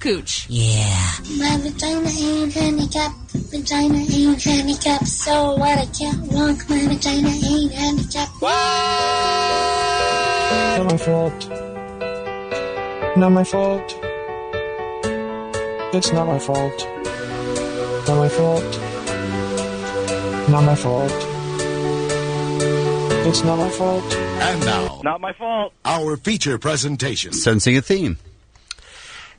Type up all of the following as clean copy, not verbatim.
cooch. Yeah. My vagina ain't handicapped. Vagina ain't handicapped. So what? I can't walk. My vagina ain't handicapped. Not my fault. Not my fault. It's not my fault. Not my fault. Not my fault. It's not my fault. And now, Not my fault. our feature presentation. Sensing a theme.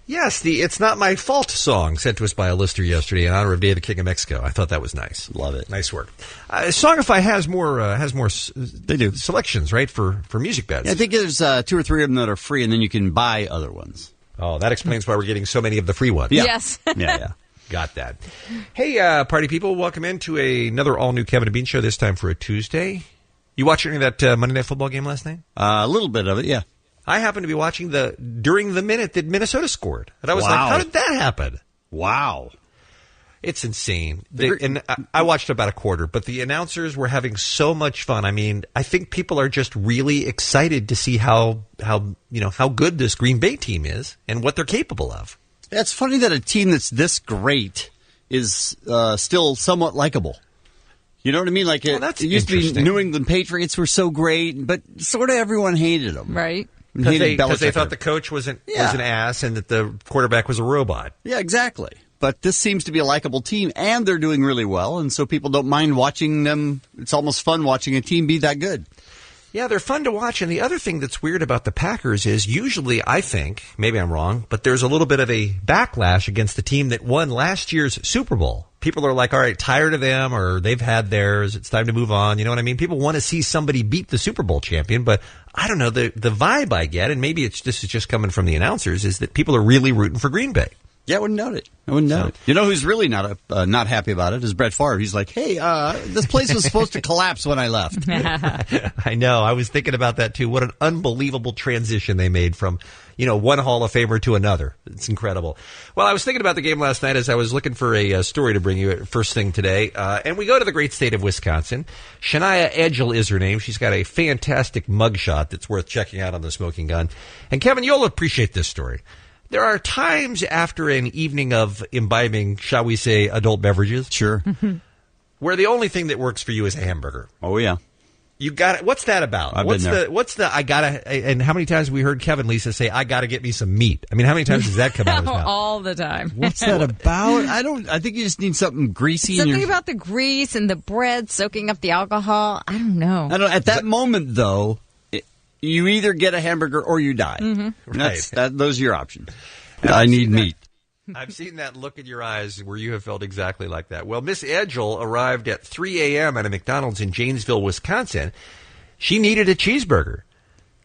Yes, the It's Not My Fault song sent to us by a listener yesterday in honor of Day of the King of Mexico. I thought that was nice. Love it. Nice work. Songify has more They do. selections, right, for music beds. Yeah, I think there's 2 or 3 of them that are free, and then you can buy other ones. Oh, that explains why we're getting so many of the free ones. Yeah. Yes. Yeah. Got that. Hey, party people, welcome into another all-new Kevin and Bean show, this time for a Tuesday. You watch any of that Monday Night Football game last night? A little bit of it, yeah. I happened to be watching during the minute that Minnesota scored. And I was like, how did that happen? Wow. It's insane. I watched about a quarter, but the announcers were having so much fun. I mean, I think people are just really excited to see how good this Green Bay team is and what they're capable of. It's funny that a team that's this great is still somewhat likable. You know what I mean? Like it used to be New England Patriots were so great, but sort of everyone hated them. Right. Because they thought the coach was an ass and that the quarterback was a robot. Yeah, exactly. But this seems to be a likable team, and they're doing really well, and so people don't mind watching them. It's almost fun watching a team be that good. Yeah, they're fun to watch. And the other thing that's weird about the Packers is usually, I think, maybe I'm wrong, but there's a little bit of a backlash against the team that won last year's Super Bowl. People are like, all right, tired of them, or they've had theirs. It's time to move on. You know what I mean? People want to see somebody beat the Super Bowl champion, but I don't know. The vibe I get, and maybe this is just coming from the announcers, is that people are really rooting for Green Bay. Yeah, I wouldn't doubt it. You know who's really not happy about it is Brett Favre. He's like, hey, this place was supposed to collapse when I left. I know. I was thinking about that, too. What an unbelievable transition they made from, one Hall of Famer to another. It's incredible. Well, I was thinking about the game last night as I was looking for a story to bring you first thing today. And we go to the great state of Wisconsin. Shania Edgell is her name. She's got a fantastic mugshot that's worth checking out on the Smoking Gun. And, Kevin, you'll appreciate this story. There are times after an evening of imbibing, shall we say, adult beverages. Sure. Where the only thing that works for you is a hamburger. Oh, yeah. You got it. What's that about? Been there. I gotta, and how many times have we heard Kevin Lisa say, I gotta get me some meat? I mean, how many times does that come out of his mouth? All the time. What's that about? I think you just need something greasy. Something about the grease and the bread soaking up the alcohol. I don't know. At that moment, though, you either get a hamburger or you die. Mm-hmm. Right. Those are your options. I need meat. I've seen that look in your eyes where you have felt exactly like that. Well, Miss Edgell arrived at 3 a.m. at a McDonald's in Janesville, Wisconsin. She needed a cheeseburger.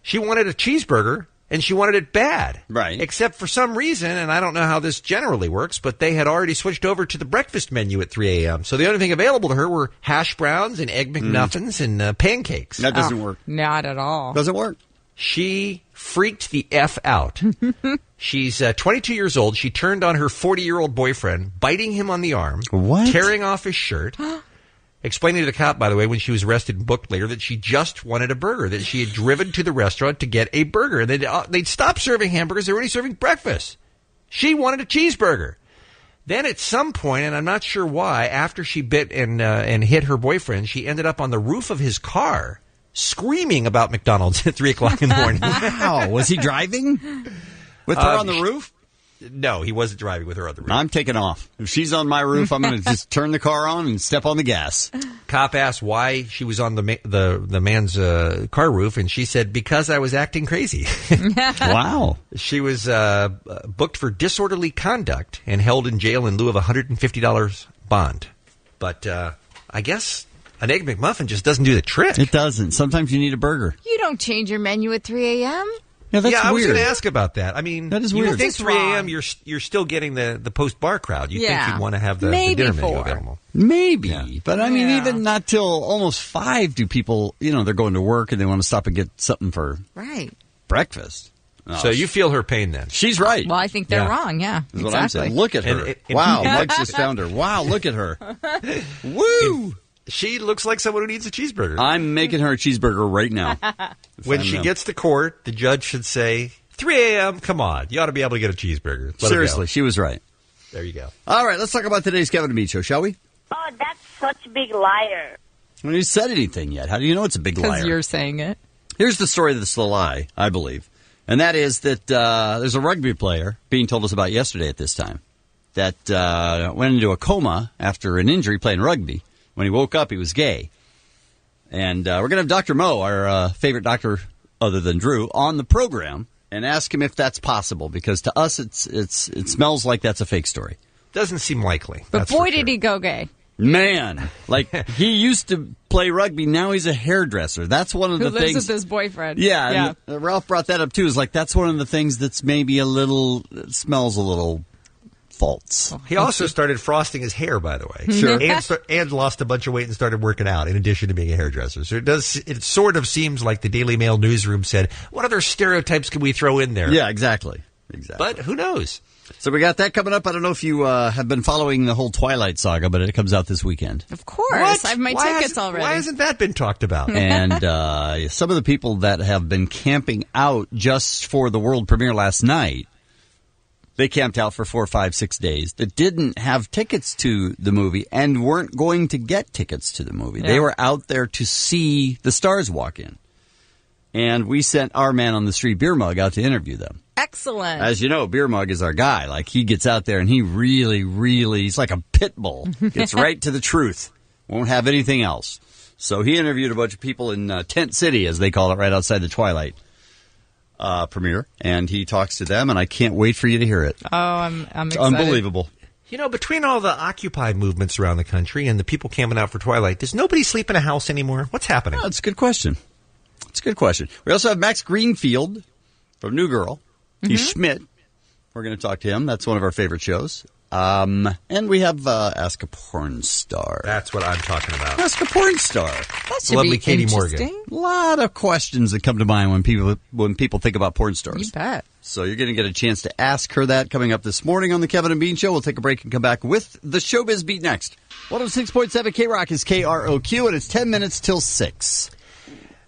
She wanted a cheeseburger, and she wanted it bad. Right. Except for some reason, and I don't know how this generally works, but they had already switched over to the breakfast menu at 3 a.m. So the only thing available to her were hash browns and egg McMuffins and pancakes. That doesn't work. Not at all. Doesn't work. She freaked the F out. She's 22 years old. She turned on her 40-year-old boyfriend, biting him on the arm, tearing off his shirt, explaining to the cop, by the way, when she was arrested and booked later, that she just wanted a burger, that she had driven to the restaurant to get a burger. And they'd stopped serving hamburgers. They were already serving breakfast. She wanted a cheeseburger. Then at some point, and I'm not sure why, after she bit and hit her boyfriend, she ended up on the roof of his car, screaming about McDonald's at 3 o'clock in the morning. Wow. Was he driving with her on the roof? No, he wasn't driving with her on the roof. I'm taking off. If she's on my roof, I'm going to just turn the car on and step on the gas. Cop asked why she was on the man's car roof, and she said, because I was acting crazy. Wow. She was booked for disorderly conduct and held in jail in lieu of a $150 bond. But I guess an Egg McMuffin just doesn't do the trick. It doesn't. Sometimes you need a burger. You don't change your menu at 3 a.m.? Yeah, that's I was weird. going to ask about that. I mean, that is you weird. think 3 a.m. you're still getting the post-bar crowd. You think you'd want to have the dinner menu available. Maybe. But I mean, even not till almost 5 do people, they're going to work and they want to stop and get something for breakfast. Oh, so you feel her pain then? She's right. Well, I think they're wrong, That's exactly. what I'm saying. Look at her. Wow, Mike's just found her. Wow, look at her. Woo! She looks like someone who needs a cheeseburger. I'm making her a cheeseburger right now. When she gets to court, the judge should say, 3 a.m., come on. You ought to be able to get a cheeseburger. Seriously, she was right. There you go. All right, let's talk about today's Kevin and Bean Show, shall we? Oh, that's such a big liar. Well, you said anything yet. How do you know it's a big liar? Because you're saying it. Here's the story that's the lie, I believe. And that is that there's a rugby player, Bean told us about yesterday at this time, that went into a coma after an injury playing rugby. When he woke up, he was gay. And we're going to have Dr. Mo, our favorite doctor other than Drew, on the program and ask him if that's possible. Because to us, it smells like that's a fake story. Doesn't seem likely. But boy, did he go gay. Man, like he used to play rugby. Now he's a hairdresser. That's one of the things. Who lives with his boyfriend. Yeah. And Ralph brought that up too. Is like that's one of the things that's maybe it smells a little false. He also started frosting his hair, by the way. Sure. And lost a bunch of weight and started working out in addition to being a hairdresser. So it sort of seems like the Daily Mail newsroom said, what other stereotypes can we throw in there? Yeah, exactly. But who knows? So we got that coming up. I don't know if you have been following the whole Twilight saga, but it comes out this weekend. Of course. What? I have my tickets already. Why hasn't that been talked about? And some of the people that have been camping out just for the world premiere last night, they camped out for 4, 5, 6 days that didn't have tickets to the movie and weren't going to get tickets to the movie. Yeah. They were out there to see the stars walk in. And we sent our man on the street, Beer Mug, out to interview them. Excellent. As you know, Beer Mug is our guy. Like, he gets out there and he really, he's like a pit bull. Gets right to the truth. Won't have anything else. So he interviewed a bunch of people in Tent City, as they call it, right outside the Twilight premiere. And he talks to them, and I can't wait for you to hear it. Oh, I'm excited. Unbelievable. You know, between all the Occupy movements around the country and the people camping out for Twilight, does nobody sleep in a house anymore? What's happening? Oh, that's a good question. It's a good question. We also have Max Greenfield from New Girl. He's Schmidt. We're going to talk to him. That's one of our favorite shows. And we have Ask a Porn Star. That's what I'm talking about. Ask a Porn Star. That should Lovely be Katie Morgan. A lot of questions that come to mind when people think about porn stars. You bet. So you're going to get a chance to ask her that coming up this morning on the Kevin and Bean Show. We'll take a break and come back with the Showbiz Beat next. 106.7 K-Rock is KROQ, and it's 10 minutes till 6.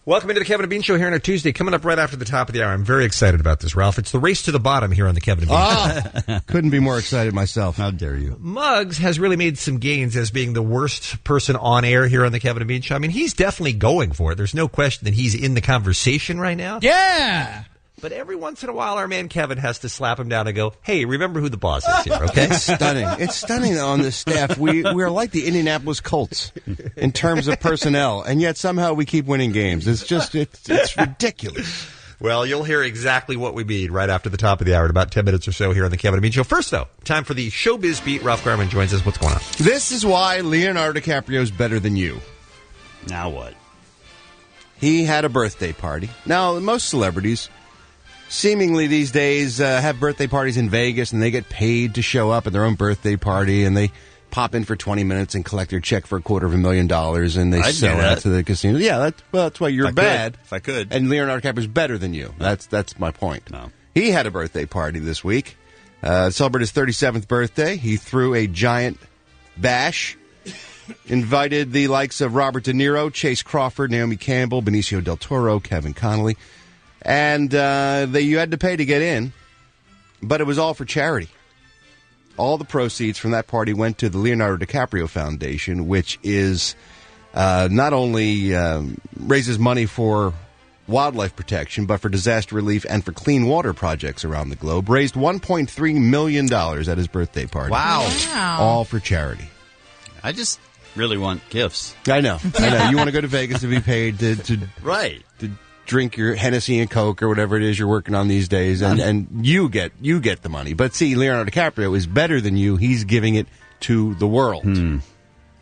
Welcome into the Kevin and Bean Show here on a Tuesday. Coming up right after the top of the hour. I'm very excited about this, Ralph. It's the race to the bottom here on the Kevin and Bean Show. Couldn't be more excited myself. How dare you. Muggs has really made some gains as being the worst person on air here on the Kevin and Bean Show. I mean, he's definitely going for it. There's no question that he's in the conversation right now. Yeah! But every once in a while, our man Kevin has to slap him down and go, hey, remember who the boss is here, okay? It's stunning. It's stunning on this staff. We're like the Indianapolis Colts in terms of personnel, and yet somehow we keep winning games. It's just, it's ridiculous. Well, you'll hear exactly what we mean right after the top of the hour in about 10 minutes or so here on the Kevin and Bean Show. First, though, time for the Showbiz Beat. Ralph Garman joins us. What's going on? This is why Leonardo DiCaprio is better than you. Now what? He had a birthday party. Now, most celebrities seemingly these days have birthday parties in Vegas, and they get paid to show up at their own birthday party, and they pop in for 20 minutes and collect their check for $250,000, and they sell that to the casino. Yeah, that's why you're bad. If I could. And Leonardo DiCaprio is better than you. That's my point. No. He had a birthday party this week. Celebrated his 37th birthday. He threw a giant bash. Invited the likes of Robert De Niro, Chase Crawford, Naomi Campbell, Benicio del Toro, Kevin Connolly. And you had to pay to get in, but it was all for charity. All the proceeds from that party went to the Leonardo DiCaprio Foundation, which is not only raises money for wildlife protection, but for disaster relief and for clean water projects around the globe. Raised $1.3 million at his birthday party. Wow. All for charity. I just really want gifts. I know. You want to go to Vegas to be paid to right. To drink your Hennessy and Coke or whatever it is you're working on these days, and you get the money. But see, Leonardo DiCaprio is better than you. He's giving it to the world.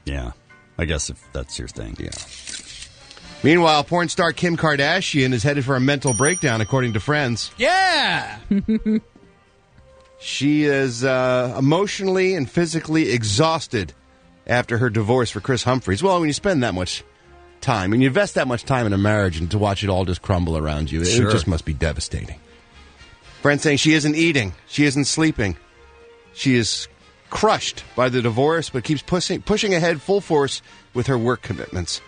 Yeah, I guess if that's your thing. Yeah. Meanwhile, porn star Kim Kardashian is headed for a mental breakdown, according to friends. Yeah! She is emotionally and physically exhausted after her divorce for Chris Humphries. Well, when you spend that much time, and you invest that much time in a marriage, and to watch it all just crumble around you, it just must be devastating. Friends saying she isn't eating, she isn't sleeping. She is crushed by the divorce, but keeps pushing ahead full force with her work commitments.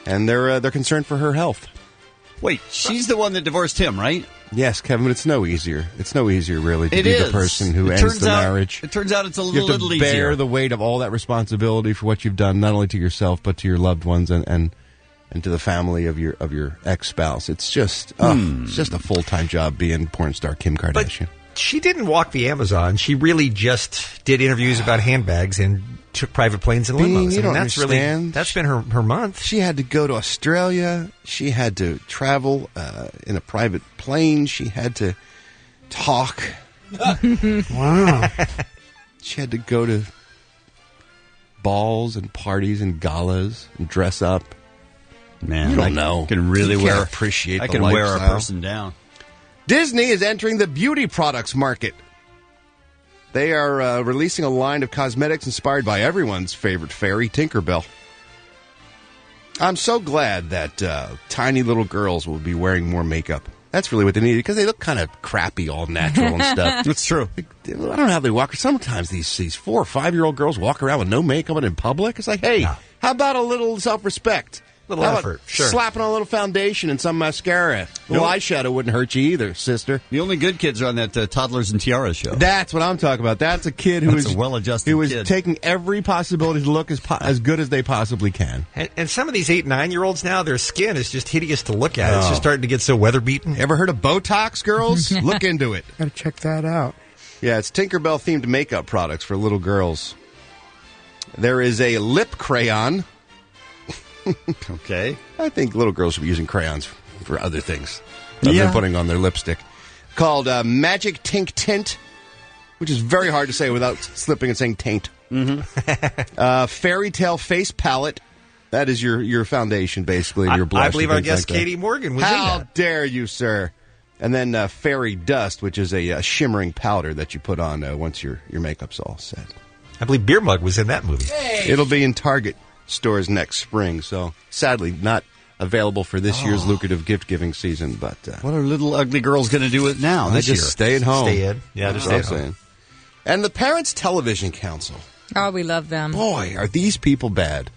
And they're concerned for her health. Wait, she's the one that divorced him, right? Yes, Kevin, but it's no easier. It's no easier, really, to be the person who ends the marriage. It turns out it's a you have little to easier. bear the weight of all that responsibility for what you've done, not only to yourself but to your loved ones and to the family of your ex-spouse. It's just it's just a full-time job being porn star Kim Kardashian. But she didn't walk the Amazon. She really just did interviews about handbags and took private planes and limos. You don't that's understand. That's been her month. She had to go to Australia. She had to travel in a private plane. She had to talk. Wow. She had to go to balls and parties and galas and dress up. Man, you don't know. Can really appreciate. I the can lifestyle. wear a person down. Disney is entering the beauty products market. They are releasing a line of cosmetics inspired by everyone's favorite fairy, Tinkerbell. I'm so glad that tiny little girls will be wearing more makeup. That's really what they need, because they look kind of crappy, all natural and stuff. That's true. I don't know how they walk. Sometimes these 4 or 5 year old girls walk around with no makeup on in public. It's like, hey, how about a little self-respect? Little effort, sure. Slapping on a little foundation and some mascara. A little eyeshadow wouldn't hurt you either, sister. The only good kids are on that Toddlers and Tiaras show. That's what I'm talking about. That's a kid who is a well-adjusted who is kid. taking every possibility to look as good as they possibly can. And some of these 8, 9-year-olds now, their skin is just hideous to look at. It's just starting to get so weather beaten. Ever heard of Botox, girls? Look into it. Gotta check that out. Yeah, it's Tinkerbell-themed makeup products for little girls. There is a lip crayon. Okay. I think little girls should be using crayons for other things other than putting on their lipstick. Called Magic Tink Tint, which is very hard to say without slipping and saying taint. Mm-hmm. Fairy Tale Face Palette. That is your foundation, basically. Your blush. I believe our guest, like Katie Morgan, was in How that. dare you, sir? And then Fairy Dust, which is a shimmering powder that you put on once your makeup's all set. I believe Beer Mug was in that movie. Hey. It'll be in Target stores next spring, so sadly not available for this year's lucrative gift-giving season. But what are little ugly girls going to do it now this year? Just stay at home. Stay in. Yeah, just stay at home. And the Parents Television Council. Oh, we love them. Boy, are these people bad.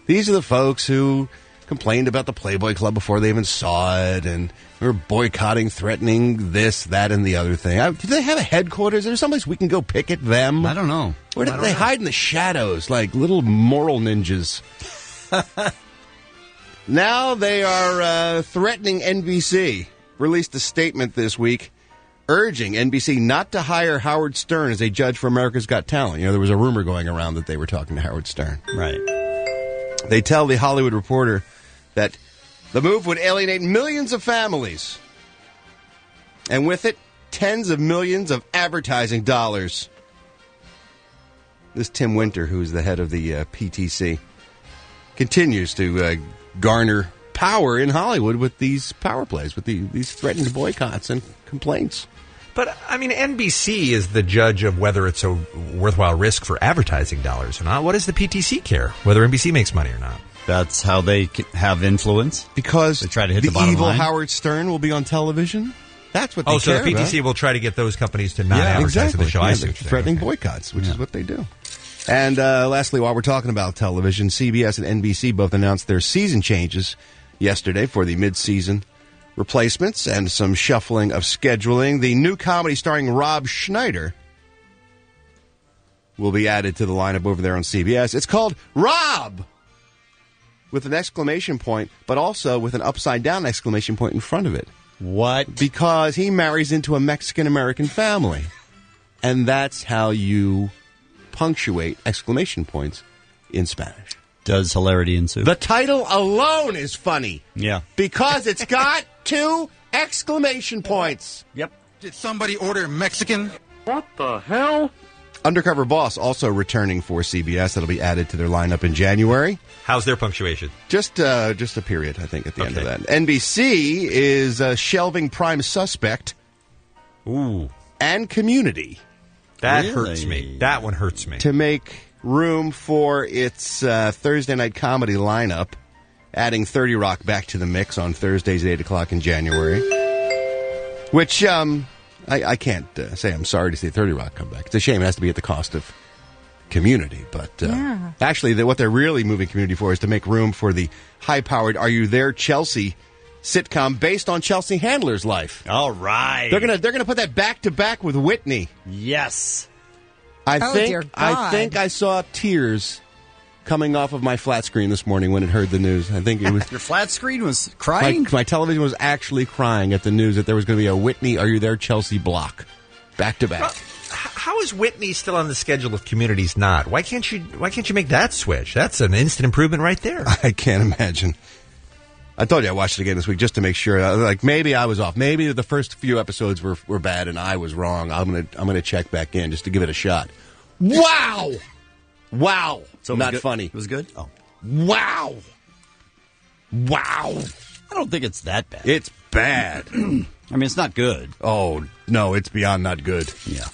These are the folks who complained about the Playboy Club before they even saw it, and were boycotting, threatening this, that, and the other thing. Do they have a headquarters? Is there someplace we can go picket them? I don't know. Where do they hide in the shadows like little moral ninjas? Now they are threatening NBC. Released a statement this week urging NBC not to hire Howard Stern as a judge for America's Got Talent. You know, there was a rumor going around that they were talking to Howard Stern. Right. They tell The Hollywood Reporter that the move would alienate millions of families, and with it, tens of millions of advertising dollars. This Tim Winter, who's the head of the PTC, continues to garner power in Hollywood with these power plays, with these threatened boycotts and complaints. But, I mean, NBC is the judge of whether it's a worthwhile risk for advertising dollars or not. What does the PTC care, whether NBC makes money or not? That's how they have influence. Because they try to hit the bottom evil line. Howard Stern will be on television. That's what they care so the PTC about. will try to get those companies to not advertise in the show. I see what you're threatening saying. boycotts, which is what they do. And lastly, while we're talking about television, CBS and NBC both announced their season changes yesterday for the mid-season replacements and some shuffling of scheduling. The new comedy starring Rob Schneider will be added to the lineup over there on CBS. It's called Rob, with an exclamation point, but also with an upside-down exclamation point in front of it. What? Because he marries into a Mexican-American family. And that's how you punctuate exclamation points in Spanish. Does hilarity ensue? The title alone is funny. Yeah. Because it's got 2 exclamation points. Yep. Did somebody order Mexican? What the hell? Undercover Boss also returning for CBS. That'll be added to their lineup in January. How's their punctuation? Just a period, I think, at the end of that. NBC is shelving Prime Suspect. Ooh. And Community. That hurts me. That one hurts me. To make room for its Thursday night comedy lineup, adding 30 Rock back to the mix on Thursdays at 8 o'clock in January. Which, I can't say I'm sorry to see 30 Rock come back. It's a shame it has to be at the cost of Community. But actually, what they're really moving Community for is to make room for the high-powered Are You There, Chelsea sitcom based on Chelsea Handler's life. All right. They're gonna put that back to back with Whitney. Yes. Dear God. I think I saw tears coming off of my flat screen this morning when it heard the news. I think it was Your flat screen was crying? my television was actually crying at the news that there was going to be a Whitney Are You There Chelsea block back to back. How is Whitney still on the schedule if Community's not? Why can't you make that switch? That's an instant improvement right there. I can't imagine. I told you I watched it again this week just to make sure. Like maybe I was off. Maybe the first few episodes were bad and I was wrong. I'm gonna check back in just to give it a shot. Wow. So not funny. It was good? Oh. Wow. I don't think it's that bad. It's bad. I mean, it's not good. Oh, no, it's beyond not good. Yeah.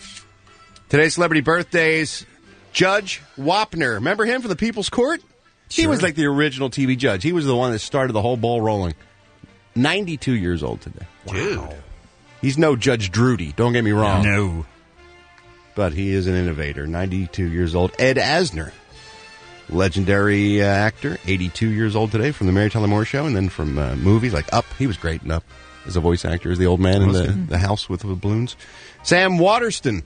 Today's celebrity birthdays, Judge Wapner. Remember him from the People's Court? He was like the original TV judge. He was the one that started the whole ball rolling. 92 years old today. Dude. He's no Judge Drudy, don't get me wrong. No. But he is an innovator. 92 years old. Ed Asner, legendary actor, 82 years old today from the Mary Tyler Moore Show, and then from movies like Up. He was great in Up as a voice actor, as the old man in the house with the balloons. Sam Waterston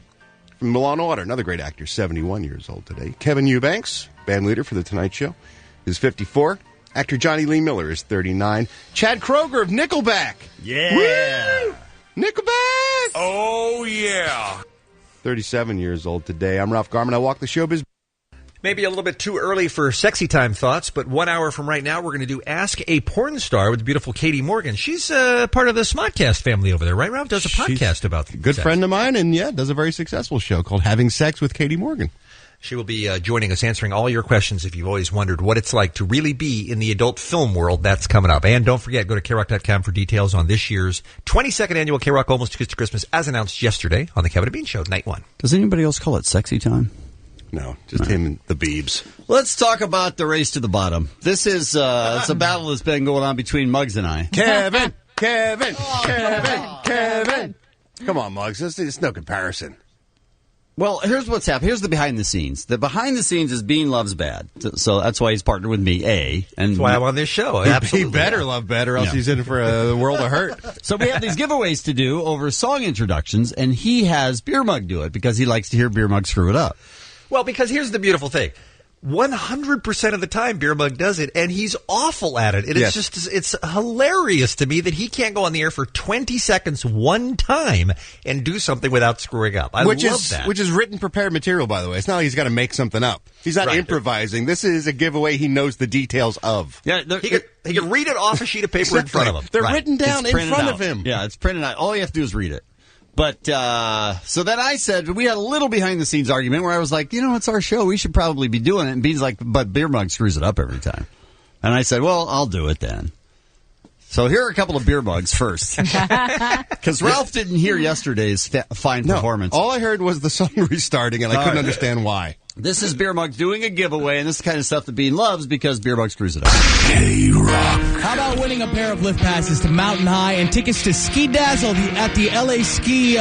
from Law & Order, another great actor, 71 years old today. Kevin Eubanks, band leader for The Tonight Show, is 54. Actor Johnny Lee Miller is 39. Chad Kroeger of Nickelback. Yeah. Woo! Nickelback! Oh, yeah. 37 years old today. I'm Ralph Garman. I walk the showbiz. Maybe a little bit too early for sexy time thoughts, but 1 hour from right now, we're going to do Ask a Porn Star with the beautiful Katie Morgan. She's part of the Smodcast family over there, right, Ralph? Does a podcast about good sex. friend of mine, and does a very successful show called Having Sex with Katie Morgan. She will be joining us, answering all your questions if you've always wondered what it's like to really be in the adult film world. That's coming up. And don't forget, go to KROC.com for details on this year's 22nd annual KROC Almost Too Good to Christmas, as announced yesterday on the Kevin and Bean Show, night one. Does anybody else call it sexy time? No, just him and the Beebs. Let's talk about the race to the bottom. This is it's a battle that's been going on between Muggs and I. Kevin. Come on, Muggs. It's no comparison. Well, here's what's happened. Here's the behind the scenes. The behind the scenes is Bean loves bad. So that's why he's partnered with me, A. And that's why I'm on this show. He better love bad or else he's in for a world of hurt. So we have these giveaways to do over song introductions, and he has Beer Mug do it because he likes to hear Beer Mug screw it up. Well, because here's the beautiful thing. 100% of the time, Beer Mug does it, and he's awful at it. It's hilarious to me that he can't go on the air for 20 seconds one time and do something without screwing up. I love that. Which is written, prepared material, by the way. It's not like he's got to make something up. He's not improvising. This is a giveaway he knows the details of. Yeah, he can read it off a sheet of paper in front of him. They're written down in front of him. Yeah, it's printed out. All you have to do is read it. But, so then I said, we had a little behind-the-scenes argument where I was like, it's our show. We should probably be doing it. And Bean's like, but Beer Mug screws it up every time. And I said, well, I'll do it then. So here are a couple of Beer Mugs first. Because Ralph didn't hear yesterday's fine performance. All I heard was the song restarting, and I couldn't understand why. This is Beer Mug doing a giveaway, and this is the kind of stuff that Bean loves because Beer Mug screws it up. KROC. How about winning a pair of lift passes to Mountain High and tickets to Ski Dazzle at the LA Ski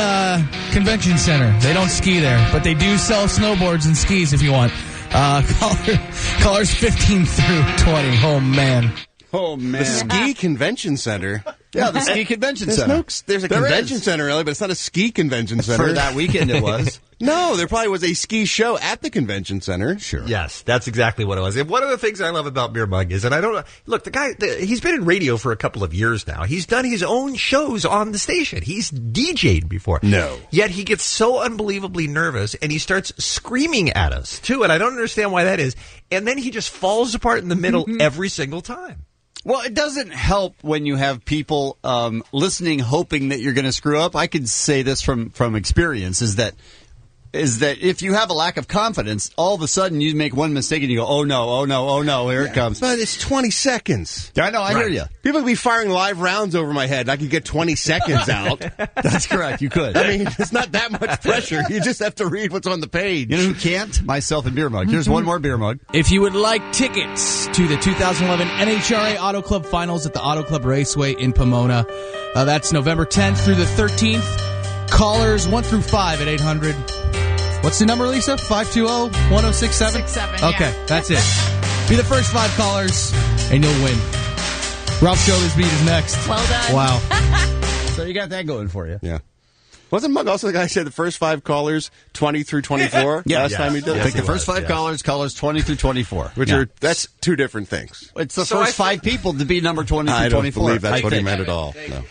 Convention Center? They don't ski there, but they do sell snowboards and skis if you want. Callers 15 through 20. Oh, man. The Ski Convention Center. Yeah, the Ski Convention Center. There's a convention center, really, but it's not a ski convention center. For that weekend it was. No, there probably was a ski show at the convention center. Sure. Yes, that's exactly what it was. And one of the things I love about Beer Mug is, and I don't know, look, the guy, he's been in radio for a couple of years now. He's done his own shows on the station. He's DJ'd before. No. Yet he gets so unbelievably nervous and he starts screaming at us, too. And I don't understand why that is. And then he just falls apart in the middle every single time. Well, it doesn't help when you have people listening, hoping that you're going to screw up. I could say this from experience, is that if you have a lack of confidence, all of a sudden you make one mistake and you go, oh no, here it comes. But it's 20 seconds. I know, I hear you. People could be firing live rounds over my head. I could get 20 seconds out. That's correct, you could. I mean, it's not that much pressure. You just have to read what's on the page. You know who can't? Myself and Beer Mug. Here's one more Beer Mug. If you would like tickets to the 2011 NHRA Auto Club Finals at the Auto Club Raceway in Pomona, that's November 10th through the 13th. Callers 1 through 5 at 800. What's the number, Lisa? 520-1067? 67, okay, that's it. Be the first 5 callers, and you'll win. Ralph Shoulder's Beat is next. Well done. Wow. So you got that going for you. Yeah. Wasn't Mug also the guy who said the first 5 callers, 20 through 24? Yeah. Last time he did I it? think the first 5 callers 20 through 24. Which are, that's 2 different things. It's the first 5 people to be number 20 through 24. I don't believe that's what he meant at all. No.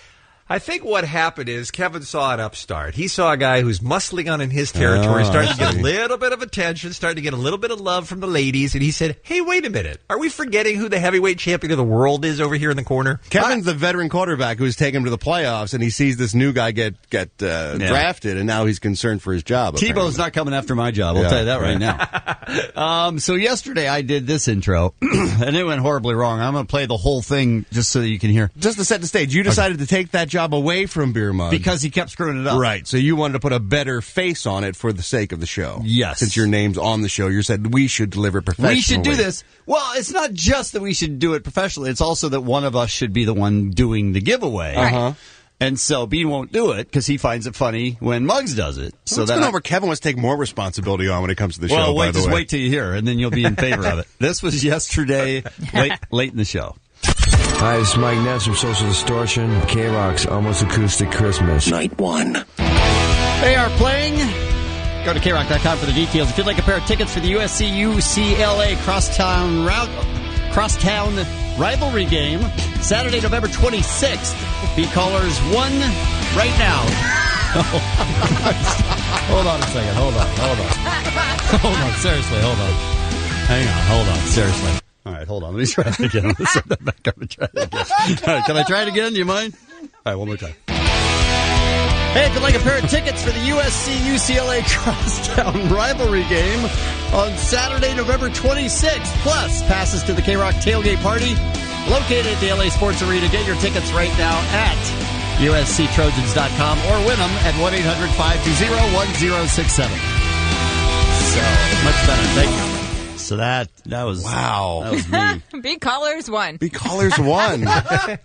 I think what happened is Kevin saw an upstart. He saw a guy who's muscling on in his territory, starting to get a little bit of attention, starting to get a little bit of love from the ladies, and he said, hey, wait a minute. Are we forgetting who the heavyweight champion of the world is over here in the corner? Kevin's the veteran quarterback who's taken him to the playoffs, and he sees this new guy get drafted, and now he's concerned for his job. Tebow's apparently. not coming after my job. I'll tell you that right now. So yesterday I did this intro, and it went horribly wrong. I'm going to play the whole thing just so that you can hear. Just to set the stage, you decided to take that job away from Beer Mug. Because he kept screwing it up. Right, so you wanted to put a better face on it for the sake of the show. Yes. Since your name's on the show, you said we should deliver professionally. We should do this. Well, it's not just that we should do it professionally. It's also that one of us should be the one doing the giveaway. Uh-huh. And so Bean won't do it because he finds it funny when Muggs does it. So What's going on where Kevin wants to take more responsibility on when it comes to the show, well, by the way? wait till you hear, and then you'll be in favor of it. This was yesterday, late in the show. Hi, this is Mike Ness from Social Distortion. K-Rock's Almost Acoustic Christmas. Night 1. They are playing. Go to KRock.com for the details. If you'd like a pair of tickets for the USC-UCLA crosstown rivalry game, Saturday, November 26th. Be callers 1 right now. Hold on a second. Hold on. Seriously, hold on. Hang on. Hold on. Seriously. All right, hold on. Let me try it again. I'm going to set that back up and try it again. All right, can I try it again? Do you mind? All right, one more time. Hey, if you'd like a pair of tickets for the USC-UCLA crosstown rivalry game on Saturday, November 26th, plus passes to the K-Rock tailgate party located at the LA Sports Arena. Get your tickets right now at USCTrojans.com or win them at 1-800-520-1067. So, much better. Thank you. So that was... Wow. That was me. Be callers 1. Be callers 1. Well,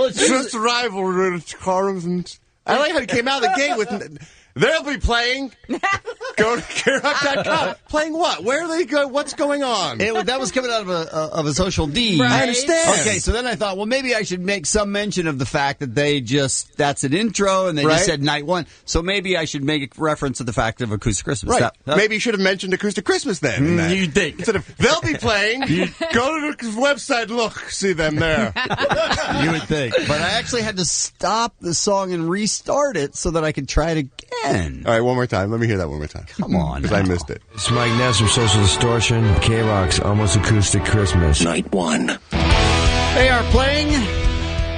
it's just a rivalry. I like how he came out of the gate with... They'll be playing. Go to KRock.com. Playing what? Where are they going? What's going on? That was coming out of a social D. Right. I understand. Okay, so then I thought, well, maybe I should make some mention of the fact that that's an intro, and they just said night 1. So maybe I should make a reference to the fact of Acoustic Christmas. Right. Maybe you should have mentioned Acoustic Christmas then. You'd think. Instead of, they'll be playing. Go to the website, look, see them there. You would think. But I actually had to stop the song and restart it so that I could try it again. All right, one more time. Let me hear that one more time. Come on. Because I missed it. It's Mike Ness from Social Distortion. K-Rock's Almost Acoustic Christmas. Night 1. They are playing.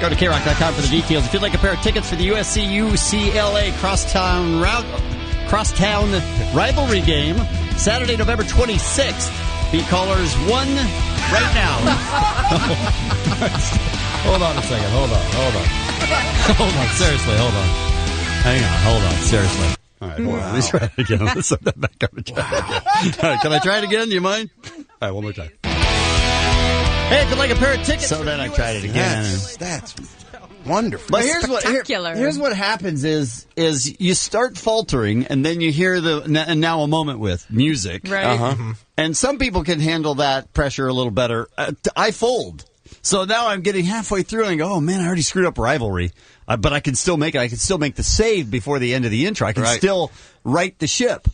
Go to KRock.com for the details. If you'd like a pair of tickets for the USC-UCLA crosstown rivalry game, Saturday, November 26th. Be callers 1 right now. Hold on a second. Hold on. Seriously, hold on. Hang on. Hold on. Seriously. All right, hold on. Let me try it again. Let's set that back up and try it again. All right, can I try it again? Do you mind? All right, one more time. Hey, if you'd like a pair of tickets. So then I tried it again. That's wonderful. But Spectacular. here's what happens is you start faltering, and then you hear and now a moment with music. Right. Uh-huh. And some people can handle that pressure a little better. I fold. So now I'm getting halfway through and I go, oh man, I already screwed up rivalry. But I can still make it. I can still make the save before the end of the intro. I can still right the ship.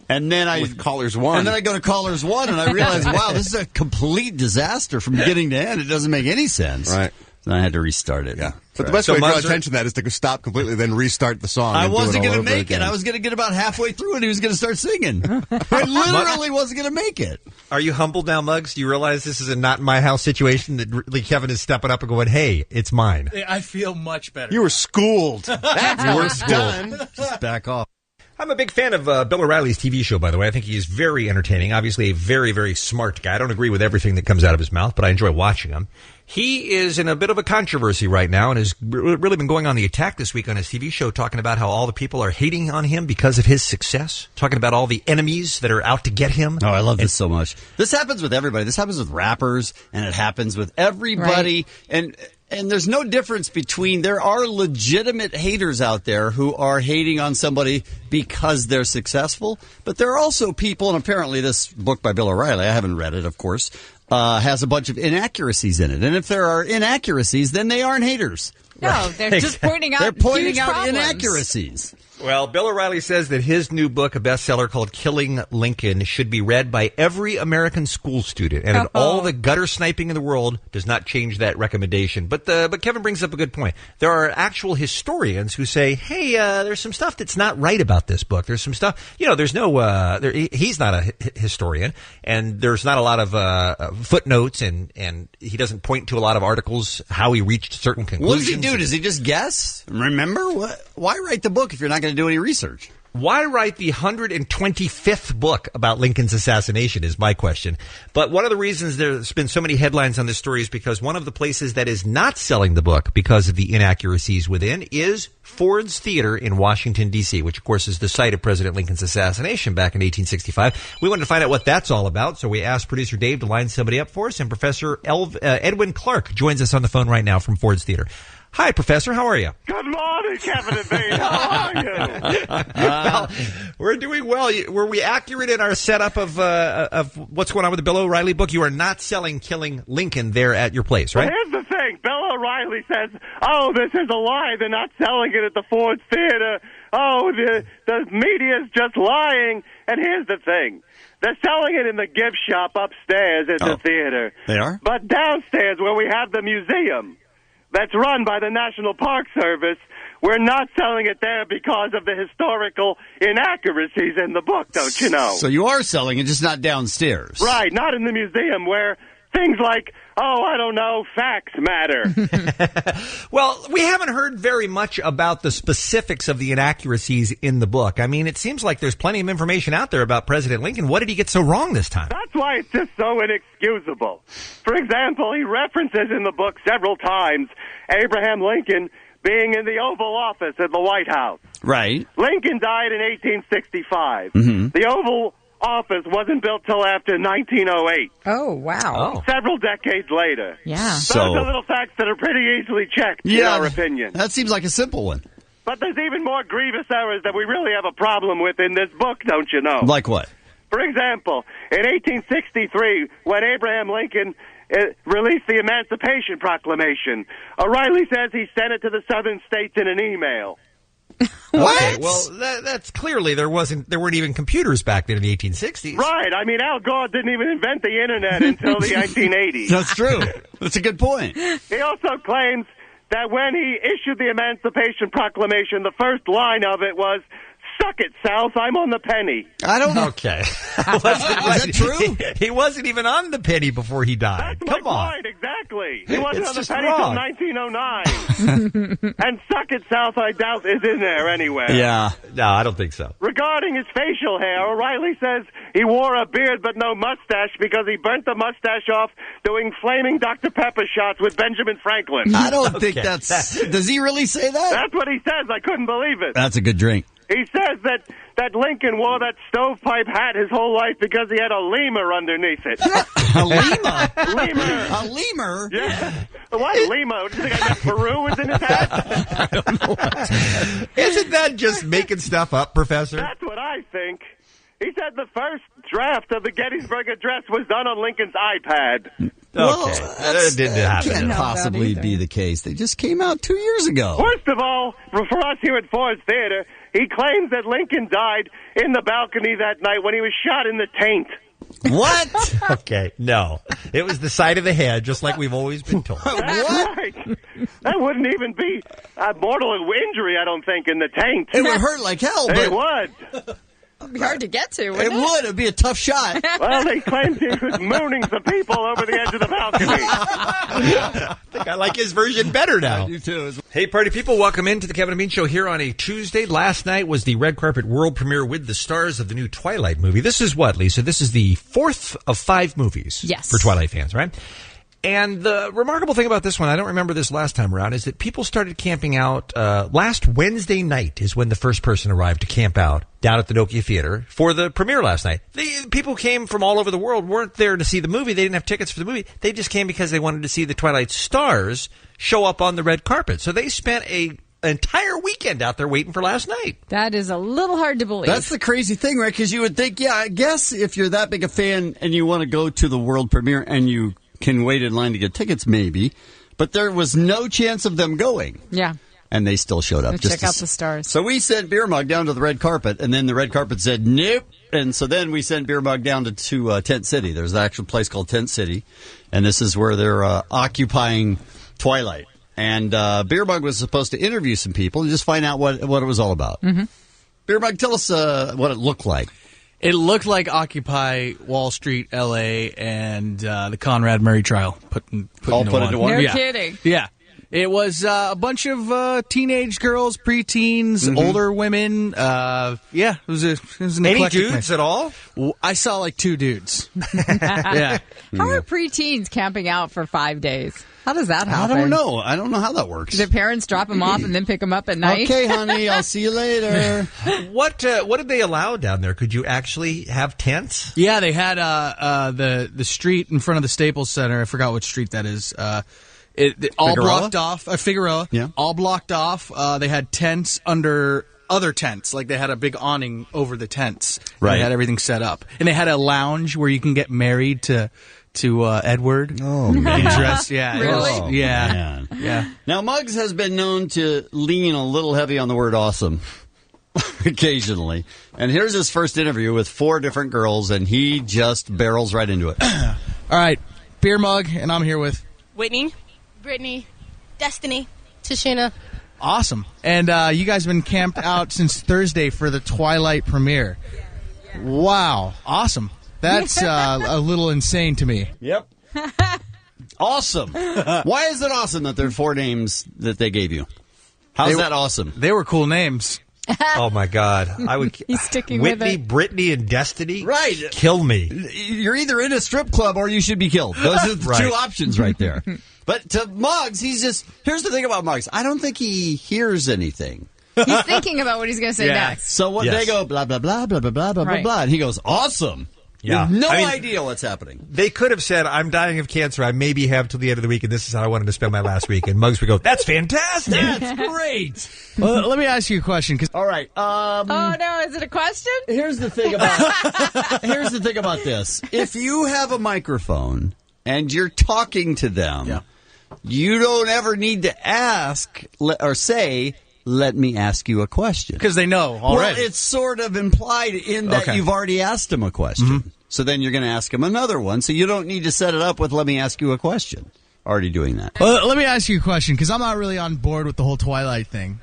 And then with callers 1. And then I go to callers 1 and I realize, wow, this is a complete disaster from beginning to end. It doesn't make any sense. Right. And I had to restart it. Yeah. But the best way to draw attention to that is to stop completely, then restart the song. I wasn't going to make it. I was going to get about halfway through and he was going to start singing. I literally wasn't going to make it. Are you humbled now, Muggs? Do you realize this is a not in my house situation that really Kevin is stepping up and going, hey, it's mine? I feel much better. You were schooled. That's how it's done. Just back off. I'm a big fan of Bill O'Reilly's TV show, by the way. I think he's very entertaining. Obviously, a very, very smart guy. I don't agree with everything that comes out of his mouth, but I enjoy watching him. He is in a bit of a controversy right now and has really been going on the attack this week on his TV show, talking about how all the people are hating on him because of his success, talking about all the enemies that are out to get him. Oh, I love this so much. This happens with everybody. This happens with rappers, and it happens with everybody. Right. And there's no difference between, there are legitimate haters out there who are hating on somebody because they're successful, but there are also people, and apparently this book by Bill O'Reilly, I haven't read it, of course, has a bunch of inaccuracies in it. And if there are inaccuracies, then they aren't haters. No, they're just pointing out They're pointing huge out problems. inaccuracies. Well, Bill O'Reilly says that his new book, a bestseller called Killing Lincoln, should be read by every American school student. And all the gutter sniping in the world does not change that recommendation. But Kevin brings up a good point. There are actual historians who say, hey, there's some stuff that's not right about this book. There's some stuff, there's no, he's not a historian, and there's not a lot of footnotes, and he doesn't point to a lot of articles how he reached certain conclusions. What does he do? Does he just guess? Remember? Why write the book if you're not going to do any research? Why write the 125th book about Lincoln's assassination is my question. But one of the reasons there's been so many headlines on this story is because one of the places that is not selling the book because of the inaccuracies within is Ford's Theater in Washington, D.C., which, of course, is the site of President Lincoln's assassination back in 1865. We wanted to find out what that's all about, so we asked producer Dave to line somebody up for us, and Professor Edwin Clark joins us on the phone right now from Ford's Theater. Hi, Professor. How are you? Good morning, Kevin and Dave. How are you? Well, we're doing well. Were we accurate in our setup of what's going on with the Bill O'Reilly book? You are not selling Killing Lincoln there at your place, right? Well, here's the thing. Bill O'Reilly says, this is a lie. They're not selling it at the Ford Theater. The media's just lying. And here's the thing. They're selling it in the gift shop upstairs at the theater. They are? But downstairs where we have the museum that's run by the National Park Service, we're not selling it there because of the historical inaccuracies in the book, don't you know? So you are selling it, just not downstairs. Right, not in the museum where things like, facts matter. Well, we haven't heard very much about the specifics of the inaccuracies in the book. I mean, it seems like there's plenty of information out there about President Lincoln. What did he get so wrong this time? That's why it's just so inexcusable. For example, he references in the book several times Abraham Lincoln being in the Oval Office at the White House. Right. Lincoln died in 1865. Mm-hmm. The Oval Office wasn't built till after 1908. Oh, wow. Several decades later. Yeah. Those are little facts that are pretty easily checked, in our opinion. That seems like a simple one. But there's even more grievous errors that we really have a problem with in this book, don't you know? Like what? For example, in 1863, when Abraham Lincoln released the Emancipation Proclamation, O'Reilly says he sent it to the southern states in an email. What? Okay, well, that's clearly there weren't even computers back then in the 1860s. Right. I mean, Al Gore didn't even invent the Internet until the 1980s. That's true. That's a good point. He also claims that when he issued the Emancipation Proclamation, the first line of it was, "Suck it, South, I'm on the penny." I don't know. Okay. Is that true? He wasn't even on the penny before he died. That's Come on. Right, exactly. He wasn't It's on the just penny wrong. till 1909. And "Suck it, South," I doubt is in there anywhere. Yeah. No, I don't think so. Regarding his facial hair, O'Reilly says he wore a beard but no mustache because he burnt the mustache off doing flaming Dr. Pepper shots with Benjamin Franklin. I don't think that's... Does he really say that? That's what he says. I couldn't believe it. That's a good drink. He says that Lincoln wore that stovepipe hat his whole life because he had a lemur underneath it. A lemur? Lemur. A lemur? Yeah. What lemur? Do you think I meant Peru was in his hat? I don't know. Isn't that just making stuff up, Professor? That's what I think. He said the first draft of the Gettysburg Address was done on Lincoln's iPad. Well, Okay. That didn't happen. Can't possibly be the case. They just came out 2 years ago. First of all, for us here at Ford's Theater, he claims that Lincoln died in the balcony that night when he was shot in the taint. What? Okay, no. It was the side of the head, just like we've always been told. That's right. That wouldn't even be a mortal injury, I don't think, in the taint. It would hurt like hell, but... It would. It'd be hard to get to, wouldn't It would. It'd be a tough shot. Well, they claimed he was mooning some people over the edge of the balcony. I think I like his version better now. I do too. Hey, party people, welcome into the Kevin and Bean Show here on a Tuesday. Last night was the red carpet world premiere with the stars of the new Twilight movie. This is what, Lisa? This is the 4th of 5 movies for Twilight fans, right? And the remarkable thing about this one, I don't remember this last time around, is that people started camping out. Last Wednesday night is when the first person arrived to camp out down at the Nokia Theater for the premiere last night. The people came from all over the world, weren't there to see the movie. They didn't have tickets for the movie. They just came because they wanted to see the Twilight stars show up on the red carpet. So they spent a entire weekend out there waiting for last night. That is a little hard to believe. That's the crazy thing, right? Because you would think, yeah, I guess if you're that big a fan and you want to go to the world premiere and you can wait in line to get tickets, maybe. But there was no chance of them going. Yeah. And they still showed up. Check out the stars. So we sent Beer Mug down to the red carpet, and then the red carpet said, nope. And so then we sent Beer Mug down to Tent City. There's an actual place called Tent City, and this is where they're occupying Twilight. And Beer Mug was supposed to interview some people and just find out what it was all about. Mm-hmm. Beer Mug, tell us what it looked like. It looked like Occupy Wall Street, L.A., and the Conrad Murray trial put into one. No kidding. Yeah. It was a bunch of teenage girls, preteens, older women. It was an Any eclectic dudes mix. at all? I saw like 2 dudes. Yeah. How are preteens camping out for 5 days? How does that happen? I don't know. I don't know how that works. Do their parents drop them off and then pick them up at night? Okay, honey, I'll see you later. What did they allow down there? Could you actually have tents? Yeah, they had the street in front of the Staples Center. I forgot what street that is. It all blocked off. Figueroa. Yeah. All blocked off. They had tents under other tents. Like they had a big awning over the tents. Right. They had everything set up. And they had a lounge where you can get married to Edward. Oh, man. Dress, yeah. Really? Oh, Yeah. man. Yeah. Now, Muggs has been known to lean a little heavy on the word awesome occasionally. And here's his first interview with 4 different girls, and he just barrels right into it. All right. Beer Mug, and I'm here with Whitney, Brittany, Destiny, Tashina. Awesome. And you guys have been camped out since Thursday for the Twilight premiere. Wow. Awesome. That's a little insane to me. Yep. Awesome. Why is it awesome that there are 4 names that they gave you? How's that awesome? They were cool names. Oh, my God. I would. He's sticking Whitney, with it. Brittany, and Destiny? Right. Kill me. You're either in a strip club or you should be killed. Those are the 2 options right there. But to Muggs, here's the thing about Muggs. I don't think he hears anything. He's thinking about what he's going to say next. So what they go, blah, blah, blah, blah, blah, blah, blah, Right. blah, and he goes, awesome. Yeah. With no I mean, idea what's happening. They could have said, I'm dying of cancer. I maybe have till the end of the week, and this is how I wanted to spend my last week. And Muggs would go, that's fantastic. That's great. Well, let me ask you a question. All right. Oh, no. Is it a question? Here's the thing about this. If you have a microphone and you're talking to them, you don't ever need to ask or say, let me ask you a question. Because they know already. Well, it's sort of implied in that you've already asked them a question. Mm-hmm. So then you're going to ask them another one. So you don't need to set it up with, let me ask you a question. Already doing that. Well, let me ask you a question, because I'm not really on board with the whole Twilight thing.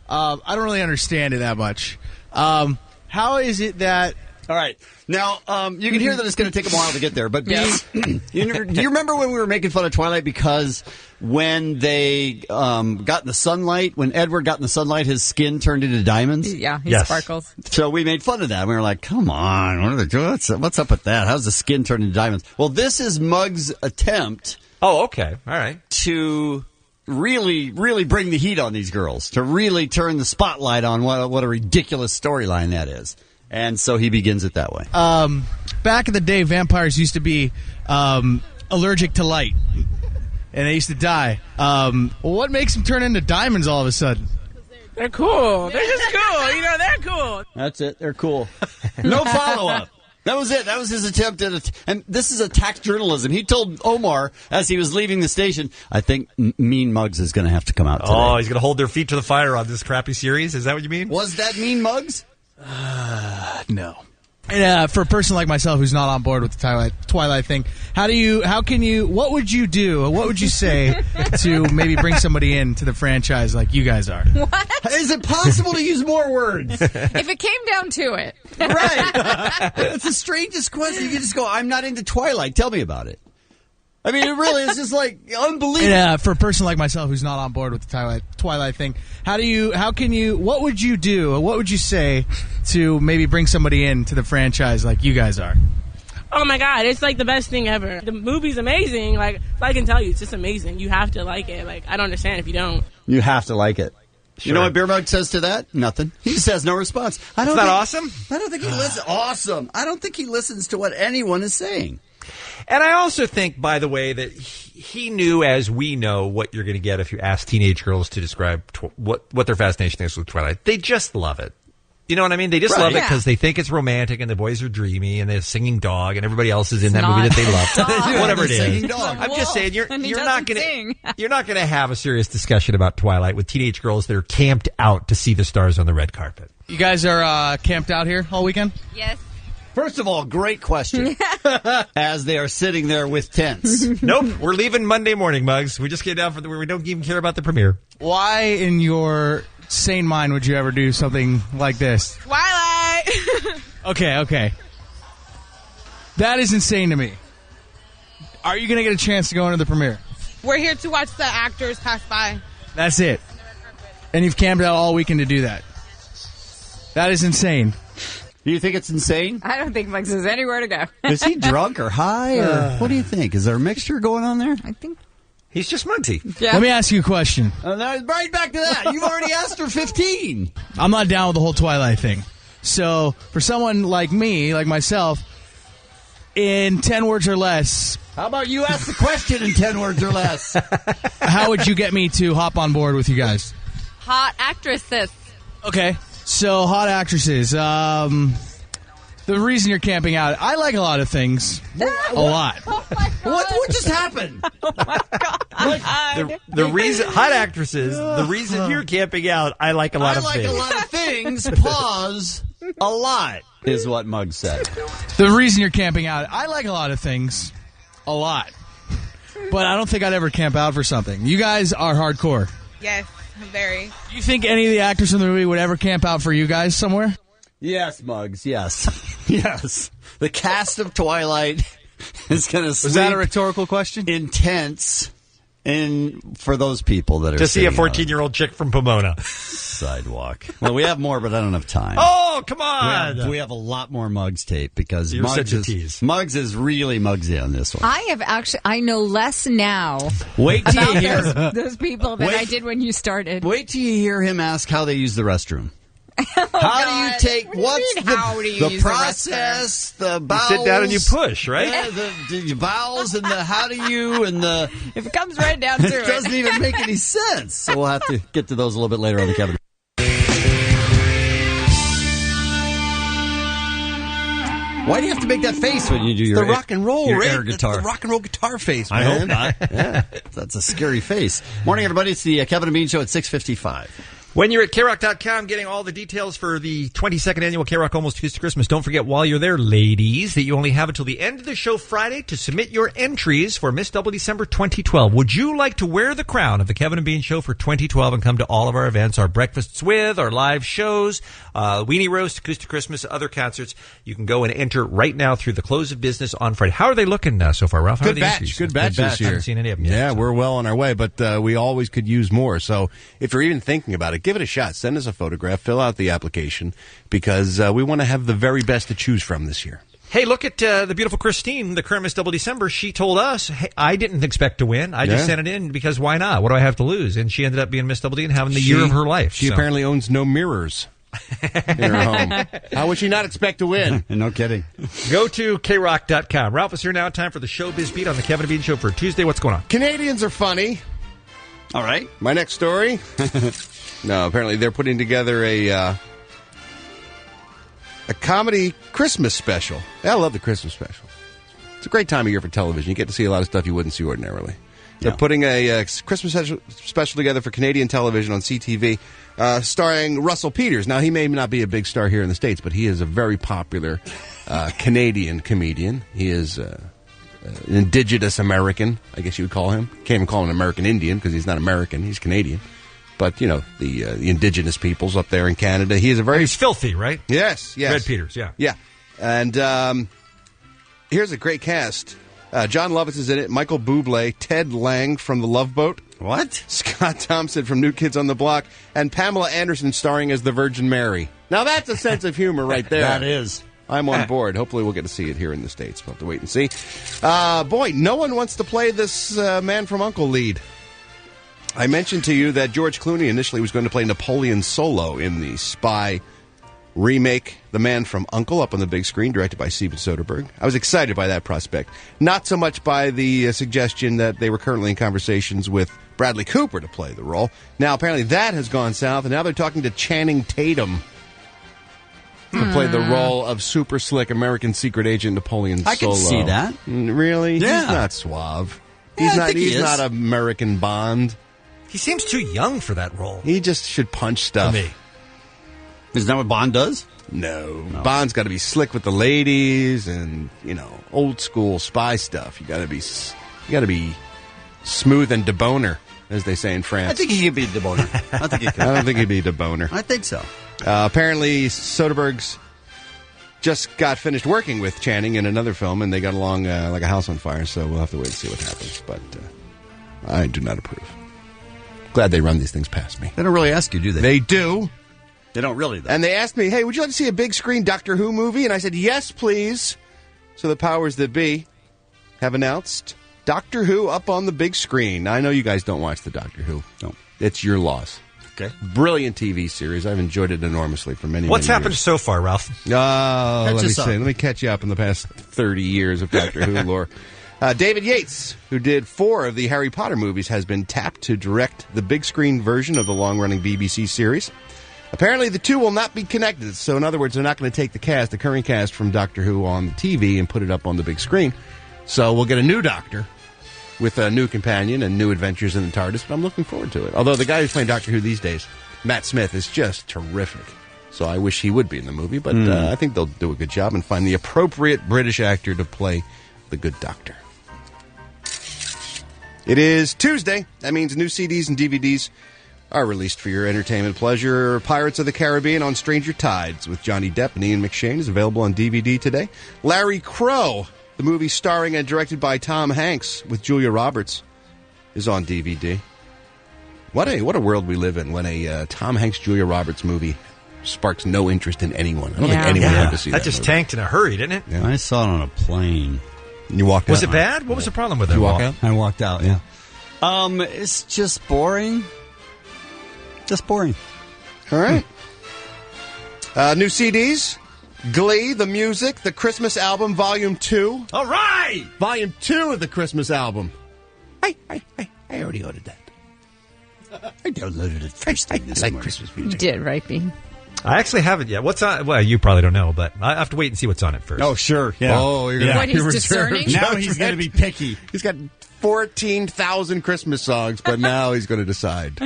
I don't really understand it that much. How is it that... All right. Now, you can hear that it's going to take a while to get there. But do you remember when we were making fun of Twilight because when they got in the sunlight, when Edward got in the sunlight, his skin turned into diamonds? Yeah, he sparkles. So we made fun of that. We were like, come on, what are they doing? What's up with that? How's the skin turn into diamonds? Well, this is Muggs' attempt. Oh, okay. All right. To really, really bring the heat on these girls, to really turn the spotlight on what a ridiculous storyline that is. And so he begins it that way. Back in the day, vampires used to be allergic to light, and they used to die. What makes them turn into diamonds all of a sudden? They're cool. They're just cool. You know, they're cool. That's it. They're cool. No follow-up. That was it. That was his attempt at it. And this is attack journalism. He told Omar as he was leaving the station, I think Mean Muggs is going to have to come out today. Oh, he's going to hold their feet to the fire on this crappy series? Is that what you mean? Was that Mean Muggs? No. And for a person like myself who's not on board with the Twilight thing, what would you do, what would you say to maybe bring somebody into the franchise like you guys are? What? Is it possible to use more words? If it came down to it. Right. It's the strangest question. You can just go, I'm not into Twilight. Tell me about it. I mean, it really is just like unbelievable. And, for a person like myself who's not on board with the Twilight thing, what would you do, what would you say to maybe bring somebody into the franchise like you guys are? Oh my God, it's like the best thing ever. The movie's amazing. Like I can tell you, it's just amazing. You have to like it. Like, I don't understand if you don't. You have to like it. You know what Beer Mug says to that? Nothing. He just has no response. Isn't that awesome? I don't think he listens. Awesome. I don't think he listens to what anyone is saying. And I also think, by the way, that he knew, as we know, what you're going to get if you ask teenage girls to describe what their fascination is with Twilight. They just love it. You know what I mean? They just love it because they think it's romantic and the boys are dreamy and they're singing dog and everybody else is in that movie that they love. Whatever it is. I'm just saying, you're not going to have a serious discussion about Twilight with teenage girls that are camped out to see the stars on the red carpet. You guys are camped out here all weekend? Yes. First of all, great question. As they are sitting there with tents. Nope, we're leaving Monday morning, Muggs. We just came down we don't even care about the premiere. Why in your sane mind would you ever do something like this? Twilight! Okay. That is insane to me. Are you going to get a chance to go into the premiere? We're here to watch the actors pass by. That's it. And you've camped out all weekend to do that. That is insane. Do you think it's insane? I don't think Muggs has anywhere to go. Is he drunk or high? Or what do you think? Is there a mixture going on there? I think he's just Munty. Yeah. Let me ask you a question. Right back to that. You've already asked her 15. I'm not down with the whole Twilight thing. So for someone like me, like myself, in 10 words or less... How about you ask the question in 10 words or less? How would you get me to hop on board with you guys? Hot actresses. Okay. So, hot actresses. The reason you're camping out, I like a lot of things. A lot. Oh my God. What just happened? Oh my God. The reason, hot actresses, the reason you're camping out, I like a lot of things. I like a lot of things, pause, a lot, is what Muggs said. The reason you're camping out, I like a lot of things. A lot. But I don't think I'd ever camp out for something. You guys are hardcore. Yes, very. Do you think any of the actors in the movie would ever camp out for you guys somewhere? Yes, Muggs, yes. Yes. The cast of Twilight is going to sleep. Was that a rhetorical question? Intense. And for those people that are to see a 14-year-old chick from Pomona. Sidewalk. Well, we have more, but I don't have time. Oh, come on. We have a lot more Muggs tape because You're such a tease. Muggs is really Muggsy on this one. I know less now. Wait till you hear those people than I did when you started. Wait till you hear him ask how they use the restroom. How do you take what's the process, the vowels? You sit down and you push, right? Yeah, the vowels and the how do you and the if it comes right down to it. It doesn't even make any sense. So we'll have to get to those a little bit later on the Kevin. Why do you have to make that face when you do your rock and roll air guitar? The rock and roll guitar face, man. I hope not. Yeah, that's a scary face. Morning, everybody. It's the Kevin and Bean Show at 6:55. When you're at KROC.com getting all the details for the 22nd annual KROC Almost Acoustic Christmas, don't forget while you're there, ladies, that you only have until the end of the show Friday to submit your entries for Miss Double December 2012. Would you like to wear the crown of the Kevin and Bean Show for 2012 and come to all of our events, our breakfasts with, our live shows, Weenie Roast, Acoustic Christmas, other concerts? You can go and enter right now through the close of business on Friday. How are they looking so far, Ralph? Good batch this year. I haven't seen any of them yet. Yeah, we're well on our way, but we always could use more. So if you're even thinking about it, give it a shot. Send us a photograph, fill out the application, because we want to have the very best to choose from this year. Hey, look at the beautiful Christine, the current Miss Double December. She told us, hey, I didn't expect to win. I just sent it in because why not? What do I have to lose? And she ended up being Miss Double D and having the year of her life. She apparently owns no mirrors in her home. How would she not expect to win? No kidding. Go to KROC.com. Ralph is here now. Time for the Showbiz Beat on the Kevin and Bean Show for Tuesday. What's going on? Canadians are funny. All right. My next story. No, apparently they're putting together a comedy Christmas special. I love the Christmas special. It's a great time of year for television. You get to see a lot of stuff you wouldn't see ordinarily. They're putting a Christmas special together for Canadian television on CTV, starring Russell Peters. Now, he may not be a big star here in the States, but he is a very popular Canadian comedian. He is an indigenous American, I guess you would call him. Can't even call him an American Indian because he's not American. He's Canadian. But, you know, the indigenous peoples up there in Canada. He is a very... He's filthy, right? Yes. Red Peters, yeah. Yeah. And here's a great cast. John Lovitz is in it. Michael Bublé, Ted Lang from The Love Boat. What? Scott Thompson from New Kids on the Block. And Pamela Anderson starring as the Virgin Mary. Now, that's a sense of humor right there. That is. I'm on board. Hopefully we'll get to see it here in the States. We'll have to wait and see. Boy, no one wants to play this Man from U.N.C.L.E. lead. I mentioned to you that George Clooney initially was going to play Napoleon Solo in the spy remake, The Man from U.N.C.L.E., up on the big screen, directed by Steven Soderbergh. I was excited by that prospect. Not so much by the suggestion that they were currently in conversations with Bradley Cooper to play the role. Now, apparently that has gone south, and now they're talking to Channing Tatum to play the role of super slick American secret agent Napoleon Solo. I can see that. Really? Yeah. He's not suave. Yeah, He's not American Bond. He seems too young for that role. He just should punch stuff. To me. Isn't that what Bond does? No. Bond's got to be slick with the ladies and, old school spy stuff. You got to be smooth and deboner, as they say in France. I think he could be a deboner. I don't think he'd be a deboner. I think so. Apparently, Soderbergh's just got finished working with Channing in another film, and they got along like a house on fire, so we'll have to wait and see what happens. But I do not approve. Glad they run these things past me. They don't really ask you, do they? They do. They don't really, though. And they asked me, hey, would you like to see a big screen Doctor Who movie? And I said, yes, please. So the powers that be have announced Doctor Who up on the big screen. I know you guys don't watch the Doctor Who. No. It's your loss. Okay. Brilliant TV series. I've enjoyed it enormously for many, What's many happened years. so far, Ralph? Let me catch you up in the past 30 years of Doctor Who lore. David Yates, who did 4 of the Harry Potter movies, has been tapped to direct the big screen version of the long-running BBC series. Apparently, the two will not be connected. So, in other words, they're not going to take the current cast from Doctor Who on TV and put it up on the big screen. So, we'll get a new Doctor with a new companion and new adventures in the TARDIS, but I'm looking forward to it. Although the guy who's playing Doctor Who these days, Matt Smith, is just terrific. So I wish he would be in the movie, but I think they'll do a good job and find the appropriate British actor to play the good Doctor. It is Tuesday. That means new CDs and DVDs are released for your entertainment pleasure. Pirates of the Caribbean on Stranger Tides with Johnny Depp and Ian McShane is available on DVD today. Larry Crow, the movie starring and directed by Tom Hanks with Julia Roberts, is on DVD. What a world we live in when a Tom Hanks, Julia Roberts movie sparks no interest in anyone. I don't think anyone had to see that. That just movie. tanked in a hurry, didn't it? Yeah. I saw it on a plane. You walked out? Was it bad? What was the problem with it? Did you walk out? I walked out, yeah. It's just boring. Just boring. All right. New CDs. Glee, the music, the Christmas album, Volume 2. All right! Volume 2 of the Christmas album. I already ordered that. I downloaded it first thing this morning. Christmas You music. did, right, Bean? I actually haven't yet. What's on? Well, you probably don't know, but I have to wait and see what's on it first. Oh, sure. Yeah. Oh, you're gonna What, he's discerning? Now he's going to be picky. He's got 14,000 Christmas songs, but now he's going to decide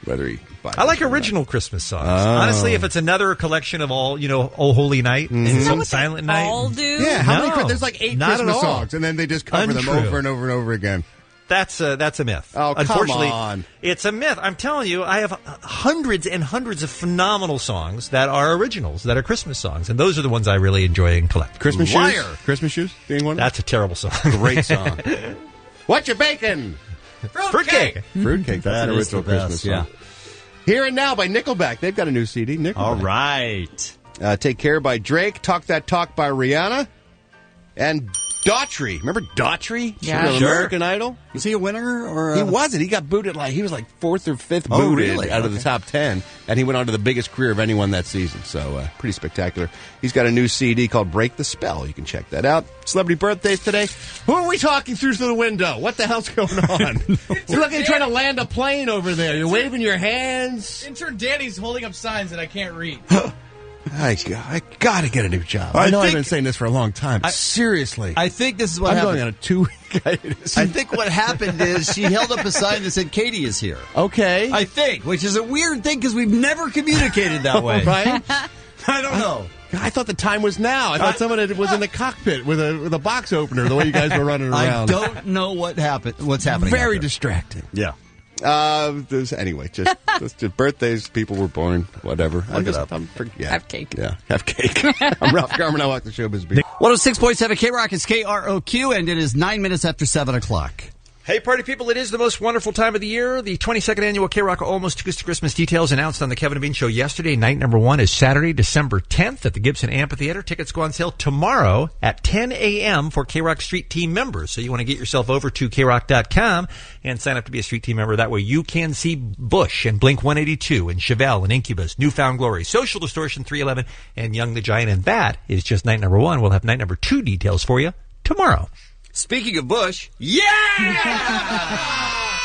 whether he buys I like them or not. original Christmas songs. Honestly, if it's another collection of all, Oh Holy Night and some Silent Night. All do? Yeah, how No, many? There's like 8 not at Christmas all. songs, and then they just cover them Untrue. over and over and over again. That's a myth. Oh, come Unfortunately, on. it's a myth. I'm telling you, I have hundreds and hundreds of phenomenal songs that are originals, that are Christmas songs, and those are the ones I really enjoy and collect. Christmas Liar. Shoes? Christmas Shoes being one? That's a terrible song. Great song. What you baking? Fruitcake. Fruitcake. That's That an is original the best, Christmas song. Here and Now by Nickelback. They've got a new CD. Nickelback. All right. Take Care by Drake. Talk That Talk by Rihanna. And Daughtry. Remember Daughtry? Yeah. From Sure. American Idol? Was he a winner? Or He wasn't. He got booted he was like 4th or 5th Oh, booted really? out of the top 10. And he went on to the biggest career of anyone that season. So pretty spectacular. He's got a new CD called Break the Spell. You can check that out. Celebrity birthdays today. Who are we talking through the window? What the hell's going on? You're looking trying to land a plane over there. You're waving your hands. Intern Danny's holding up signs that I can't read. I got to get a new job. I I know I've think- been saying this for a long time. Seriously. I think this is what I'm happened. going on a 2-week hiatus. I think what happened is she held up a sign that said Katie is here. Okay. I think, which is a weird thing because we've never communicated that way. Right? I don't know. I thought the time was now. I thought someone was in the cockpit with a box opener the way you guys were running around. I don't know what happened. What's happening? out Very there. distracting. Yeah. Anyway, just birthdays, people were born, whatever. Look it up. Have cake. Yeah, have cake. I'm Ralph Garman. I walk the showbiz beat. 106.7 K-Rock is KROQ, and it is 9 minutes after 7 o'clock. Hey, party people, it is the most wonderful time of the year. The 22nd annual K-Rock Almost Took Us to Christmas details announced on the Kevin and Bean Show yesterday. Night number 1 is Saturday, December 10th at the Gibson Amphitheater. Tickets go on sale tomorrow at 10 a.m. for K-Rock Street Team members. So you want to get yourself over to krock.com and sign up to be a Street Team member. That way you can see Bush and Blink-182 and Chevelle and Incubus, Newfound Glory, Social Distortion 311, and Young the Giant. And that is just night number 1. We'll have night number 2 details for you tomorrow. Speaking of Bush, You're just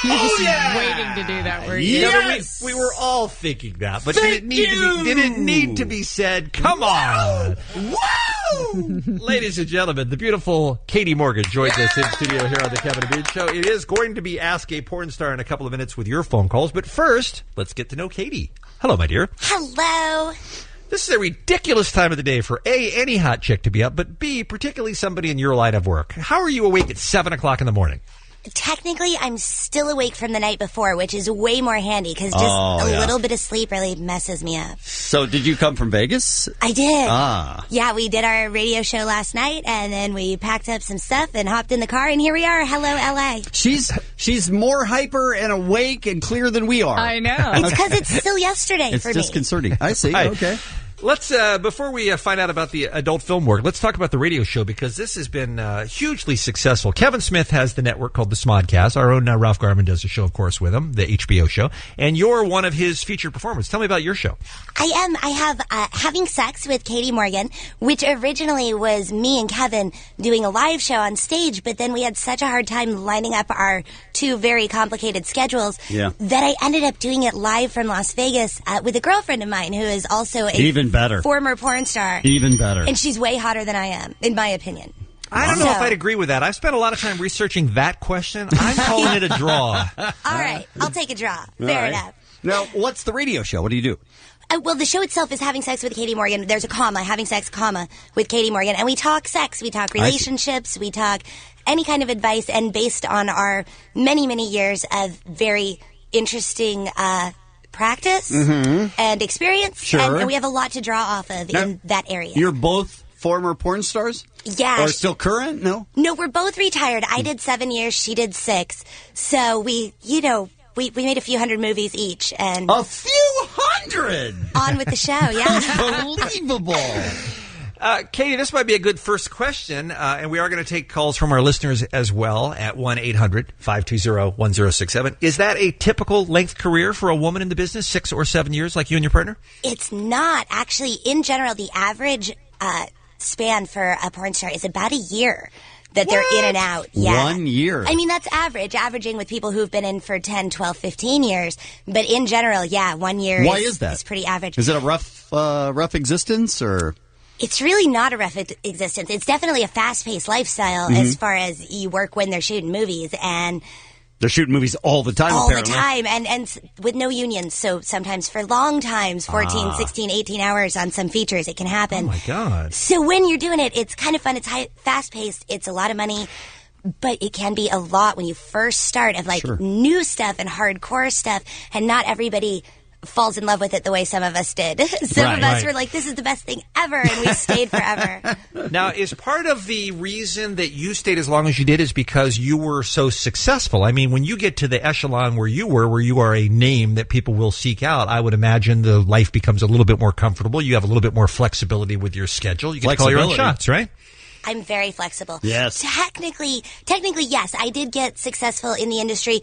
waiting to do that, were you? Yes! We were all thinking that, but did it need to be said? Come on! Woo! Ladies and gentlemen, the beautiful Katie Morgan joins us in studio here on the Kevin and Bean Show. It is going to be Ask a Porn Star in a couple of minutes with your phone calls, but first, let's get to know Katie. Hello, my dear. Hello. This is a ridiculous time of the day for A, any hot chick to be up, but B, particularly somebody in your line of work. How are you awake at 7 o'clock in the morning? Technically, I'm still awake from the night before, which is way more handy because just a little bit of sleep really messes me up. So did you come from Vegas? I did. Ah. Yeah, we did our radio show last night, and then we packed up some stuff and hopped in the car, and here we are. Hello, L.A. She's more hyper and awake and clear than we are. I know. It's because it's still yesterday for me. It's disconcerting. I see. Hi. Okay. Let's, before we find out about the adult film work, let's talk about the radio show because this has been hugely successful. Kevin Smith has the network called the Smodcast. Our own Ralph Garman does a show, of course, with him, the HBO show. And you're one of his featured performers. Tell me about your show. I am. I have Having Sex with Katie Morgan, which originally was me and Kevin doing a live show on stage, but then we had such a hard time lining up our two very complicated schedules that I ended up doing it live from Las Vegas with a girlfriend of mine who is also Even better. Former porn star. Even better. And she's way hotter than I am, in my opinion. I don't know if I'd agree with that. I've spent a lot of time researching that question. I'm calling it a draw. All right. I'll take a draw. Fair enough. Now, what's the radio show? What do you do? Well, the show itself is Having Sex with Katie Morgan. There's a comma, Having Sex, comma, with Katie Morgan. And we talk sex. We talk relationships. We talk any kind of advice. And based on our many, many years of very interesting practice and experience. Sure. And we have a lot to draw off of in that area. You're both former porn stars? Yeah. Or still current? No? No, we're both retired. I did 7 years. She did 6. So we made a few hundred movies each. And a few hundred? On with the show, yeah. Unbelievable. Katie, this might be a good first question, and we are going to take calls from our listeners as well at 1-800-520-1067. Is that a typical length career for a woman in the business, 6 or 7 years like you and your partner? It's not. Actually, in general, the average span for a porn star is about a year that they're in and out. Yeah. 1 year. I mean, that's averaging with people who've been in for 10, 12, 15 years. But in general, 1 year Why is that? Is pretty average. Is it a rough existence, or... It's really not a rough existence. It's definitely a fast-paced lifestyle as far as you work when they're shooting movies. And they're shooting movies all the time, apparently. All the time, and with no unions. So sometimes for long times, 14, 16, 18 hours on some features, it can happen. Oh, my God. So when you're doing it, it's kind of fun. It's fast-paced. It's a lot of money. But it can be a lot when you first start of, new stuff and hardcore stuff. And not everybody falls in love with it the way some of us did. Some of us were like, this is the best thing ever, and we stayed forever. Now, is part of the reason that you stayed as long as you did is because you were so successful? I mean, when you get to the echelon where you are a name that people will seek out, I would imagine the life becomes a little bit more comfortable. You have a little bit more flexibility with your schedule. You get to call your own shots, right? I'm very flexible. Yes. Technically, yes, I did get successful in the industry.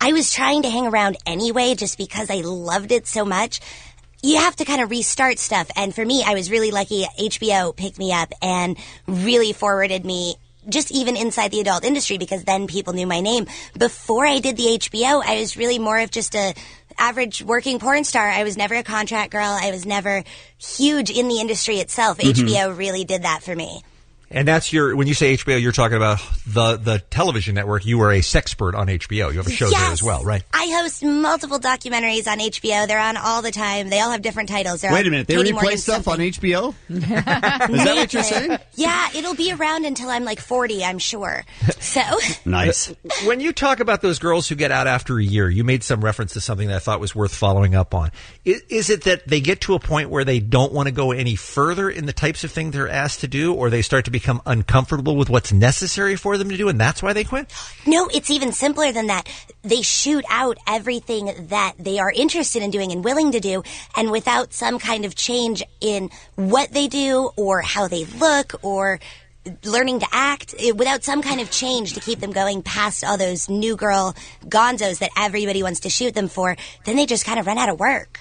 I was trying to hang around anyway just because I loved it so much. You have to kind of restart stuff. And for me, I was really lucky. HBO picked me up and really forwarded me just even inside the adult industry because then people knew my name. Before I did the HBO, I was really more of just a average working porn star. I was never a contract girl. I was never huge in the industry itself. HBO really did that for me. And that's when you say HBO, you're talking about the television network. You are a sexpert on HBO. You have a show there as well, right? I host multiple documentaries on HBO. They're on all the time. They all have different titles. Wait a minute. They replay stuff on HBO? Is that what you're saying? Yeah, it'll be around until I'm like 40, I'm sure. So nice. When you talk about those girls who get out after a year, you made some reference to something that I thought was worth following up on. Is it that they get to a point where they don't want to go any further in the types of things they're asked to do, or they start to become uncomfortable with what's necessary for them to do, and that's why they quit? No, it's even simpler than that. They shoot out everything that they are interested in doing and willing to do, and without some kind of change in what they do or how they look or learning to act, without some kind of change to keep them going past all those new girl gonzos that everybody wants to shoot them for, then they just kind of run out of work.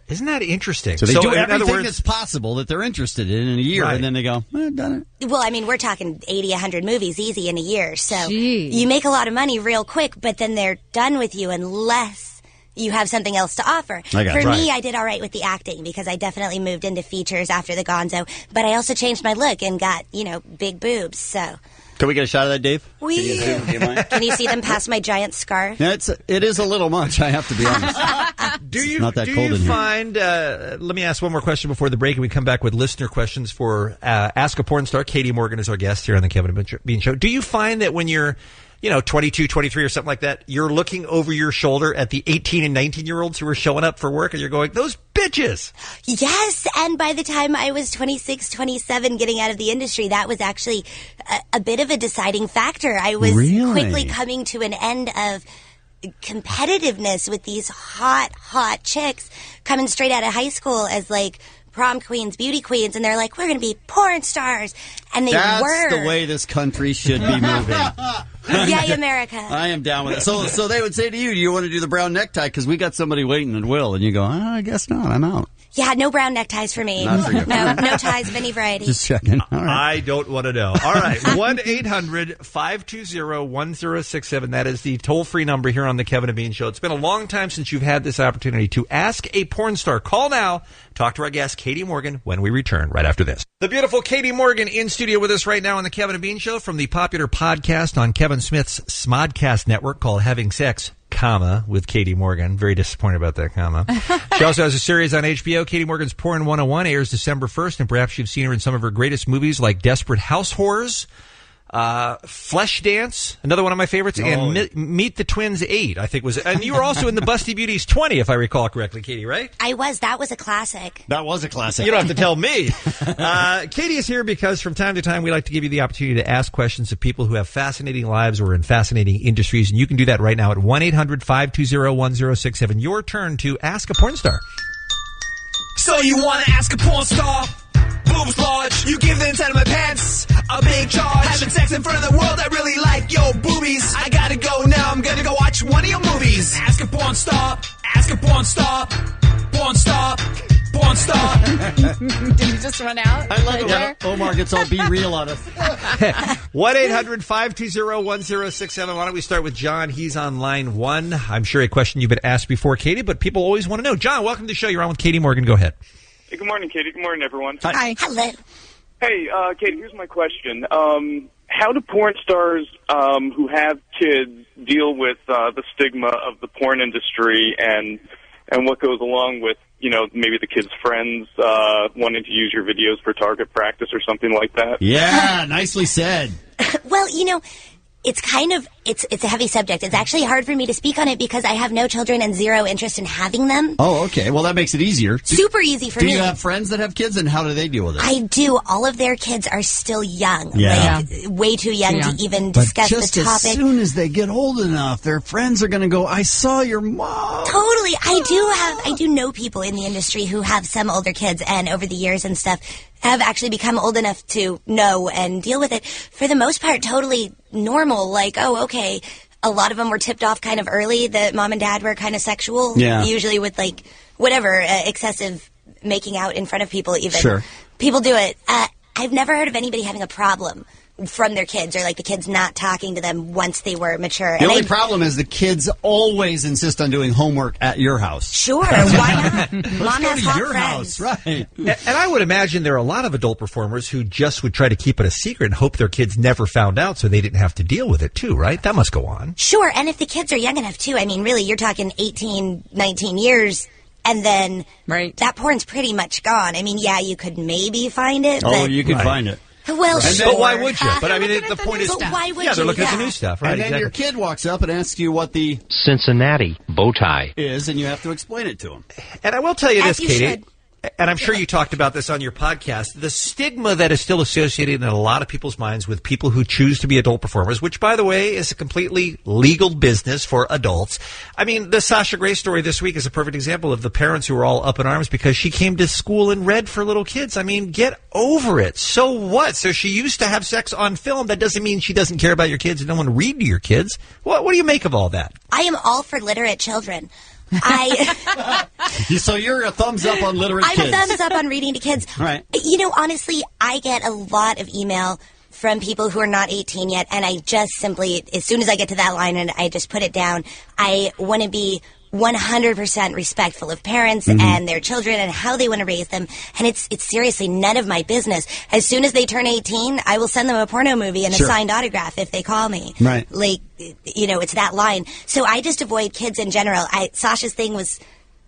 Isn't that interesting? So they do everything that's possible that they're interested in a year, and then they go, done it. Well, I mean, we're talking 80, 100 movies easy in a year, so you make a lot of money real quick, but then they're done with you unless you have something else to offer. For me, I did all right with the acting because I definitely moved into features after the gonzo, but I also changed my look and got, big boobs, so... Can we get a shot of that, Dave? Can you see them past my giant scarf? Yeah, it is a little much, I have to be honest. Do not that cold in here. Find, let me ask one more question before the break, and we come back with listener questions for Ask a Porn Star. Katie Morgan is our guest here on the Kevin and Bean Show. Do you find that when you're 22, 23 or something like that, you're looking over your shoulder at the 18 and 19-year-olds who are showing up for work and you're going, those bitches? Yes, and by the time I was 26, 27 getting out of the industry, that was actually a bit of a deciding factor. I was quickly coming to an end of competitiveness with these hot chicks coming straight out of high school as prom queens, beauty queens, and they're like, we're going to be porn stars. And they were. That's the way this country should be moving. Yay, America. I am down with it. So they would say to you, do you want to do the brown necktie? Because we got somebody waiting and will. And you go, I guess not. I'm out. Yeah, no brown neckties for me. Not for you. No ties of any variety. Just checking. All right. I don't want to know. All right. 1-800-520-1067. That is the toll-free number here on the Kevin and Bean Show. It's been a long time since you've had this opportunity to ask a porn star. Call now. Talk to our guest, Katie Morgan, when we return right after this. The beautiful Katie Morgan in studio with us right now on the Kevin and Bean Show from the popular podcast on Kevin Smith's Smodcast network called Having Sex, with Katie Morgan. Very disappointed about that comma. She also has a series on HBO. Katie Morgan's Porn 101 airs December 1st, and perhaps you've seen her in some of her greatest movies like Desperate House Whores, Flashdance, another one of my favorites, and Meet the Twins 8, I think was. And you were also in the Busty Beauties 20, if I recall correctly, Katie, right? I was. That was a classic. That was a classic. You don't have to tell me. Katie is here because from time to time we like to give you the opportunity to ask questions of people who have fascinating lives or in fascinating industries, and you can do that right now at 1-800-520-1067. Your turn to ask a porn star. So you want to ask a porn star? Boobs large, you give the inside of my pants a big charge. Having sex in front of the world, I really like your boobies. I gotta go now, I'm gonna go watch one of your movies. Ask a porn star, ask a porn star, porn star, porn star. Did you just run out? I love it when Omar gets all be real on us. 1-800-520-1067. Why don't we start with John? He's on line 1. I'm sure a question you've been asked before, Katie, but people always want to know. John, welcome to the show. You're on with Katie Morgan. Go ahead. Hey, good morning, Katie. Good morning, everyone. Hi. Hello. Hey, Katie, here's my question. How do porn stars who have kids deal with the stigma of the porn industry and what goes along with, maybe the kids' friends wanting to use your videos for target practice or something like that? Yeah, nicely said. Well, it's it's a heavy subject. It's actually hard for me to speak on it because I have no children and zero interest in having them. Oh, okay. Well, that makes it easier. Super easy for me. Do you have friends that have kids, and how do they deal with it? I do. All of their kids are still young. Way too young to even discuss the topic. As soon as they get old enough, their friends are going to go, I saw your mom. Totally. I do know people in the industry who have some older kids, and over the years and stuff, have actually become old enough to know and deal with it. For the most part, totally normal. Like, oh, okay. A lot of them were tipped off kind of early that mom and dad were kind of sexual. Yeah. Usually with whatever, excessive making out in front of people even. Sure. People do it. I've never heard of anybody having a problem from their kids or the kids not talking to them once they were mature. The only problem is the kids always insist on doing homework at your house. Sure, why not? Mom has hot your friends. House, right. And I would imagine there are a lot of adult performers who just would try to keep it a secret and hope their kids never found out so they didn't have to deal with it too, right? That must go on. Sure, and if the kids are young enough too, I mean, really, you're talking 18, 19 years, and then that porn's pretty much gone. I mean, yeah, you could maybe find it. Oh, you could find it. Well, sure. But why would you? But I mean, the point is, why would they're you? looking at the new stuff, right? And then your kid walks up and asks you what the Cincinnati bow tie is, and you have to explain it to him. And I will tell you this, Katie. and I'm sure you talked about this on your podcast, the stigma that is still associated in a lot of people's minds with people who choose to be adult performers, which, by the way, is a completely legal business for adults. I mean, the Sasha Grey story this week is a perfect example of the parents who are all up in arms because she came to school and read for little kids. I mean, get over it. So what? So she used to have sex on film. That doesn't mean she doesn't care about your kids and don't want to read to your kids. What do you make of all that? I am all for literate children. So you're a thumbs up on literate kids. I'm a thumbs up on reading to kids. Right. You know, honestly, I get a lot of email from people who are not 18 yet, and I just simply, as soon as I get to that line and I just put it down, I want to be 100% respectful of parents and their children and how they want to raise them. And it's seriously none of my business. As soon as they turn 18, I will send them a porno movie and a signed autograph if they call me. Right. Like, you know, it's that line. So I just avoid kids in general. Sasha's thing was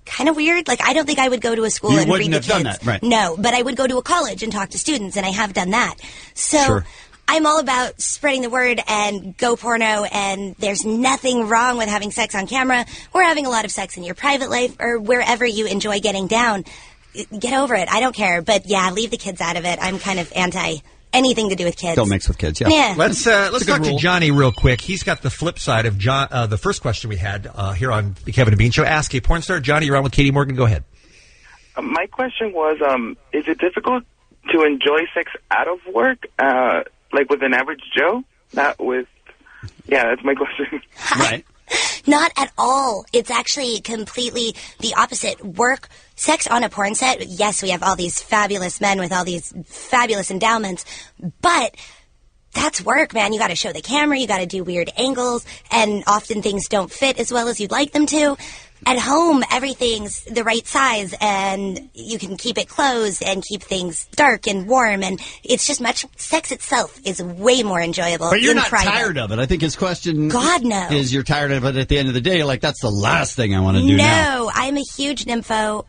kind of weird. Like, I don't think I would go to a school and read to kids. Done that, right. No, but I would go to a college and talk to students, and I have done that. So I'm all about spreading the word and go porno, and there's nothing wrong with having sex on camera or having a lot of sex in your private life or wherever you enjoy getting down. Get over it. I don't care. But, yeah, leave the kids out of it. I'm kind of anti anything to do with kids. Don't mix with kids, yeah. Let's talk to Johnny real quick. He's got the flip side of the first question we had here on the Kevin and Bean Show. Ask a porn star. Johnny, you're on with Katie Morgan. Go ahead. My question was, is it difficult to enjoy sex out of work, like with an average Joe? Not with... Yeah, that's my question. Right. Not at all. It's actually completely the opposite. Sex on a porn set, yes, we have all these fabulous men with all these fabulous endowments, but that's work, man. You got to show the camera, you got to do weird angles, and often things don't fit as well as you'd like them to. At home, everything's the right size, and you can keep it closed and keep things dark and warm, and it's just sex itself is way more enjoyable. But you're not tired of it. I think his question is you're tired of it at the end of the day. Like, that's the last thing I want to do now. No, I'm a huge nympho,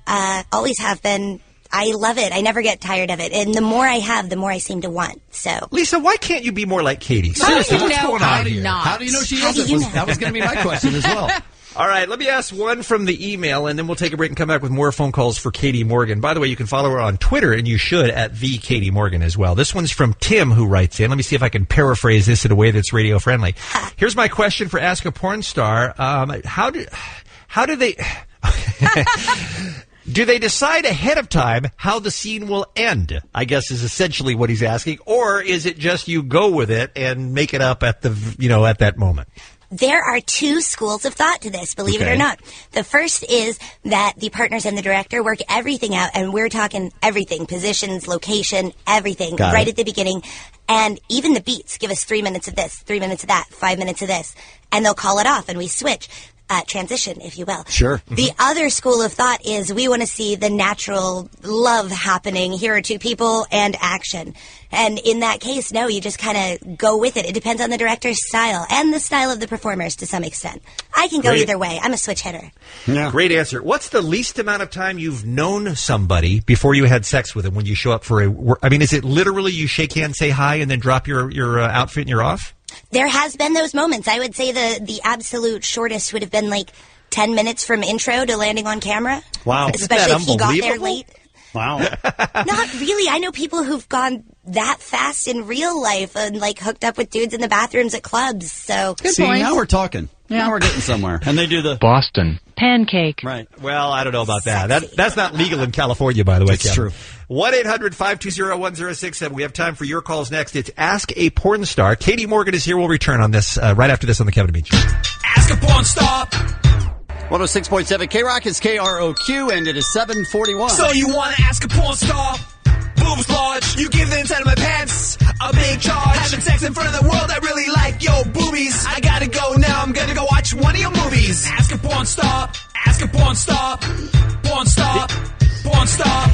always have been. I love it. I never get tired of it. And the more I have, the more I seem to want. So, Lisa, why can't you be more like Katie? Seriously, what's going on here? How do you know she isn't? That was going to be my question as well. All right, let me ask one from the email, and then we'll take a break and come back with more phone calls for Katie Morgan. By the way, you can follow her on Twitter, and you should, at the Katie Morgan as well. This one's from Tim, who writes in. Let me see if I can paraphrase this in a way that's radio-friendly. Here's my question for Ask a Porn Star. How do they... Do they decide ahead of time how the scene will end? I guess is essentially what he's asking. Or is it just you go with it and make it up at at that moment? There are two schools of thought to this, believe it or not. The first is that the partners and the director work everything out, and we're talking everything, positions, location, everything, right at the beginning. And even the beats, give us 3 minutes of this, 3 minutes of that, 5 minutes of this, and they'll call it off, and we switch. Transition, if you will. Sure. The other school of thought is we want to see the natural love happening. Here are two people and action. And in that case, no, you just kind of go with it. It depends on the director's style and the style of the performers to some extent. I can go either way. I'm a switch hitter. Yeah. Great answer. What's the least amount of time you've known somebody before you had sex with them when you show up for is it literally you shake hands, say hi, and then drop your outfit and you're off? There has been those moments. I would say the absolute shortest would have been like 10 minutes from intro to landing on camera. Wow. Especially if he got there late. Wow. Not really. I know people who've gone that fast in real life and like hooked up with dudes in the bathrooms at clubs. So now we're talking. Yeah. Now we're getting somewhere. And they do the Boston pancake. Right. Well, I don't know about that. That's not legal in California, by the way. That's true. 1-800-520-1067. We have time for your calls next. It's Ask a Porn Star. Katie Morgan is here. We'll return on this right after this on the Kevin and Bean Show. Ask a Porn Star. 106.7 K-Rock is KROQ, and it is 7:41. So you want to ask a porn star? Boobs large, you give the inside of my pants a big charge. Having sex in front of the world, I really like your boobies. I gotta go now, I'm gonna go watch one of your movies. Ask a porn star, ask a porn star, porn star. Porn star.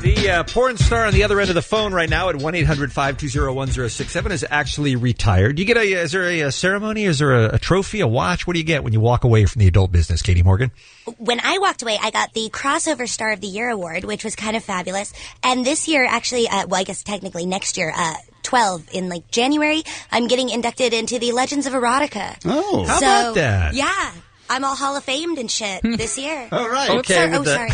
The porn star on the other end of the phone right now at 1-800-520-1067 is actually retired. You get is there a ceremony? Is there a trophy, a watch? What do you get when you walk away from the adult business, Katie Morgan? When I walked away, I got the Crossover Star of the Year award, which was kind of fabulous. And this year, actually, I guess technically next year, 12 in January, I'm getting inducted into the Legends of Erotica. Oh, how about that? Yeah. I'm all Hall of Famed and shit this year. All right. Okay. Sorry.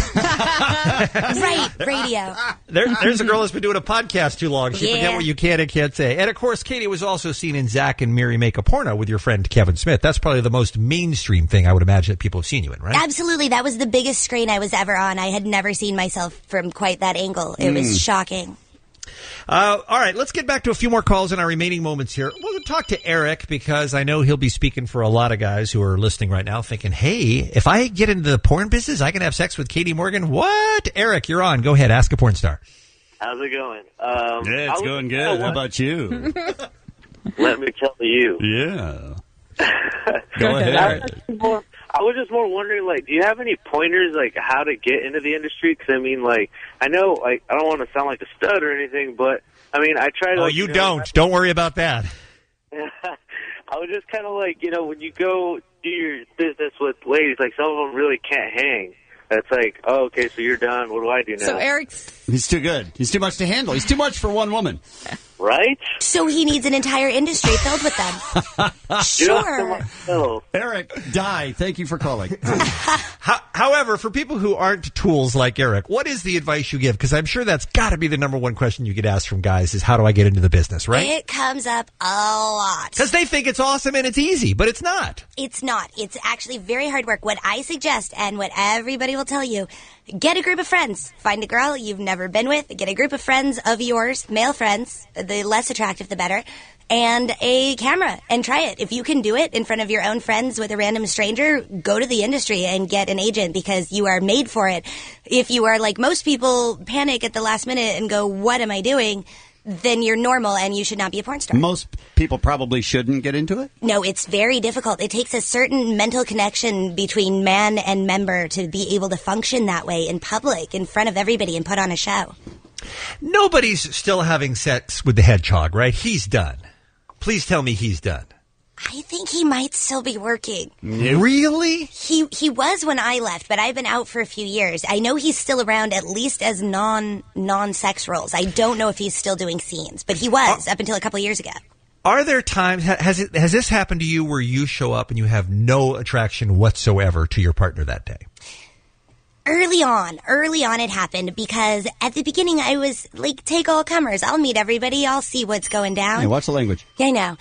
Right, radio. There's a girl that's been doing a podcast too long. She forget what you can and can't say. And, of course, Katie was also seen in Zach and Miri Make a Porno with your friend Kevin Smith. That's probably the most mainstream thing I would imagine that people have seen you in, right? Absolutely. That was the biggest screen I was ever on. I had never seen myself from quite that angle. It was shocking. All right, let's get back to a few more calls in our remaining moments here. We'll talk to Eric because I know he'll be speaking for a lot of guys who are listening right now thinking, hey, if I get into the porn business, I can have sex with Katie Morgan. What? Eric, you're on. Go ahead. Ask a porn star. How's it going? Yeah, it's going good. How about you? Let me tell you. Yeah. Go ahead. I was just more wondering, like, do you have any pointers, like, how to get into the industry? Because, I mean, like, I know, like, I don't want to sound like a stud or anything, but, I mean, I try to... Oh, you don't. Don't worry about that. I was just kind of like, you know, when you go do your business with ladies, like, some of them really can't hang. It's like, oh, okay, so you're done. What do I do now? So Eric's... He's too good. He's too much to handle. He's too much for one woman. Right? So he needs an entire industry filled with them. Sure. Eric, die. Thank you for calling. However, for people who aren't tools like Eric, what is the advice you give? Because I'm sure that's got to be the number one question you get asked from guys is, how do I get into the business, right? It comes up a lot. Because they think it's awesome and it's easy, but it's not. It's not. It's actually very hard work. What I suggest and what everybody will tell you, get a group of friends. Find a girl you've never been with. Get a group of friends of yours, male friends. The less attractive, the better. And a camera and try it. If you can do it in front of your own friends with a random stranger, go to the industry and get an agent because you are made for it. If you are like most people, panic at the last minute and go, what am I doing? Then you're normal and you should not be a porn star. Most people probably shouldn't get into it? No, it's very difficult. It takes a certain mental connection between man and member to be able to function that way in public, in front of everybody, and put on a show. Nobody's still having sex with the hedgehog, right? He's done. Please tell me he's done. I think he might still be working. Really? He was when I left, but I've been out for a few years. I know he's still around, at least as non-sex roles. I don't know if he's still doing scenes, but he was up until a couple of years ago. Are there times, has this happened to you where you show up and you have no attraction whatsoever to your partner that day? Early on it happened because at the beginning I was like, take all comers. I'll meet everybody. I'll see what's going down. Hey, watch the language. Yeah, I know.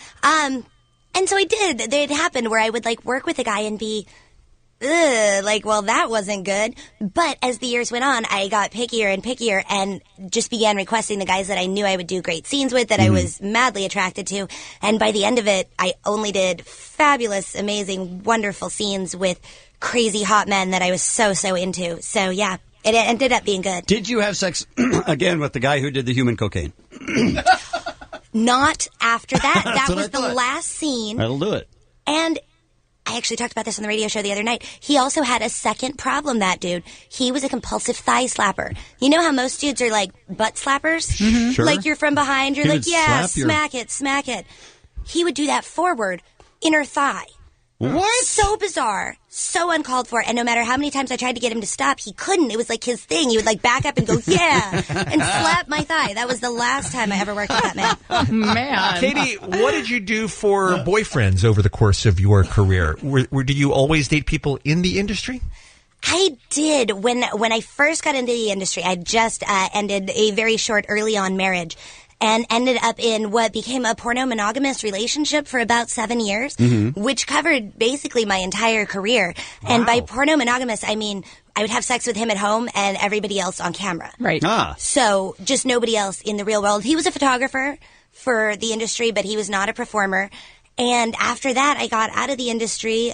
And so I did. It happened where I would like work with a guy and be, like, well, that wasn't good. But as the years went on, I got pickier and pickier and just began requesting the guys that I knew I would do great scenes with, that I was madly attracted to. And by the end of it, I only did fabulous, amazing, wonderful scenes with crazy hot men that I was so into. So, yeah, it ended up being good. Did you have sex again with the guy who did the human cocaine? Not after that. That was the last scene. That'll do it. And I actually talked about this on the radio show the other night. He also had a second problem, that dude. He was a compulsive thigh slapper. You know how most dudes are like butt slappers? Mm-hmm. Sure. Like you're from behind, you're like, yeah, smack it. He would do that forward, inner thigh. What? So bizarre, so uncalled for, and no matter how many times I tried to get him to stop, he couldn't. It was like his thing. He would like back up and go, yeah, and slap my thigh. That was the last time I ever worked with that man. Oh, man. Katie, what did you do for boyfriends over the course of your career? Did you always date people in the industry? I did. When I first got into the industry, I just ended a very short early on marriage. And ended up in what became a porno-monogamous relationship for about 7 years, which covered basically my entire career. Wow. And by porno-monogamous, I mean I would have sex with him at home and everybody else on camera. Right. So just nobody else in the real world. He was a photographer for the industry, but he was not a performer. And after that, I got out of the industry.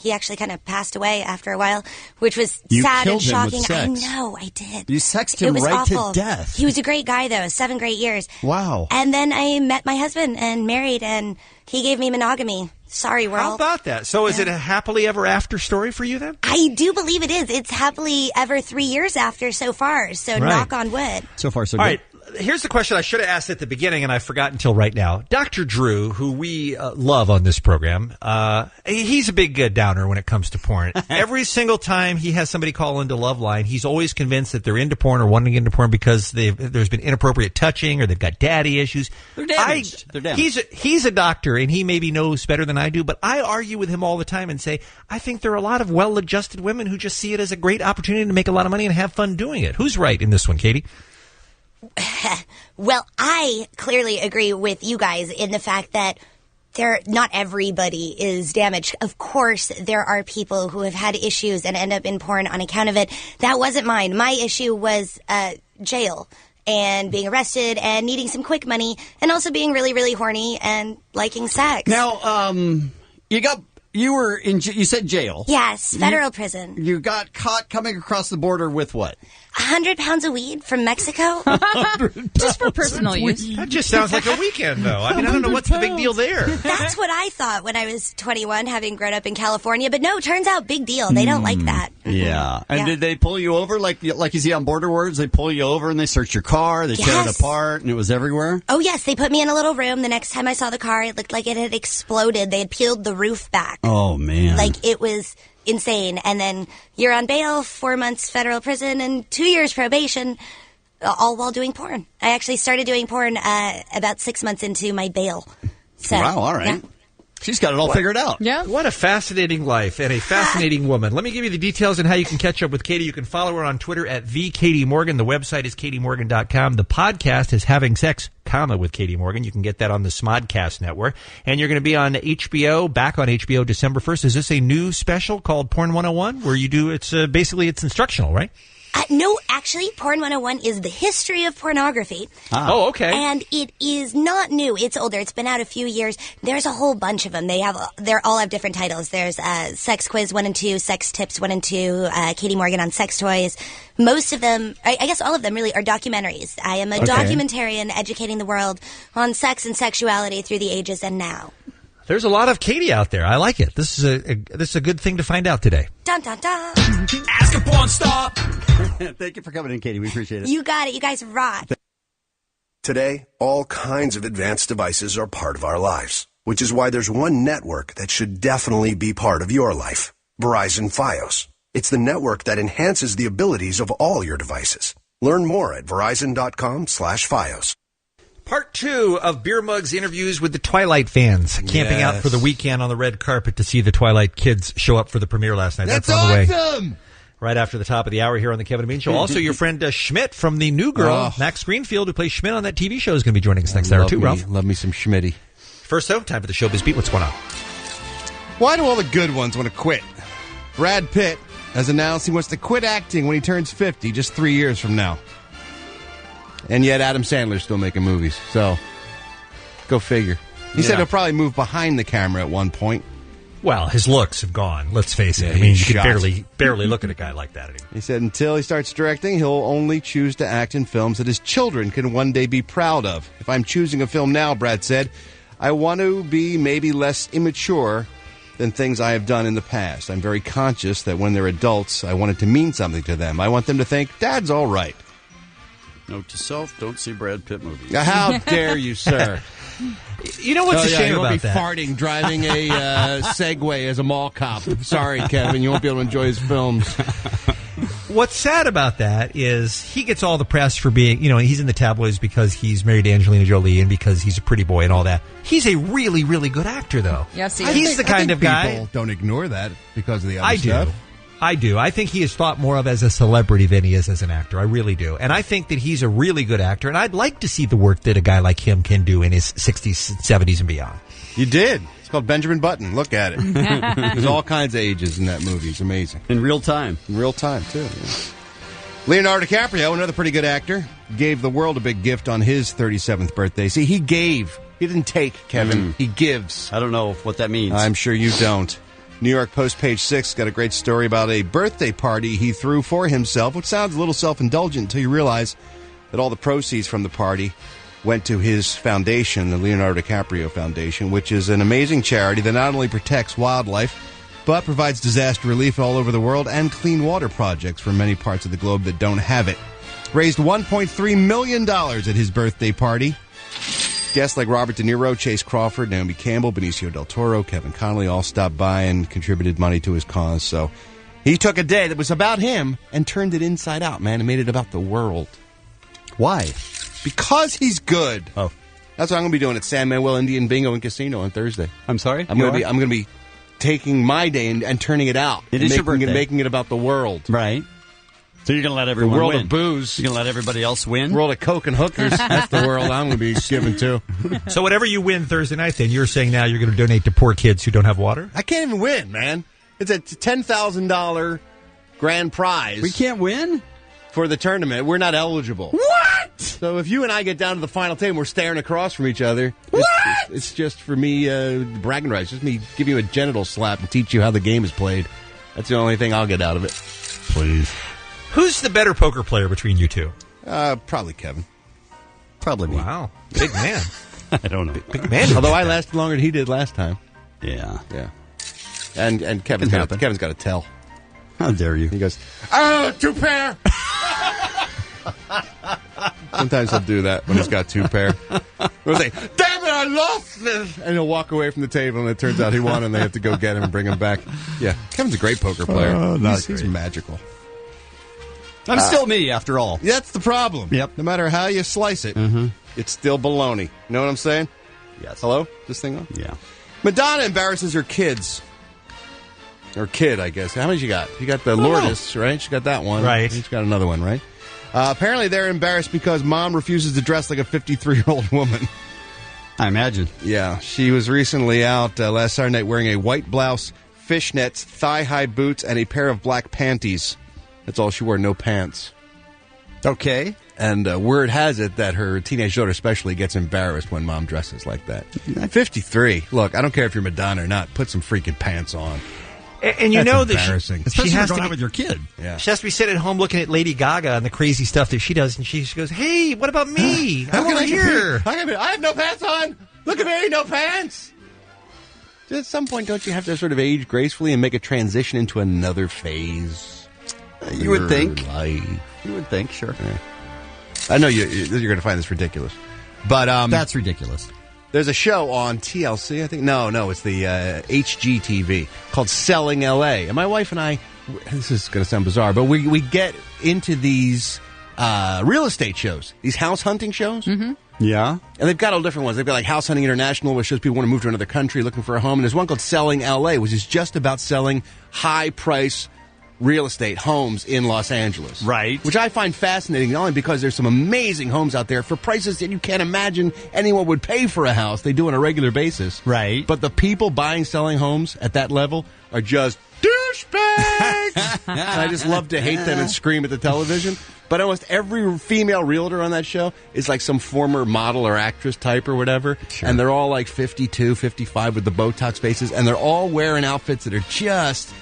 He actually kind of passed away after a while, which was sad and shocking. I know, I did. You sexed him right to death. He was a great guy, though. 7 great years. Wow. And then I met my husband and married, and he gave me monogamy. Sorry, world. How about that? So is it a happily ever after story for you then? I do believe it is. It's happily ever 3 years after so far, so knock on wood. So far, so All good. right. here's the question I should have asked at the beginning, and I forgot until right now. Dr. Drew, who we love on this program, he's a big downer when it comes to porn. Every single time he has somebody call into Loveline, he's always convinced that they're into porn or wanting to get into porn because there's been inappropriate touching or they've got daddy issues. They're damaged. They're damaged. He's a doctor, and he maybe knows better than I do, but I argue with him all the time and say, I think there are a lot of well-adjusted women who just see it as a great opportunity to make a lot of money and have fun doing it. Who's right in this one, Katie? Well, I clearly agree with you guys in the fact that not everybody is damaged. Of course, there are people who have had issues and end up in porn on account of it. That wasn't mine. My issue was jail and being arrested and needing some quick money and also being really, really horny and liking sex. Now, you said jail. Yes, federal prison. You got caught coming across the border with what? 100 pounds of weed from Mexico. Just for personal use. That just sounds like a weekend, though. I mean, I don't know what's the big deal there. That's what I thought when I was 21, having grown up in California. But no, turns out big deal. They don't like that. Yeah. And did they pull you over like you see on Border Wars? They pull you over and they search your car. They tear it apart and it was everywhere? Oh, yes. They put me in a little room. The next time I saw the car, it looked like it had exploded. They had peeled the roof back. Oh, man. Like, it was insane. And then you're on bail, 4 months federal prison, and 2 years probation, all while doing porn. I actually started doing porn about 6 months into my bail. So, wow, all right. Yeah. She's got it all figured out. Yeah. What a fascinating life and a fascinating woman. Let me give you the details on how you can catch up with Katie. You can follow her on Twitter at @TheKatieMorgan. The website is KatieMorgan.com. The podcast is Having Sex, with Katie Morgan. You can get that on the Smodcast network. And you're going to be on HBO, back on HBO December 1st. Is this a new special called Porn 101 where you do, it's instructional, right? No, actually, Porn 101 is the history of pornography. Oh, okay. And it is not new. It's older. It's been out a few years. There's a whole bunch of them. They all have different titles. There's Sex Quiz 1 and 2, Sex Tips 1 and 2, Katie Morgan on sex toys. Most of them, I guess all of them really are documentaries. I am a documentarian educating the world on sex and sexuality through the ages and now. There's a lot of Katie out there. I like it. This is a good thing to find out today. Dun, dun, dun. Ask a porn star. Thank you for coming in, Katie. We appreciate it. You got it. You guys rock. Today, all kinds of advanced devices are part of our lives, which is why there's one network that should definitely be part of your life. Verizon Fios. It's the network that enhances the abilities of all your devices. Learn more at verizon.com/Fios. Part 2 of Beer Mug's interviews with the Twilight fans, camping out for the weekend on the red carpet to see the Twilight kids show up for the premiere last night. That's on the way. awesome! Right after the top of the hour here on the Kevin and Bean Show. Also, your friend Schmidt from the New Girl, Max Greenfield, who plays Schmidt on that TV show, is going to be joining us next hour too, Ralph. Love me some Schmitty. First, though, time for the Showbiz Beat. What's going on? Why do all the good ones want to quit? Brad Pitt has announced he wants to quit acting when he turns 50, just 3 years from now. And yet Adam Sandler's still making movies, so go figure. He said he'll probably move behind the camera at one point. Well, his looks have gone, let's face it. Yeah, I mean, he's you can shot. barely look at a guy like that anymore. He said until he starts directing, he'll only choose to act in films that his children can one day be proud of. If I'm choosing a film now, Brad said, I want to be maybe less immature than things I have done in the past. I'm very conscious that when they're adults, I want it to mean something to them. I want them to think, Dad's all right. Note to self, don't see Brad Pitt movies. How dare you, sir? You know what's a shame you about won't be that? farting driving a Segway as a mall cop. Sorry, Kevin, you won't be able to enjoy his films. What's sad about that is he gets all the press for being, he's in the tabloids because he's married to Angelina Jolie and because he's a pretty boy and all that. He's a really, really good actor, though. Yes, he's the kind of guy. People don't ignore that because of the other stuff. I do. I think he is thought more of as a celebrity than he is as an actor. I really do. And I think that he's a really good actor, and I'd like to see the work that a guy like him can do in his 60s, 70s, and beyond. You did. It's called Benjamin Button. Look at it. There's all kinds of ages in that movie. It's amazing. In real time. In real time, too. Yeah. Leonardo DiCaprio, another pretty good actor, gave the world a big gift on his 37th birthday. See, he gave. He didn't take, Kevin. He gives. I don't know what that means. I'm sure you don't. New York Post page 6 got a great story about a birthday party he threw for himself, which sounds a little self-indulgent until you realize that all the proceeds from the party went to his foundation, the Leonardo DiCaprio Foundation, which is an amazing charity that not only protects wildlife, but provides disaster relief all over the world and clean water projects for many parts of the globe that don't have it. Raised $1.3 million at his birthday party. Guests like Robert De Niro, Chase Crawford, Naomi Campbell, Benicio del Toro, Kevin Connolly all stopped by and contributed money to his cause. So he took a day that was about him and turned it inside out, man, and made it about the world. Why? Because he's good. Oh. That's what I'm going to be doing at San Manuel Indian Bingo and Casino on Thursday. I'm sorry? I'm going to be taking my day and turning it out. It is your birthday. Making it about the world. Right. So you're going to let everyone win. The world win. of booze. You're going to let everybody else win? World of coke and hookers. That's the world I'm going to be giving to. So whatever you win Thursday night, then you're saying now you're going to donate to poor kids who don't have water? I can't even win, man. It's a $10,000 grand prize. We can't win? For the tournament. We're not eligible. What? So if you and I get down to the final table and we're staring across from each other, it's just for me bragging rights. Just me give you a genital slap and teach you how the game is played. That's the only thing I'll get out of it. Please. Who's the better poker player between you two? Probably Kevin. Probably me. Wow. Big man. I don't know. Big man. Although I lasted longer than he did last time. Yeah. Yeah. And Kevin's got to tell. How dare you? He goes, oh, 2 pair! Sometimes he'll do that when he's got 2 pair. He'll say, damn it, I lost this! And he'll walk away from the table, and it turns out he won, and they have to go get him and bring him back. Yeah, Kevin's a great poker player. He's magical. I'm still me, after all. That's the problem. Yep. No matter how you slice it, it's still baloney. You know what I'm saying? Yes. Hello? This thing on? Yeah. Madonna embarrasses her kids. Or kid, I guess. How many you got? You got the Lourdes, right? She got that one. Right. She's got another one, right? Apparently they're embarrassed because mom refuses to dress like a 53-year-old woman. I imagine. Yeah. She was recently out last Saturday night wearing a white blouse, fishnets, thigh-high boots, and a pair of black panties. That's all she wore, no pants. Okay. And word has it that her teenage daughter especially gets embarrassed when mom dresses like that. 53. Look, I don't care if you're Madonna or not. Put some freaking pants on. And you know that especially she has to go be out with your kid. Yeah. She has to be sitting at home looking at Lady Gaga and the crazy stuff that she does, and she goes, "Hey, what about me? I'm over here. I have no pants on. Look at me, no pants." At some point, don't you have to sort of age gracefully and make a transition into another phase? You would think. Life. You would think, sure. Yeah. I know you're going to find this ridiculous, but that's ridiculous. There's a show on TLC, I think. No, it's the HGTV called Selling LA. And my wife and I, this is going to sound bizarre, but we get into these real estate shows, these house hunting shows. Mm-hmm. Yeah. And they've got all different ones. They've got like House Hunting International, which shows people want to move to another country looking for a home. And there's one called Selling LA, which is just about selling high-price real estate homes in Los Angeles. Right. Which I find fascinating, not only because there's some amazing homes out there for prices that you can't imagine anyone would pay for a house. They do on a regular basis. Right. But the people buying, selling homes at that level are just douchebags! And I just love to hate them and scream at the television. But almost every female realtor on that show is like some former model or actress type or whatever. Sure. And they're all like 52, 55 with the Botox faces. And they're all wearing outfits that are just...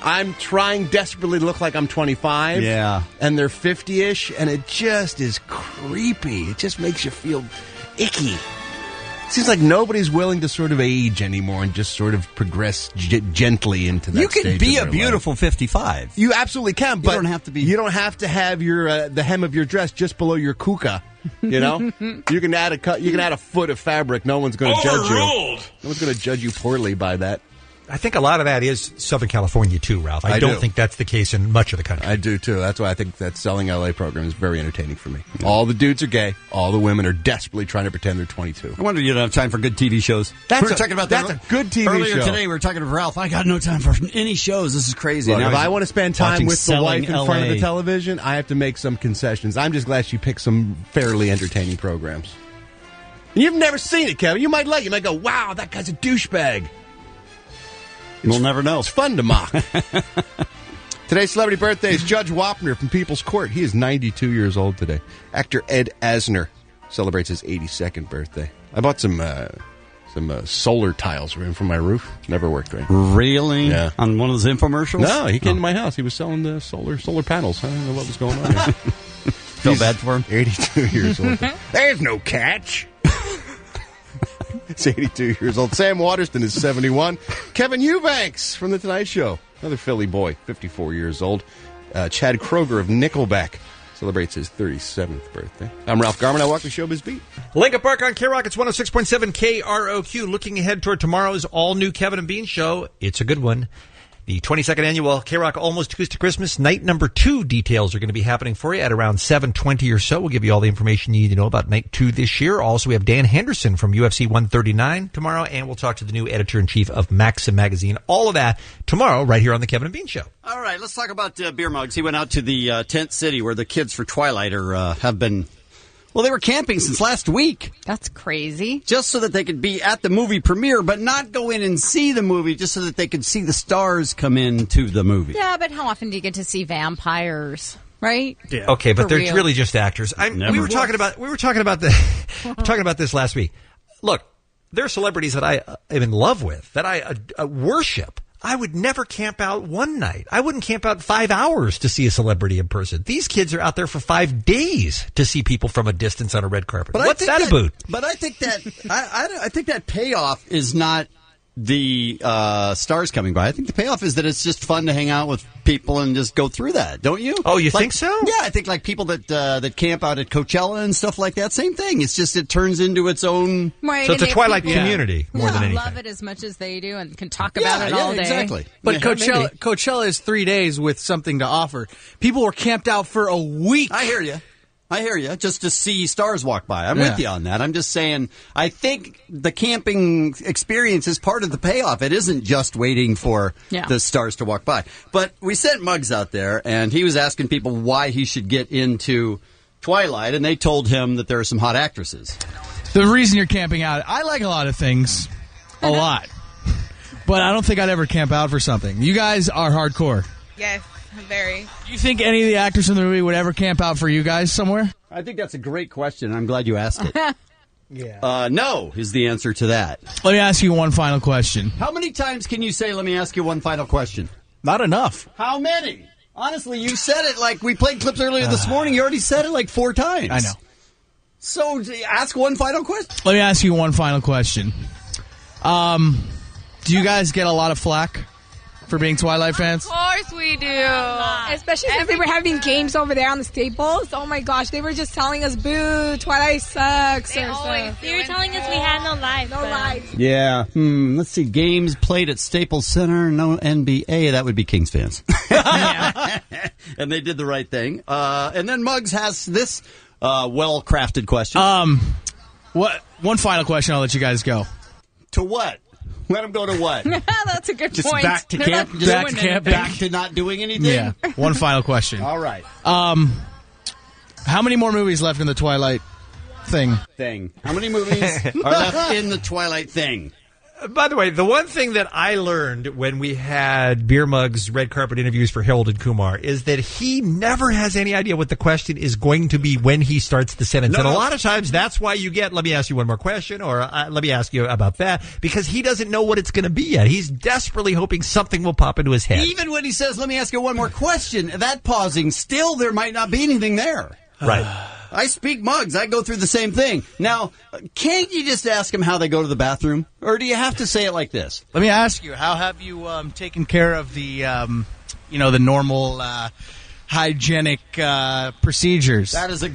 I'm trying desperately to look like I'm 25. Yeah. And they're 50-ish, and it just is creepy. It just makes you feel icky. It seems like nobody's willing to sort of age anymore and just sort of progress gently into that stage. You can be of a their beautiful life. 55. You absolutely can, but you don't have to be. You don't have to have your the hem of your dress just below your kuka. You know, you can add a foot of fabric. No one's going to judge you. No one's going to judge you poorly by that. I think a lot of that is Southern California, too, Ralph. I don't think that's the case in much of the country. I do, too. That's why I think that Selling LA program is very entertaining for me. Yeah. All the dudes are gay. All the women are desperately trying to pretend they're 22. I wonder you don't have time for good TV shows. That's a good TV earlier show. Today we were talking to Ralph. I got no time for any shows. This is crazy. Look, if I want to spend time with the wife in front of the LA. television, I have to make some concessions. I'm just glad she picked some fairly entertaining programs. And you've never seen it, Kevin. You might like it. You might go, wow, that guy's a douchebag. We'll never know. It's fun to mock. Today's celebrity birthday is Judge Wapner from People's Court. He is 92 years old today. Actor Ed Asner celebrates his 82nd birthday. I bought some solar tiles from my roof. Never worked right. Really? Yeah. On one of those infomercials? No, he came to my house. He was selling the solar panels. I don't know what was going on there. Feel bad for him? 82 years old. There's no catch. He's 82 years old. Sam Waterston is 71. Kevin Eubanks from The Tonight Show, another Philly boy, 54 years old. Chad Kroeger of Nickelback, celebrates his 37th birthday. I'm Ralph Garman. I walk the Showbiz Beat. Lincoln Park on K-Rock. It's 106.7 KROQ. Looking ahead toward tomorrow's all-new Kevin and Bean show. It's a good one. The 22nd annual K-Rock Almost Acoustic Christmas Night number 2 details are going to be happening for you at around 7:20 or so. We'll give you all the information you need to know about Night 2 this year. Also, we have Dan Henderson from UFC 139 tomorrow, and we'll talk to the new editor-in-chief of Maxim Magazine. All of that tomorrow right here on the Kevin and Bean Show. All right, let's talk about beer mugs. He went out to the tent city where the kids for Twilight have been... Well, they were camping since last week. That's crazy. Just so that they could be at the movie premiere, but not go in and see the movie, just so that they could see the stars come into the movie. Yeah, but how often do you get to see vampires, right? Yeah. Okay, but they're really just actors. We were talking about this last week. Look, there are celebrities that I am in love with, that I worship. I would never camp out one night. I wouldn't camp out 5 hours to see a celebrity in person. These kids are out there for 5 days to see people from a distance on a red carpet. But what's that about? But I think that I think that payoff is not the stars coming by. I think the payoff is that it's just fun to hang out with people and just go through that. Don't you? Oh, you think so? Yeah, I think like people that camp out at Coachella and stuff like that. Same thing. It's just it turns into its own. Right, so it's a Twilight community more than anything. Love it as much as they do and can talk about it all day. Exactly. But Coachella is 3 days with something to offer. People were camped out for a week. I hear you. Just to see stars walk by. I'm with you on that. I'm just saying, I think the camping experience is part of the payoff. It isn't just waiting for the stars to walk by. But we sent Muggs out there, and he was asking people why he should get into Twilight, and they told him that there are some hot actresses. The reason you're camping out, I like a lot of things. A lot. But I don't think I'd ever camp out for something. You guys are hardcore. Yes. Very. Do you think any of the actors in the movie would ever camp out for you guys somewhere? I think that's a great question. I'm glad you asked it. No is the answer to that. Let me ask you one final question. How many times can you say, let me ask you one final question? Not enough. How many? Honestly, you said it like we played clips earlier this morning. You already said it like 4 times. I know. So ask one final question. Let me ask you one final question. Do you guys get a lot of flack for being Twilight fans? Of course we do. Especially since they were having games over there on the Staples. Oh my gosh, they were just telling us, boo, Twilight sucks. They were telling us we had no life. No life. Yeah. Let's see. Games played at Staples Center, no NBA. That would be Kings fans. And they did the right thing. And then Muggs has this well-crafted question. One final question, I'll let you guys go. To what? Let him go to what? That's a good Just point. back to camp? Just back to camping? Back to not doing anything? Yeah. One final question. All right. How many more movies left in the Twilight thing? How many movies are left in the Twilight thing? By the way, the one thing that I learned when we had Beer Mug's red carpet interviews for Harold and Kumar is that he never has any idea what the question is going to be when he starts the sentence. And a lot of times that's why you get, let me ask you one more question, or let me ask you about that, because he doesn't know what it's going to be yet. He's desperately hoping something will pop into his head. Even when he says, let me ask you one more question, that pausing, still there might not be anything there. Right. I speak Muggs. I go through the same thing. Now, can't you just ask them how they go to the bathroom? Or do you have to say it like this? Let me ask you, how have you taken care of the, the normal hygienic procedures? That is a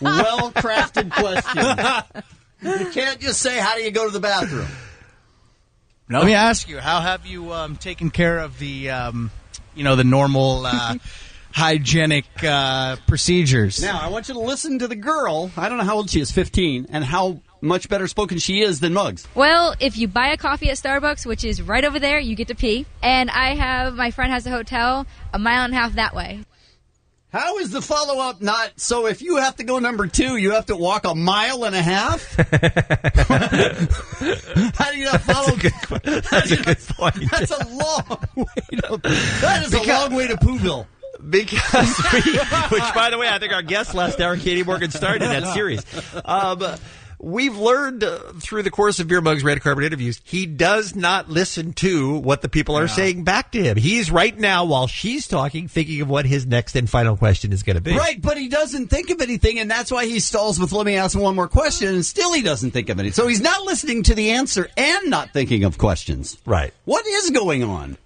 well-crafted question. You can't just say, how do you go to the bathroom? No. Let me ask you, how have you taken care of the, the normal hygienic procedures? Now, I want you to listen to the girl. I don't know how old she is, 15, and how much better spoken she is than Muggs. Well, if you buy a coffee at Starbucks, which is right over there, you get to pee. And my friend has a hotel a mile and a half that way. How is the follow-up not, so if you have to go number 2, you have to walk a mile and a half? How do you not follow? That's a good point. That's a long way to, long way to Pooville. Because which, by the way, I think our guest last hour, Katie Morgan, started in that series. We've learned through the course of Beer Mug's red carpet interviews, he does not listen to what the people are saying back to him. He's right now, while she's talking, thinking of what his next and final question is going to be. Right, but he doesn't think of anything, and that's why he stalls with, let me ask him one more question, and still he doesn't think of anything. So he's not listening to the answer and not thinking of questions. Right. What is going on?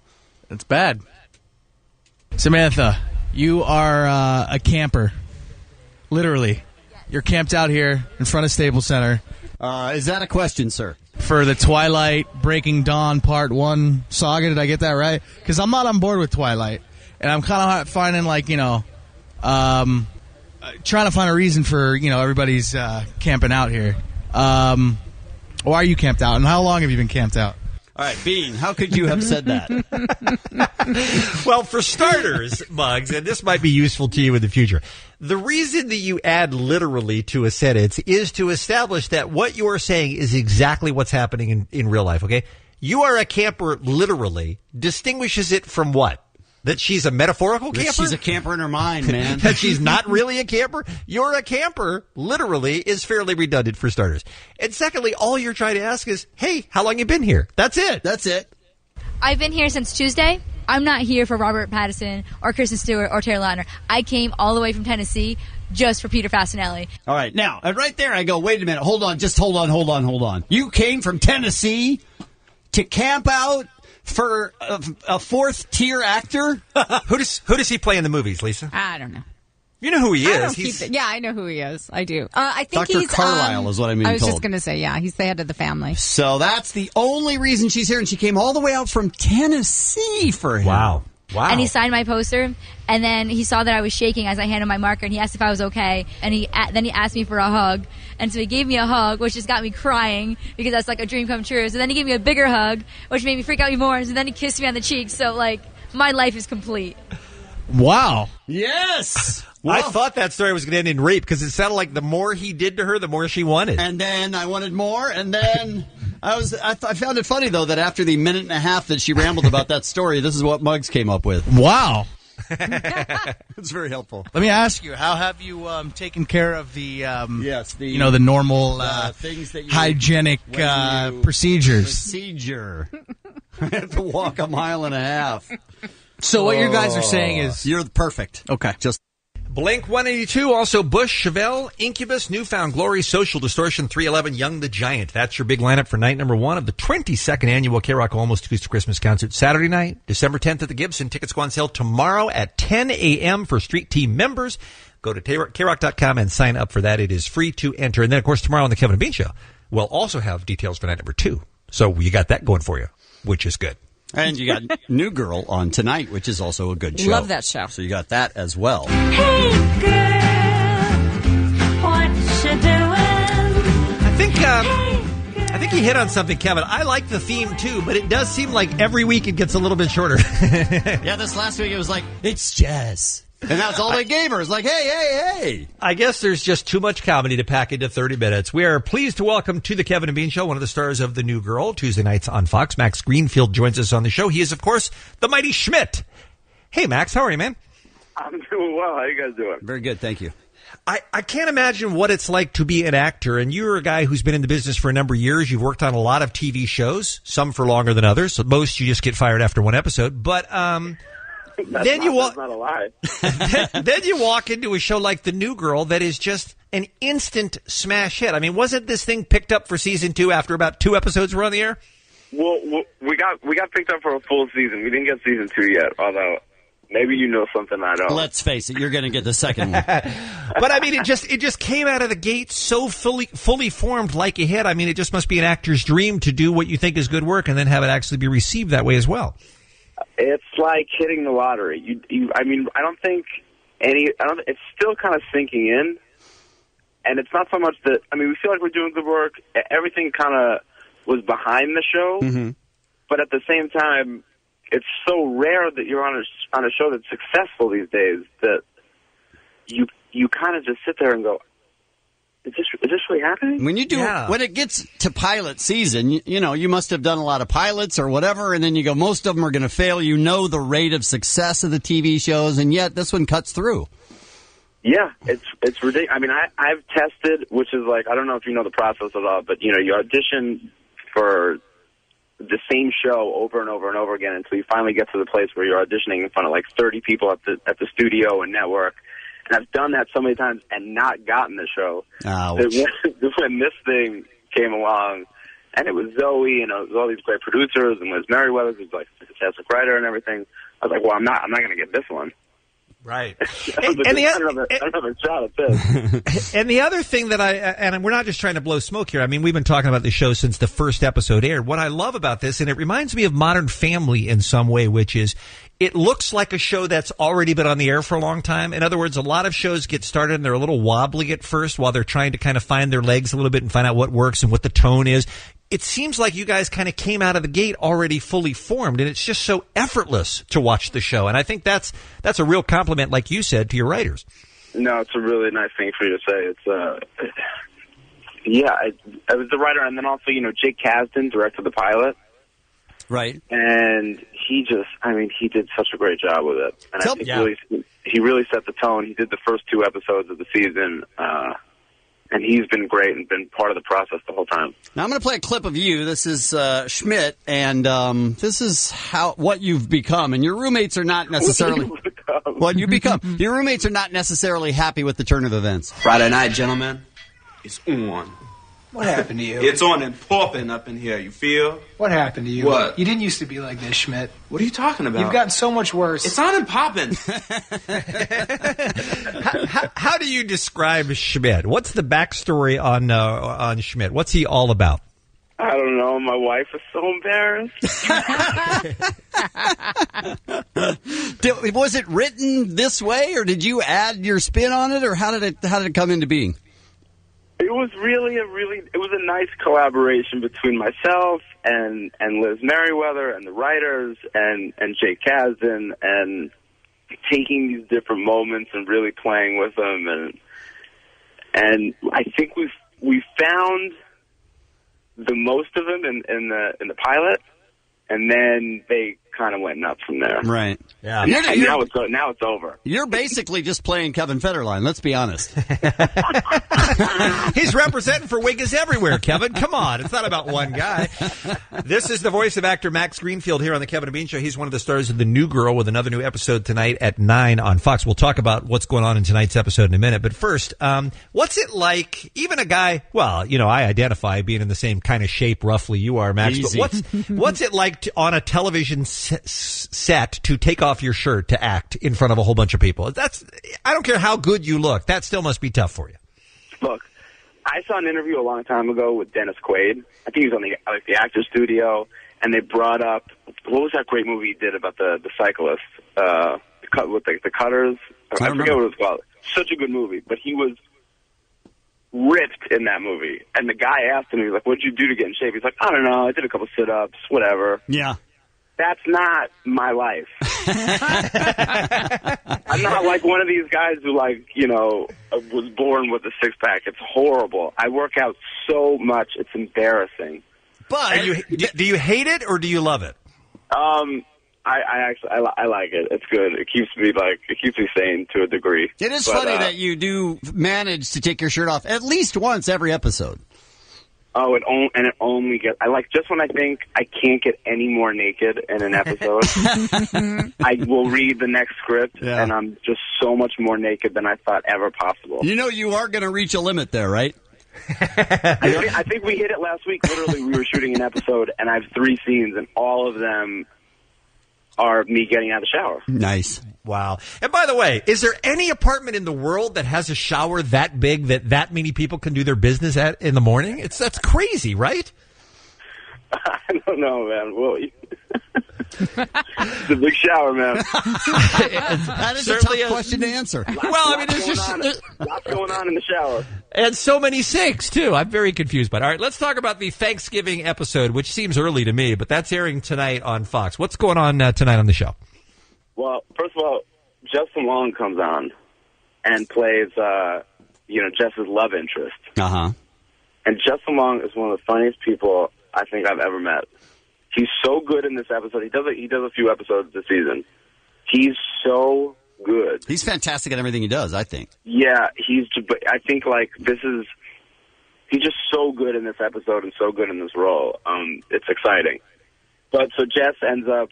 That's bad. Samantha, You are a camper. Literally. You're camped out here in front of Staples Center. Is that a question, sir? For the Twilight Breaking Dawn Part 1 saga. Did I get that right? Because I'm not on board with Twilight. And I'm kind of finding, trying to find a reason for, everybody's camping out here. Why are you camped out? And how long have you been camped out? All right, Bean, how could you have said that? Well, for starters, Muggs, and this might be useful to you in the future, the reason that you add literally to a sentence is to establish that what you're saying is exactly what's happening in real life, okay? You are a camper literally distinguishes it from what? That she's a metaphorical camper? She's a camper in her mind, man. That she's not really a camper? You're a camper, literally, is fairly redundant for starters. And secondly, all you're trying to ask is, hey, how long you been here? That's it. That's it. I've been here since Tuesday. I'm not here for Robert Pattinson or Kristen Stewart or Taylor Lautner. I came all the way from Tennessee just for Peter Fasinelli. All right. Now, right there, I go, wait a minute. Hold on. Just hold on. You came from Tennessee to camp out for a fourth-tier actor? Who does he play in the movies, Lisa? I don't know. You know who he is. Yeah, I know who he is. I do. I think Dr. he's Carlisle is what I mean. I was just going to say, yeah, he's the head of the family. So that's the only reason she's here, and she came all the way out from Tennessee for him. Wow. And he signed my poster, and then he saw that I was shaking as I handed my marker, and he asked if I was okay, and then he asked me for a hug, and so he gave me a hug, which just got me crying, because that's like a dream come true. So then he gave me a bigger hug, which made me freak out even more, and so then he kissed me on the cheek, so my life is complete. Wow. Yes! Well, I thought that story was going to end in rape, because it sounded like the more he did to her, the more she wanted. And then I wanted more, and then I found it funny, though, that after the minute and a half that she rambled about that story, this is what Muggs came up with. Wow. It's very helpful. Let me ask you, how have you taken care of the normal things that you hygienic procedures? Procedure. I have to walk a mile and a half. So what you guys are saying is you're perfect. Okay. Just Blink-182, also Bush, Chevelle, Incubus, Newfound Glory, Social Distortion, 311, Young the Giant. That's your big lineup for night number 1 of the 22nd annual K-Rock Almost Acoustic Christmas Concert. Saturday night, December 10th at the Gibson. Tickets go on sale tomorrow at 10 a.m. for Street Team members. Go to krock.com and sign up for that. It is free to enter. And then, of course, tomorrow on the Kevin and Bean Show, we'll also have details for night number 2. So you got that going for you, which is good. And you got New Girl on tonight, which is also a good show. Love that show. So you got that as well. Hey, girl, what you doing? I think you hit on something, Kevin. I like the theme, too, but it does seem like every week it gets a little bit shorter. Yeah, this last week it was like, it's jazz. And that's all they gave her. It's like, hey. I guess there's just too much comedy to pack into 30 minutes. We are pleased to welcome to the Kevin and Bean Show one of the stars of The New Girl, Tuesday nights on Fox. Max Greenfield joins us on the show. He is, of course, the mighty Schmidt. Hey, Max, how are you, man? I'm doing well. How you guys doing? Very good, thank you. I can't imagine what it's like to be an actor, and you're a guy who's been in the business for a number of years. You've worked on a lot of TV shows, some for longer than others. So most you just get fired after one episode. But that's not a lie. Then you walk into a show like The New Girl that is just an instant smash hit. I mean, wasn't this thing picked up for season 2 after about 2 episodes were on the air? Well, we got picked up for a full season. We didn't get season 2 yet, although maybe you know something I don't. Let's face it, you're going to get the second one. But I mean, it just came out of the gate so fully formed like a hit. I mean, it just must be an actor's dream to do what you think is good work and then have it actually be received that way as well. It's like hitting the lottery. It's still kind of sinking in, and it's not so much that, we feel like we're doing good work. Everything kind of was behind the show, but at the same time, it's so rare that you're on a show that's successful these days that you kind of just sit there and go, Is this really happening? When you do, when it gets to pilot season, you must have done a lot of pilots or whatever, and then you go, most of them are going to fail. You know the rate of success of the TV shows, and yet this one cuts through. Yeah, it's ridiculous. I mean, I've tested, which is like, I don't know if you know the process at all, but you audition for the same show over and over and over again until you finally get to the place where you're auditioning in front of like 30 people at the studio and network. And I've done that so many times and not gotten the show. When this thing came along, and it was Zoe, and it was all these great producers, and Liz Merriweather, who's like a fantastic writer and everything, I was like, well, I'm not going to get this one. Right. I don't have a shot at this. And the other thing that and we're not just trying to blow smoke here. I mean, we've been talking about this show since the first episode aired. What I love about this, and it reminds me of Modern Family in some way, which is it looks like a show that's already been on the air for a long time. In other words, a lot of shows get started and they're a little wobbly at first while they're trying to kind of find their legs a little bit and find out what works and what the tone is. It seems like you guys kind of came out of the gate already fully formed, and it's just so effortless to watch the show. And I think that's a real compliment, like you said, to your writers. No, it's a really nice thing for you to say. I was the writer, and then also, Jake Kasdan directed the pilot. Right. And he did such a great job with it. And I think he really set the tone. He did the first 2 episodes of the season, and he's been great and been part of the process the whole time. Now I'm going to play a clip of you. This is Schmidt, and this is what you've become. And your roommates are not necessarily what you become. Your roommates are not necessarily happy with the turn of events. Friday night, gentlemen, it's on. What happened to you? It's on and popping up in here, you feel? What happened to you? What? You didn't used to be like this, Schmidt. What are you talking about? You've gotten so much worse. It's on and popping. How do you describe Schmidt? What's the backstory on Schmidt? What's he all about? I don't know. My wife is so embarrassed. Was it written this way, or did you add your spin on it, or how did it come into being? It was a nice collaboration between myself and Liz Merriweather and the writers and Jake Kasdan, and taking these different moments and really playing with them, and I think we found the most of them in the pilot, and then they kind of went nuts from there. Right. Yeah. And now it's over. You're basically just playing Kevin Federline, let's be honest. He's representing for Wiggins everywhere, Kevin. Come on. It's not about one guy. This is the voice of actor Max Greenfield here on the Kevin and Bean Show. He's one of the stars of The New Girl with another new episode tonight at 9 on Fox. We'll talk about what's going on in tonight's episode in a minute. But first, what's it like, even a guy, well, I identify being in the same kind of shape roughly you are, Max. Easy. But what's it like on a television set to take off your shirt to act in front of a whole bunch of people? I don't care how good you look. That still must be tough for you. Look, I saw an interview a long time ago with Dennis Quaid. I think he was on the Actors Studio, and they brought up, what was that great movie he did about the cyclist with the cutters? I forget what it was called. Such a good movie, but he was ripped in that movie. And the guy asked him, he was like, "What'd you do to get in shape?" He's like, "I don't know. I did a couple sit-ups, whatever." Yeah. That's not my life. I'm not like one of these guys who, was born with a six-pack. It's horrible. I work out so much, it's embarrassing. But do you hate it or do you love it? I like it. It's good. It keeps me sane to a degree. It is funny that you do manage to take your shirt off at least once every episode. Oh, it only gets. Just when I think I can't get any more naked in an episode, I will read the next script, and I'm just so much more naked than I thought ever possible. You are going to reach a limit there, right? I think we hit it last week. Literally, we were shooting an episode, and I have 3 scenes, and all of them are me getting out of the shower. Nice. Wow. And by the way, is there any apartment in the world that has a shower that big that many people can do their business at in the morning? That's crazy, right? I don't know, man. Well, it's a big shower, man. That is a tough question to answer. Lots going on in the shower. And so many sinks, too. I'm very confused by it. All right, let's talk about the Thanksgiving episode, which seems early to me, but that's airing tonight on Fox. What's going on tonight on the show? Well, first of all, Justin Long comes on and plays, Jess's love interest. Uh-huh. And Justin Long is one of the funniest people I think I've ever met. He's so good in this episode. He does a few episodes this season. He's so good. He's fantastic at everything he does, I think. Yeah, he's just so good in this episode and so good in this role. It's exciting. But so Jess ends up,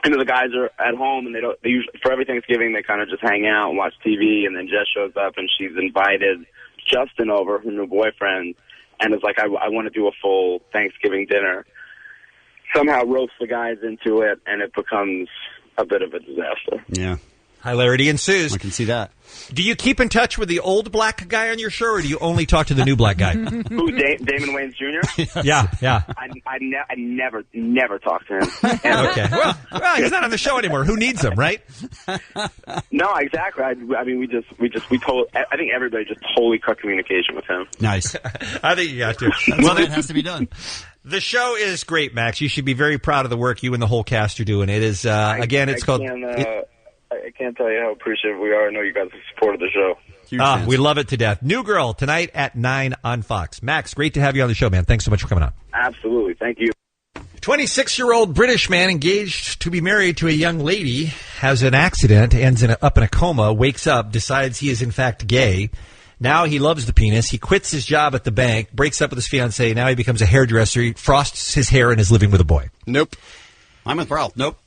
the guys are at home and they usually, for every Thanksgiving, they kind of just hang out and watch TV, and then Jess shows up and she's invited Justin over, her new boyfriend, and is like, I want to do a full Thanksgiving dinner. Somehow ropes the guys into it, and it becomes a bit of a disaster. Yeah. Hilarity ensues. I can see that. Do you keep in touch with the old black guy on your show, or do you only talk to the new black guy? Who, Damon Wayans Jr.? Yeah. I never talk to him. Okay. Well, he's not on the show anymore. Who needs him, right? No, exactly. I mean, we totally. I think everybody just totally cut communication with him. Nice. I think you got to. Well, that has to be done. The show is great, Max. You should be very proud of the work you and the whole cast are doing. It is it's called. I can't tell you how appreciative we are. I know you guys have supported the show. We love it to death. New Girl tonight at 9 on Fox. Max, great to have you on the show, man. Thanks so much for coming on. Absolutely. Thank you. 26-year-old British man engaged to be married to a young lady has an accident, ends up in a coma, wakes up, decides he is in fact gay. Now he loves the penis. He quits his job at the bank, breaks up with his fiancée. Now he becomes a hairdresser. He frosts his hair and is living with a boy. Nope. I'm with Ralph. Nope.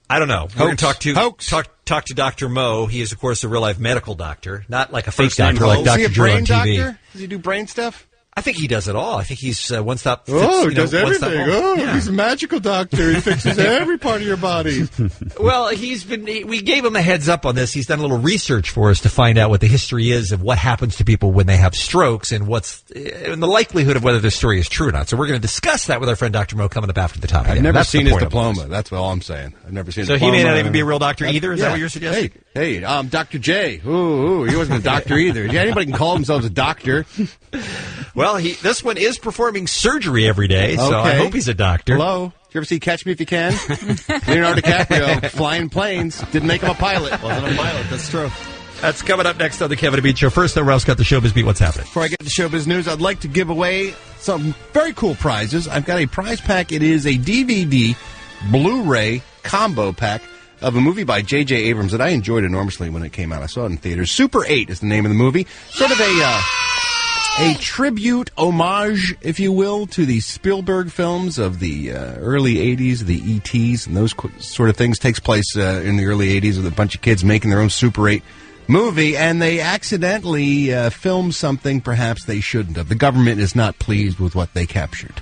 I don't know. We're going to talk to Dr. Mo. He is, of course, a real-life medical doctor, not like a fake doctor like Dr. Drew on TV. Doctor? Does he do brain stuff? I think he does it all. I think he's one-stop. He does everything. He's a magical doctor. He fixes every part of your body. Well, we gave him a heads up on this. He's done a little research for us to find out what the history is of what happens to people when they have strokes and and the likelihood of whether this story is true or not. So we're going to discuss that with our friend Dr. Mo coming up after the top. I've never seen his diploma. That's all I'm saying. I've never seen. So he may not even be a real doctor either. Is that what you're suggesting? Hey, Dr. J. Ooh, he wasn't a doctor either. Anybody can call themselves a doctor. Well, this one is performing surgery every day, so I hope he's a doctor. Hello. Did you ever see Catch Me If You Can? Leonardo DiCaprio flying planes. Didn't make him a pilot. Wasn't a pilot. That's true. That's coming up next on the Kevin and Bean Show. First, though, Ralph's got the Showbiz Beat. What's happening? Before I get to Showbiz News, I'd like to give away some very cool prizes. I've got a prize pack. It is a DVD Blu-ray combo pack of a movie by J.J. Abrams that I enjoyed enormously when it came out. I saw it in theaters. Super 8 is the name of the movie. Sort of a tribute, homage, if you will, to the Spielberg films of the early 80s, the E.T.s, and those sort of things. Takes place in the early 80s with a bunch of kids making their own Super 8 movie, and they accidentally filmed something perhaps they shouldn't have. The government is not pleased with what they captured.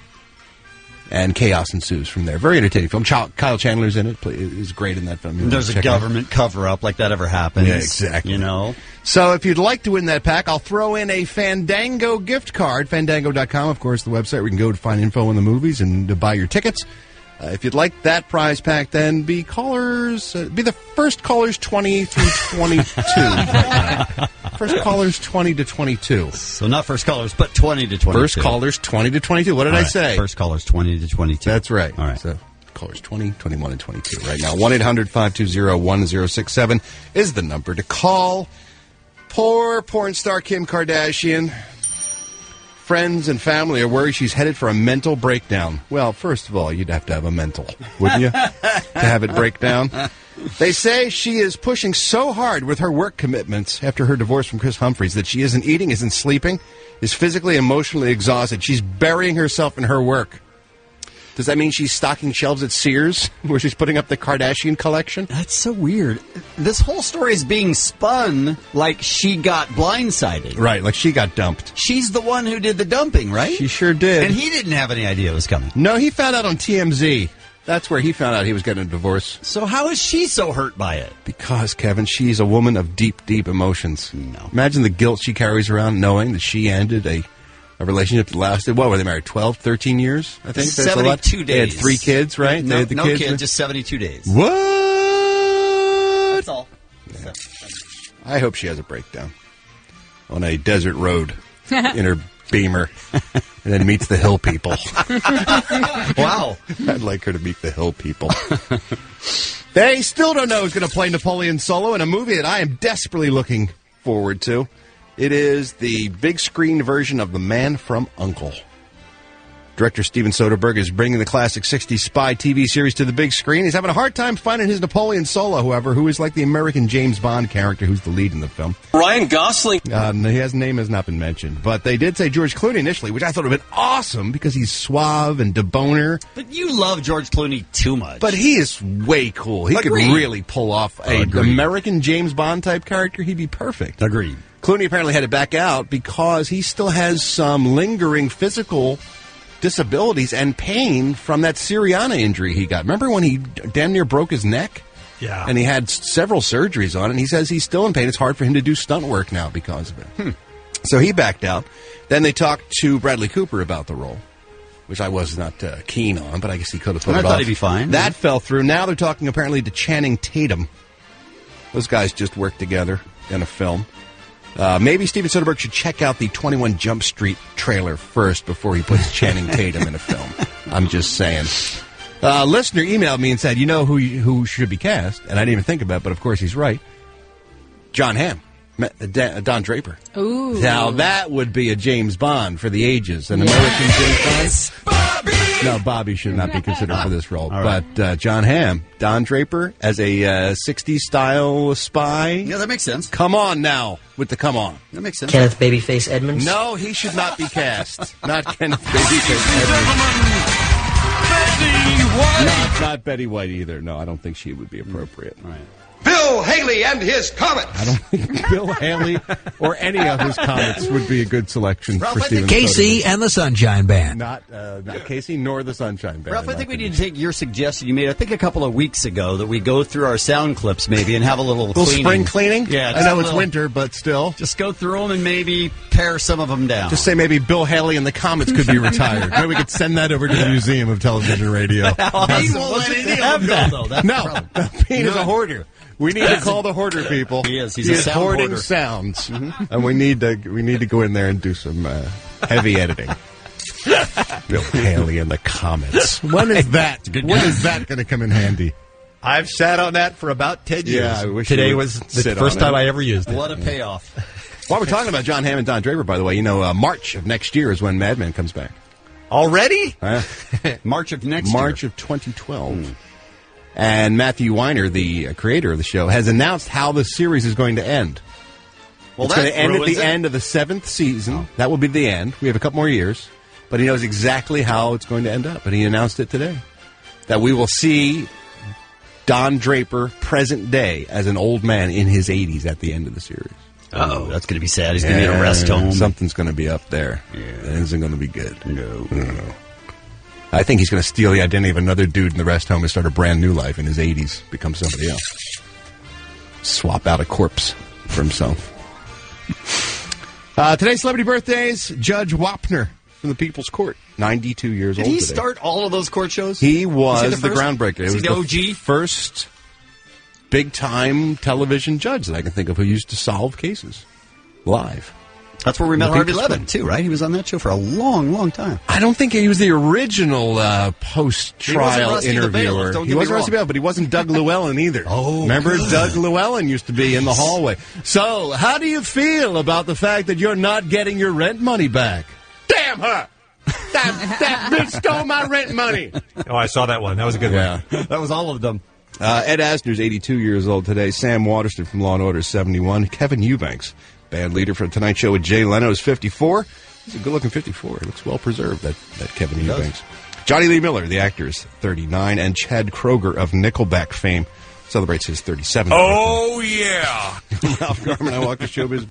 And chaos ensues from there. Very entertaining film. Kyle Chandler's in it. Is great in that film. There's a government cover-up like that ever happens. Yeah, exactly. You know? So if you'd like to win that pack, I'll throw in a Fandango gift card. Fandango.com, of course, the website where you can go to find info on the movies and to buy your tickets. If you'd like that prize pack, then be the first callers 20 through 22 right now. First callers 20 to 22. So not first callers, but 20 to 22. First callers 20 to 22. What did I say? First callers 20 to 22. That's right. All right. So callers 20, 21, and 22 right now. 1-800-520-1067 is the number to call. Poor porn star Kim Kardashian. Friends and family are worried she's headed for a mental breakdown. Well, first of all, you'd have to have a mental, wouldn't you, to have it break down? They say she is pushing so hard with her work commitments after her divorce from Chris Humphries that she isn't eating, isn't sleeping, is physically, emotionally exhausted. She's burying herself in her work. Does that mean she's stocking shelves at Sears, where she's putting up the Kardashian collection? That's so weird. This whole story is being spun like she got blindsided. Right, like she got dumped. She's the one who did the dumping, right? She sure did. And he didn't have any idea it was coming. No, he found out on TMZ. That's where he found out he was getting a divorce. So how is she so hurt by it? Because, Kevin, she's a woman of deep, deep emotions. No. Imagine the guilt she carries around knowing that she ended a relationship that lasted, what were they married, 12, 13 years, I think? 72 days. They had 3 kids, right? No, they had the kids, just 72 days. What? That's all. Yeah. I hope she has a breakdown on a desert road in her Beamer and then meets the hill people. Wow. I'd like her to meet the hill people. They still don't know who's going to play Napoleon Solo in a movie that I am desperately looking forward to. It is the big screen version of The Man from U.N.C.L.E. Director Steven Soderbergh is bringing the classic 60s spy TV series to the big screen. He's having a hard time finding his Napoleon Solo, however, who is like the American James Bond character who's the lead in the film. Ryan Gosling. His name has not been mentioned, but they did say George Clooney initially, which I thought would have been awesome because he's suave and debonair. But you love George Clooney too much. But he is way cool. He could really pull off an American James Bond type character. He'd be perfect. Agreed. Clooney apparently had to back out because he still has some lingering physical disabilities and pain from that Sirianni injury he got. Remember when he damn near broke his neck? Yeah. And he had several surgeries on it, and he says he's still in pain. It's hard for him to do stunt work now because of it. So he backed out. Then they talked to Bradley Cooper about the role, which I was not keen on, but I guess he could have put it off. I thought he'd be fine. That fell through. Now they're talking apparently to Channing Tatum. Those guys just worked together in a film. Maybe Steven Soderbergh should check out the 21 Jump Street trailer first before he puts Channing Tatum in a film. I'm just saying. Listener emailed me and said, you know who should be cast? And I didn't even think about it, but of course he's right. John Hamm. Don Draper. Ooh. Now that would be a James Bond for the ages. An American James Bond. No, Bobby should not be considered for this role. Right. But John Hamm, Don Draper, as a 60s style spy. Yeah, that makes sense. Come on now with the come on. That makes sense. Kenneth Babyface Edmonds? No, he should not be cast. Not Kenneth Babyface Edmonds. Not Betty White either. No, I don't think she would be appropriate. Right. Bill Haley and his Comet. I don't think Bill Haley or any of his Comets would be a good selection for Steven Casey Soderbergh. and the Sunshine Band. Not Casey nor the Sunshine Band. Ralph, I think we need to take your suggestion you made, I think a couple of weeks ago, that we go through our sound clips maybe and have a little cleaning. Spring cleaning? Yeah. I know it's winter, but still. Just go through them and maybe pare some of them down. Just say maybe Bill Haley and the Comets could be retired. Maybe we could send that over to the Museum of Television Radio. He won't let any of them go, though. That's the problem. Pete is a hoarder. We need to call the hoarder people. He is. He's a sound hoarding hoarder. sounds, and we need to go in there and do some heavy editing. Bill Haley and the Comets. When is that? When is that going to come in handy? I've sat on that for about 10 years. Yeah, I wish Today you would was the sit first on it. time I ever used it. What a payoff. While we're talking about John Hamm and Don Draper, by the way, March of next year is when Mad Men comes back. Already? March of next year. March of 2012. And Matthew Weiner, the creator of the show, has announced how the series is going to end. Well, it's going that to end at ruins the it. end of the 7th season. That will be the end. We have a couple more years. But he knows exactly how it's going to end up. And he announced it today. That we will see Don Draper, present day, as an old man in his 80s at the end of the series. Oh, that's going to be sad. He's going to be in a rest home. Something's going to be up there. Yeah. It isn't going to be good. No. I think he's going to steal the identity of another dude in the rest home and start a brand new life in his 80s, become somebody else. Swap out a corpse for himself. Today's celebrity birthdays, Judge Wapner from the People's Court, 92 years old Did he today. start all of those court shows? He was the first? groundbreaker. It was the OG? First big-time television judge that I can think of who used to solve cases live. That's where we met The Harvey People's Levin, Court. too, right? He was on that show for a long, long time. I don't think he was the original post-trial Rusty the interviewer. Bailiff, don't He get me wasn't wrong. Rusty Bailiff, but he wasn't Doug Llewellyn either. Oh, remember good. Doug Llewellyn used to be in the hallway. So, how do you feel about the fact that you're not getting your rent money back? Damn her! That bitch stole my rent money. Oh, I saw that one. That was a good one. That was all of them. Ed Asner's 82 years old today. Sam Waterston from Law & Order is 71. Kevin Eubanks, band leader for the Tonight Show with Jay Leno, is 54. He's a good-looking 54. He looks well-preserved, that Kevin Eubanks. Johnny Lee Miller, the actor, is 39. And Chad Kroeger of Nickelback fame celebrates his 37th Oh, yeah. Ralph Garman, I walk the showbiz.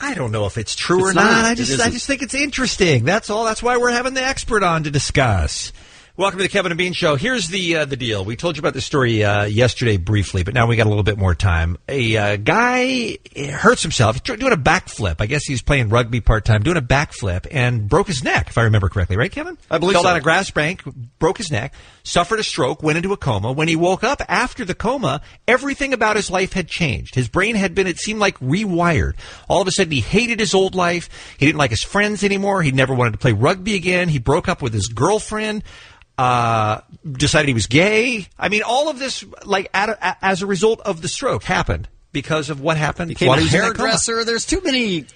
I don't know if it's true or It's not. not. I It just isn't. think it's interesting. That's all. That's why we're having the expert on to discuss. Welcome to the Kevin and Bean Show. Here's the deal. We told you about this story yesterday briefly, but now we got a little bit more time. A guy hurts himself. He's doing a backflip. I guess he's playing rugby part-time, doing a backflip, and broke his neck, if I remember correctly. Right, Kevin? I believe Fell so. down a grass bank, broke his neck, suffered a stroke, went into a coma. When he woke up after the coma, everything about his life had changed. His brain had been, it seemed like, rewired. All of a sudden, he hated his old life. He didn't like his friends anymore. He never wanted to play rugby again. He broke up with his girlfriend. Decided he was gay. I mean, all of this, like, as a result of the stroke, happened because of what happened. Became while a he was in that coma. hairdresser. There's too many.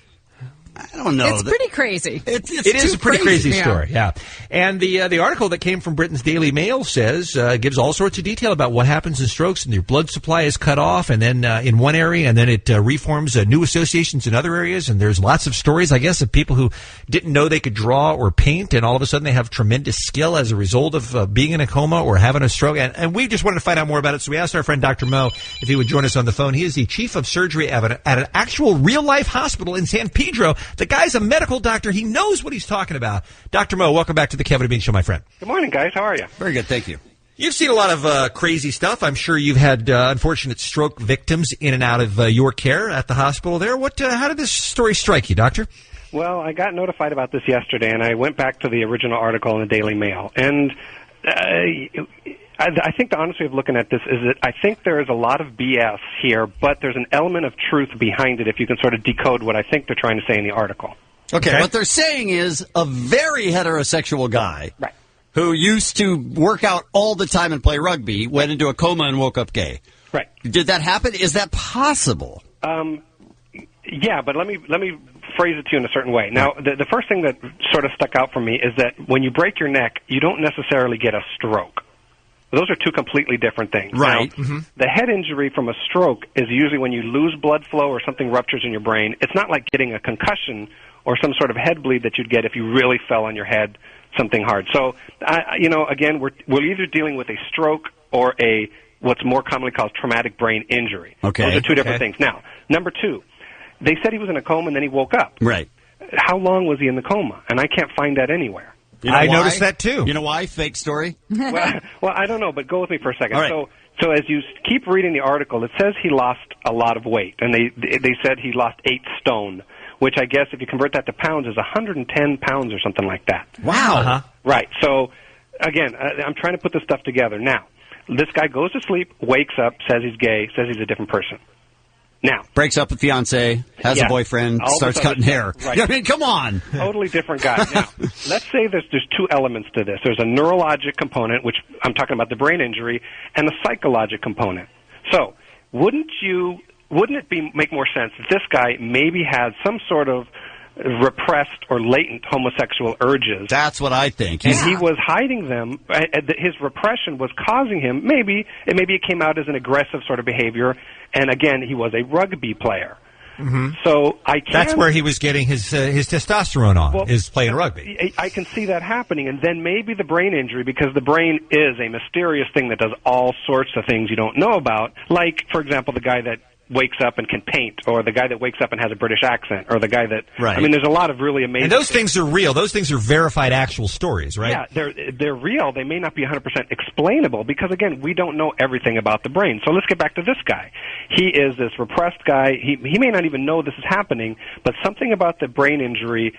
I don't know. It's pretty crazy. It is a pretty crazy Yeah. story, yeah. And the article that came from Britain's Daily Mail says, gives all sorts of detail about what happens in strokes, and your blood supply is cut off, and then in one area, and then it reforms new associations in other areas, and there's lots of stories, I guess, of people who didn't know they could draw or paint, and all of a sudden they have tremendous skill as a result of being in a coma or having a stroke. And we just wanted to find out more about it, so we asked our friend Dr. Mo if he would join us on the phone. He is the chief of surgery at an actual real-life hospital in San Pedro. The guy's a medical doctor. He knows what he's talking about. Dr. Mo, welcome back to the Kevin and Bean Show, my friend. Good morning, guys. How are you? Very good, thank you. You've seen a lot of crazy stuff. I'm sure you've had unfortunate stroke victims in and out of your care at the hospital there. How did this story strike you, Doctor? Well, I got notified about this yesterday, and I went back to the original article in the Daily Mail. And I think the honest way of looking at this is that I think there is a lot of BS here, but there's an element of truth behind it if you can sort of decode what I think they're trying to say in the article. Okay, what they're saying is a very heterosexual guy who used to work out all the time and play rugby went into a coma and woke up gay. Right. Did that happen? Is that possible? Yeah, but let me phrase it to you in a certain way. Now, the first thing that sort of stuck out for me is that when you break your neck, you don't necessarily get a stroke. Those are two completely different things. Right. Now, the head injury from a stroke is usually when you lose blood flow or something ruptures in your brain. It's not like getting a concussion or some sort of head bleed that you'd get if you really fell on your head, something hard. So, again, we're either dealing with a stroke or what's more commonly called traumatic brain injury. Okay. Those are two different things. Now, number two, they said he was in a coma and then he woke up. Right. How long was he in the coma? And I can't find that anywhere. You know I why? noticed that too. You know why? Fake story? well, I don't know, but go with me for a second. All right. So as you keep reading the article, it says he lost a lot of weight, and they said he lost 8 stone, which I guess if you convert that to pounds is 110 pounds or something like that. Wow. Uh-huh. Right. So, again, I'm trying to put this stuff together. Now, this guy goes to sleep, wakes up, says he's gay, says he's a different person. Now, breaks up with fiance, has a boyfriend, starts cutting hair. Right. I mean, come on. Totally different guy. Now, let's say there's two elements to this. There's a neurologic component, which I'm talking about the brain injury, and a psychologic component. So, wouldn't it make more sense that this guy maybe had some sort of repressed or latent homosexual urges? That's what I think. And he was hiding them. His repression was causing him, maybe it came out as an aggressive sort of behavior, and again, he was a rugby player. Mm-hmm. So that's where he was getting his testosterone on, is playing rugby. I can see that happening, and then maybe the brain injury, because the brain is a mysterious thing that does all sorts of things you don't know about, like, for example, the guy that wakes up and can paint, or the guy that wakes up and has a British accent, or the guy that... Right. I mean, there's a lot of really amazing... And those things are real. Those things are verified actual stories, right? Yeah, they're real. They may not be 100% explainable, because, again, we don't know everything about the brain. So let's get back to this guy. He is this repressed guy. He may not even know this is happening, but something about the brain injury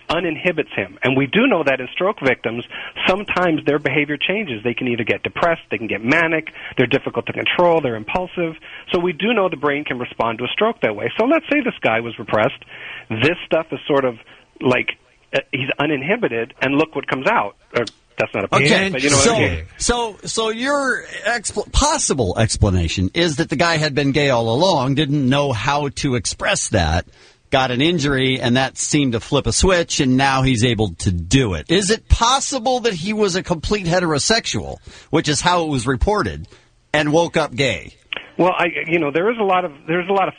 uninhibits him. And we do know that in stroke victims, sometimes their behavior changes. They can either get depressed, they can get manic, they're difficult to control, they're impulsive. So we do know the brain can respond to a stroke that way. So let's say this guy was repressed. This stuff is sort of like he's uninhibited, and look what comes out. Or, that's not a opinion, but you know what I mean. So your possible explanation is that the guy had been gay all along, didn't know how to express that, got an injury, and that seemed to flip a switch, and now he's able to do it. Is it possible that he was a complete heterosexual, which is how it was reported, and woke up gay? Well, there's a lot of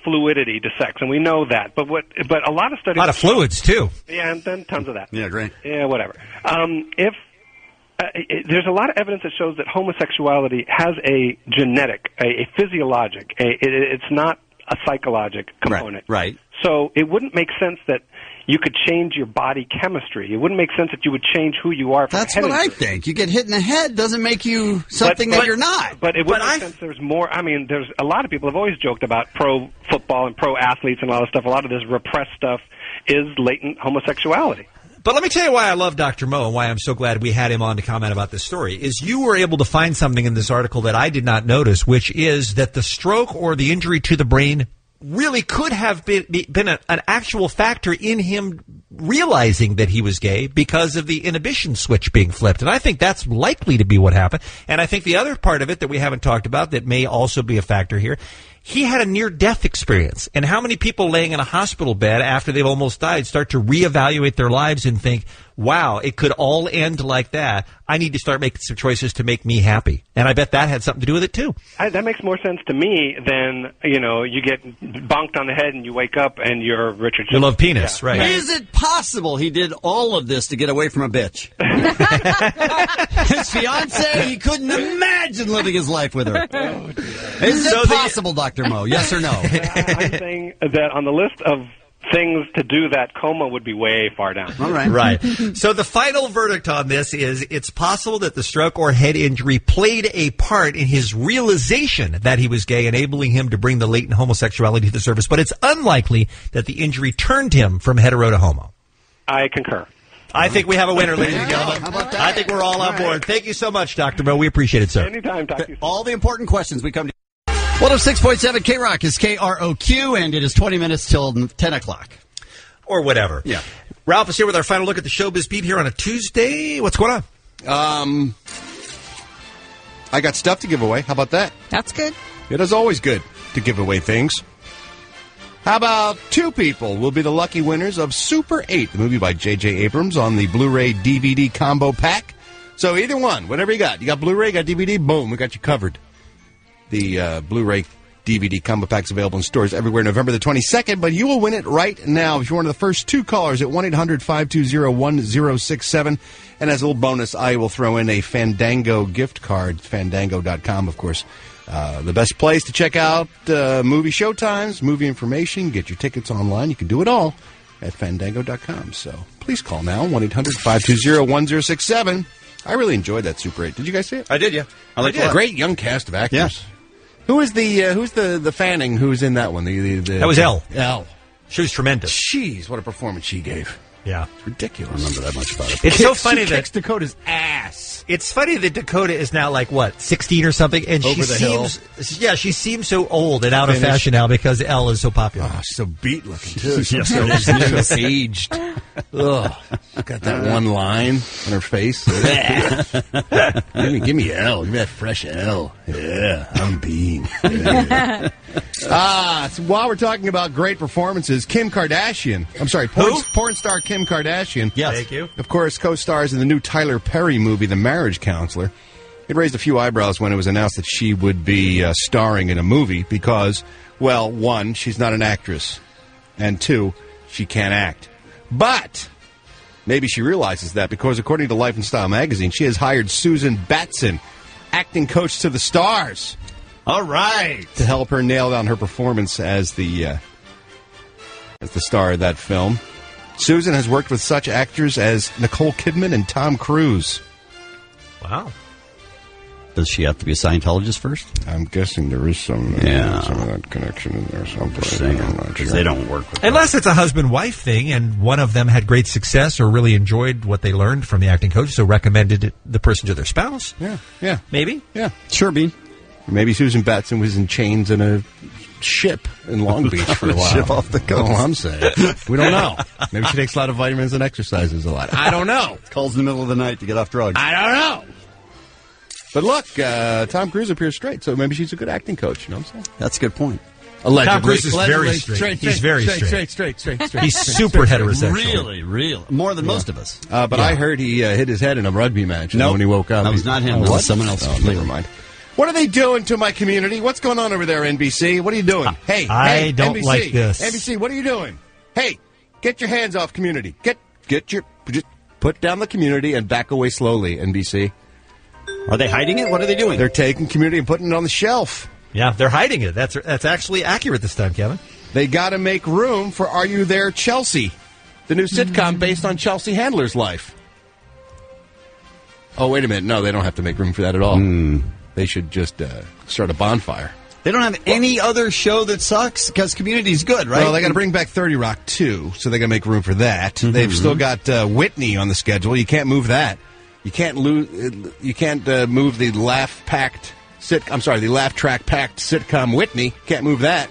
fluidity to sex, and we know that. But a lot of studies, a lot of fluids too. Yeah, and then tons of that. Yeah, great. Yeah, whatever. There's a lot of evidence that shows that homosexuality has a genetic, a physiologic. It's not a psychologic component. Right. So it wouldn't make sense that you could change your body chemistry. It wouldn't make sense that you would change who you are. That's what I think. You get hit in the head doesn't make you something that you're not. But it would make sense there's more. I mean, there's a lot of people have always joked about pro football and pro athletes and a lot of stuff. A lot of this repressed stuff is latent homosexuality. But let me tell you why I love Dr. Mo and why I'm so glad we had him on to comment about this story, is you were able to find something in this article that I did not notice, which is that the stroke or the injury to the brain really could have been an actual factor in him realizing that he was gay because of the inhibition switch being flipped. And I think that's likely to be what happened. And I think the other part of it that we haven't talked about that may also be a factor here, he had a near-death experience. And how many people laying in a hospital bed after they've almost died start to reevaluate their lives and think, wow, it could all end like that. I need to start making some choices to make me happy. And I bet that had something to do with it, too. That makes more sense to me than, you get bonked on the head and you wake up and you're Richard. You love penis, right. Is it possible he did all of this to get away from a bitch? His fiancée, he couldn't imagine living his life with her. Is it possible, Dr. Mo? Yes or no? I'm saying that on the list of things to do that, coma would be way far down. All right. Right. So the final verdict on this is it's possible that the stroke or head injury played a part in his realization that he was gay, enabling him to bring the latent homosexuality to the surface. But it's unlikely that the injury turned him from hetero to homo. I concur. I think we have a winner, ladies and gentlemen. I think we're all on board. Thank you so much, Dr. Mo. We appreciate it, sir. Anytime. Talk to you soon. All the important questions we come to. 106.7 K-Rock is KROQ, and it is 20 minutes till 10 o'clock. Or whatever. Yeah. Ralph is here with our final look at the Showbiz Beat here on a Tuesday. What's going on? I got stuff to give away. How about that? That's good. It is always good to give away things. How about 2 people will be the lucky winners of Super 8, the movie by J.J. Abrams on the Blu-ray DVD combo pack. So either one, whatever you got. You got Blu-ray, you got DVD, boom, we got you covered. The Blu-ray DVD combo pack's available in stores everywhere November the 22nd, but you will win it right now if you're one of the first 2 callers at 1-800-520-1067. And as a little bonus, I will throw in a Fandango gift card, fandango.com, of course. The best place to check out movie showtimes, movie information, get your tickets online. You can do it all at fandango.com. So please call now, 1-800-520-1067. I really enjoyed that Super 8. Did you guys see it? I did, yeah. I liked it. Great young cast of actors. Yeah. Who's the Fanning who's in that one? That was Elle. Elle. She was tremendous. Jeez, what a performance she gave. Yeah. It's ridiculous. I don't remember that much about it. It's so funny she that kicks Dakota's ass. It's funny that Dakota is now 16 or something, and Over the hill. she seems so old and out of Finished. fashion now because Elle is so popular. Oh, she's so beat looking too. Yeah. So aged. Ugh. Got that one line on her face. give me Elle. Give me that fresh Elle. Yeah, I'm being. Yeah. So while we're talking about great performances, Kim Kardashian. I'm sorry, porn star Kim Kardashian. Yes. Thank you. Of course, co-stars in the new Tyler Perry movie, The Marriage Counselor. It raised a few eyebrows when it was announced that she would be starring in a movie because, well, 1, she's not an actress, and 2, she can't act. But maybe she realizes that because, according to Life and Style magazine, she has hired Susan Batson, acting coach to the stars. All right. To help her nail down her performance as the star of that film. Susan has worked with such actors as Nicole Kidman and Tom Cruise. Wow. Does she have to be a Scientologist first? I'm guessing there is some of that connection in there someplace. I'm not sure. They don't work with Unless it's a husband-wife thing, and one of them had great success or really enjoyed what they learned from the acting coach, so recommended the person to their spouse. Yeah. Maybe? Yeah. Sure, Bean. Maybe Susan Batson was in chains in a ship in Long Beach for a while. Ship off the coast. All I'm saying. We don't know. Maybe she takes a lot of vitamins and exercises a lot. I don't know. Calls in the middle of the night to get off drugs. I don't know. But look, Tom Cruise appears straight, so maybe she's a good acting coach. You know what I'm saying? That's a good point. Allegedly. Tom Cruise is very straight. He's very straight. Straight. He's super heterosexual. Really. More than most of us. But I heard he hit his head in a rugby match when he woke up. That was not him. That was someone else. Never mind. What are they doing to my community? What's going on over there, NBC? What are you doing? I don't NBC, like this. NBC, what are you doing? Hey, get your hands off community. Just put down the community and back away slowly, NBC. Are they hiding it? What are they doing? They're taking community and putting it on the shelf. Yeah, they're hiding it. That's actually accurate this time, Kevin. They got to make room for Are You There, Chelsea, the new sitcom based on Chelsea Handler's life. Oh, wait a minute. No, they don't have to make room for that at all. They should just start a bonfire. They don't have any other show that sucks because Community's good, right? Well, they got to bring back 30 Rock 2, so they got to make room for that. They've still got Whitney on the schedule. You can't move that. You can't move the laugh track packed sitcom Whitney. Can't move that.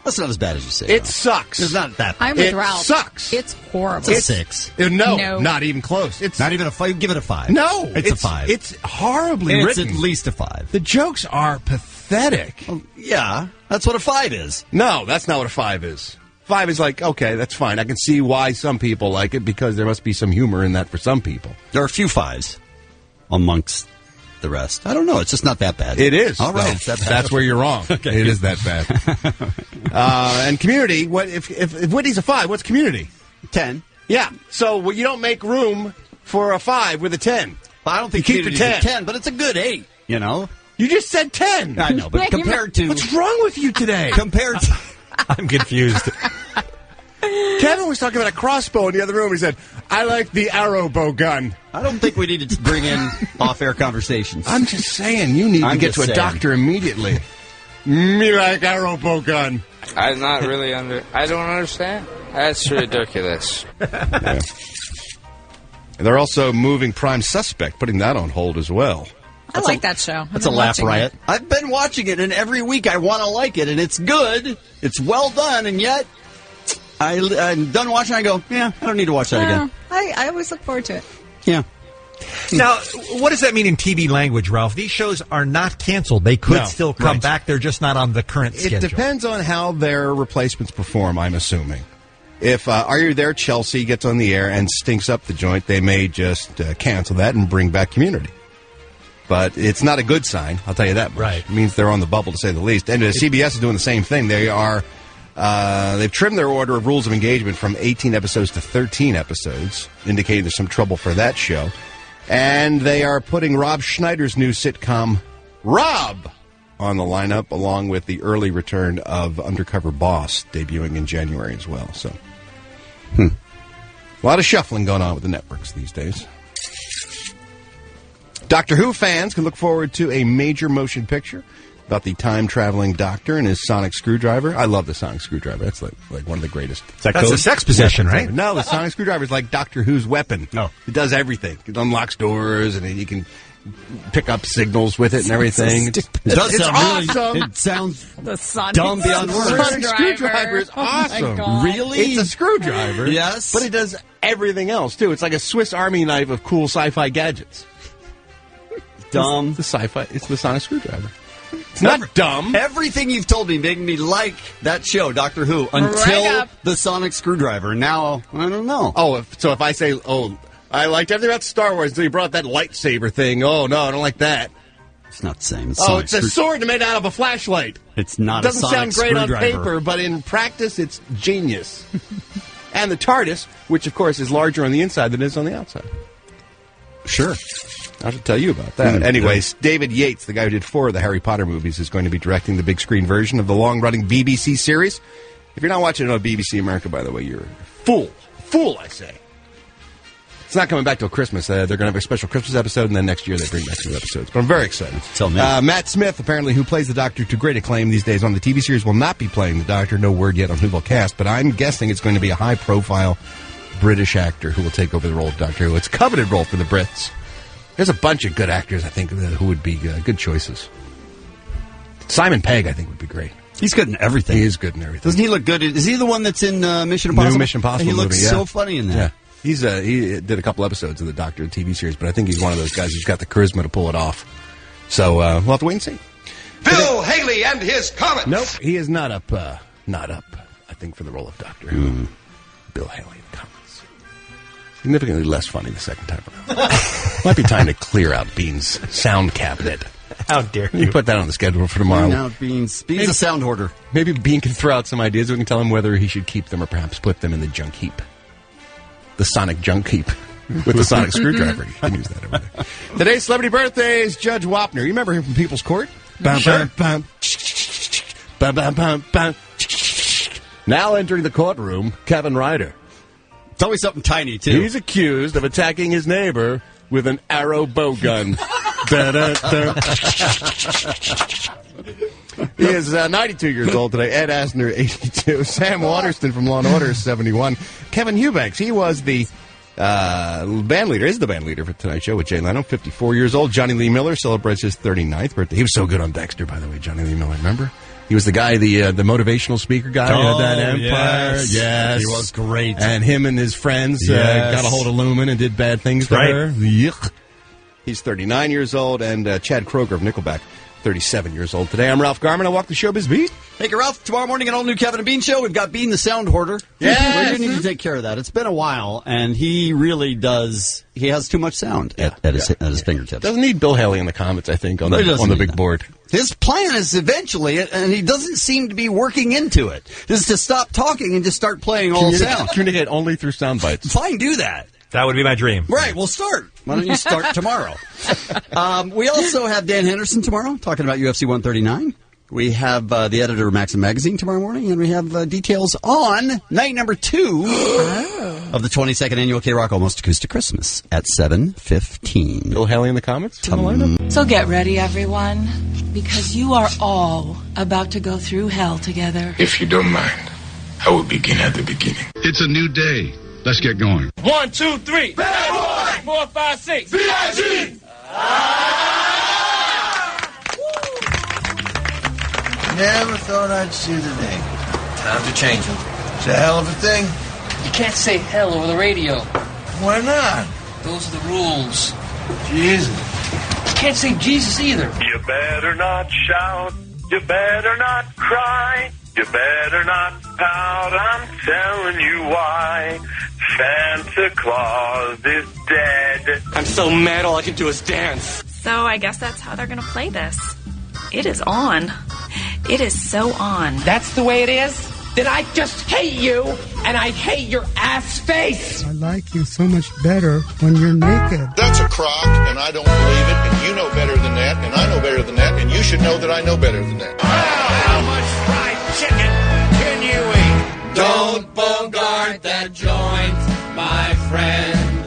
That's not as bad as you say. It sucks. It's not that bad. I'm with Ralph. It sucks. It's horrible. It's a 6. No, not even close. It's not even a 5. Give it a 5. No, it's a 5. It's horribly written. It's at least a 5. The jokes are pathetic. Well, yeah, that's what a 5 is. No, that's not what a 5 is. 5 is like, okay, that's fine. I can see why some people like it because there must be some humor in that for some people. There are a few 5s amongst the rest. I don't know. It's just not that bad. It is. All right. No, that's where you're wrong. Okay. It is that bad. And Community, what if Whitney's a 5, what's Community? 10. Yeah. So you don't make room for a 5 with a 10. Well, I don't think you keep your 10. 10, but it's a good 8, you know? You just said 10. I know, but compared to... What's wrong with you today? Compared to... I'm confused. Kevin was talking about a crossbow in the other room. He said, I like the arrow bow gun. I don't think we need to bring in off-air conversations. I'm just saying, you need to get to a doctor immediately. Me like arrow bow gun. I'm not really I don't understand. That's ridiculous. Yeah. They're also moving Prime Suspect, putting that on hold as well. I like that show. That's a laugh riot. I've been watching it, and every week I want to like it, and it's good. It's well done, and yet I'm done watching. I go, I don't need to watch that again. I always look forward to it. Yeah. Now, what does that mean in TV language, Ralph? These shows are not canceled. They could still come back. They're just not on the current schedule. It depends on how their replacements perform, I'm assuming. If Are You There, Chelsea gets on the air and stinks up the joint, they may just cancel that and bring back Community. But it's not a good sign, I'll tell you that much. Right. It means they're on the bubble, to say the least. And CBS is doing the same thing. They've trimmed their order of rules of engagement from 18 episodes to 13 episodes, indicating there's some trouble for that show. And they are putting Rob Schneider's new sitcom, Rob, on the lineup, along with the early return of Undercover Boss, debuting in January as well. So, a lot of shuffling going on with the networks these days. Doctor Who fans can look forward to a major motion picture about the time-traveling doctor and his sonic screwdriver. I love the sonic screwdriver. That's like one of the greatest. That's a sex position, right? No, the sonic screwdriver is like Doctor Who's weapon. No. It does everything. It unlocks doors, and you can pick up signals with it and everything. It does sound awesome. It sounds the sonic dumb beyond words. The sonic screwdriver is awesome. Really? It's a screwdriver. Yes. But it does everything else, too. It's like a Swiss Army knife of cool sci-fi gadgets. Dumb. It's the sonic screwdriver. It's not dumb. Everything you've told me made me like that show, Doctor Who, until the sonic screwdriver. Now, I don't know. So if I say, I liked everything about Star Wars until you brought that lightsaber thing. Oh, no, I don't like that. It's not the same. It's a sword made out of a flashlight. It's not a sonic screwdriver. Doesn't sound great on paper, screwdriver. but in practice, it's genius. And the TARDIS, which, of course, is larger on the inside than it is on the outside. Sure. I should tell you about that. Anyways, David Yates, the guy who did 4 of the Harry Potter movies, is going to be directing the big screen version of the long-running BBC series. If you're not watching it on BBC America, by the way, you're a fool. Fool, I say. It's not coming back till Christmas. They're going to have a special Christmas episode, and then next year they bring back 2 episodes. But I'm very excited. Tell me. Matt Smith, apparently, who plays the Doctor to great acclaim these days on the TV series, will not be playing the Doctor. No word yet on who they'll cast, but I'm guessing it's going to be a high-profile British actor who will take over the role of Doctor Who. It's a coveted role for the Brits. There's a bunch of good actors, I think, who would be good choices. Simon Pegg, I think, would be great. He's good in everything. He is good in everything. Doesn't he look good? Is he the one that's in Mission Impossible? New Mission Impossible He looks movie, so funny in that. Yeah. He did a couple episodes of the Doctor TV series, but I think he's one of those guys who's got the charisma to pull it off. So we'll have to wait and see. Bill Haley and his Comet. Nope, he is not up, I think, for the role of Doctor Who. Bill Haley and the Comets. Significantly less funny the second time around. Might be time to clear out Bean's sound cabinet. How dare you? Put that on the schedule for tomorrow. Now Bean's a sound hoarder. Maybe Bean can throw out some ideas. We can tell him whether he should keep them or perhaps put them in the junk heap. The sonic junk heap. With the sonic screwdriver. You can use that over there. Today's celebrity birthday is Judge Wapner. You remember him from People's Court? Sure. Now entering the courtroom, Kevin Ryder. It's always something tiny, too. He's accused of attacking his neighbor with an arrow bow gun. He is 92 years old today. Ed Asner, 82. Sam Waterston from Law & Order is 71. Kevin Eubanks, he was the band leader, is the band leader for Tonight Show with Jay Leno, 54 years old. Johnny Lee Miller celebrates his 39th birthday. He was so good on Dexter, by the way, Johnny Lee Miller, remember? He was the guy, the motivational speaker guy at that Empire. Yes. He was great. And him and his friends got a hold of Lumen and did bad things to her. Yuck. He's 39 years old. And Chad Kroger of Nickelback, 37 years old today. I'm Ralph Garman. I walk the showbiz beat. Thank you, Ralph. Tomorrow morning, an all-new Kevin and Bean show. We've got Bean the sound hoarder. Yes. We're going to need to take care of that. It's been a while, and he really does. He has too much sound at his fingertips. Doesn't need Bill Haley in the comments, I think, on the big board. His plan is eventually, and he doesn't seem to be working into it, is to stop talking and just start playing all sound. Communicate only through sound bites. Fine, do that. That would be my dream. Right, we'll start. Why don't you start tomorrow? We also have Dan Henderson tomorrow, talking about UFC 139. We have the editor of Maxim Magazine tomorrow morning, and we have details on night number 2 of the 22nd annual K-Rock Almost Acoustic Christmas at 7:15. Bill Haley in the comments? So get ready, everyone, because you are all about to go through hell together. If you don't mind, I will begin at the beginning. It's a new day. Let's get going. 1, 2, 3. Bad boy. 4, 5, 6. B.I.G. Never thought I'd see the day. Time to change them. It's a hell of a thing. You can't say hell over the radio. Why not? Those are the rules. Jesus. You can't say Jesus either. You better not shout. You better not cry. You better not pout. I'm telling you why. Santa Claus is dead. I'm so mad all I can do is dance. So I guess that's how they're going to play this. It is on. It is so on. That's the way it is? Then I just hate you, and I hate your ass face. I like you so much better when you're naked. That's a crock, and I don't believe it, and you know better than that, and I know better than that, and you should know that I know better than that. How much fried chicken can you eat? Don't bogart that joint, my friend.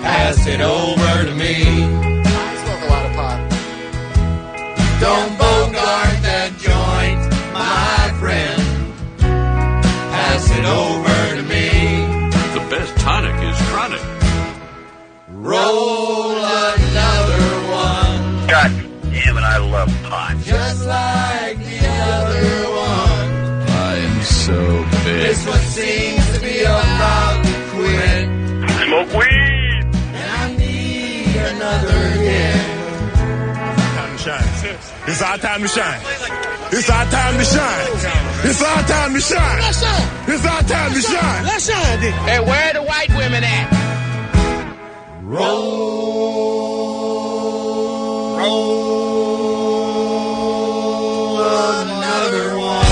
Pass it over to me. I smoke a lot of pot. Don't bogart that joint, my friend. Pass it over to me. The best tonic is chronic. Roll another one. God damn it, I love pot. Just like the other one. I am so big. This one seems to be about to quit. Smoke weed. And I need another hit. It's our time to shine. It's our time to shine. It's our time to shine. Let's shine. It's our time to shine. Let's shine. Hey, where are the white women at? Roll another one.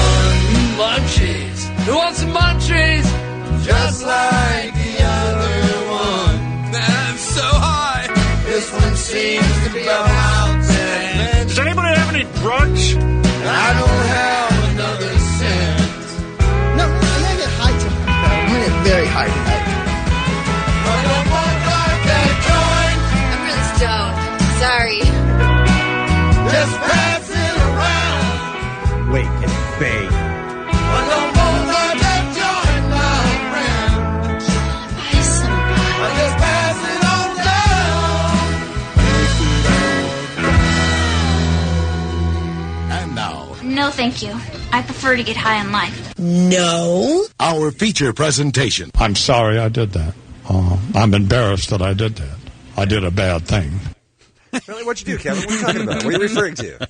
Munchies. Who wants some munchies? Just like the other one. I'm so high. This one seems to be about 10. Does anybody have any drugs? I don't have another cent. No, I'm going to get high tonight. I'm going to get very high tonight. I don't want that joint. I'm really stoned. Sorry. Just pass it around. Wake and bake. I don't want that joint, my friend. Buy somebody. I just pass it on down. And now, No, thank you. I prefer to get high on life. No. our feature presentation. I'm sorry I did that. I'm embarrassed that I did that. I did a bad thing. Really? What'd you do, Kevin? What are you talking about? What are you referring to?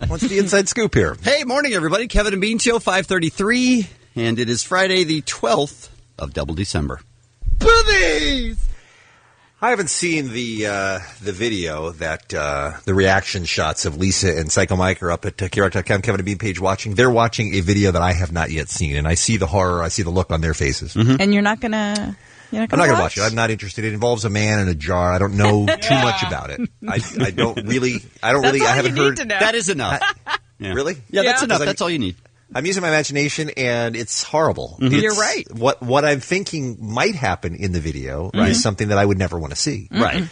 What's the inside scoop here? Hey, morning, everybody. Kevin and Bean Show, 5:33, and it is Friday, the 12th of double December. Boobies! I haven't seen the video that the reaction shots of Lisa and Psycho Mike are up at KROC.com. Kevin and Bean page watching. They're watching a video that I have not yet seen, and I see the horror. I see the look on their faces. Mm-hmm. And you're not gonna. I'm not going to watch it. I'm not interested. It involves a man in a jar. I don't know too much about it. I haven't really. I haven't heard. That is enough. Yeah. Really? Yeah, that's enough. That's all you need. I'm using my imagination, and it's horrible. Mm-hmm. You're right. What I'm thinking might happen in the video is something that I would never want to see. Mm-hmm. Right.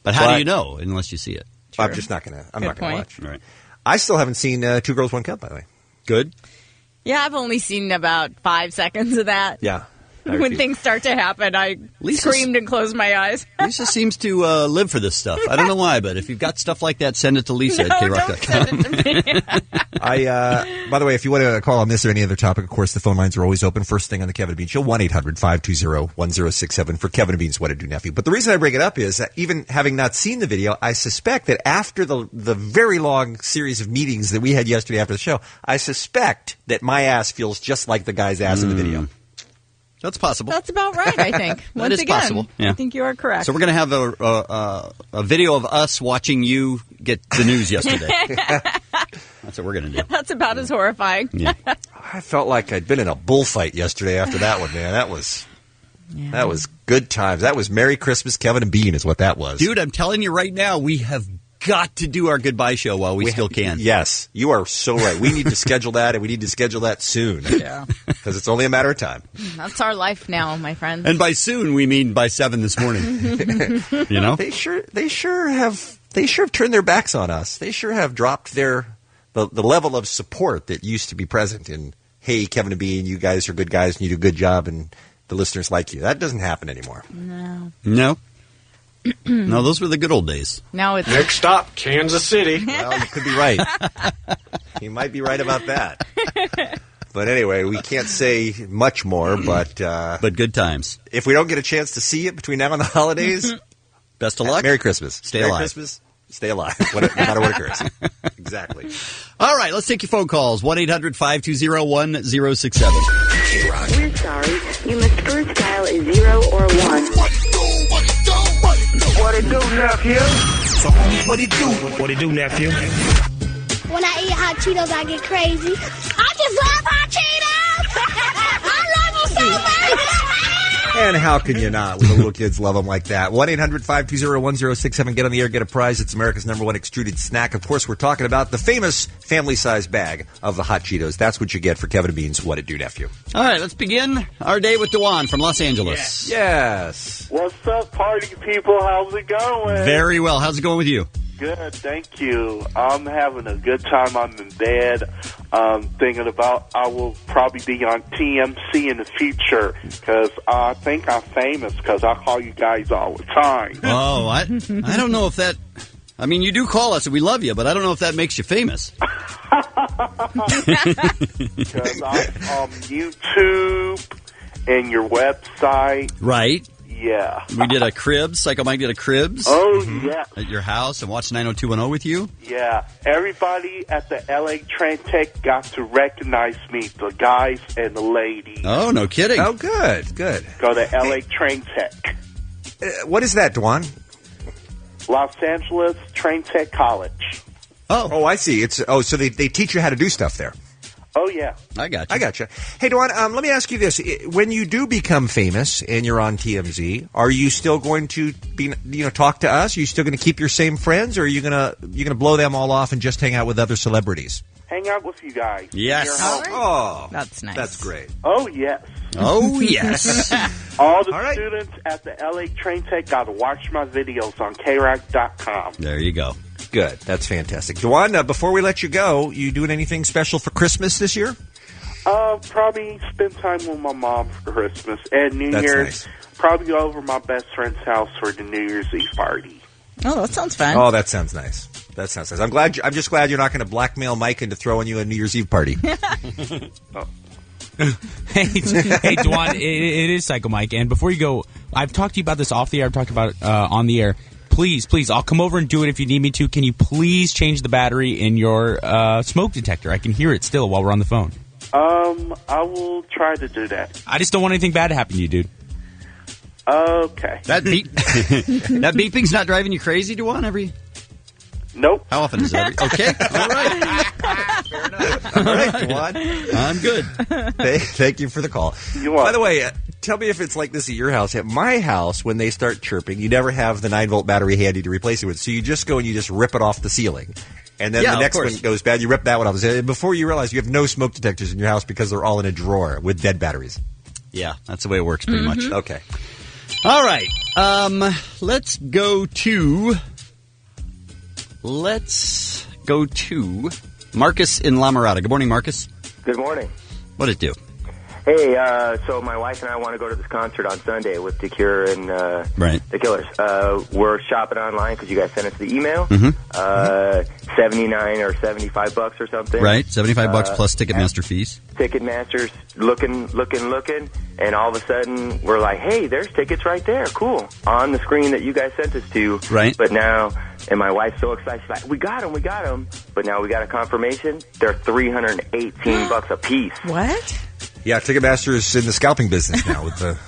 But how do you know unless you see it? I'm just not going to. I'm not going to watch. Right. I still haven't seen Two Girls, One Cup, by the way. Good. Yeah, I've only seen about 5 seconds of that. Yeah. When things start to happen, I screamed and closed my eyes. Lisa seems to live for this stuff. I don't know why, but if you've got stuff like that, send it to Lisa at KROC.com. By the way, if you want to call on this or any other topic, of course, the phone lines are always open. First thing on the Kevin and Bean Show, 1-800-520-1067 for Kevin and Bean's What to Do Nephew. But the reason I bring it up is that even having not seen the video, I suspect that after the very long series of meetings that we had yesterday after the show, I suspect that my ass feels just like the guy's ass in the video. That's possible. That's about right, I think. Once is again, possible. Yeah. I think you are correct. So we're going to have a video of us watching you get the news yesterday. That's what we're going to do. That's about as horrifying. Yeah. I felt like I'd been in a bullfight yesterday after that one, man. That was good times. That was Merry Christmas, Kevin and Bean is what that was. Dude, I'm telling you right now, we have got to do our goodbye show while we still can. Yes, you are so right. We need to schedule that, and we need to schedule that soon. Yeah. Because it's only a matter of time. That's our life now, my friends. And by soon, we mean by 7 this morning. You know? They sure have turned their backs on us. They sure have dropped the level of support that used to be present in, hey, Kevin and Bean, you guys are good guys and you do a good job and the listeners like you. That doesn't happen anymore. No. No, those were the good old days. Now it's next stop, Kansas City. Well, you could be right. You might be right about that. But anyway, we can't say much more, but good times. If we don't get a chance to see it between now and the holidays, best of luck. Merry Christmas. Stay Merry alive. Christmas. Stay alive, no matter what occurs. Exactly. All right, let's take your phone calls. 1-800-520-1067. We're sorry. You must first dial a 0 or 1. What it do, nephew? So, what it do? What it do, nephew? When I eat hot Cheetos, I get crazy. I just love hot Cheetos! I love them so much! And how can you not when the little kids love them like that? 1-800-520-1067. Get on the air, get a prize. It's America's #1 extruded snack. Of course, we're talking about the famous family-sized bag of the hot Cheetos. That's what you get for Kevin and Bean's What It Do, nephew. All right, let's begin our day with Dewan from Los Angeles. Yes. What's up, party people? How's it going? Very well. How's it going with you? Good, thank you. I'm having a good time. I'm in bed thinking about I will probably be on TMC in the future because I think I'm famous because I call you guys all the time. Oh, I don't know if that... I mean, you do call us and we love you, but I don't know if that makes you famous. Because I'm on YouTube and your website. Right. Yeah. We did a Cribs. Psycho Mike did a Cribs. Oh, yeah. At your house and watched 90210 with you. Yeah. Everybody at the LA Train Tech got to recognize me, the guys and the ladies. Oh, no kidding. Oh, good. Go to LA Train Tech. What is that, Dwan? Los Angeles Train Tech College. Oh, I see. So they teach you how to do stuff there. Oh, yeah. I got you. Hey, Dwan, let me ask you this. When you do become famous and you're on TMZ, are you still going to talk to us? Are you still going to keep your same friends, or are you going to blow them all off and just hang out with other celebrities? Hang out with you guys. Yes. Oh, that's nice. That's great. Oh, yes. Oh, yes. All the students at the LA Train Tech got to watch my videos on KRAC.com. There you go. Good. That's fantastic. Dwan, before we let you go, you doing anything special for Christmas this year? Probably spend time with my mom for Christmas. And New That's Year's, nice. probably go over my best friend's house for the New Year's Eve party. Oh, that sounds fun. Oh, that sounds nice. I'm just glad you're not going to blackmail Mike into throwing you a New Year's Eve party. Hey, Dwan, it is Psycho Mike. And before you go, I've talked to you about this off the air. I've talked about it on the air. Please, I'll come over and do it if you need me to. Can you please change the battery in your smoke detector? I can hear it still while we're on the phone. I will try to do that. I just don't want anything bad to happen to you, dude. Okay. That beeping's not driving you crazy, Dewan? Nope. How often is that? Okay. All right. Fair enough. All right, Dwan. I'm good. Thank you for the call. By the way, tell me if it's like this at your house. At my house, when they start chirping, you never have the 9-volt battery handy to replace it with. So you just go and you just rip it off the ceiling. And then the next one goes bad. You rip that one off. Before you realize you have no smoke detectors in your house because they're all in a drawer with dead batteries. Yeah, that's the way it works pretty much. Okay. All right. Let's go to Marcus in La Mirada. Good morning, Marcus. Good morning. What'd it do? Hey, so my wife and I want to go to this concert on Sunday with The Cure and The Killers. We're shopping online because you guys sent us the email. $79 or $75 or something. Right, $75 plus Ticketmaster fees. Ticketmaster's looking, and all of a sudden we're like, hey, there's tickets right there. Cool. On the screen that you guys sent us to. Right. But now, and my wife's so excited. She's like, we got them. But now we got a confirmation. They're $318 a piece. What? Yeah, Ticketmaster is in the scalping business now with a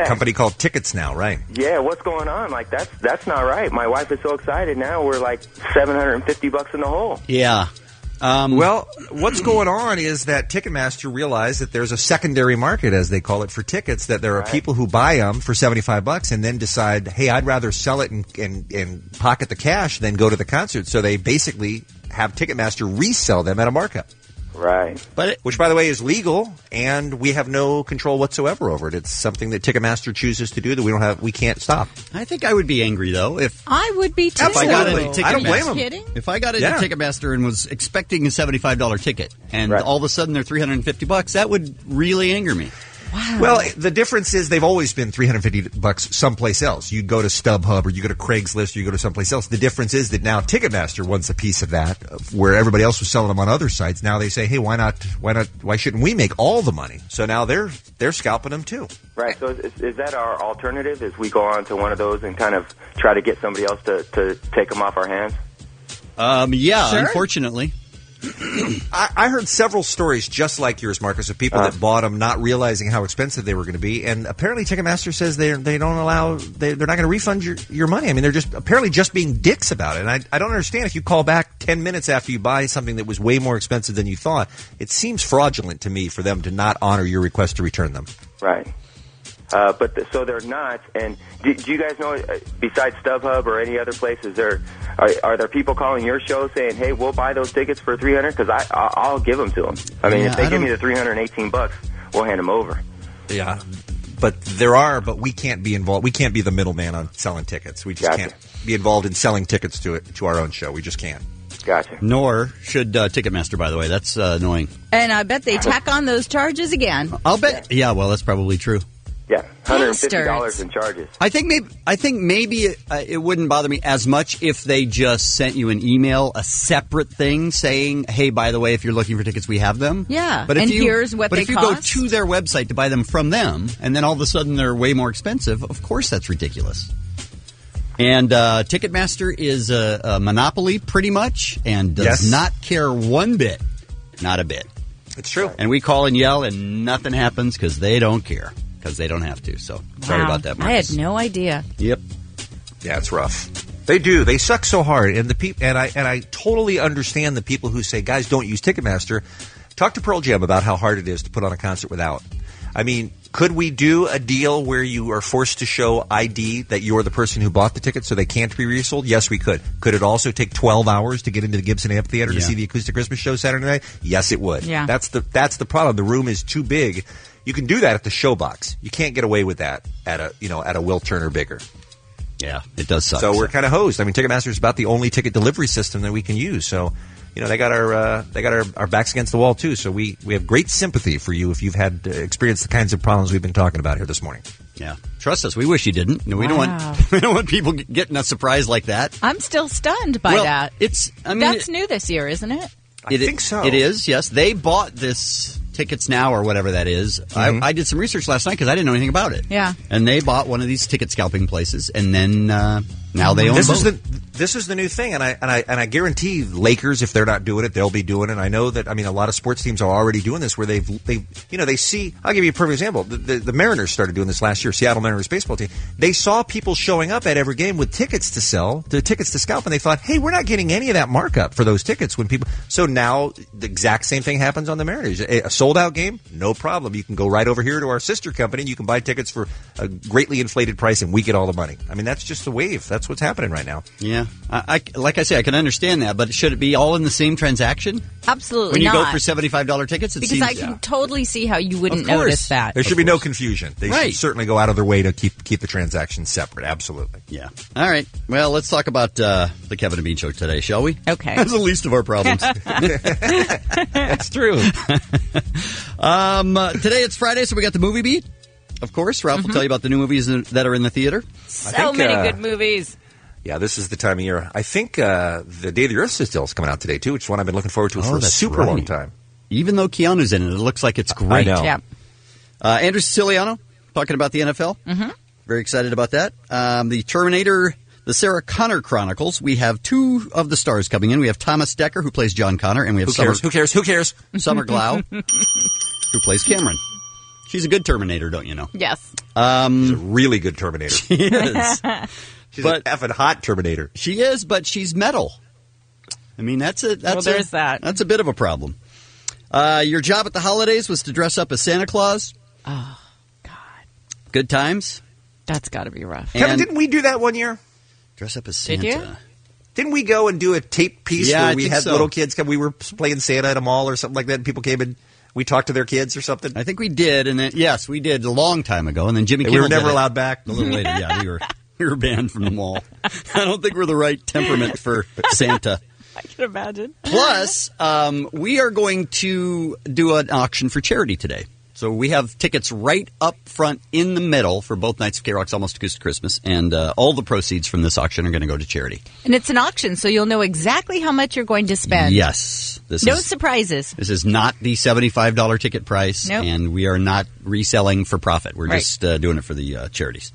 company called Tickets Now, right? Yeah, what's going on? Like, that's not right. My wife is so excited now. We're like $750 in the hole. Yeah. Well, what's going on is that Ticketmaster realized that there's a secondary market, as they call it, for tickets, that there are people who buy them for $75 and then decide, hey, I'd rather sell it and pocket the cash than go to the concert. So they basically have Ticketmaster resell them at a markup. Right. Which, by the way, is legal, and we have no control whatsoever over it. It's something that Ticketmaster chooses to do that we can't stop. I think I would be angry, though, if I would be too. If I got into Ticketmaster. I don't blame them. Kidding? If I got into Ticketmaster and was expecting a $75 ticket, and all of a sudden they're $350, that would really anger me. Wow. Well, the difference is they've always been $350 someplace else. You go to StubHub or you go to Craigslist or you go to someplace else. The difference is that now Ticketmaster wants a piece of that, where everybody else was selling them on other sites. Now they say, hey, why shouldn't we make all the money? So now they're scalping them too. Right. So is that our alternative? Is we go on to one of those and kind of try to get somebody else to take them off our hands? Yeah, Sure. Unfortunately. I heard several stories just like yours, Marcus, of people that bought them not realizing how expensive they were going to be, and apparently Ticketmaster says they're not going to refund your money. I mean, they're just being dicks about it. And I don't understand. If you call back 10 minutes after you buy something that was way more expensive than you thought, it seems fraudulent to me for them to not honor your request to return them. Right. So they're not. And do you guys know, besides StubHub or any other places, are there people calling your show saying, "Hey, we'll buy those tickets for $300"? Because I'll give them to them. I mean, if they give me the $318, we'll hand them over. Yeah, but we can't be involved. We can't be the middleman on selling tickets. We just can't be involved in selling tickets to our own show. We just can't. Gotcha. Nor should Ticketmaster, by the way. That's annoying. And I bet they tack on those charges again. I'll bet. Yeah, well, that's probably true. Yeah, $150 in charges. I think maybe it wouldn't bother me as much if they just sent you an email, a separate thing saying, "Hey, by the way, if you're looking for tickets, we have them." Yeah, but here's what they cost. But if you go to their website to buy them from them, and then all of a sudden they're way more expensive, of course that's ridiculous. And Ticketmaster is a monopoly, pretty much, and does not care one bit, not a bit. It's true. And we call and yell, and nothing happens because they don't care. Because they don't have to. So sorry about that, Marcus. I had no idea. Yep. Yeah, it's rough. They do. They suck so hard, and I totally understand the people who say, "Guys, don't use Ticketmaster." Talk to Pearl Jam about how hard it is to put on a concert without. I mean, could we do a deal where you are forced to show ID that you're the person who bought the ticket, so they can't be resold? Yes, we could. Could it also take 12 hours to get into the Gibson Amphitheater to see the Acoustic Christmas Show Saturday night? Yes, it would. Yeah. That's the problem. The room is too big. You can do that at the Showbox. You can't get away with that at a Will Turner bigger. Yeah, it does suck. So we're kind of hosed. I mean, Ticketmaster is about the only ticket delivery system that we can use. So, they got our backs against the wall too. So we have great sympathy for you if you've had experienced the kinds of problems we've been talking about here this morning. Yeah, trust us. We wish you didn't. We don't want people getting a surprise like that. I'm still stunned by that. That's new this year, isn't it? I think so. It is. Yes, they bought this Tickets Now or whatever that is. Mm-hmm. I did some research last night because I didn't know anything about it. Yeah. And they bought one of these ticket scalping places, and then now they own both. This is the new thing, and I guarantee Lakers, if they're not doing it, they'll be doing it. I know that. I mean, a lot of sports teams are already doing this, where they see. I'll give you a perfect example. The Mariners started doing this last year. Seattle Mariners baseball team. They saw people showing up at every game with tickets to sell, tickets to scalp, and they thought, hey, we're not getting any of that markup for those tickets when people. So now the exact same thing happens on the Mariners. A sold out game, no problem. You can go right over here to our sister company, and you can buy tickets for a greatly inflated price, and we get all the money. I mean, that's just the wave. That's what's happening right now. Yeah. Like I say, I can understand that, but should it be all in the same transaction? Absolutely when you not. go for $75 tickets? Because I can totally see how you wouldn't notice that. There should be no confusion. They should certainly go out of their way to keep the transactions separate. Absolutely. Yeah. All right. Well, let's talk about the Kevin and Bean Show today, shall we? Okay. That's the least of our problems. That's true. Today it's Friday, so we got the movie beat. Of course, Ralph will tell you about the new movies that are in the theater. So many good movies. Yeah, this is the time of year. I think the Day of the Earth still is coming out today, too, which is one I've been looking forward to for a super long time. Even though Keanu's in it, it looks like it's great. I know. Yeah. Andrew Siciliano talking about the NFL. Mm-hmm. Very excited about that. The Terminator, the Sarah Connor Chronicles. We have two of the stars coming in. We have Thomas Dekker, who plays John Connor, and we have Who cares? Summer Glau, who plays Cameron. She's a good Terminator, don't you know? Yes. She's a really good Terminator. She is. She's an effing hot Terminator. She is, but she's metal. I mean, that's there's that. That's a bit of a problem. Your job at the holidays was to dress up as Santa Claus. Oh, good times. that's got to be rough. Kevin, didn't we do that one year? Dress up as Santa. Did you? Didn't we go and do a tape piece where we had so. little kids come? We were playing Santa at a mall or something like that, and people came and we talked to their kids or something? I think we did, and then, yes, we did a long time ago, and then Jimmy Kimmel we were never did it allowed back. a little later. Yeah, we were banned from the mall. I don't think we're the right temperament for Santa. I can imagine. Plus, we are going to do an auction for charity today. So we have tickets right up front in the middle for both nights of K-Rock's Almost Acoustic Christmas, and all the proceeds from this auction are going to go to charity. And it's an auction, so you'll know exactly how much you're going to spend. Yes. No surprises. This is not the $75 ticket price, Nope. and we are not reselling for profit. We're just doing it for the charities.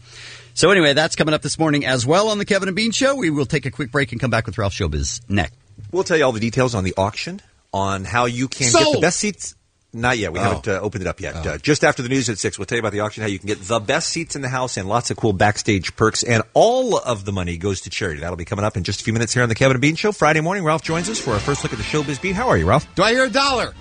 So anyway, that's coming up this morning as well on the Kevin and Bean Show. We will take a quick break and come back with Ralph Showbiz next. We'll tell you all the details on the auction, on how you can get the best seats. Not yet. We haven't opened it up yet. Just after the news at 6, we'll tell you about the auction, how you can get the best seats in the house and lots of cool backstage perks. And all of the money goes to charity. That'll be coming up in just a few minutes here on the Kevin and Bean Show. Friday morning, Ralph joins us for our first look at the Showbiz Beat. How are you, Ralph? Do I hear $1?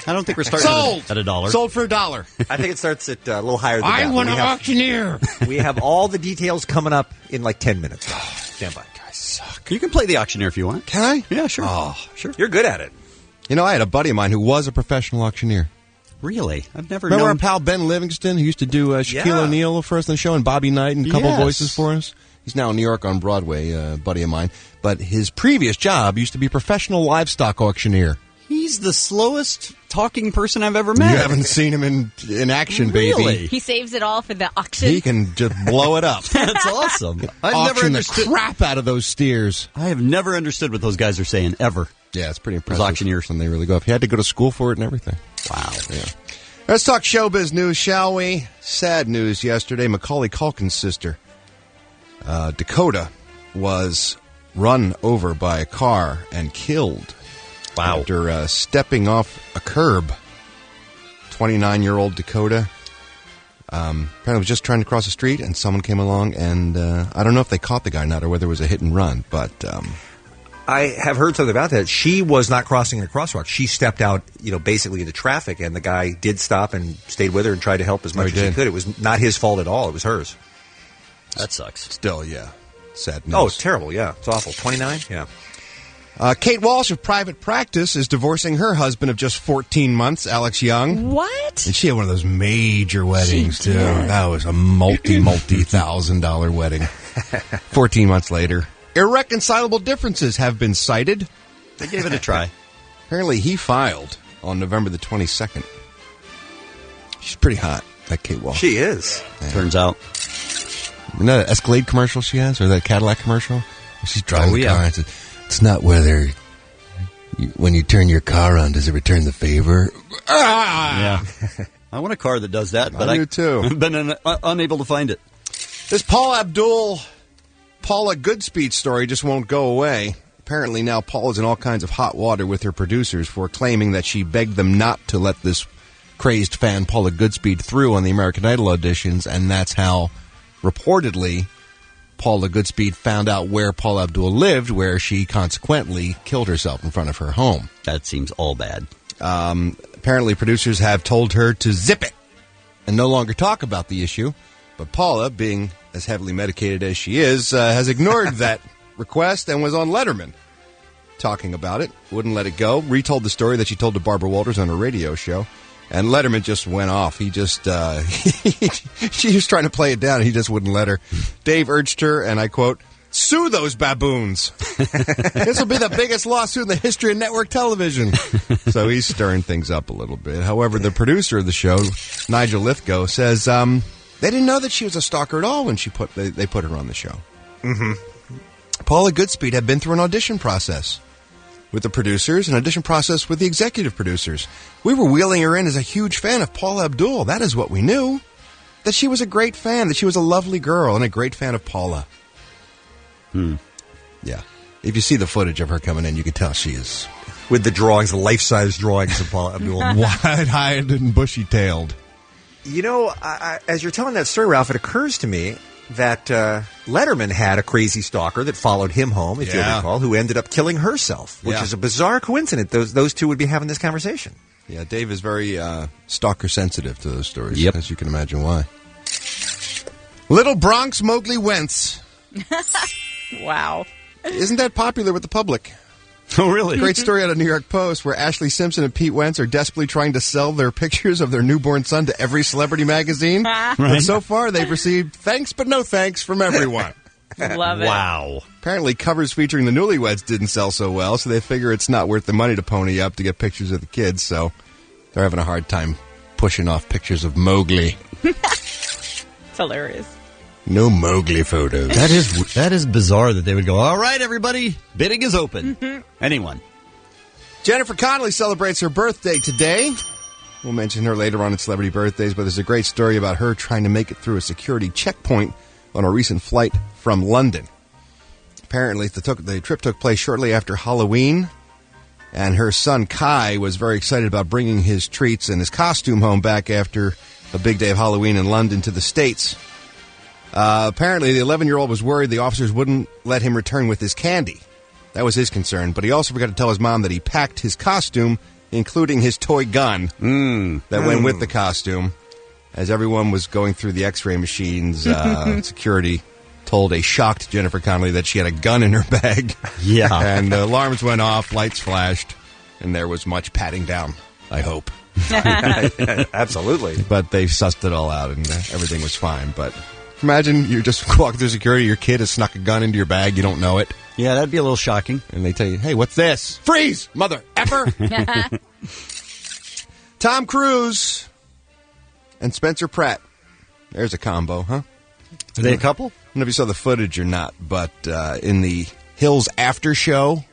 I don't think we're starting at $1. Sold for $1. I think it starts at a little higher than that. I want an auctioneer. We have all the details coming up in like 10 minutes. Stand by. Guys suck. You can play the auctioneer if you want. Can I? Yeah, sure. Oh, sure. You're good at it. You know, I had a buddy of mine who was a professional auctioneer. Really? I've never Remember known. our pal Ben Livingston, who used to do Shaquille O'Neal for us on the show, and Bobby Knight and a couple voices for us? He's now in New York on Broadway, a buddy of mine. But his previous job used to be professional livestock auctioneer. He's the slowest talking person I've ever met. You haven't seen him in action, Really? baby. He saves it all for the auction. He can just blow it up. That's awesome. I've never Auction understood the crap out of those steers. I have never understood what those guys are saying, ever. Yeah, it's pretty impressive. Those auctioneers. When they really go up. He had to go to school for it and everything. Wow. Yeah. Let's talk showbiz news, shall we? Sad news yesterday. Macaulay Culkin's sister, Dakota, was run over by a car and killed after stepping off a curb. 29-year-old Dakota apparently was just trying to cross the street, and someone came along, and I don't know if they caught the guy or not, or whether it was a hit and run, but... I have heard something about that. She was not crossing a crosswalk. She stepped out, basically into traffic, and the guy did stop and stayed with her and tried to help as much as he could. It was not his fault at all. It was hers. That sucks. Still, yeah. Sad news. Oh, it's terrible, yeah. It's awful. 29? Yeah. Kate Walsh of Private Practice is divorcing her husband of just 14 months, Alex Young. What? And she had one of those major weddings, too. That was a multi-$1,000 wedding. 14 months later. Irreconcilable differences have been cited. They gave it a try. Apparently, he filed on November the 22nd. She's pretty hot, that Kate Walsh. She is. Yeah. Turns out. Isn't that an Escalade commercial she has, or that Cadillac commercial? She's driving the car and says, it's not whether, when you turn your car on, does it return the favor? Yeah. I want a car that does that, but I do too. I've been unable to find it. This Paula Goodspeed story just won't go away. Apparently now Paula's in all kinds of hot water with her producers for claiming that she begged them not to let this crazed fan Paula Goodspeed through on the American Idol auditions, and that's how, reportedly, Paula Goodspeed found out where Paula Abdul lived, where she consequently killed herself in front of her home. That seems all bad. Apparently producers have told her to zip it and no longer talk about the issue, but Paula, being as heavily medicated as she is, has ignored that request and was on Letterman talking about it. Wouldn't let it go. Retold the story that she told to Barbara Walters on her radio show. And Letterman just went off. He just, she was trying to play it down, and he just wouldn't let her. Dave urged her, and I quote, sue those baboons. This will be the biggest lawsuit in the history of network television. So he's stirring things up a little bit. However, the producer of the show, Nigel Lithgow, says they didn't know that she was a stalker at all when they put her on the show. Mm-hmm. Paula Goodspeed had been through an audition process with the producers, an audition process with the executive producers. We were wheeling her in as a huge fan of Paula Abdul. That is what we knew. That she was a great fan, that she was a lovely girl and a great fan of Paula. Yeah. If you see the footage of her coming in, you can tell she is... With the drawings, the life-size drawings of Paula Abdul. Wide-eyed and bushy-tailed. As you're telling that story, Ralph, it occurs to me, that Letterman had a crazy stalker that followed him home, if you'll recall, who ended up killing herself, which is a bizarre coincidence. Those two would be having this conversation. Yeah, Dave is very stalker sensitive to those stories, as you can imagine why. Little Bronx Mowgli Wentz. Wow. Isn't that popular with the public? Oh, really? Great story out of New York Post where Ashley Simpson and Pete Wentz are desperately trying to sell their pictures of their newborn son to every celebrity magazine. But so far, they've received thanks but no thanks from everyone. Love it. Wow. Apparently, covers featuring the newlyweds didn't sell so well, so they figure it's not worth the money to pony up to get pictures of the kids, so they're having a hard time pushing off pictures of Mowgli. It's hilarious. No Mowgli photos. That is bizarre that they would go, all right, everybody, bidding is open. Anyone. Jennifer Connelly celebrates her birthday today. We'll mention her later on in Celebrity Birthdays, but there's a great story about her trying to make it through a security checkpoint on a recent flight from London. Apparently, the trip took place shortly after Halloween, and her son Kai was very excited about bringing his treats and his costume home back after a big day of Halloween in London to the States. Apparently, the 11-year-old was worried the officers wouldn't let him return with his candy. That was his concern, but he also forgot to tell his mom that he packed his costume, including his toy gun that went with the costume. As everyone was going through the x-ray machines, security told a shocked Jennifer Connelly that she had a gun in her bag. Yeah. And alarms went off, lights flashed, and there was much patting down, I hope. Absolutely. But they sussed it all out, and everything was fine. But imagine you're just walking through security, your kid has snuck a gun into your bag, you don't know it. Yeah, that'd be a little shocking. And they tell you, hey, what's this? Freeze, mother effer! Tom Cruise and Spencer Pratt. There's a combo, huh? Are they a couple? I don't know if you saw the footage or not, but in the Hills After Show,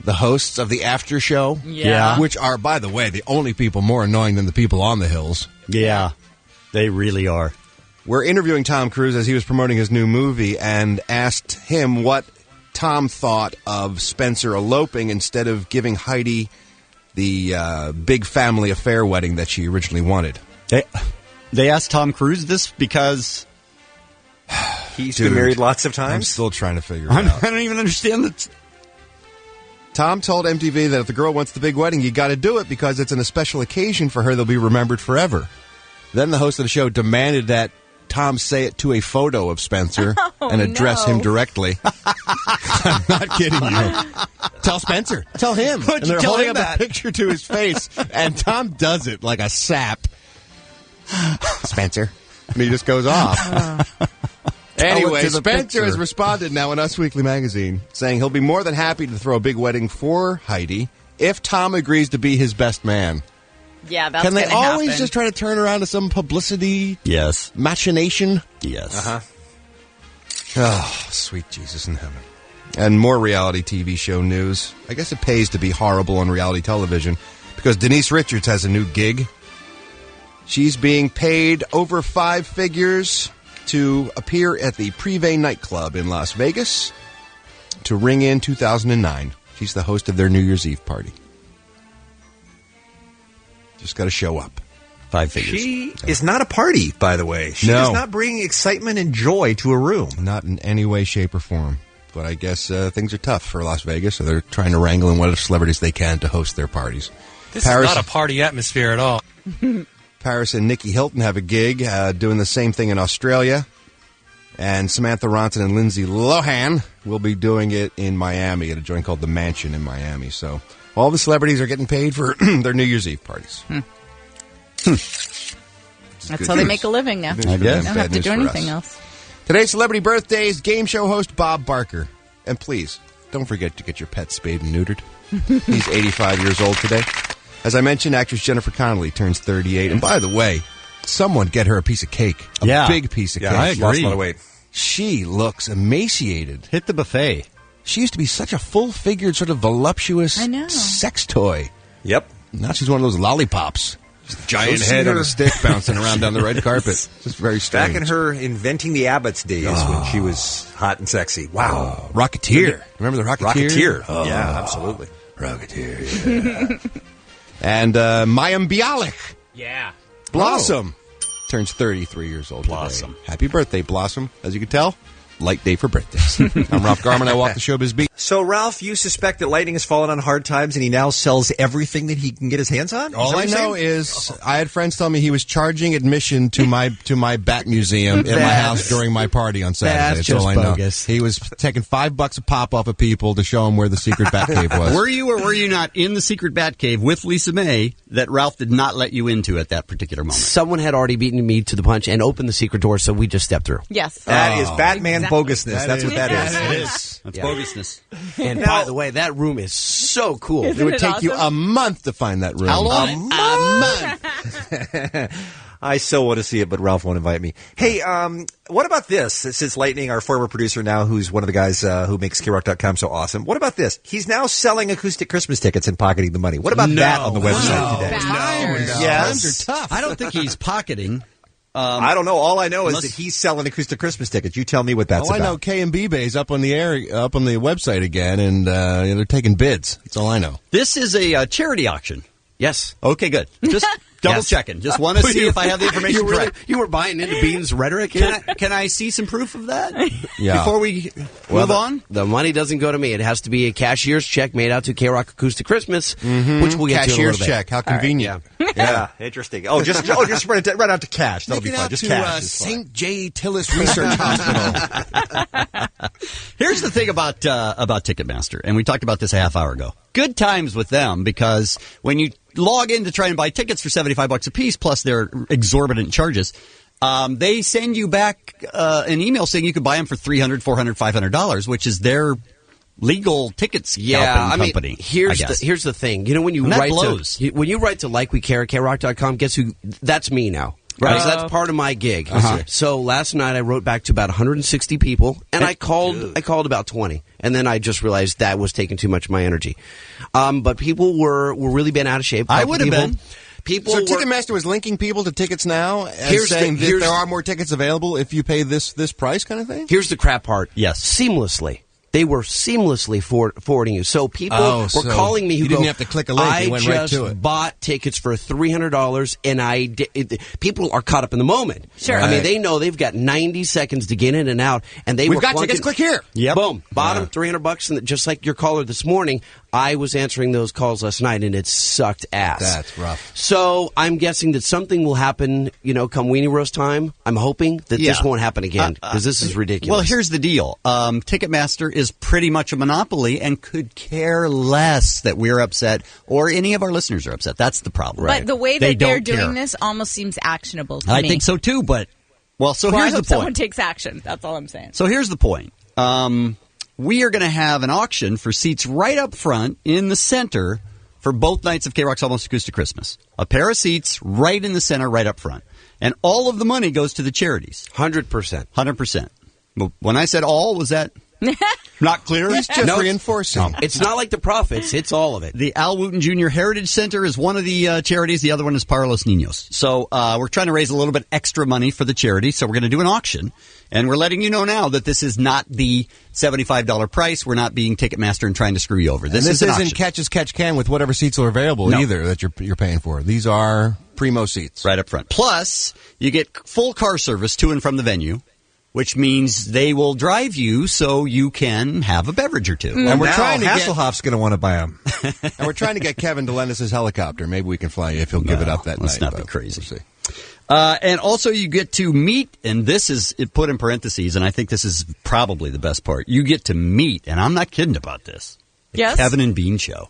the hosts of the After Show, which are, by the way, the only people more annoying than the people on the Hills. Yeah, they really are. We're interviewing Tom Cruise as he was promoting his new movie and asked him what Tom thought of Spencer eloping instead of giving Heidi the big family affair wedding that she originally wanted. They asked Tom Cruise this because he's been married lots of times? I'm still trying to figure it out. I don't even understand that. Tom told MTV that if the girl wants the big wedding, you got to do it because it's a special occasion for her. They'll be remembered forever. Then the host of the show demanded that Tom say it to a photo of Spencer and address him directly. I'm not kidding you. Tell Spencer. Tell him. And they're holding up a picture to his face, and Tom does it like a sap. Spencer. And he just goes off. Anyway, Spencer has responded now in Us Weekly magazine, saying he'll be more than happy to throw a big wedding for Heidi if Tom agrees to be his best man. Yeah, that's Can they always happen. just try to turn around to some publicity machination? Yes. Oh, sweet Jesus in heaven. And more reality TV show news. I guess it pays to be horrible on reality television because Denise Richards has a new gig. She's being paid over 5 figures to appear at the Privé nightclub in Las Vegas to ring in 2009. She's the host of their New Year's Eve party. Just got to show up. 5 figures. She is not a party, by the way. She does not bring excitement and joy to a room. Not in any way, shape, or form. But I guess things are tough for Las Vegas, so they're trying to wrangle in what celebrities they can to host their parties. This is not a party atmosphere at all. Paris and Nikki Hilton have a gig doing the same thing in Australia. And Samantha Ronson and Lindsay Lohan will be doing it in Miami at a joint called The Mansion in Miami. So all the celebrities are getting paid for their New Year's Eve parties. That's how they make a living now. I guess. They don't have to do anything else. Today's celebrity birthdays, game show host Bob Barker. And please, don't forget to get your pet spayed and neutered. He's 85 years old today. As I mentioned, actress Jennifer Connelly turns 38. And by the way, someone get her a piece of cake. A big piece of cake. I agree. Lost a lot of weight. She looks emaciated. Hit the buffet. She used to be such a full-figured, sort of voluptuous sex toy. Yep. Now she's one of those lollipops. Just giant head on a stick bouncing around down the red carpet. Just very strange. Back in her Inventing the Abbots days when she was hot and sexy. Wow. Rocketeer. Remember the Rocketeer? Rocketeer. Oh. Yeah, absolutely. Rocketeer, yeah. And Mayim Bialik. Yeah. Blossom. turns 33 years old Blossom. today. Happy birthday, Blossom. As you can tell, light day for birthdays. I'm Ralph Garman. I walk the showbiz beat. So, Ralph, you suspect that Lightning has fallen on hard times and he now sells everything that he can get his hands on? All I know is I had friends tell me he was charging admission to my bat museum in my house during my party on Saturday. That's all I know. Bogus. He was taking $5 a pop off of people to show them where the secret bat cave was. Were you or were you not in the secret bat cave with Lisa May that Ralph did not let you into at that particular moment? Someone had already beaten me to the punch and opened the secret door, so we just stepped through. Yes. That is Batman bogusness. That's what that is. It is. That's bogusness. And by the way, that room is so cool. It would take you a month to find that room. How long? A month. I so want to see it, but Ralph won't invite me. Hey, what about this? Since Lightning, our former producer now, who's one of the guys who makes KRock.com so awesome, what about this? He's now selling acoustic Christmas tickets and pocketing the money. What about that on the website today? Times are tough. I don't think he's pocketing. I don't know. All I know is that he's selling acoustic Christmas tickets. You tell me what that's about. I know K&B Bay's up on the website again, and they're taking bids. That's all I know. This is a charity auction. Yes. Okay, good. Just double checking. Just want to see if I have the information correct. You were buying into Bean's rhetoric? Can I see some proof of that? Yeah. Before we move on? The money doesn't go to me. It has to be a cashier's check made out to K-Rock Acoustic Christmas, which we'll get to in a little Cashier's bit. check. How convenient. Right, yeah, interesting. Oh, just run out to cash. That'll be fine. Just cash. St. J. Tillis Research Hospital. Here's the thing about Ticketmaster, and we talked about this a half hour ago. Good times with them because when you log in to try and buy tickets for $75 a piece plus their exorbitant charges, they send you back an email saying you could buy them for $300, $400, $500, which is their legal ticket scalping company. Here's the thing. You know, when you write to like we care at KRock.com, guess who? That's me now. Right, so that's part of my gig. So last night I wrote back to about 160 people, and I called about 20, and then I just realized that was taking too much of my energy. But people were really been out of shape. I would have been. So Ticketmaster was linking people to tickets now and saying that there are more tickets available if you pay this price kind of thing? Here's the crap part. Yes. Seamlessly. They were seamlessly forwarding you. So people were calling me who you didn't have to click a link. They went right to it. I just bought tickets for $300, and people are caught up in the moment. Sure. I mean, they know they've got 90 seconds to get in and out, and We've got tickets, click here. Yep. Boom. Bottom, $300, and just like your caller this morning, I was answering those calls last night, and it sucked ass. That's rough. So I'm guessing that something will happen, come weenie roast time. I'm hoping that this won't happen again, because this is ridiculous. Well, here's the deal. Ticketmaster is pretty much a monopoly and could care less that we're upset or any of our listeners are upset. That's the problem. But the way that they're doing this almost seems actionable to me. I think so, too, but... here's the point. Someone takes action. That's all I'm saying. So here's the point. We are going to have an auction for seats right up front in the center for both nights of K-Rock's Almost Acoustic Christmas. A pair of seats right in the center, right up front. And all of the money goes to the charities. 100%. 100%. But when I said all, was that not clear? He's just reinforcing. It's not like the profits. It's all of it. The Al Wooten Jr. Heritage Center is one of the charities. The other one is Para Los Niños. So we're trying to raise a little bit extra money for the charity. So we're going to do an auction. And we're letting you know now that this is not the $75 price. We're not being Ticketmaster and trying to screw you over. This isn't catch as catch can with whatever seats are available either that you're paying for. These are primo seats. Right up front. Plus, you get full car service to and from the venue, which means they will drive you so you can have a beverage or two. And we're trying to Hasselhoff's going to want to buy them. And we're trying to get Kevin to lend us his helicopter. Maybe we can fly you if he'll give it up that night. Let's not be crazy. We'll see. And also you get to meet, and this is put in parentheses, and I think this is probably the best part. You get to meet, and I'm not kidding about this. Yes? Kevin and Bean show.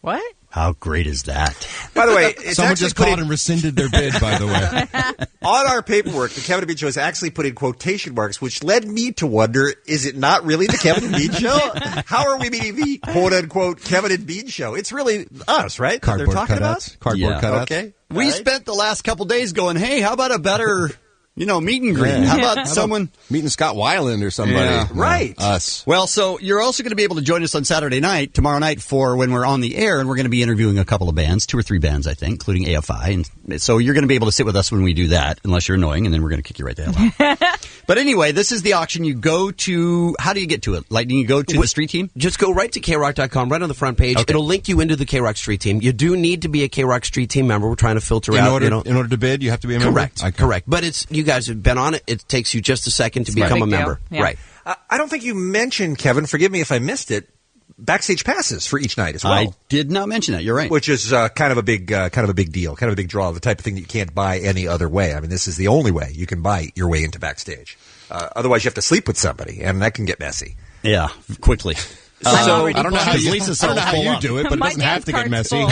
What? How great is that? By the way, someone just called and rescinded their bid, by the way. On our paperwork, the Kevin and Bean Show is actually put in quotation marks, which led me to wonder, is it not really the Kevin and Bean Show? How are we meeting the quote-unquote Kevin and Bean Show? It's really us, right? Cardboard They're talking cutouts. about? Cardboard cutouts. Okay. We spent the last couple days going, hey, how about a better... meet and greet. Yeah. How about someone meeting Scott Weiland or somebody? Yeah. Right. Us. Well, so you're also going to be able to join us on Saturday night, tomorrow night, for when we're on the air, and we're going to be interviewing a couple of bands, 2 or 3 bands, I think, including AFI. And so you're going to be able to sit with us when we do that, unless you're annoying, and then we're going to kick you right the hell out. But anyway, this is the auction. You go to, how do you get to it? Lightning, you go to the street team? Just go right to KROC.com, right on the front page. It'll link you into the KROC street team. You do need to be a KROC street team member. We're trying to filter out. In order to bid, you have to be a member? Correct. But you guys have been on it. It takes you just a second to become a member. Yeah. Right. I don't think you mentioned, Kevin, forgive me if I missed it, backstage passes for each night as well. I did not mention that. You're right. Which is kind of a big deal, kind of a big draw, the type of thing that you can't buy any other way. I mean, this is the only way you can buy your way into backstage. Otherwise, you have to sleep with somebody, and that can so Yeah, quickly. I don't know how you do it, but it doesn't have to get messy.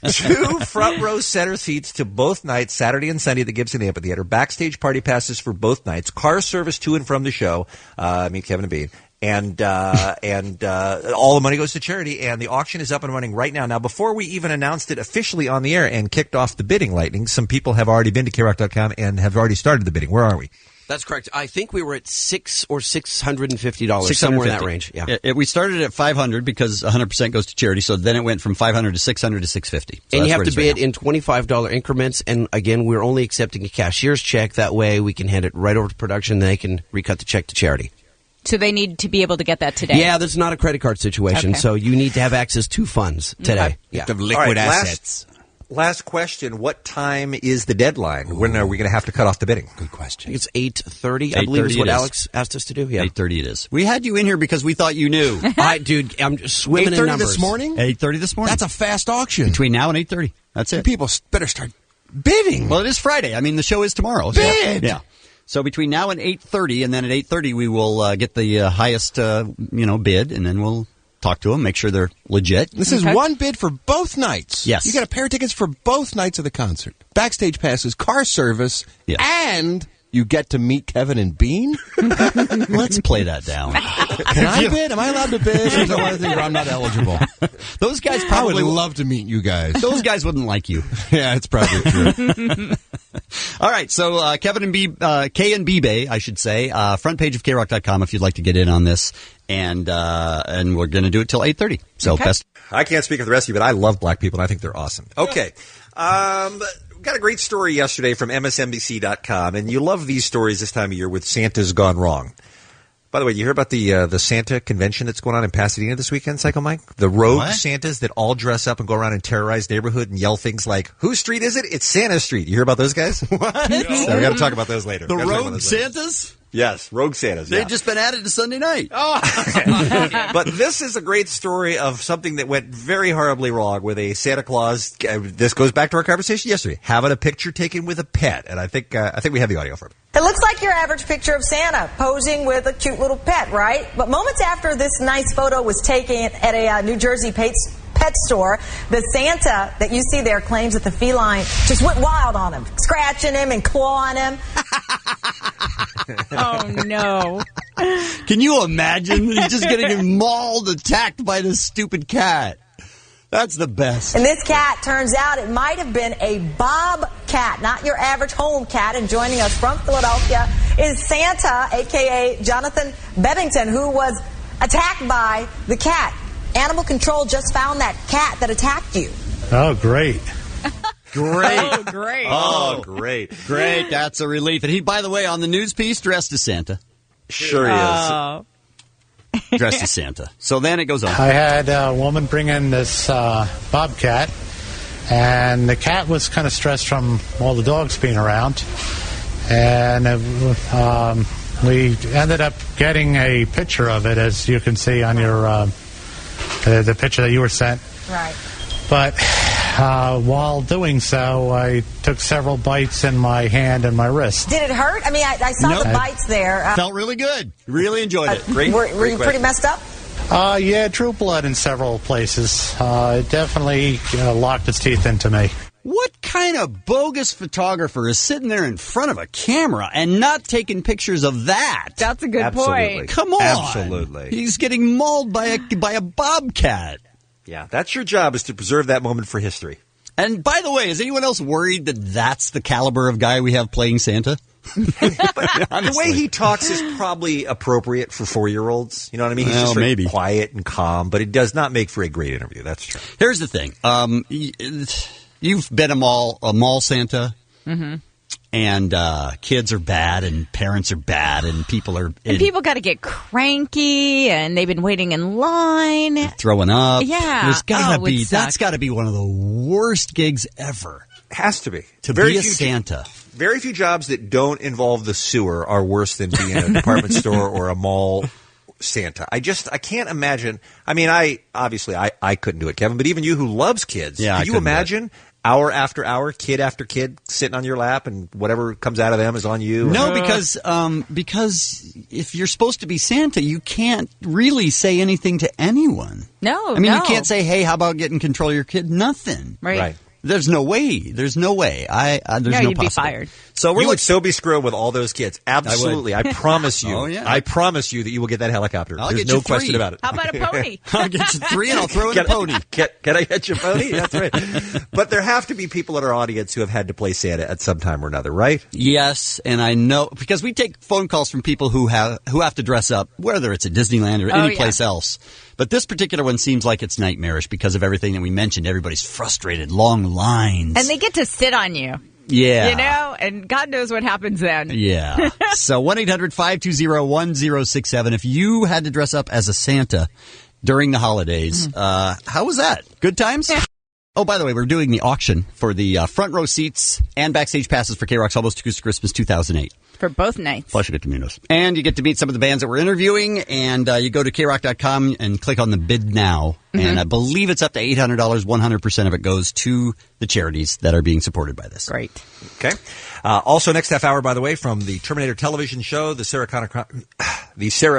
2 front row center seats to both nights, Saturday and Sunday at the Gibson Amphitheater. Backstage party passes for both nights. Car service to and from the show. Meet Kevin and Bean. And all the money goes to charity, and the auction is up and running right now. Now, before we even announced it officially on the air and kicked off the bidding, Lightning, some people have already been to KROC.com and have already started the bidding. Where are we? That's correct. I think we were at $600 or $650, somewhere in that range. Yeah. We started at $500 because 100% goes to charity, so then it went from $500 to $600 to $650. So and you have to bid in $25 increments, and again, we're only accepting a cashier's check. That way we can hand it right over to production, and they can recut the check to charity. So they need to be able to get that today? Yeah, that's not a credit card situation, so you need to have access to funds today. Okay. Yeah. Of liquid assets. Last question. What time is the deadline? When are we going to have to cut off the bidding? Good question. It's 8:30, I believe is what Alex asked us to do. Yeah. 8:30 it is. We had you in here because we thought you knew. Dude, I'm just swimming in numbers. 8:30 this morning? 8:30 this morning. That's a fast auction. Between now and 8:30. That's it. People better start bidding. Well, it is Friday. I mean, the show is tomorrow. Bid! Yeah. So between now and 8:30, and then at 8:30 we will get the highest, bid, and then we'll talk to them, make sure they're legit. This is one bid for both nights. Yes. You got a pair of tickets for both nights of the concert. Backstage passes, car service, and you get to meet Kevin and Bean. Let's play that down. Can I bid? Am I allowed to bid? There's one thing where I'm not eligible. Those guys probably I would love to meet you guys. Those guys wouldn't like you. Yeah, it's probably true. All right, so Kevin and K and B Bay, I should say, front page of KROC.com if you'd like to get in on this, and we're going to do it till 8:30. So best. I can't speak for the rest of you, but I love black people, and I think they're awesome. Okay. Got a great story yesterday from MSNBC.com, and you love these stories this time of year with Santa's Gone Wrong. By the way, you hear about the Santa convention that's going on in Pasadena this weekend, Psycho Mike? The rogue Santas that all dress up and go around and terrorize neighborhood and yell things like, whose street is it? It's Santa Street. You hear about those guys? What? So we got to talk about those later. The rogue Santas? Yes, rogue Santas. They've just been added to Sunday night. Oh, but this is a great story of something that went very horribly wrong with a Santa Claus. This goes back to our conversation yesterday, having a picture taken with a pet, and I think we have the audio for it. It looks like your average picture of Santa posing with a cute little pet, right? But moments after this nice photo was taken at a New Jersey pet store, the Santa that you see there claims that the feline just went wild on him, scratching him and clawing him. Oh, no. Can you imagine? He's just getting mauled, attacked by this stupid cat. That's the best. And this cat, turns out it might have been a bobcat, not your average home cat. And joining us from Philadelphia is Santa, a.k.a. Jonathan Bevington, who was attacked by the cat. Animal Control just found that cat that attacked you. Oh, great. Great. Oh, great. Oh, great. Great. That's a relief. And he, by the way, on the news piece, dressed as Santa. Sure he is. Dressed as Santa. So then it goes on. I had a woman bring in this bobcat, and the cat was kind of stressed from all the dogs being around. And we ended up getting a picture of it, as you can see on your the picture that you were sent. Right. But while doing so, I took several bites in my hand and my wrist. Did it hurt? I mean, I saw the bites there. Felt really good. Really enjoyed it. Great. Were you pretty messed up? Yeah, it drew blood in several places. It definitely locked its teeth into me. What kind of bogus photographer is sitting there in front of a camera and not taking pictures of that? That's a good point. Come on. Absolutely. He's getting mauled by a bobcat. Yeah, that's your job, is to preserve that moment for history. And by the way, is anyone else worried that that's the caliber of guy we have playing Santa? The way he talks is probably appropriate for 4-year-olds. You know what I mean? He's just very quiet and calm, but it does not make for a great interview. That's true. Here's the thing. You've been a mall Santa. Mm-hmm. And kids are bad, and parents are bad, and people are... And people got to get cranky, and they've been waiting in line. Throwing up. Yeah. There's gotta be... That's got to be one of the worst gigs ever. Has to be. To be a Santa. Very few jobs that don't involve the sewer are worse than being a department store or a mall Santa. I can't imagine. I mean, I couldn't do it, Kevin, but even you who loves kids, can you imagine hour after hour, kid after kid sitting on your lap and whatever comes out of them is on you? No, because if you're supposed to be Santa, you can't really say anything to anyone. No, I mean, you can't say, hey, how about getting control of your kid? Nothing. Right. There's no way. There's no way. There's no you'd be fired. So you would so be screwed with all those kids. Absolutely. I promise you. Oh, yeah. I promise you that you will get that helicopter. There's no question about it. How about a pony? I'll get you 3 and I'll throw in a pony. Can I get you a pony? That's right. But there have to be people in our audience who have had to play Santa at some time or another, right? Yes, and I know because we take phone calls from people who have to dress up, whether it's at Disneyland or any place else. But this particular one seems like it's nightmarish because of everything that we mentioned. Everybody's frustrated, long lines. And they get to sit on you. Yeah. You know, and God knows what happens then. Yeah. So 1-800-520-1067. If you had to dress up as a Santa during the holidays, how was that? Good times? Oh, by the way, we're doing the auction for the front row seats and backstage passes for K-Rock's Almost Acoustic Christmas 2008. For both nights. Plus, you get to meet us. And you get to meet some of the bands that we're interviewing. And you go to KRock.com and click on the bid now. Mm-hmm. And I believe it's up to $800. 100% of it goes to the charities that are being supported by this. Great. Okay. Also, next half hour, by the way, from the Terminator television show, the Sarah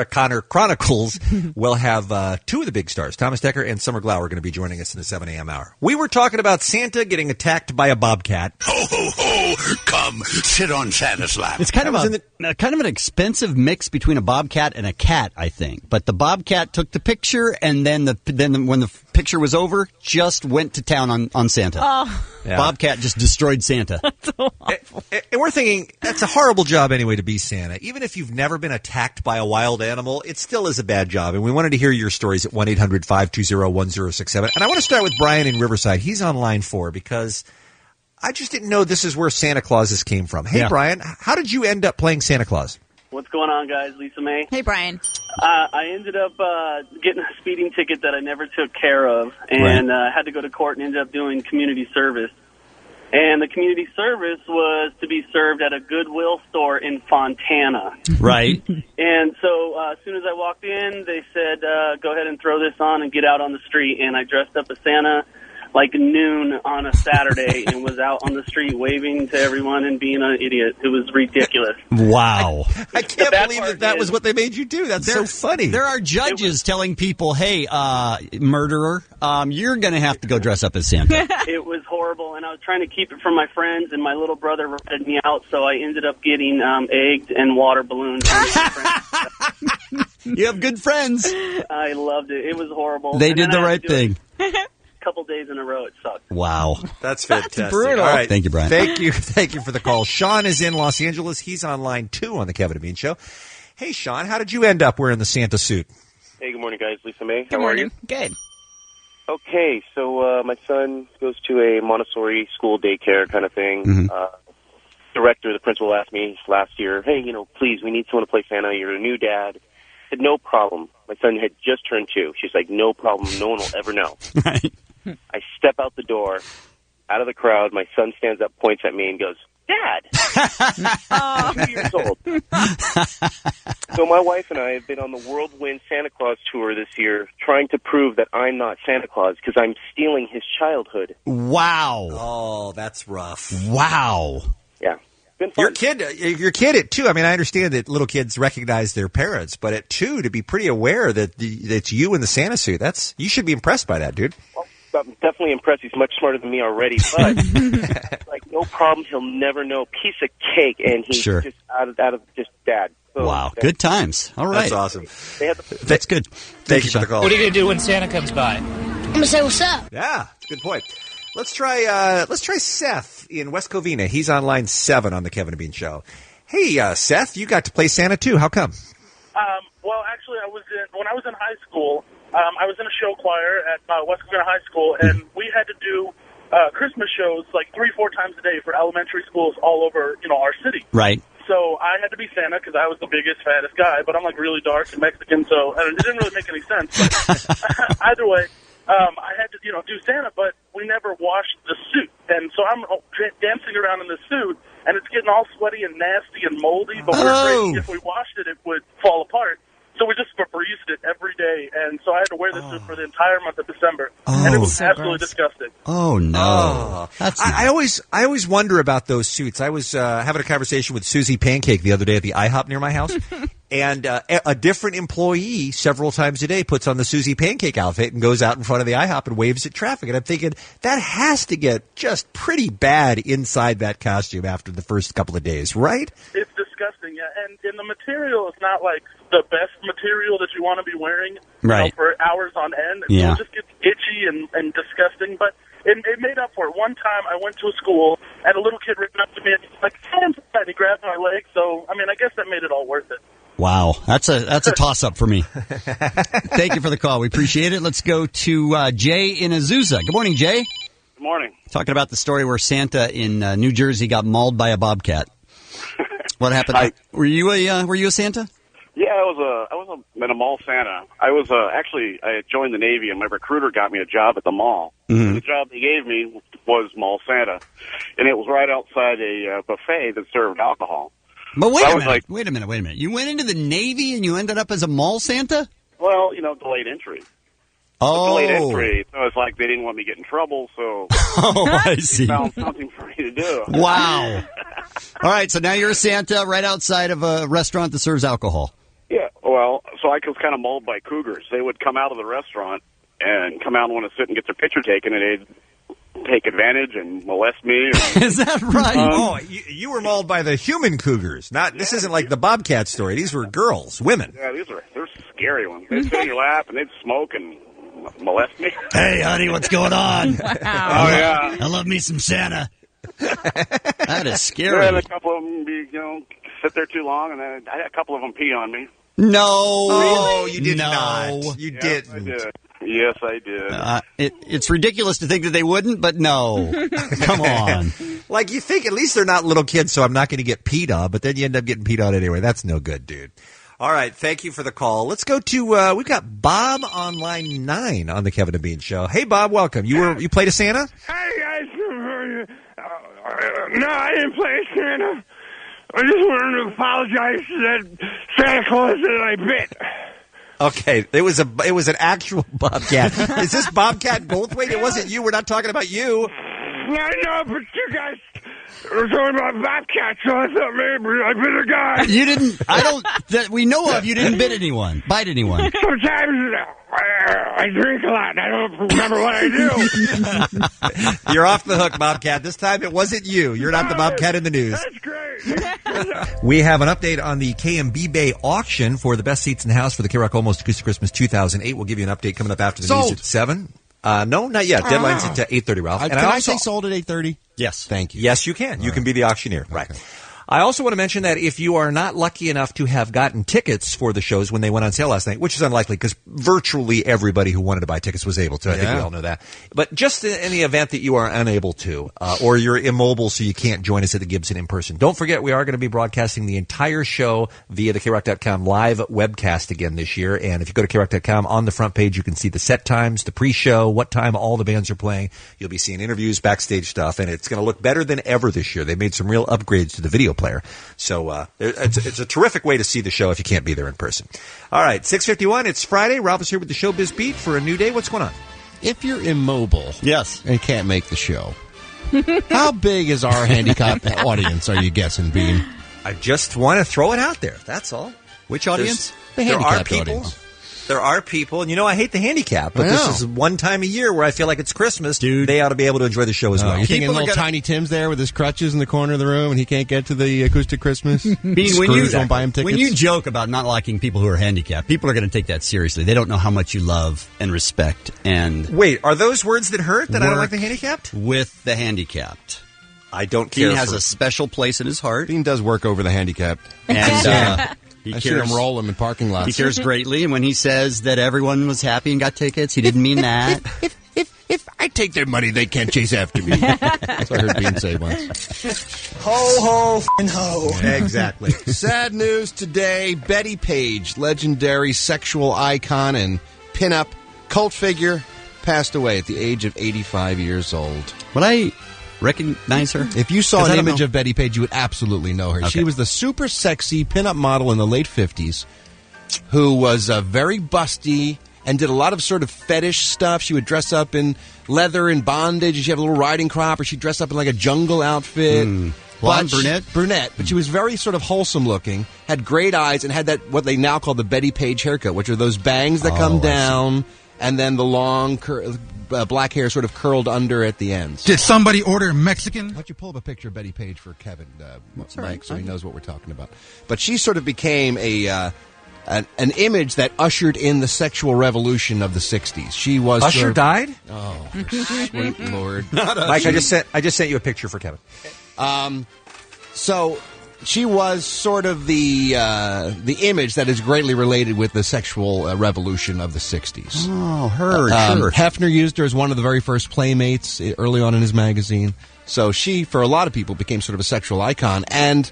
Connor Chronicles will have 2 of the big stars, Thomas Dekker and Summer Glau, are going to be joining us in the 7 a.m. hour. We were talking about Santa getting attacked by a bobcat. Ho, ho, ho! Come, sit on Santa's lap. It's kind of an expensive mix between a bobcat and a cat, I think. But the bobcat took the picture, and then when the picture was over, just went to town on Santa. Oh. Yeah. Bobcat just destroyed Santa. That's awful. And we're thinking, that's a horrible job anyway to be Santa. Even if you've never been attacked by a wild animal, it still is a bad job. And we wanted to hear your stories at 1-800-520-1067. And I want to start with Brian in Riverside. He's on line 4 because I just didn't know this is where Santa Clauses came from. Hey, Brian, how did you end up playing Santa Claus? What's going on, guys? Lisa May. Hey, Brian. I ended up getting a speeding ticket that I never took care of, and had to go to court and ended up doing community service. And the community service was to be served at a Goodwill store in Fontana. Right. And so as soon as I walked in, they said, go ahead and throw this on and get out on the street. And I dressed up as Santa like noon on a Saturday and was out on the street waving to everyone and being an idiot. It was ridiculous. Wow. I can't believe that was what they made you do. That's so funny. There are judges telling people, hey, murderer, you're going to have to go dress up as Santa. It was horrible, and I was trying to keep it from my friends, and my little brother ratted me out, so I ended up getting egged and water balloons. You have good friends. I loved it. It was horrible. They did the right thing. Couple days in a row, it sucked. Wow. That's fantastic. That's brutal. All right. Thank you, Brian. Thank you for the call. Sean is in Los Angeles. He's on line 2 on the Kevin and Bean Show. Hey, Sean, how did you end up wearing the Santa suit? Hey, good morning, guys. Lisa May. Good morning. Good. Okay, so my son goes to a Montessori school daycare kind of thing. Mm-hmm. The principal asked me last year, hey, please, we need someone to play Santa. You're a new dad. I said, no problem. My son had just turned 2. She's like, no problem. No one will ever know. Right. I step out the door, out of the crowd. My son stands up, points at me, and goes, Dad! 2 years old. So my wife and I have been on the Whirlwind Santa Claus tour this year trying to prove that I'm not Santa Claus because I'm stealing his childhood. Wow. Oh, that's rough. Wow. Yeah. Your kid at 2. I mean, I understand that little kids recognize their parents, but at 2, to be pretty aware that it's you in the Santa suit, you should be impressed by that, dude. Well, I'm definitely impressed. He's much smarter than me already, but like no problem. He'll never know. Piece of cake, and he's just out of just dad. So, wow, good times. All right, that's awesome. That's good. Thank you for the call. What are you going to do when Santa comes by? I'm gonna say what's up. Yeah, good point. Let's try Seth in West Covina. He's on line 7 on the Kevin and Bean Show. Hey, Seth, you got to play Santa too. How come? Well, actually, when I was in high school, I was in a show choir at West Covina High School, and we had to do Christmas shows like 3-4 times a day for elementary schools all over, our city. Right. So I had to be Santa because I was the biggest, fattest guy, but I'm like really dark and Mexican, so it didn't really make any sense. But either way, I had to, do Santa, but we never washed the suit. And so I'm dancing around in the suit, and it's getting all sweaty and nasty and moldy, but we're afraid if we washed it, it would fall apart. So we just Febrezed it every day, and so I had to wear this suit for the entire month of December, and it was absolutely disgusting. Oh no! I always wonder about those suits. I was having a conversation with Susie Pancake the other day at the IHOP near my house, and a different employee several times a day puts on the Susie Pancake outfit and goes out in front of the IHOP and waves at traffic. And I'm thinking that has to get just pretty bad inside that costume after the first couple of days, right? It's disgusting, yeah. And the material is not like the best material that you want to be wearing for hours on end. Yeah. So it just gets itchy and disgusting. But it made up for it. One time I went to a school and a little kid ran up to me and he's like, and he grabbed my leg. So, I guess that made it all worth it. Wow, that's a toss-up for me. Thank you for the call. We appreciate it. Let's go to Jay in Azusa. Good morning, Jay. Good morning. Talking about the story where Santa in New Jersey got mauled by a bobcat. What happened? Were you a Santa? Yeah, I was a mall Santa. I had joined the Navy, and my recruiter got me a job at the mall. Mm-hmm. And the job he gave me was mall Santa, and it was right outside a buffet that served alcohol. But wait a minute. You went into the Navy and you ended up as a mall Santa? Well, delayed entry. Oh. Delayed entry. So it's like they didn't want me to get in trouble, so I see. They found something for me to do. Wow. All right, so now you're a Santa right outside of a restaurant that serves alcohol. Yeah, well, so I was kind of mauled by cougars. They would come out of the restaurant and come out and want to sit and get their picture taken, and they'd take advantage and molest me. Is that right? You were mauled by the human cougars. This isn't like the Bobcat story. These were girls, women. Yeah, they're scary ones. They'd sit in your lap and they'd smoke and molest me. Hey, honey, what's going on? Wow. Oh, yeah. I love me some Santa. That is scary. And a couple of them, sit there too long, and then I had a couple of them pee on me. No. Oh, you did not. You didn't. I did. Yes, I did. It's ridiculous to think that they wouldn't, but no. Come on. Like, you think at least they're not little kids, so I'm not going to get peed on, but then you end up getting peed on anyway. That's no good, dude. All right, thank you for the call. Let's go to, we've got Bob on line 9 on the Kevin and Bean Show. Hey, Bob, welcome. You played a Santa? Hey, guys. No, I didn't play Santa. I just wanted to apologize to that Santa Claus that I bit. Okay, it was an actual Bobcat. Is this Bobcat Goldthwait? It wasn't you. We're not talking about you. I know, but you guys were talking about Bobcats, so I thought maybe I bit a guy. You didn't. That we know of. You didn't bite anyone. Sometimes I drink a lot. I don't remember what I do. You're off the hook, Bobcat. This time it wasn't you. You're not the Bobcat in the news. That's great. We have an update on the KMB Bay auction for the best seats in the house for the K-Rock Almost Acoustic Christmas 2008. We'll give you an update coming up after the news at 7. No, not yet. Deadline's at 8:30, Ralph. Can I say sold at 8:30? Yes. Thank you. Yes, you can. You can be the auctioneer. Okay. Right. I also want to mention that if you are not lucky enough to have gotten tickets for the shows when they went on sale last night, which is unlikely because virtually everybody who wanted to buy tickets was able to. I think we all know that. But just in the event that you are unable to, or you're immobile so you can't join us at the Gibson in person, don't forget we are going to be broadcasting the entire show via the KRock.com live webcast again this year. And if you go to KRock.com, on the front page you can see the set times, the pre-show, what time all the bands are playing. You'll be seeing interviews, backstage stuff, and it's going to look better than ever this year. They made some real upgrades to the video player. So it's a terrific way to see the show if you can't be there in person. All right, 6:51. It's Friday. Ralph is here with the Showbiz Beat for a new day. What's going on? If you're immobile, yes, and can't make the show, how big is our handicapped audience? Are you guessing, Bean? I just want to throw it out there. That's all. Which audience? The handicapped audience. There are people, and I hate the handicap, but this is one time a year where I feel like it's Christmas. Dude, they ought to be able to enjoy the show as well. You're thinking little Tiny Tim's there with his crutches in the corner of the room, and he can't get to the acoustic Christmas? Bean, won't buy him tickets. When you joke about not liking people who are handicapped, people are going to take that seriously. They don't know how much you love and respect. And wait, are those words that hurt that I don't like the handicapped? With the handicapped. I don't care. Bean has a special place in his heart. Bean does work over the handicapped. And I see him roll them in parking lots. He cares greatly, and when he says that everyone was happy and got tickets, he didn't mean that. If I take their money, they can't chase after me. That's what I heard Bean say once. Ho, ho, f***ing ho. Exactly. Sad news today. Betty Page, legendary sexual icon and pinup cult figure, passed away at the age of 85 years old. Would I recognize her? If you saw an image of Betty Page, you would absolutely know her. Okay. She was the super sexy pinup model in the late 50s who was very busty and did a lot of sort of fetish stuff. She would dress up in leather and bondage, and she'd have a little riding crop, or she'd dress up in like a jungle outfit. Blonde, brunette? Brunette, but she was very sort of wholesome looking, had great eyes, and had that, what they now call the Betty Page haircut, which are those bangs that come down, and then the long black hair sort of curled under at the ends. Did somebody order Mexican? Why don't you pull up a picture of Betty Page for Kevin, Mike, so he knows what we're talking about. But she sort of became an image that ushered in the sexual revolution of the 60s. She was Usher died? Oh, sweet Lord. Mike, I just sent you a picture for Kevin. So she was sort of the image that is greatly related with the sexual revolution of the 60s. Oh, her. Sure. Hefner used her as one of the very first playmates early on in his magazine. So she, for a lot of people, became sort of a sexual icon. And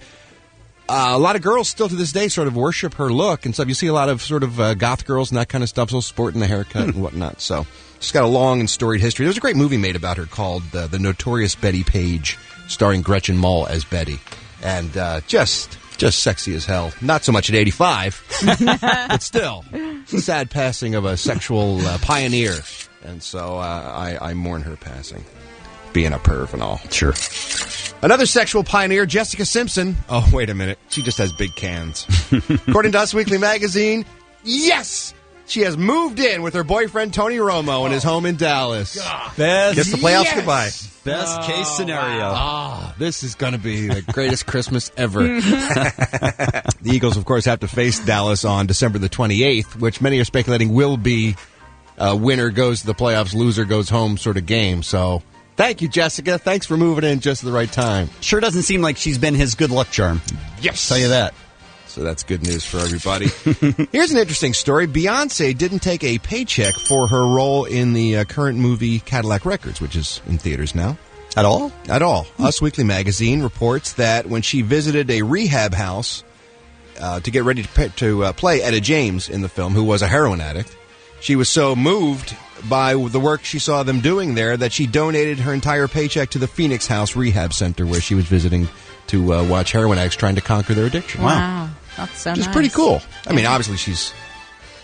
a lot of girls still to this day sort of worship her look and stuff. You see a lot of sort of goth girls and that kind of stuff, so sporting the haircut and whatnot. So she's got a long and storied history. There was a great movie made about her called The Notorious Betty Page, starring Gretchen Mol as Betty. And just sexy as hell. Not so much at 85, but still. Sad passing of a sexual pioneer. And so I mourn her passing. Being a perv and all. Sure. Another sexual pioneer, Jessica Simpson. Oh, wait a minute. She just has big cans. According to Us Weekly Magazine, yes! She has moved in with her boyfriend, Tony Romo, in his home in Dallas. Best, Gets the playoffs goodbye. Best case scenario. Wow. This is going to be the greatest Christmas ever. The Eagles, of course, have to face Dallas on December the 28th, which many are speculating will be a winner goes to the playoffs, loser goes home sort of game. So thank you, Jessica. Thanks for moving in just at the right time. Sure doesn't seem like she's been his good luck charm. Yes. Tell you that. So that's good news for everybody. Here's an interesting story. Beyonce didn't take a paycheck for her role in the current movie Cadillac Records, which is in theaters now. At all? At all. Us Weekly Magazine reports that when she visited a rehab house to get ready to play Etta James in the film, who was a heroin addict, she was so moved by the work she saw them doing there that she donated her entire paycheck to the Phoenix House Rehab Center, where she was visiting to watch heroin addicts trying to conquer their addiction. Wow. That's so Which is nice. pretty cool. I mean, obviously she's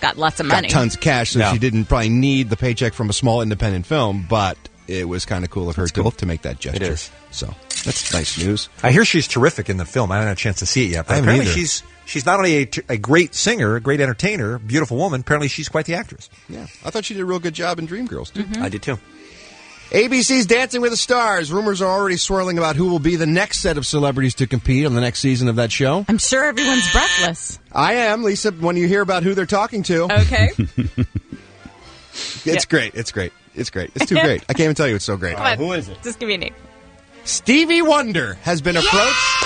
got lots of money. got tons of cash, so she didn't probably need the paycheck from a small independent film, but it was kind of cool of her to make that gesture. It is. So that's nice news. I hear she's terrific in the film. I haven't had a chance to see it yet, but apparently she's not only a great singer, a great entertainer, beautiful woman, apparently she's quite the actress. Yeah. I thought she did a real good job in Dreamgirls, too. I did, too. ABC's Dancing with the Stars. Rumors are already swirling about who will be the next set of celebrities to compete on the next season of that show. I'm sure everyone's breathless. I am, Lisa, when you hear about who they're talking to. Okay. It's great. It's great. It's great. It's too great. I can't even tell you it's so great. Come on. Who is it? Just give me a name. Stevie Wonder has been approached.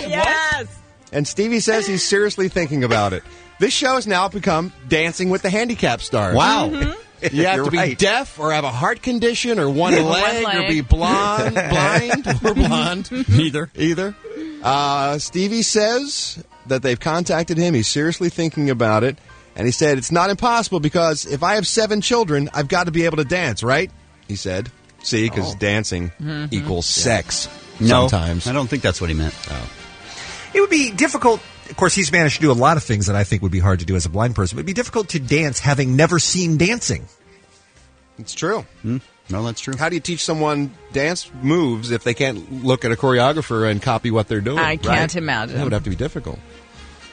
Yes. And Stevie says he's seriously thinking about it. This show has now become Dancing with the Handicapped Stars. Wow. Mm-hmm. You have to be deaf or have a heart condition or one leg or be blind or blonde. Either. Stevie says that they've contacted him. He's seriously thinking about it. And he said, it's not impossible because if I have 7 children, I've got to be able to dance, right? He said. See, because dancing equals sex sometimes. No, I don't think that's what he meant. Oh. It would be difficult. Of course, he's managed to do a lot of things that I think would be hard to do as a blind person. It would be difficult to dance having never seen dancing. It's true. No, that's true. How do you teach someone dance moves if they can't look at a choreographer and copy what they're doing? I can't imagine. That would have to be difficult.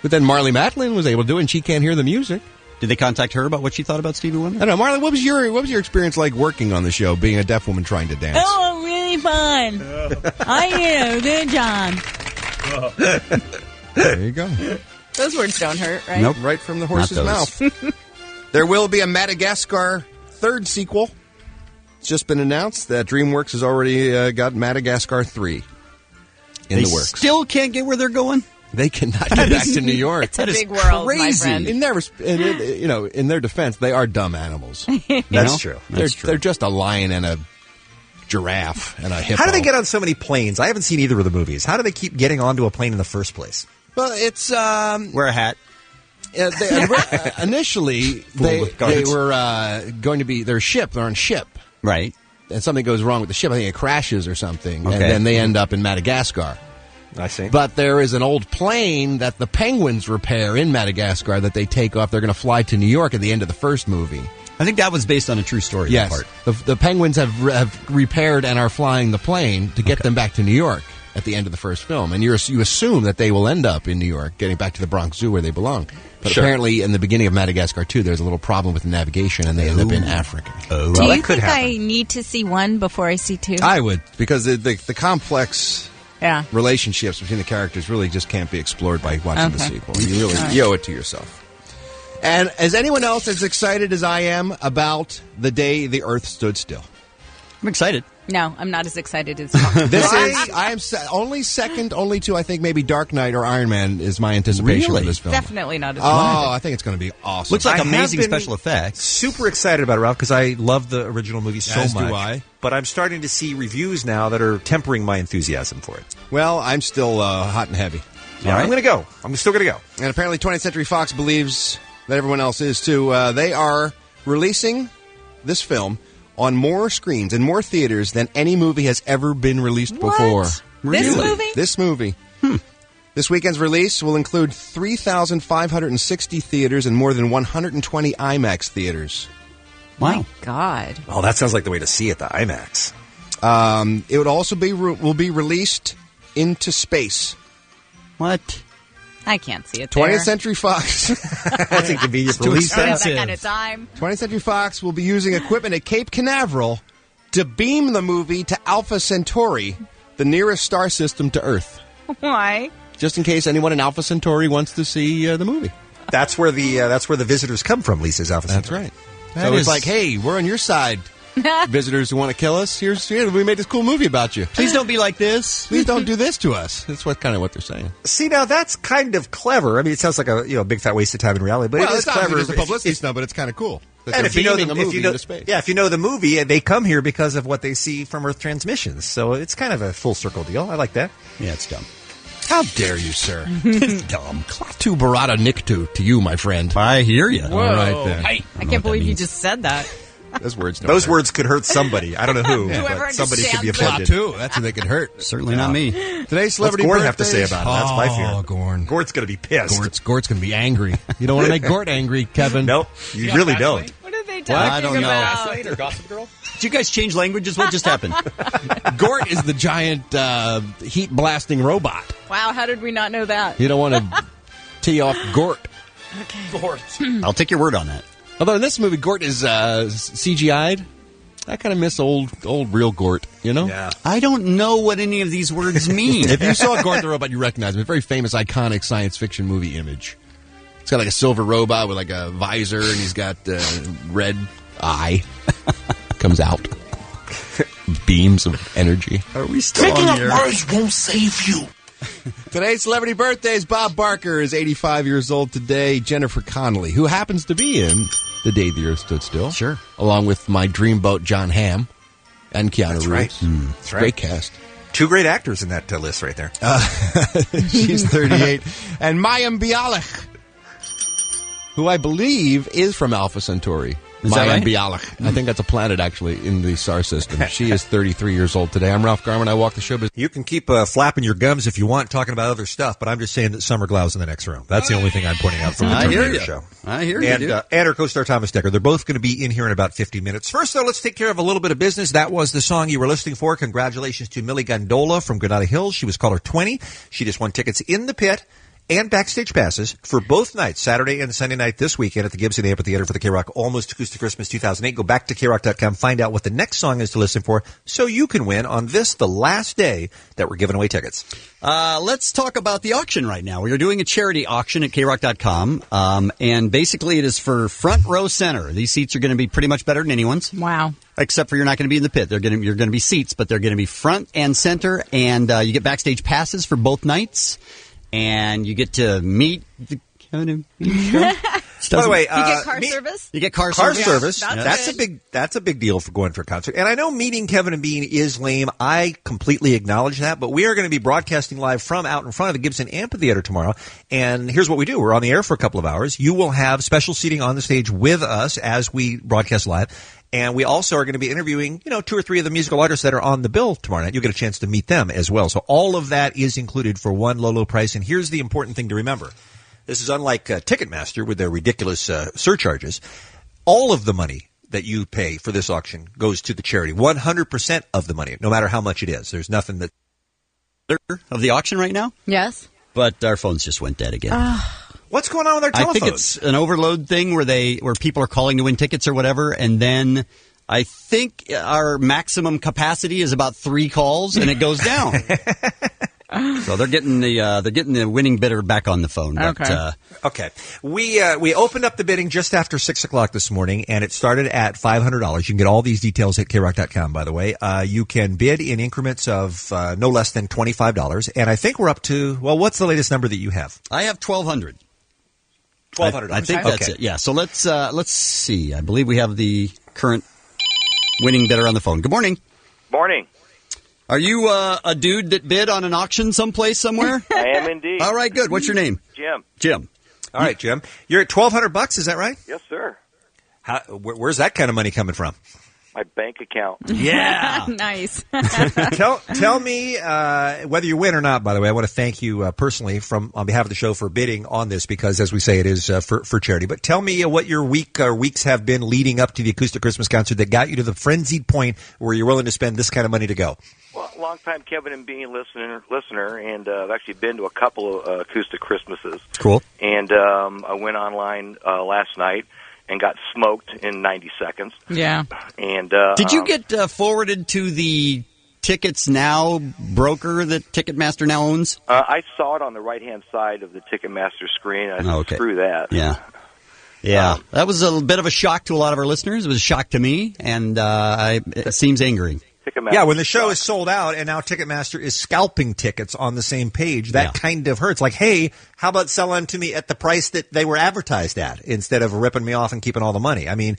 But then Marlee Matlin was able to do it, and she can't hear the music. Did they contact her about what she thought about Stevie Wonder? I don't know, Marlee. What was your experience like working on the show, being a deaf woman trying to dance? Oh, really fun. I do. Good job. There you go. Those words don't hurt, right? Nope, right from the horse's mouth. There will be a Madagascar 3rd sequel. It's just been announced that DreamWorks has already got Madagascar 3 in the works. Still can't get where they're going? They cannot get back to New York. It's a big world, my friend. In their defense, they are dumb animals. That's true. They're just a lion and a giraffe and a hippo. How do they get on so many planes? I haven't seen either of the movies. How do they keep getting onto a plane in the first place? Well, it's wear a hat. Initially, they were going to be they're on ship, right? And something goes wrong with the ship. I think it crashes or something, and then they end up in Madagascar. I see. But there is an old plane that the penguins repair in Madagascar that they take off. They're going to fly to New York at the end of the first movie. I think that was based on a true story. Yes, that part. The penguins have repaired and are flying the plane to get them back to New York at the end of the first film. And you assume that they will end up in New York, getting back to the Bronx Zoo where they belong. But apparently, in the beginning of Madagascar 2, there's a little problem with the navigation, and they end up in Africa. Do you think I need to see 1 before I see 2? I would, because the complex relationships between the characters really just can't be explored by watching the sequel. You really you owe it to yourself. And is anyone else as excited as I am about the day the Earth stood still? I'm excited. No, I'm not as excited as you. I am only second, only to I think maybe Dark Knight or Iron Man is my anticipation of this film. Definitely not as I think it's going to be awesome. Looks like amazing special effects. Super excited about it, Ralph, because I love the original movie so much. Do I. But I'm starting to see reviews now that are tempering my enthusiasm for it. Well, I'm still hot and heavy. All right. I'm going to go. I'm still going to go. And apparently 20th Century Fox believes that everyone else is too. They are releasing this film on more screens and more theaters than any movie has ever been released before. Really? This movie. This weekend's release will include 3,560 theaters and more than 120 IMAX theaters. Wow. My God. Oh, that sounds like the way to see it, the IMAX. It would also will be released into space. What? I can't see it there. 20th Century Fox. That's inconvenient for release. That kind of time. 20th Century Fox will be using equipment at Cape Canaveral to beam the movie to Alpha Centauri, the nearest star system to Earth. Why? Just in case anyone in Alpha Centauri wants to see the movie. That's where the visitors come from, Lisa's Alpha Centauri. That's right. So it's like, hey, we're on your side. Visitors who want to kill us, we made this cool movie about you. Please don't be like this. Please don't do this to us. That's kind of what they're saying. See, now that's kind of clever. I mean, it sounds like a big fat waste of time in reality, but it is clever. It's a publicity stunt, but it's kind of cool. And if you know the movie, they come here because of what they see from Earth transmissions. So it's kind of a full circle deal. I like that. Yeah, it's dumb. How dare you, sir? It's dumb. Klaatu barada niktu to you, my friend. I hear you. Whoa. All right, then. I can't believe you just said that. Those words could hurt somebody. I don't know who, but somebody could be offended. Klaatu, that's who they could hurt. Certainly not me. Today's celebrity What's Gord birthdays? have to say about it? That's my fear. Oh, Gorn. Gord's going to be pissed. Gord's going to be angry. You don't want to make Gord angry, Kevin. Nope, you really don't. What are they talking about? I don't know. Gaslight or Gossip Girl? Did you guys change languages? What just happened? Gort is the giant heat-blasting robot. Wow, how did we not know that? You don't want to tee off Gort. Okay. Gort. I'll take your word on that. Although in this movie, Gort is CGI'd. I kind of miss old real Gort, you know? Yeah. I don't know what any of these words mean. If you saw Gort the Robot, you recognize him. A very famous, iconic science fiction movie image. It's got like a silver robot with like a visor, and he's got red eye. Comes out. Beams of energy. Are we still Making on up the air? words won't save you. Today's celebrity birthdays. Bob Barker is 85 years old today. Jennifer Connelly, who happens to be in The Day the Earth Stood Still. Sure. Along with my dreamboat, John Hamm, and Keanu Reeves. Right. That's right. Great cast. Two great actors in that list right there. She's 38. And Mayim Bialik, who I believe is from Alpha Centauri. Mayim Bialik. I think that's a planet, actually, in the star system. She is 33 years old today. I'm Ralph Garman. I walk the show. You can keep flapping your gums if you want, talking about other stuff, but I'm just saying that Summer Glau's in the next room. That's the only thing I'm pointing out from the Terminator show. I hear you. And our co-star Thomas Dekker. They're both going to be in here in about 50 minutes. First, though, let's take care of a little bit of business. That was the song you were listening for. Congratulations to Millie Gondola from Granada Hills. She was caller 20. She just won tickets in the pit and backstage passes for both nights, Saturday and Sunday night this weekend at the Gibson Amphitheater for the K-Rock Almost Acoustic Christmas 2008. Go back to KRock.com, find out what the next song is to listen for so you can win on this, the last day that we're giving away tickets. Let's talk about the auction right now. We are doing a charity auction at KRock.com, and basically it is for front row center. These seats are going to be pretty much better than anyone's. Wow. Except for you're not going to be in the pit. You're going to be seats, but they're going to be front and center, and you get backstage passes for both nights. and you get to meet the Kevin and Bean show. By the way, you get car service. You get car service. Yeah, That's a big deal for going for a concert. And I know meeting Kevin and Bean is lame. I completely acknowledge that. But we are going to be broadcasting live from out in front of the Gibson Amphitheater tomorrow. And here's what we do: we're on the air for a couple of hours. You will have special seating on the stage with us as we broadcast live. And we also are going to be interviewing, 2 or 3 of the musical artists that are on the bill tomorrow night. You'll get a chance to meet them as well. So all of that is included for one low, low price. And here's the important thing to remember. This is unlike Ticketmaster with their ridiculous surcharges. All of the money that you pay for this auction goes to the charity. 100% of the money, no matter how much it is. There's nothing that... Of the auction right now? Yes. But our phones just went dead again. What's going on with our telephones? I think it's an overload thing where people are calling to win tickets or whatever, and then I think our maximum capacity is about 3 calls, and it goes down. So they're getting the winning bidder back on the phone. But, okay. We opened up the bidding just after 6:00 this morning, and it started at $500. You can get all these details at KRock.com, by the way. You can bid in increments of no less than $25, and I think we're up to, well, what's the latest number that you have? I have $1,200. $1,200. I think that's it. Yeah. So let's see. I believe we have the current winning bidder on the phone. Good morning. Morning. Are you a dude that bid on an auction someplace somewhere? I am indeed. All right, good. What's your name? Jim. All right, Jim. You're at $1,200, is that right? Yes, sir. Where's that kind of money coming from? My bank account. Yeah. Nice. Tell me whether you win or not, by the way. I want to thank you personally on behalf of the show for bidding on this because, as we say, it is for charity. But tell me what your week or weeks have been leading up to the Acoustic Christmas concert that got you to the frenzied point where you're willing to spend this kind of money to go. Well, long-time Kevin and Bean listener, and I've actually been to a couple of Acoustic Christmases. Cool. And I went online last night and got smoked in 90 seconds. Yeah. And did you get forwarded to the Tickets Now broker that Ticketmaster now owns? I saw it on the right-hand side of the Ticketmaster screen. I said, screw that. Yeah. Yeah. That was a bit of a shock to a lot of our listeners. It was a shock to me, and it seems angering. Yeah, when the show is sold out and now Ticketmaster is scalping tickets on the same page, that kind of hurts. Like, hey, how about selling to me at the price that they were advertised at instead of ripping me off and keeping all the money? I mean,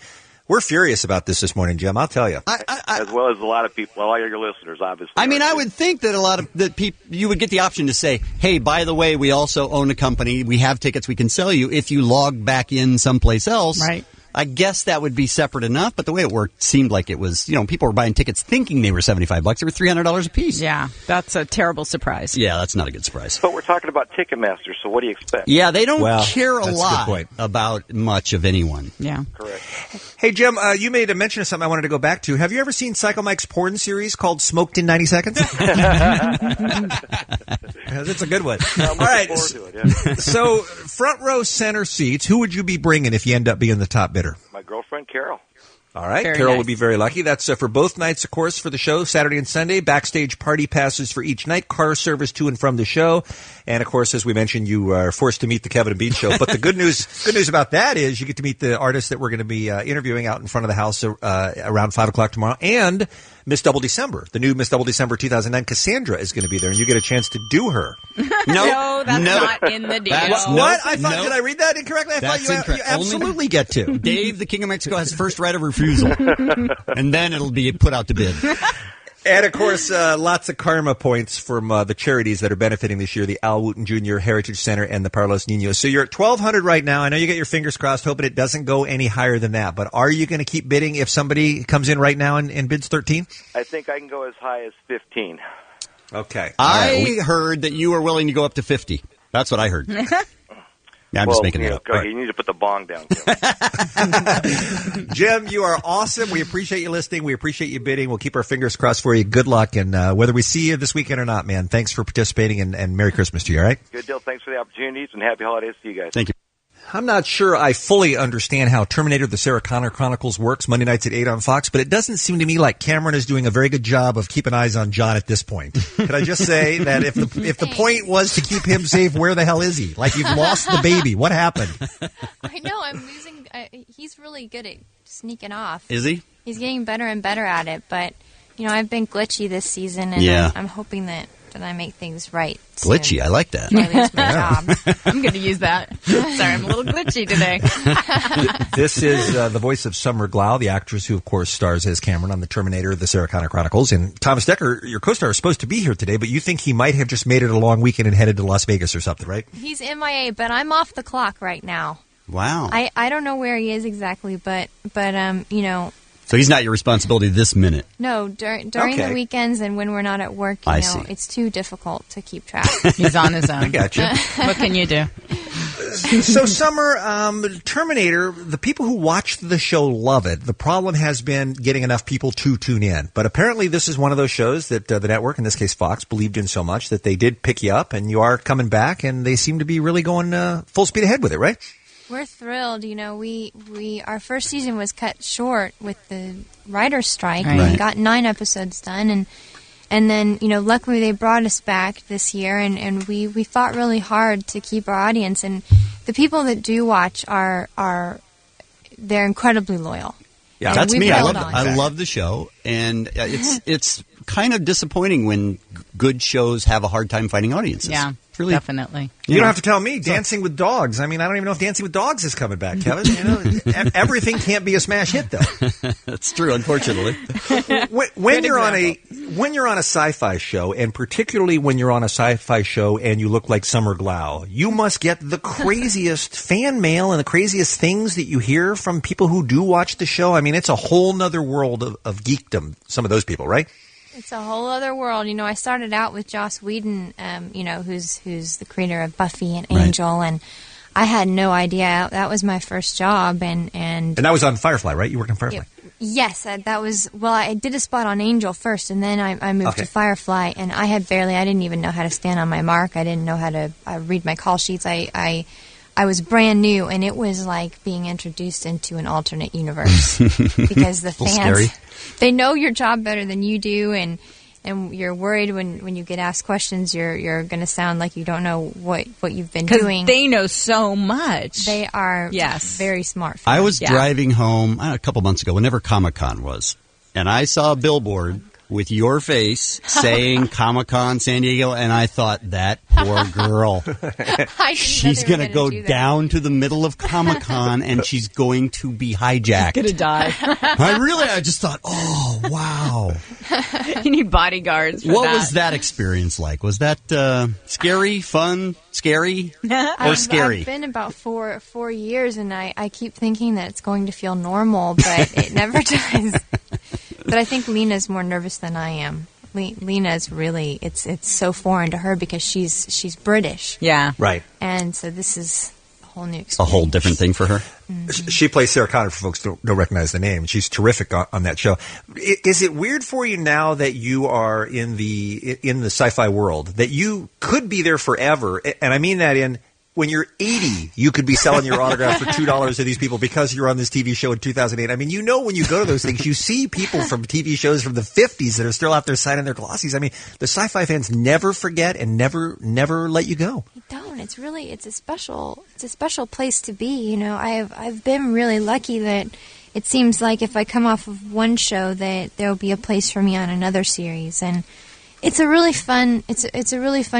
we're furious about this morning, Jim. I'll tell you. As well as a lot of people, all your listeners, obviously. I mean, I would think that a lot of people, you would get the option to say, hey, by the way, we also own a company. We have tickets we can sell you if you log back in someplace else. Right. I guess that would be separate enough, but the way it worked seemed like it was, people were buying tickets thinking they were $75. They were $300 a piece. Yeah, that's a terrible surprise. Yeah, that's not a good surprise. But we're talking about Ticketmaster, so what do you expect? Yeah, they don't care a lot about much of anyone. Yeah. Correct. Hey, Jim, you made a mention of something I wanted to go back to. Have you ever seen Psycho Mike's porn series called Smoked in 90 Seconds? That's a good one. All right. To it, yeah. So, front row center seats, who would you be bringing if you end up being the top bidder? My girlfriend, Carol. All right. Very Carol nice. would be very lucky. That's for both nights, of course, for the show, Saturday and Sunday. Backstage party passes for each night, car service to and from the show. And, of course, as we mentioned, you are forced to meet the Kevin and Bean show. But the good news about that is you get to meet the artists that we're going to be interviewing out in front of the house around 5 o'clock tomorrow. And Miss Double December, the new Miss Double December 2009, Cassandra, is going to be there, and you get a chance to do her. No, that's not in the deal. What? Did I read that incorrectly? I thought you absolutely get to. Dave, the King of Mexico, has first right of refusal, and then it'll be put out to bid. And, of course, lots of karma points from the charities that are benefiting this year, the Al Wooten Jr. Heritage Center and the Para Los Niños. So you're at $1,200 right now. I know you get your fingers crossed, hoping it doesn't go any higher than that. But are you going to keep bidding if somebody comes in right now and bids 13? I think I can go as high as 15. Okay. I heard that you were willing to go up to 50. That's what I heard. Yeah, I'm just making it up. You need to put the bong down, Jim, you are awesome. We appreciate you listening. We appreciate you bidding. We'll keep our fingers crossed for you. Good luck. And whether we see you this weekend or not, man, thanks for participating and Merry Christmas to you, all right? Good deal. Thanks for the opportunities and happy holidays to you guys. Thank you. I'm not sure I fully understand how Terminator: The Sarah Connor Chronicles works Monday nights at 8 on Fox, but it doesn't seem to me like Cameron is doing a very good job of keeping eyes on John at this point. Could I just say that if the point was to keep him safe, where the hell is he? Like, you've lost the baby. What happened? I know. I'm losing. He's really good at sneaking off. Is he? He's getting better and better at it, but, I've been glitchy this season, and Yeah. I'm hoping that that I make things right. Glitchy, I like that. I lose my job. I'm going to use that. Sorry, I'm a little glitchy today. This is the voice of Summer Glau, the actress who, of course, stars as Cameron on The Terminator, The Sarah Connor Chronicles. And Thomas Dekker, your co-star, is supposed to be here today, but you think he might have just made it a long weekend and headed to Las Vegas or something, right? He's MIA, but I'm off the clock right now. Wow. I don't know where he is exactly, but you know. So he's not your responsibility this minute? No, during the weekends and when we're not at work, you know, it's too difficult to keep track. He's on his own. I gotcha. What can you do? So, Summer, Terminator, the people who watch the show love it. The problem has been getting enough people to tune in. But apparently this is one of those shows that the network, in this case Fox, believed in so much that they did pick you up, and you are coming back, and they seem to be really going full speed ahead with it, right? We're thrilled. You know, our first season was cut short with the writer's strike. Right. We got 9 episodes done, and then, you know, luckily they brought us back this year, and we fought really hard to keep our audience. And the people that do watch they're incredibly loyal. Yeah, that's me. I love the show, and it's kind of disappointing when good shows have a hard time finding audiences. Yeah. Really, definitely. You don't have to tell me. Dancing with Dogs. I mean, I don't even know if Dancing with Dogs is coming back, Kevin. You know, everything can't be a smash hit, though. That's true, unfortunately. When you're on a sci-fi show, and particularly when you're on a sci-fi show and you look like Summer Glau, you must get the craziest fan mail and the craziest things that you hear from people who do watch the show. I mean, it's a whole nother world of geekdom. Some of those people, right? It's a whole other world. You know, I started out with Joss Whedon, you know, who's the creator of Buffy and Angel, and I had no idea. That was my first job, and that was on Firefly, right? You worked on Firefly. Yes, that was. Well, I did a spot on Angel first, and then I moved to Firefly, and I didn't even know how to stand on my mark. I didn't know how to read my call sheets. I was brand new, and it was like being introduced into an alternate universe because the fans, they know your job better than you do, and you're worried when you get asked questions, you're going to sound like you don't know what you've been doing. They know so much. They are very smart. I was driving home a couple months ago, whenever Comic-Con was, and I saw a billboard with your face saying Comic-Con San Diego, and I thought, that poor girl. She's going to go down to the middle of Comic-Con, and she's going to be hijacked. Going to die. I just thought, oh, wow. You need bodyguards for What was that experience like? Was that scary, fun, scary, or scary? I've been about four years, and I keep thinking that it's going to feel normal, but it never does. But I think Lena's more nervous than I am. Lena's really, it's so foreign to her because she's British. Yeah. Right. And so this is a whole new experience. A whole different thing for her. Mm-hmm. She plays Sarah Connor, for folks who don't recognize the name. She's terrific on that show. Is it weird for you now that you are in the sci-fi world, that you could be there forever? And I mean that when you're 80, you could be selling your autograph for $2 to these people because you're on this TV show in 2008. I mean, you know, when you go to those things, you see people from TV shows from the 50s that are still out there signing their glossies. I mean, the sci-fi fans never forget and never let you go. They don't. It's a special place to be. You know, I've been really lucky that it seems like if I come off of one show that there'll be a place for me on another series, and it's a really fun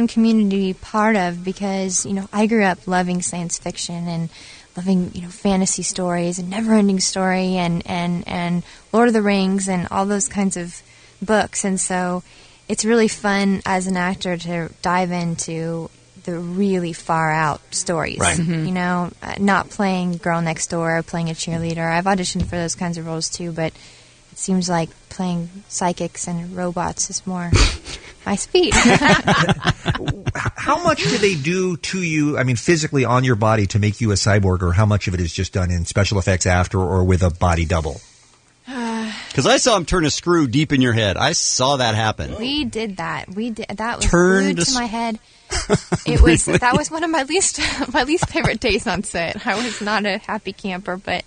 community to be part of because, you know, I grew up loving science fiction and loving, you know, fantasy stories and Never-Ending Story and Lord of the Rings and all those kinds of books, and so it's really fun as an actor to dive into the really far out stories. Right. Mm-hmm. You know, not playing girl next door or playing a cheerleader. I've auditioned for those kinds of roles too, but it seems like playing psychics and robots is more my speed. How much do they do to you, I mean, physically on your body to make you a cyborg, or how much of it is just done in special effects after or with a body double? Because I saw him turn a screw deep in your head. I saw that happen. We did that. That was glued to my head. That was one of my least favorite days on set. I was not a happy camper, but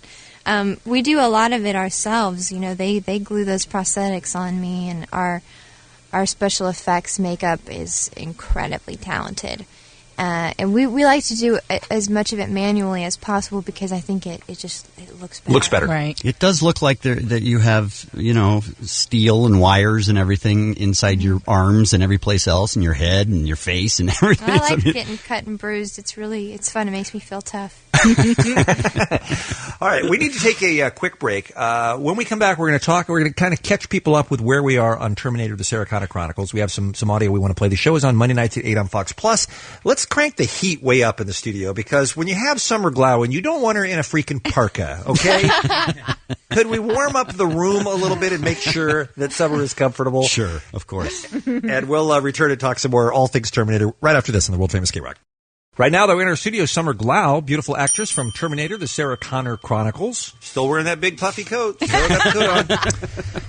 we do a lot of it ourselves. You know, they glue those prosthetics on me, and our special effects makeup is incredibly talented. And we like to do as much of it manually as possible because I think it looks better. Looks better. Right. It does look like that you have, steel and wires and everything inside your arms and every place else, and your head and your face and everything. I like getting cut and bruised. It's fun. It makes me feel tough. All right, we need to take a quick break. When we come back, we're going to kind of catch people up with where we are on Terminator: The Sarah Connor Chronicles. We have some audio we want to play. The show is on Monday nights at 8 on Fox Plus. Let's crank the heat way up in the studio, because when you have Summer Glauin, you don't want her in a freaking parka, okay? Could we warm up the room a little bit and make sure that Summer is comfortable? Sure, of course. And we'll return to talk some more all things Terminator right after this on the world-famous K-Rock. Right now, though, in our studio, Summer Glau, beautiful actress from Terminator: The Sarah Connor Chronicles. Still wearing that big puffy coat. Still got the coat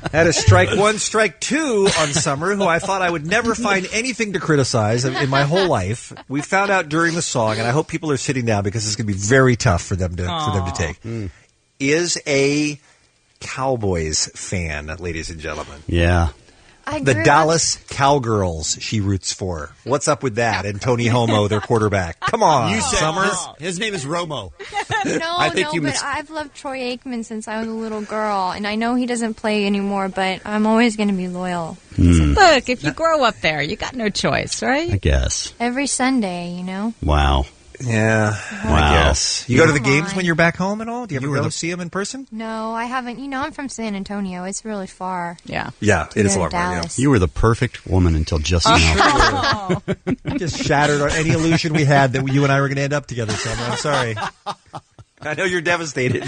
on. Had a strike one, strike two on Summer, who I thought I would never find anything to criticize in my whole life. We found out during the song, and I hope people are sitting down because it's going to be very tough for them to take. Is a Cowboys fan, ladies and gentlemen. Yeah. The Dallas Cowgirls she roots for. What's up with that? And Tony Homo, their quarterback. Come on, you said Summer. His name is Romo. But I've loved Troy Aikman since I was a little girl, and I know he doesn't play anymore, but I'm always going to be loyal. Look, if you grow up there, you got no choice, right? I guess. Every Sunday, Wow. Yeah, wow. I guess. You go to the games when you're back home at all? Do you ever go see them in person? No, I haven't. I'm from San Antonio. It's really far. Yeah. Yeah, it is a lot far. Yeah. You were the perfect woman until just now. Just shattered any illusion we had that you and I were going to end up together, Summer. I'm sorry. I know you're devastated.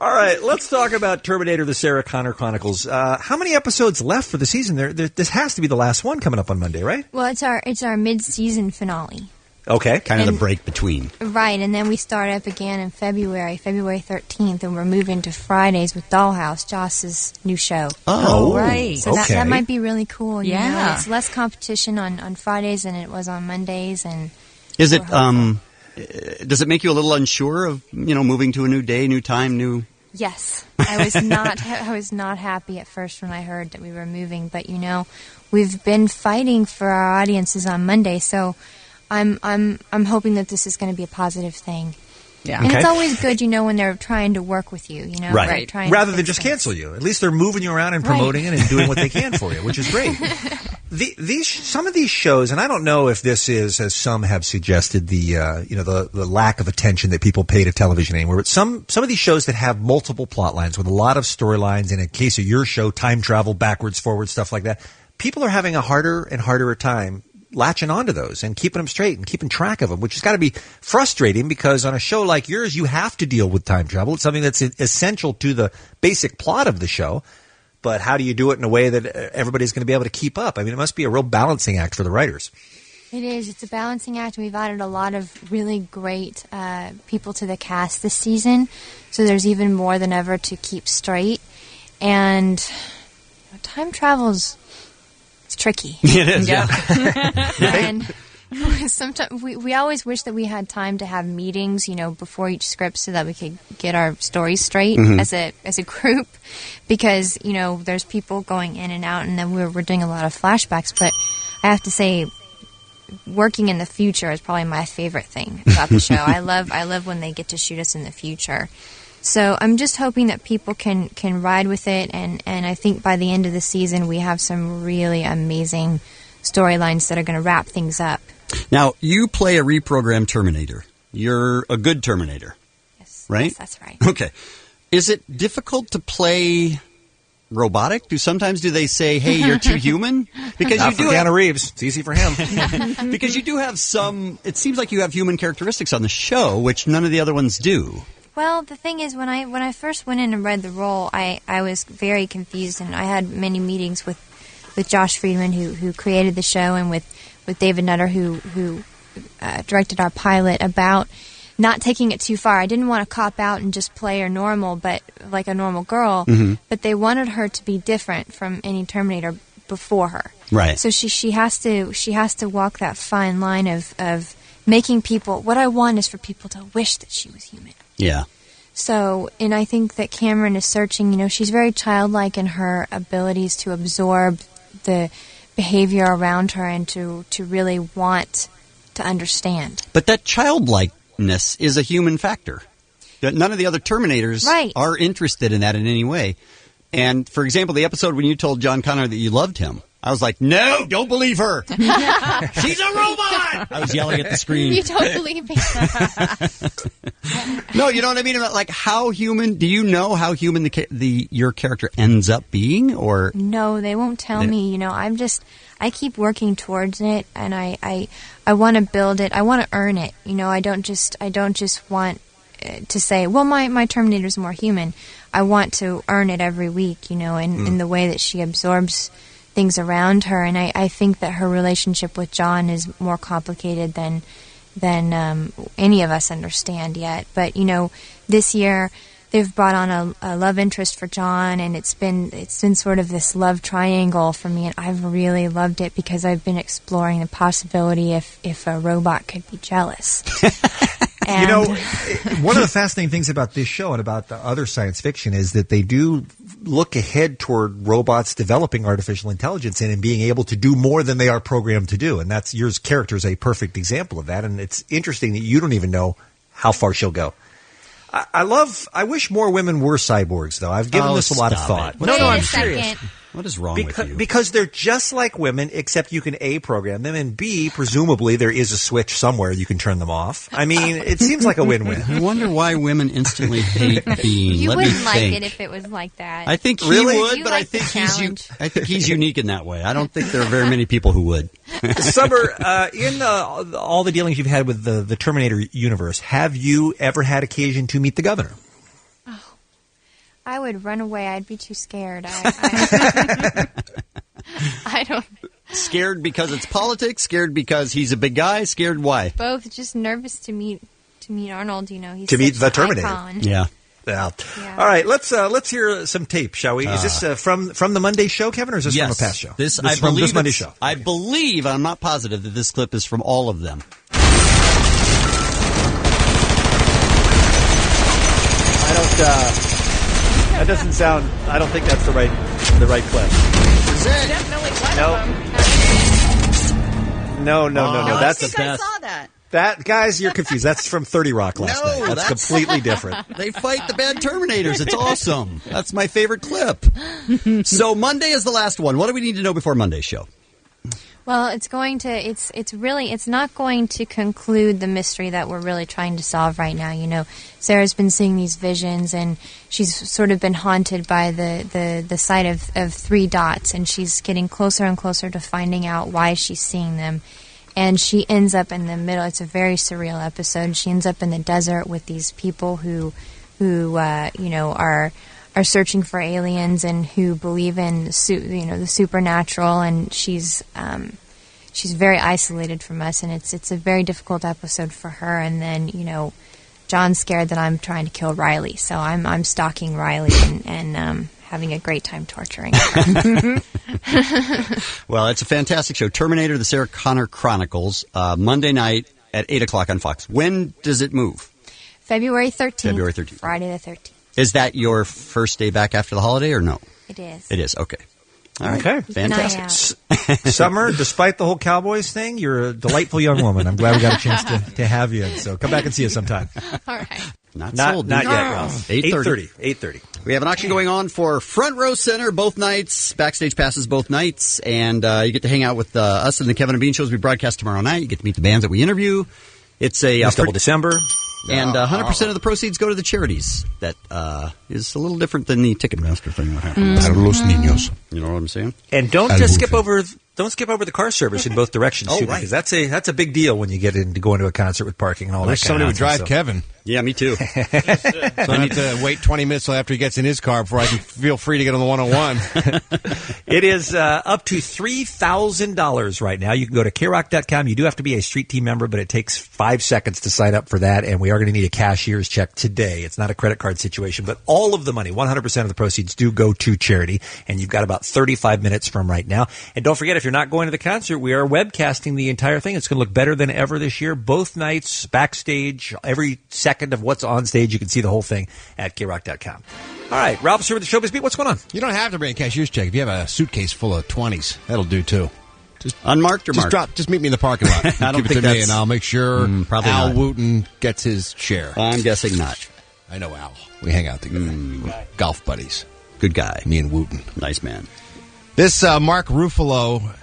All right, let's talk about Terminator: The Sarah Connor Chronicles. How many episodes left for the season? This has to be the last one coming up on Monday, right? Well, it's our mid-season finale. Okay. Kind of the break between. Right, and then we start up again in February 13th, and we're moving to Fridays with Dollhouse, Joss's new show. Oh, right. So that might be really cool. Yeah. It's less competition on Fridays than it was on Mondays. And is it, does it make you a little unsure of, moving to a new day, new time, new... Yes. I was not happy at first when I heard that we were moving, but we've been fighting for our audiences on Monday, so I'm hoping that this is going to be a positive thing. Yeah. And it's always good, when they're trying to work with you, Right. Rather than just cancel you. At least they're moving you around and promoting it and doing what they can for you, which is great. Some of these shows, and I don't know if this is, as some have suggested, the lack of attention that people pay to television anymore, but some of these shows that have multiple plot lines with a lot of storylines, in a case of your show, time travel, backwards, forward, stuff like that, people are having a harder and harder time latching onto those and keeping them straight and keeping track of them, which has got to be frustrating because on a show like yours, you have to deal with time travel. It's something that's essential to the basic plot of the show. But how do you do it in a way that everybody's going to be able to keep up? I mean, it must be a real balancing act for the writers. It is. It's a balancing act. We've added a lot of really great people to the cast this season. So there's even more than ever to keep straight. And time travel's it's tricky. It is, yeah. And sometimes we always wish that we had time to have meetings, before each script so that we could get our stories straight as a group, because there's people going in and out, and then we're doing a lot of flashbacks. But I have to say, working in the future is probably my favorite thing about the show. I love when they get to shoot us in the future. So I'm just hoping that people can ride with it, and I think by the end of the season we have some really amazing storylines that are going to wrap things up. Now, you play a reprogrammed Terminator. You're a good Terminator. Yes. Right? Yes, that's right. Okay. Is it difficult to play robotic? Do they say, hey, you're too human? Because Not for Keanu Reeves. It's easy for him. Because you do have it seems like you have human characteristics on the show, which none of the other ones do. Well, the thing is, when I first went in and read the role, I was very confused, and I had many meetings with Josh Friedman, who created the show, and with David Nutter, who directed our pilot, about not taking it too far. I didn't want to cop out and just play her normal, but like a normal girl. But they wanted her to be different from any Terminator before her. Right. So she has to walk that fine line of making people. What I want is for people to wish that she was human. Yeah. So, and I think that Cameron is searching, she's very childlike in her abilities to absorb the behavior around her and to really want understand. But that childlikeness is a human factor. None of the other Terminators are interested in that in any way. And, for example, the episode when you told John Connor that you loved him, I was like, no, don't believe her. She's a robot. I was yelling at the screen. You don't believe me. No, you know what I mean? Like, how human? Do you know how human your character ends up being? Or no, they won't tell me. You know, I keep working towards it, and I want to build it. I want to earn it. You know, I don't just want to say, well, my Terminator's more human. I want to earn it every week. You know, in the way that she absorbs things around her, and I think that her relationship with John is more complicated than any of us understand yet. But you know, this year they've brought on a love interest for John, and it's been sort of this love triangle for me, and I've really loved it because I've been exploring the possibility if a robot could be jealous. You know, one of the fascinating things about this show and about the other science fiction is that they do look ahead toward robots developing artificial intelligence and being able to do more than they are programmed to do. And that's your character is a perfect example of that. And it's interesting that you don't even know how far she'll go. I wish more women were cyborgs, though. I've given this a lot of thought. No, I'm serious. What is wrong with you? Because they're just like women, except you can A, program them, and B, presumably there is a switch somewhere you can turn them off. I mean, it seems like a win-win. I wonder why women instantly hate being. You wouldn't like it if it was like that. I think he would, but I think he's unique in that way. I don't think there are very many people who would. Summer, in all the dealings you've had with the Terminator universe, have you ever had occasion to meet the governor? I would run away. I'd be too scared. I don't. Scared because it's politics? Scared because he's a big guy? Scared why? Both. Just nervous to meet Arnold. You know, he's to meet the Terminator. Icon. Yeah. All right, let's hear some tape, shall we? Is this from the Monday show, Kevin, or is this from a past show? This is from this Monday show. I believe, I'm not positive, that this clip is from all of them. I don't. That doesn't sound. I don't think that's the right clip. Is it? Definitely one of them. No. That's the best. I saw that. That guys, you're confused. That's from 30 Rock last night. That's completely different. They fight the bad Terminators. It's awesome. That's my favorite clip. So Monday is the last one. What do we need to know before Monday's show? Well, it's not going to conclude the mystery that we're really trying to solve right now. You know, Sarah's been seeing these visions, and she's sort of been haunted by the sight of three dots, and she's getting closer and closer to finding out why she's seeing them. And she ends up in the middle. It's a very surreal episode. She ends up in the desert with these people who are searching for aliens and who believe in the supernatural, and she's very isolated from us, and it's a very difficult episode for her. And then John's scared that I'm trying to kill Riley, so I'm stalking Riley and having a great time torturing her. Well, it's a fantastic show, Terminator: The Sarah Connor Chronicles, Monday night at 8:00 on Fox. When does it move? February 13th. February 13th. Friday the 13th. Is that your first day back after the holiday, or no? It is. It is, okay. All right. Okay. Fantastic. Summer, despite the whole Cowboys thing, you're a delightful young woman. I'm glad we got a chance to have you. So come back and see us sometime. All right. Not yet, Ralph. 8:30. We have an auction going on for Front Row Center both nights, backstage passes both nights, and you get to hang out with us in the Kevin and Bean shows we broadcast tomorrow night. You get to meet the bands that we interview. It's a double December. And 100% of the proceeds go to the charities. That is a little different than the Ticketmaster thing that happened. Para los niños. You know what I'm saying? And don't skip over the car service in both directions, too, because that's a big deal when you get into going to a concert with parking and all that. Wish somebody would drive Kevin. Yeah, me too. So I need to wait 20 minutes till after he gets in his car before I can feel free to get on the 101. It is up to $3,000 right now. You can go to KROC.com. You do have to be a street team member, but it takes 5 seconds to sign up for that, and we are going to need a cashier's check today. It's not a credit card situation, but all of the money, 100% of the proceeds do go to charity, and you've got about 35 minutes from right now. And don't forget, if you're not going to the concert, we are webcasting the entire thing. It's going to look better than ever this year. Both nights, backstage, every second of what's on stage. You can see the whole thing at KROC.com. All right, Ralph's here with the Showbiz Beat. What's going on? You don't have to bring a cashier's check. If you have a suitcase full of 20s, that'll do too. Unmarked or marked? Just meet me in the parking lot. I don't Give it think to me, that's- and I'll make sure probably Al not. Wooten gets his share. I'm guessing not. I know Al. We hang out together. Golf buddies. Good guy. Me and Wooten. Nice man. This Mark Ruffalo,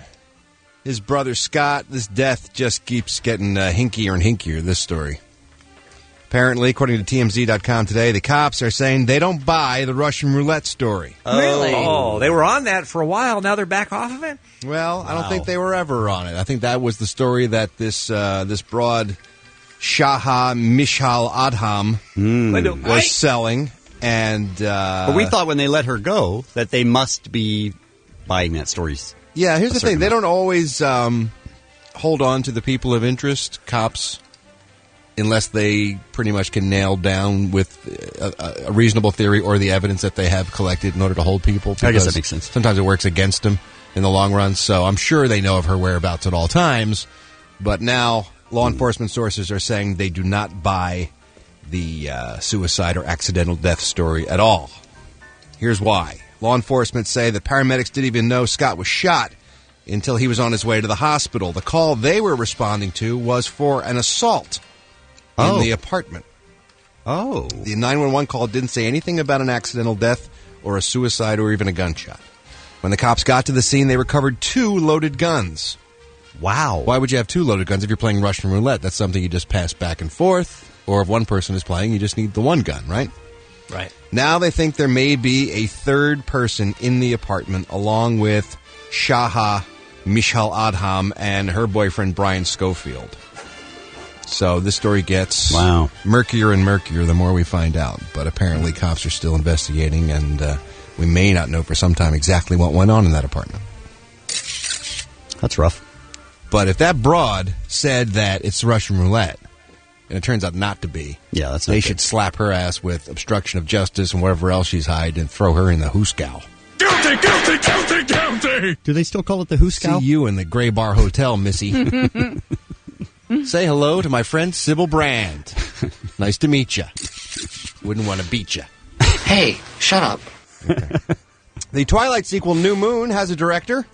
his brother Scott, this death just keeps getting hinkier and hinkier, this story. Apparently, according to TMZ.com today, the cops are saying they don't buy the Russian roulette story. Really? Oh, they were on that for a while. Now they're back off of it? Well, I don't think they were ever on it. I think that was the story that this broad Shaha Mishal Adham was selling. And but we thought when they let her go that they must be buying that story. Yeah, here's the thing. They don't always hold on to the people of interest, cops, unless they pretty much can nail down with a reasonable theory or the evidence that they have collected in order to hold people. I guess that makes sense. Sometimes it works against them in the long run. So I'm sure they know of her whereabouts at all times. But now law enforcement sources are saying they do not buy the suicide or accidental death story at all. Here's why. Law enforcement say that paramedics didn't even know Scott was shot until he was on his way to the hospital. The call they were responding to was for an assault in the apartment. Oh. The 911 call didn't say anything about an accidental death or a suicide or even a gunshot. When the cops got to the scene, they recovered 2 loaded guns. Wow. Why would you have 2 loaded guns if you're playing Russian roulette? That's something you just pass back and forth. Or if one person is playing, you just need the one gun, right? Right. Now they think there may be a third person in the apartment along with Shaha Mishal Adham and her boyfriend Brian Schofield. So this story gets murkier and murkier the more we find out. But apparently cops are still investigating, and we may not know for some time exactly what went on in that apartment. That's rough. But if that broad said that it's Russian roulette, and it turns out not to be, they should slap her ass with obstruction of justice and whatever else she's hiding and throw her in the hooskow. Guilty, guilty, guilty, guilty! Do they still call it the hooskow? See you in the Gray Bar Hotel, Missy. Say hello to my friend Sybil Brand. Nice to meet you. Wouldn't want to beat you. Hey, shut up. Okay. The Twilight sequel, New Moon, has a director.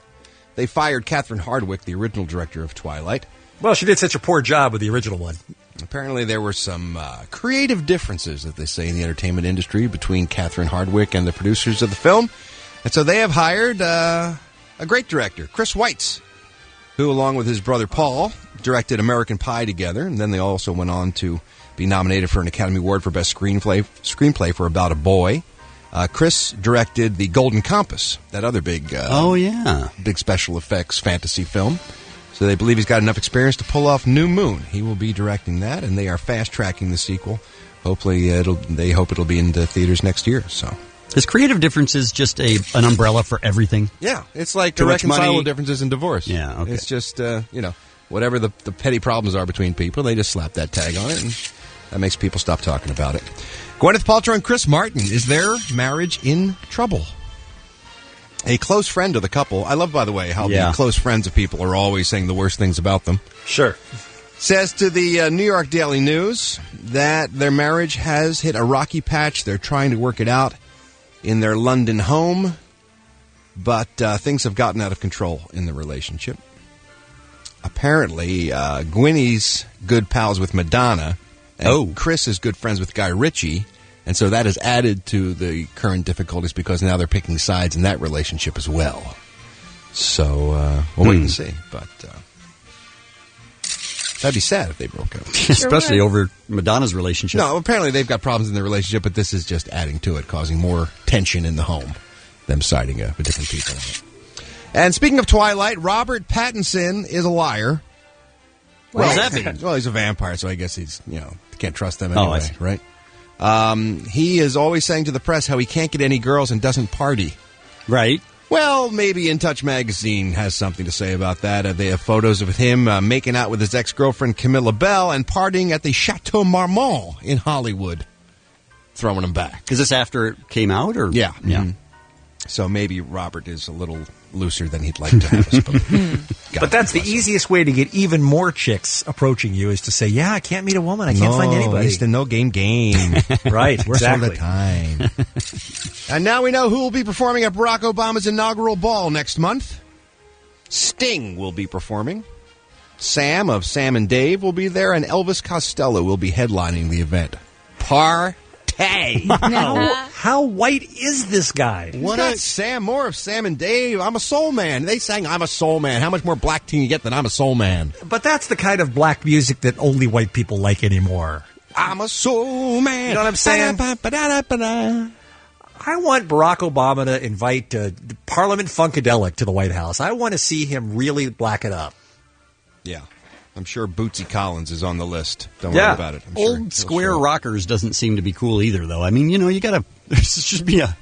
They fired Catherine Hardwicke, the original director of Twilight. Well, she did such a poor job with the original one. Apparently there were some creative differences, as they say, in the entertainment industry between Catherine Hardwicke and the producers of the film. And so they have hired a great director, Chris Weitz, who, along with his brother Paul, directed American Pie together. And then they also went on to be nominated for an Academy Award for Best Screenplay for About a Boy. Chris directed The Golden Compass, that other big big special effects fantasy film. So they believe he's got enough experience to pull off New Moon. He will be directing that, and they are fast-tracking the sequel. Hopefully, they hope it'll be in the theaters next year. So, is creative differences just an umbrella for everything? Yeah, it's like irreconcilable differences in divorce. Yeah, okay. It's just whatever the petty problems are between people, they just slap that tag on it, and that makes people stop talking about it. Gwyneth Paltrow and Chris Martin, is their marriage in trouble? A close friend of the couple, I love, by the way, how the close friends of people are always saying the worst things about them. Sure. Says to the New York Daily News that their marriage has hit a rocky patch. They're trying to work it out in their London home, but things have gotten out of control in the relationship. Apparently, Gwynny's good pals with Madonna, and Chris is good friends with Guy Ritchie. And so that has added to the current difficulties because now they're picking sides in that relationship as well. So we'll wait and see. But that'd be sad if they broke up. Especially over Madonna's relationship. No, apparently they've got problems in their relationship, but this is just adding to it, causing more tension in the home, them siding with different people. And speaking of Twilight, Robert Pattinson is a liar. What does that mean? Well, he's a vampire, so I guess he's, can't trust them anyway, right? He is always saying to the press how he can't get any girls and doesn't party. Right. Well, maybe In Touch magazine has something to say about that. They have photos of him making out with his ex-girlfriend Camilla Bell and partying at the Chateau Marmont in Hollywood, throwing him back. Is this after it came out? Or Yeah. Mm-hmm. So maybe Robert is a little looser than he'd like to have us believe. But that's the easiest way to get even more chicks approaching you is to say, yeah, I can't meet a woman. I can't find anybody. It's the no game. Right, Works all the time. And now we know who will be performing at Barack Obama's inaugural ball next month. Sting will be performing. Sam of Sam and Dave will be there, and Elvis Costello will be headlining the event. Partay. How white is this guy? Sam Moore of Sam and Dave. I'm a soul man. They sang I'm a soul man. How much more black can you get than I'm a soul man? But that's the kind of black music that only white people like anymore. I'm a soul man. You know what I'm saying? I want Barack Obama to invite Parliament Funkadelic to the White House. I want to see him really black it up. Yeah. I'm sure Bootsy Collins is on the list. Don't worry about it. Old square rockers doesn't seem to be cool either, though. I mean, you got to... There should be a...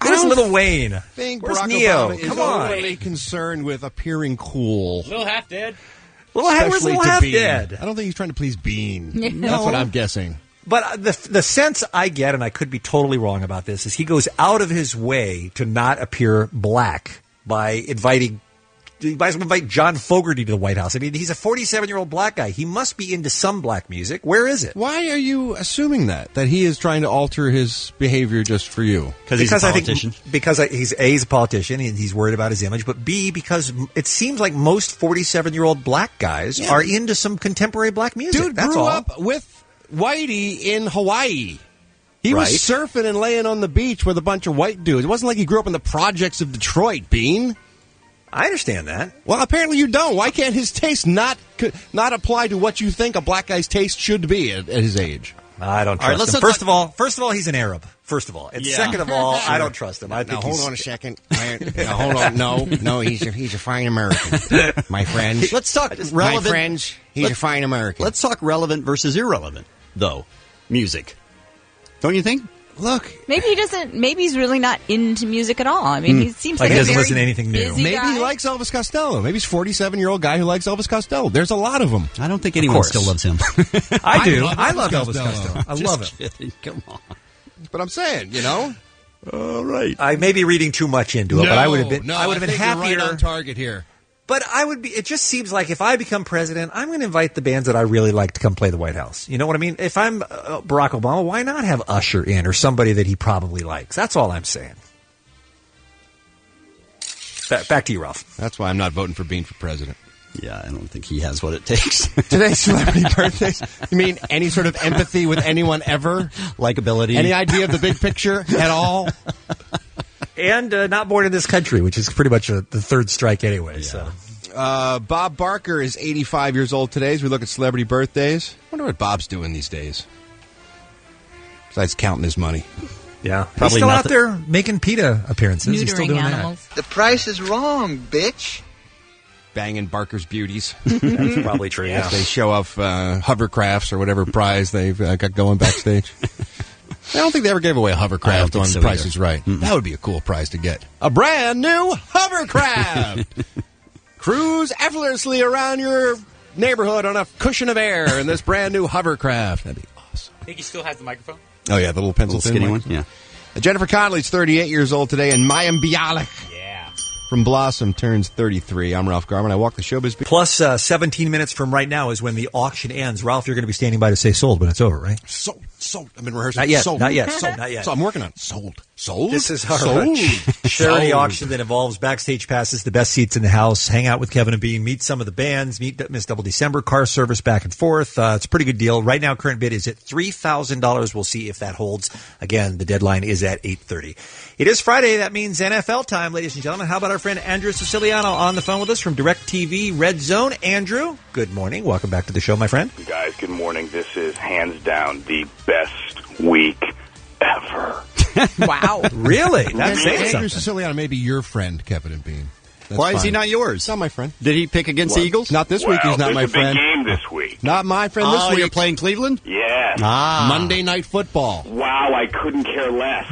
Where's Little Wayne? I think Where's Barack Neo? Obama is overly concerned with appearing cool. Little Half Dead. Where's Little Half Dead? I don't think he's trying to please Bean. No. That's what I'm guessing. But the sense I get, and I could be totally wrong about this, is he goes out of his way to not appear black by inviting... He might as well invite John Fogerty to the White House. I mean, he's a 47-year-old black guy. He must be into some black music. Where is it? Why are you assuming that he is trying to alter his behavior just for you? Because he's a politician? He's a politician, and he's worried about his image. But B, because it seems like most 47-year-old black guys are into some contemporary black music. Dude That's grew all. up with Whitey in Hawaii. He was surfing and laying on the beach with a bunch of white dudes. It wasn't like he grew up in the projects of Detroit, Bean. I understand that. Well, apparently you don't. Why can't his taste not apply to what you think a black guy's taste should be at his age? I don't trust him. First of all, he's an Arab. First of all, and second of all, I don't trust him. I think hold on a second. Hold on. No, he's a fine American, my friends. Let's talk relevant. My friends, he's a fine American. Let's talk relevant versus irrelevant, though. Music, don't you think? Look, maybe he doesn't. Maybe he's really not into music at all. I mean, he seems like he a doesn't very listen to anything new. busy Maybe guy. he likes Elvis Costello. Maybe he's a 47-year-old guy who likes Elvis Costello. There's a lot of them. I don't think anyone still loves him. I do. I love Elvis Costello. I love him. Kidding. Come on. But I'm saying, All right. I may be reading too much into it, but I would have been. I would have been happier. You're right on target here. But I would be. It just seems like if I become president, I'm going to invite the bands that I really like to come play the White House. You know what I mean? If I'm Barack Obama, why not have Usher in or somebody that he probably likes? That's all I'm saying. Back to you, Ralph. That's why I'm not voting for Bean for president. Yeah, I don't think he has what it takes. Today's celebrity birthdays. You mean any sort of empathy with anyone ever? Likability. Any idea of the big picture at all? And not born in this country, which is pretty much the third strike anyway. Yeah. So, Bob Barker is 85 years old today as we look at celebrity birthdays. I wonder what Bob's doing these days. Besides counting his money. Yeah. Probably he's still out there making PETA appearances. Neutering He's still doing animals. That. The price is wrong, bitch. Banging Barker's beauties. That's probably true, yeah. As they show off hovercrafts or whatever prize they've got going backstage. I don't think they ever gave away a hovercraft on Price is Right. Mm-mm. That would be a cool prize to get. A brand new hovercraft! Cruise effortlessly around your neighborhood on a cushion of air in this brand new hovercraft. That'd be awesome. I think he still has the microphone. Oh, yeah, the little pencil skinny one? Yeah. Jennifer Connelly's 38 years old today, and Mayim Bialik from Blossom turns 33. I'm Ralph Garman. I walk the showbiz. Plus 17 minutes from right now is when the auction ends. Ralph, you're going to be standing by to say sold when it's over, right? Sold. I've been rehearsing. Not yet. Sold. Not yet. Sold. Not yet. So I'm working on it. Sold. This is our Sold. charity Sold. auction that involves backstage passes, the best seats in the house, hang out with Kevin and Bean, meet some of the bands, meet Miss Double December, car service back and forth. It's a pretty good deal. Right now, current bid is at $3,000. We'll see if that holds. Again, the deadline is at 8:30. It is Friday. That means NFL time, ladies and gentlemen. How about our friend Andrew Siciliano on the phone with us from DirecTV Red Zone? Andrew, good morning. Welcome back to the show, my friend. Guys, good morning. This is hands down the best week ever. Wow. Really? That's saying Andrew something. Siciliano may be your friend, Kevin and Bean. That's Why is fine. he not yours? He's not my friend. Did he pick against the Eagles? Not this week. He's not my there's a big friend. game this week. Not my friend this week. You're playing Cleveland? Yeah. Monday Night Football. Wow, I couldn't care less.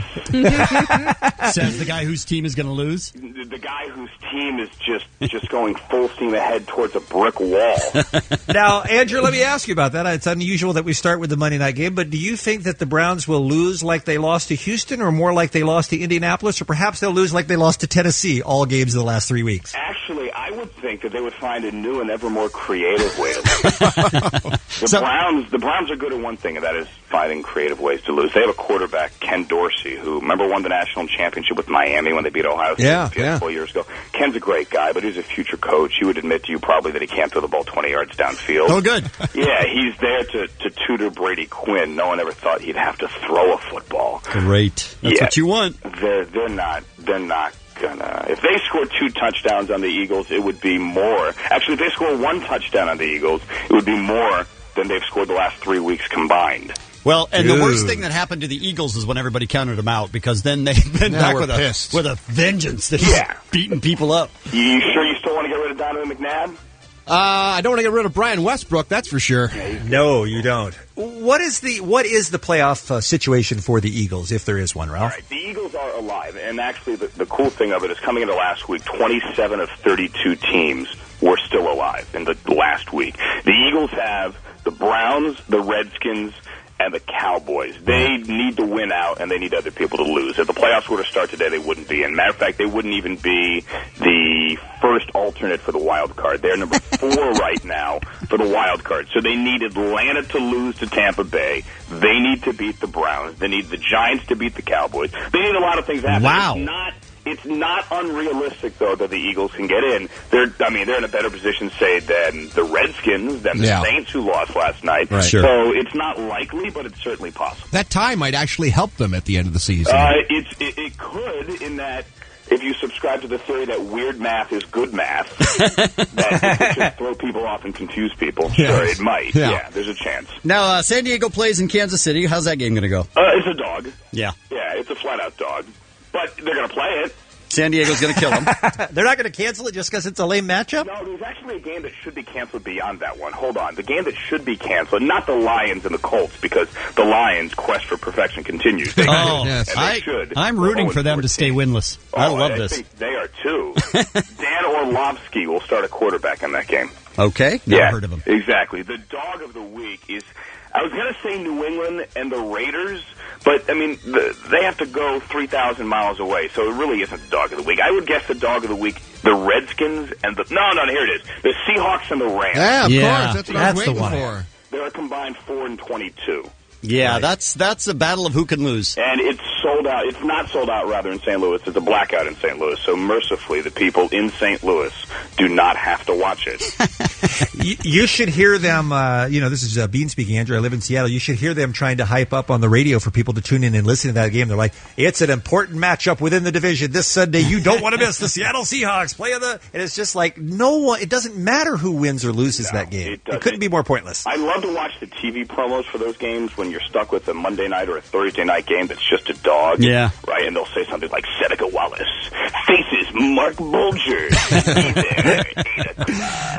Says the guy whose team is going to lose? The guy whose team is just going full steam ahead towards a brick wall. Now, Andrew, let me ask you about that. It's unusual that we start with the Monday night game, but do you think that the Browns will lose like they lost to Houston or more like they lost to Indianapolis, or perhaps they'll lose like they lost to Tennessee all games of the last 3 weeks? Actually, I would think think that they would find a new and ever more creative way to lose. The Browns are good at one thing, and that is finding creative ways to lose. They have a quarterback, Ken Dorsey, who, remember, won the national championship with Miami when they beat Ohio State a couple years ago. Ken's a great guy, but he's a future coach. He would admit to you probably that he can't throw the ball 20 yards downfield. Oh, good. Yeah, he's there to tutor Brady Quinn. No one ever thought he'd have to throw a football. Great. That's what you want. They're not gonna. If they score 2 touchdowns on the Eagles, it would be more. Actually, if they score 1 touchdown on the Eagles, it would be more than they've scored the last 3 weeks combined. Well, and the worst thing that happened to the Eagles is when everybody counted them out, because then they've been back with a vengeance. They're beating people up. You sure you still want to get rid of Donovan McNabb? I don't want to get rid of Brian Westbrook, that's for sure. No, you don't. What is the playoff situation for the Eagles, if there is one, Ralph? All right, the Eagles are alive, and actually the cool thing of it is coming into last week, 27 of 32 teams were still alive in the last week. The Eagles have the Browns, the Redskins, and the Cowboys. They need to win out, and they need other people to lose. If the playoffs were to start today, they wouldn't be in. Matter of fact, they wouldn't even be the first alternate for the wild card. They're number 4 right now for the wild card. So they need Atlanta to lose to Tampa Bay. They need to beat the Browns. They need the Giants to beat the Cowboys. They need a lot of things to happen. Wow. It's not unrealistic, though, that the Eagles can get in. They're in a better position, say, than the Redskins, than the Saints, who lost last night. Right. Sure. So it's not likely, but it's certainly possible. That tie might actually help them at the end of the season. It could, in that if you subscribe to the theory that weird math is good math, that it should throw people off and confuse people. Sure, it might. Yeah, there's a chance. Now, San Diego plays in Kansas City. How's that game going to go? It's a dog. Yeah. Yeah, it's a flat-out dog. But they're going to play it. San Diego's going to kill them. They're not going to cancel it just because it's a lame matchup? No, there's actually a game that should be canceled beyond that one. Hold on. The game that should be canceled, not the Lions and the Colts, because the Lions' quest for perfection continues. They should. I'm rooting for them to stay winless. I love this. I think they are, too. Dan Orlovsky will start a quarterback in that game. Okay. Never heard of him. Exactly. The dog of the week is, I was going to say New England and the Raiders, but, I mean, they have to go 3,000 miles away, so it really isn't the dog of the week. I would guess the dog of the week, the Redskins and the... No, here it is. The Seahawks and the Rams. Yeah, of course. That's what I was waiting for. They're a combined 4-22. Yeah, that's a battle of who can lose. And it's sold out. It's not sold out, rather, in St. Louis. It's a blackout in St. Louis. So, mercifully, the people in St. Louis do not have to watch it. You should hear them, this is Bean speaking, Andrew. I live in Seattle. You should hear them trying to hype up on the radio for people to tune in and listen to that game. They're like, it's an important matchup within the division this Sunday. You don't want to miss the Seattle Seahawks play and it's just like, no one, it doesn't matter who wins or loses that game. It couldn't be more pointless. I love to watch the TV promos for those games when you're stuck with a Monday night or a Thursday night game that's just a dog. Yeah. Right? And they'll say something like, Seneca Wallace faces Mark Bulger.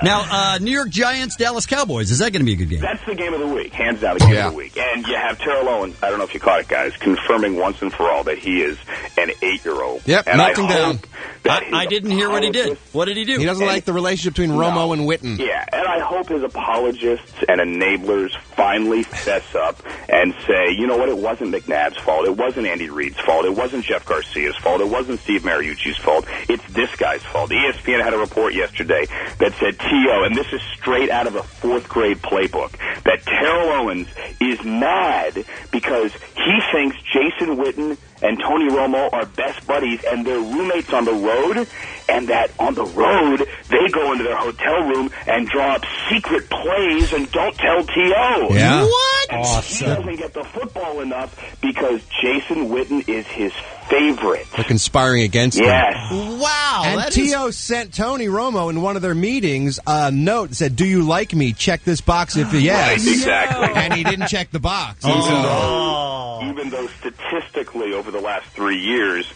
Now, New York Giants, Dallas Cowboys. Is that going to be a good game? That's the game of the week. Hands down, the game of the week. And you have Terrell Owens, I don't know if you caught it, guys, confirming once and for all that he is an 8-year-old. Yep, and knocked him down. I didn't hear what he did. What did he do? He doesn't like the relationship between Romo and Witten. Yeah, and I hope his apologists and enablers finally fess up and say, you know what, it wasn't McNabb's fault. It wasn't Andy Reid's fault. It wasn't Jeff Garcia's fault. It wasn't Steve Mariucci's fault. It's this guy's fault. ESPN had a report yesterday that said T.O., and this is straight out of a 4th grade playbook, that Terrell Owens is mad because he thinks Jason Witten and Tony Romo are best buddies and they're roommates on the road, and that on the road they go into their hotel room and draw up secret plays and don't tell T.O. Yeah. What? Awesome. He doesn't get the football enough because Jason Witten is his favorite. They're conspiring against him. Yes. Wow. And T.O. sent Tony Romo in one of their meetings a note that said, do you like me? Check this box if yes. Right, exactly. And he didn't check the box. Even though statistically over the last 3 years,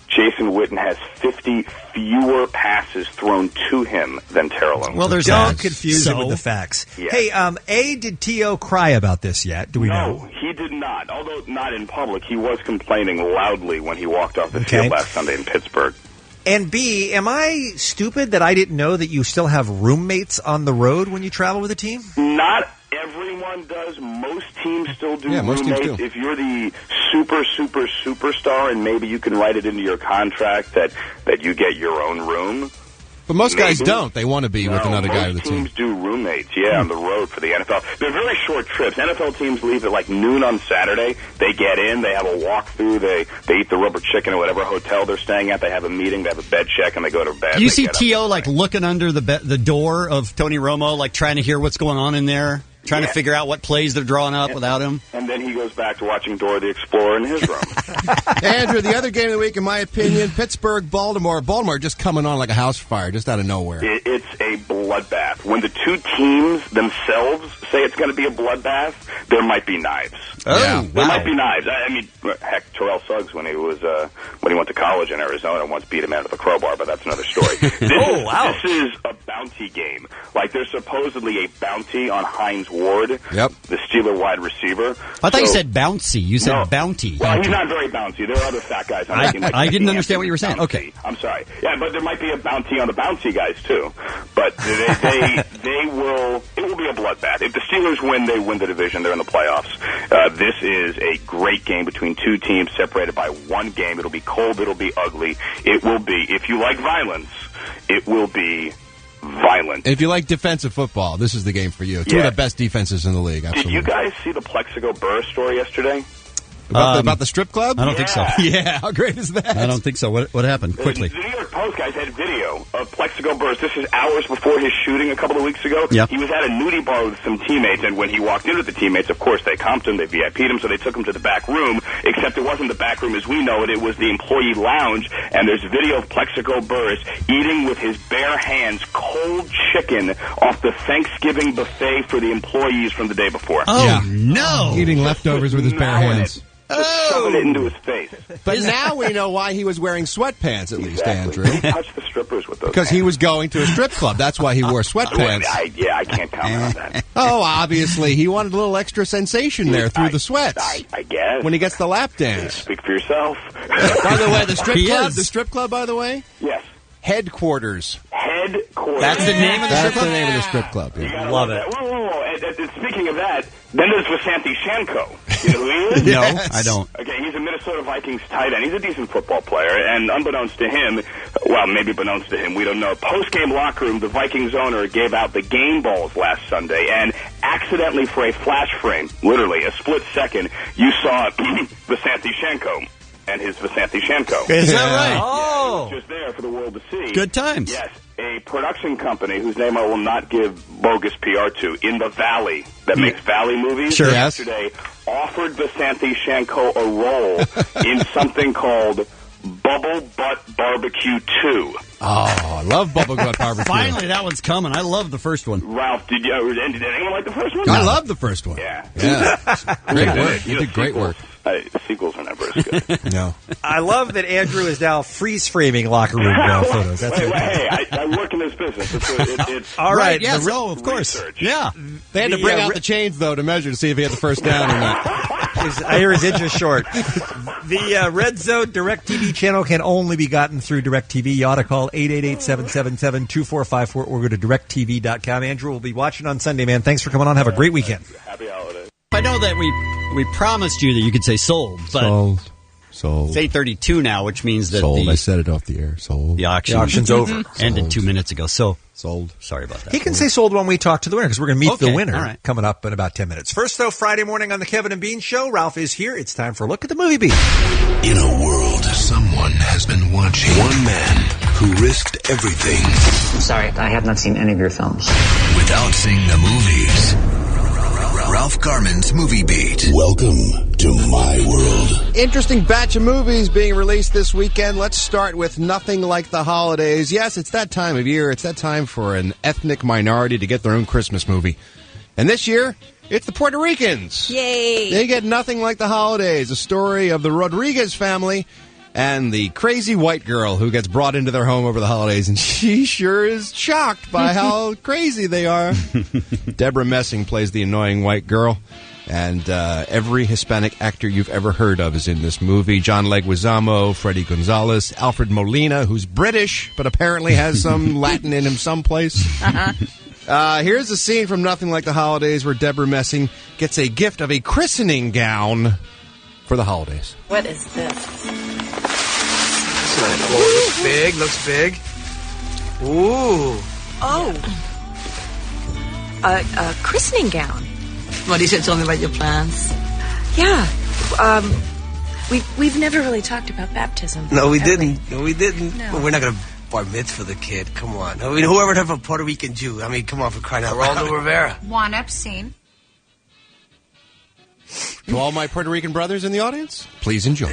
Jason Witten has 50 fewer passes thrown to him than Terrell Owens. Well, don't confuse it with the facts. Yeah. Hey, did T.O. cry about this yet? Do we know? No, he did not. Although not in public, he was complaining loudly when he walked off the field last Sunday in Pittsburgh. And B, am I stupid that I didn't know that you still have roommates on the road when you travel with a team? Not everyone does. Most teams still do most roommates. teams do. If you're the superstar, and maybe you can write it into your contract that you get your own room, But most guys don't. They want to be with another guy of the team. Teams do roommates, on the road for the NFL. They're very short trips. NFL teams leave at like noon on Saturday. They get in, they have a walkthrough, they eat the rubber chicken at whatever hotel they're staying at. They have a meeting, they have a bed check, and they go to bed. Do you see T.O. like looking under the door of Tony Romo, like trying to hear what's going on in there? Trying to figure out what plays they're drawing up without him. And then he goes back to watching Dora the Explorer in his room. Andrew, the other game of the week, in my opinion, Pittsburgh, Baltimore. Baltimore just coming on like a house fire, just out of nowhere. It's a bloodbath. When the two teams themselves say it's going to be a bloodbath, there might be knives. There might be knives. I mean, heck, Terrell Suggs, when he went to college in Arizona, once beat a man with a crowbar, but that's another story. This is a bounty game. Like, there's supposedly a bounty on Hines Ward, the Steeler wide receiver. I thought you said bouncy. You said bounty. Well, he's not very bouncy. There are other fat guys on the team. I didn't understand what you were saying. Bouncy. Okay. I'm sorry. Yeah, but there might be a bounty on the bouncy guys, too. But they will... It will be a bloodbath. If the Steelers win, they win the division. They're in the playoffs. This is a great game between two teams separated by one game. It'll be cold. It'll be ugly. It will be... If you like violence, it will be... violent. If you like defensive football, this is the game for you. Two of the best defenses in the league. Absolutely. Did you guys see the Plexico Burr story yesterday? About the strip club? I don't think so. Yeah, how great is that? I don't think so. What happened? Quickly. The New York Post guys had video of Plexico Burr. This is hours before his shooting a couple of weeks ago. Yep. He was at a nudie bar with some teammates, and when he walked in with the teammates, of course, they comped him, they VIP'd him, so they took him to the back room, except it wasn't the back room as we know it. It was the employee lounge, and there's video of Plexico Burr eating with his bare hands cold chicken off the Thanksgiving buffet for the employees from the day before. Oh, no! Eating leftovers with his bare hands. Shoving it into his face. But now we know why he was wearing sweatpants, at least, Andrew. He touched the strippers with those Because he was going to a strip club. That's why he wore sweatpants. I can't comment on that. Oh, obviously. He wanted a little extra sensation there through the sweats. I guess. When he gets the lap dance. Speak for yourself. By the way, the strip club, by the way? Yes. Headquarters. That's the name of the strip club? That's the name of the strip club. Yeah. Love it. And speaking of that, then there's Vasanthi Shanko. You know who he is? No, I don't. Okay, he's a Minnesota Vikings tight end. He's a decent football player, and unbeknownst to him, well, maybe beknownst to him, we don't know. Post-game locker room, the Vikings owner gave out the game balls last Sunday, and accidentally for a flash frame, literally a split second, you saw Vasanthi Shanko and his Vasanthi Shanko. Is that right? Oh! Just there for the world to see. Good times. Yes. A production company whose name I will not give bogus PR to, In the Valley, that makes Valley movies, yesterday offered Vasanthi Shanko a role in something called Bubble Butt Barbecue 2. Oh, I love Bubble Butt Barbecue. Finally, that one's coming. I love the first one. Ralph, did anyone like the first one? I love the first one. Yeah. Great work. You did great work. The sequels are never as good. No. I love that Andrew is now freeze-framing locker room photos. That's hey, I work in this business. It's all right. Yes, of course. Research. Yeah. They had to bring out the chains, though, to measure to see if he had the first down or not. I hear his inch is short. The Red Zone DirecTV channel can only be gotten through DirecTV. You ought to call 888-777-2454 or go to directtv.com. Andrew will be watching on Sunday, man. Thanks for coming on. Have a great weekend. Happy holidays. I know that we promised you that you could say sold, but sold. It's 8:32 now, which means that sold. I said it off the air. Sold. The auction's over. Ended 2 minutes ago. So sold. Sorry about that. He can say sold when we talk to the winner because we're going to meet the winner coming up in about 10 minutes. First, though, Friday morning on the Kevin and Bean Show, Ralph is here. It's time for a look at the movie beat. In a world, someone has been watching. One man who risked everything. I'm sorry, I have not seen any of your films. Without seeing the movies. Ralph Garman's Movie Beat. Welcome to my world. Interesting batch of movies being released this weekend. Let's start with Nothing Like the Holidays. Yes, it's that time of year. It's that time for an ethnic minority to get their own Christmas movie. And this year, it's the Puerto Ricans. Yay! They get Nothing Like the Holidays, a story of the Rodriguez family and the crazy white girl who gets brought into their home over the holidays, and she sure is shocked by how crazy they are. Deborah Messing plays the annoying white girl, and every Hispanic actor you've ever heard of is in this movie. John Leguizamo, Freddie Gonzalez, Alfred Molina, who's British, but apparently has some Latin in him someplace. Here's a scene from Nothing Like the Holidays where Deborah Messing gets a gift of a christening gown for the holidays. What is this? Looks big. Ooh. Oh. A christening gown. What he said, tell me about your plans. Yeah. We've never really talked about baptism. No, we didn't. No. No. We're not going to bar mitzvah the kid. Come on. I mean, whoever would have a Puerto Rican Jew? I mean, come on, for crying out loud. Geraldo Rivera. One obscene. To all my Puerto Rican brothers in the audience, please enjoy.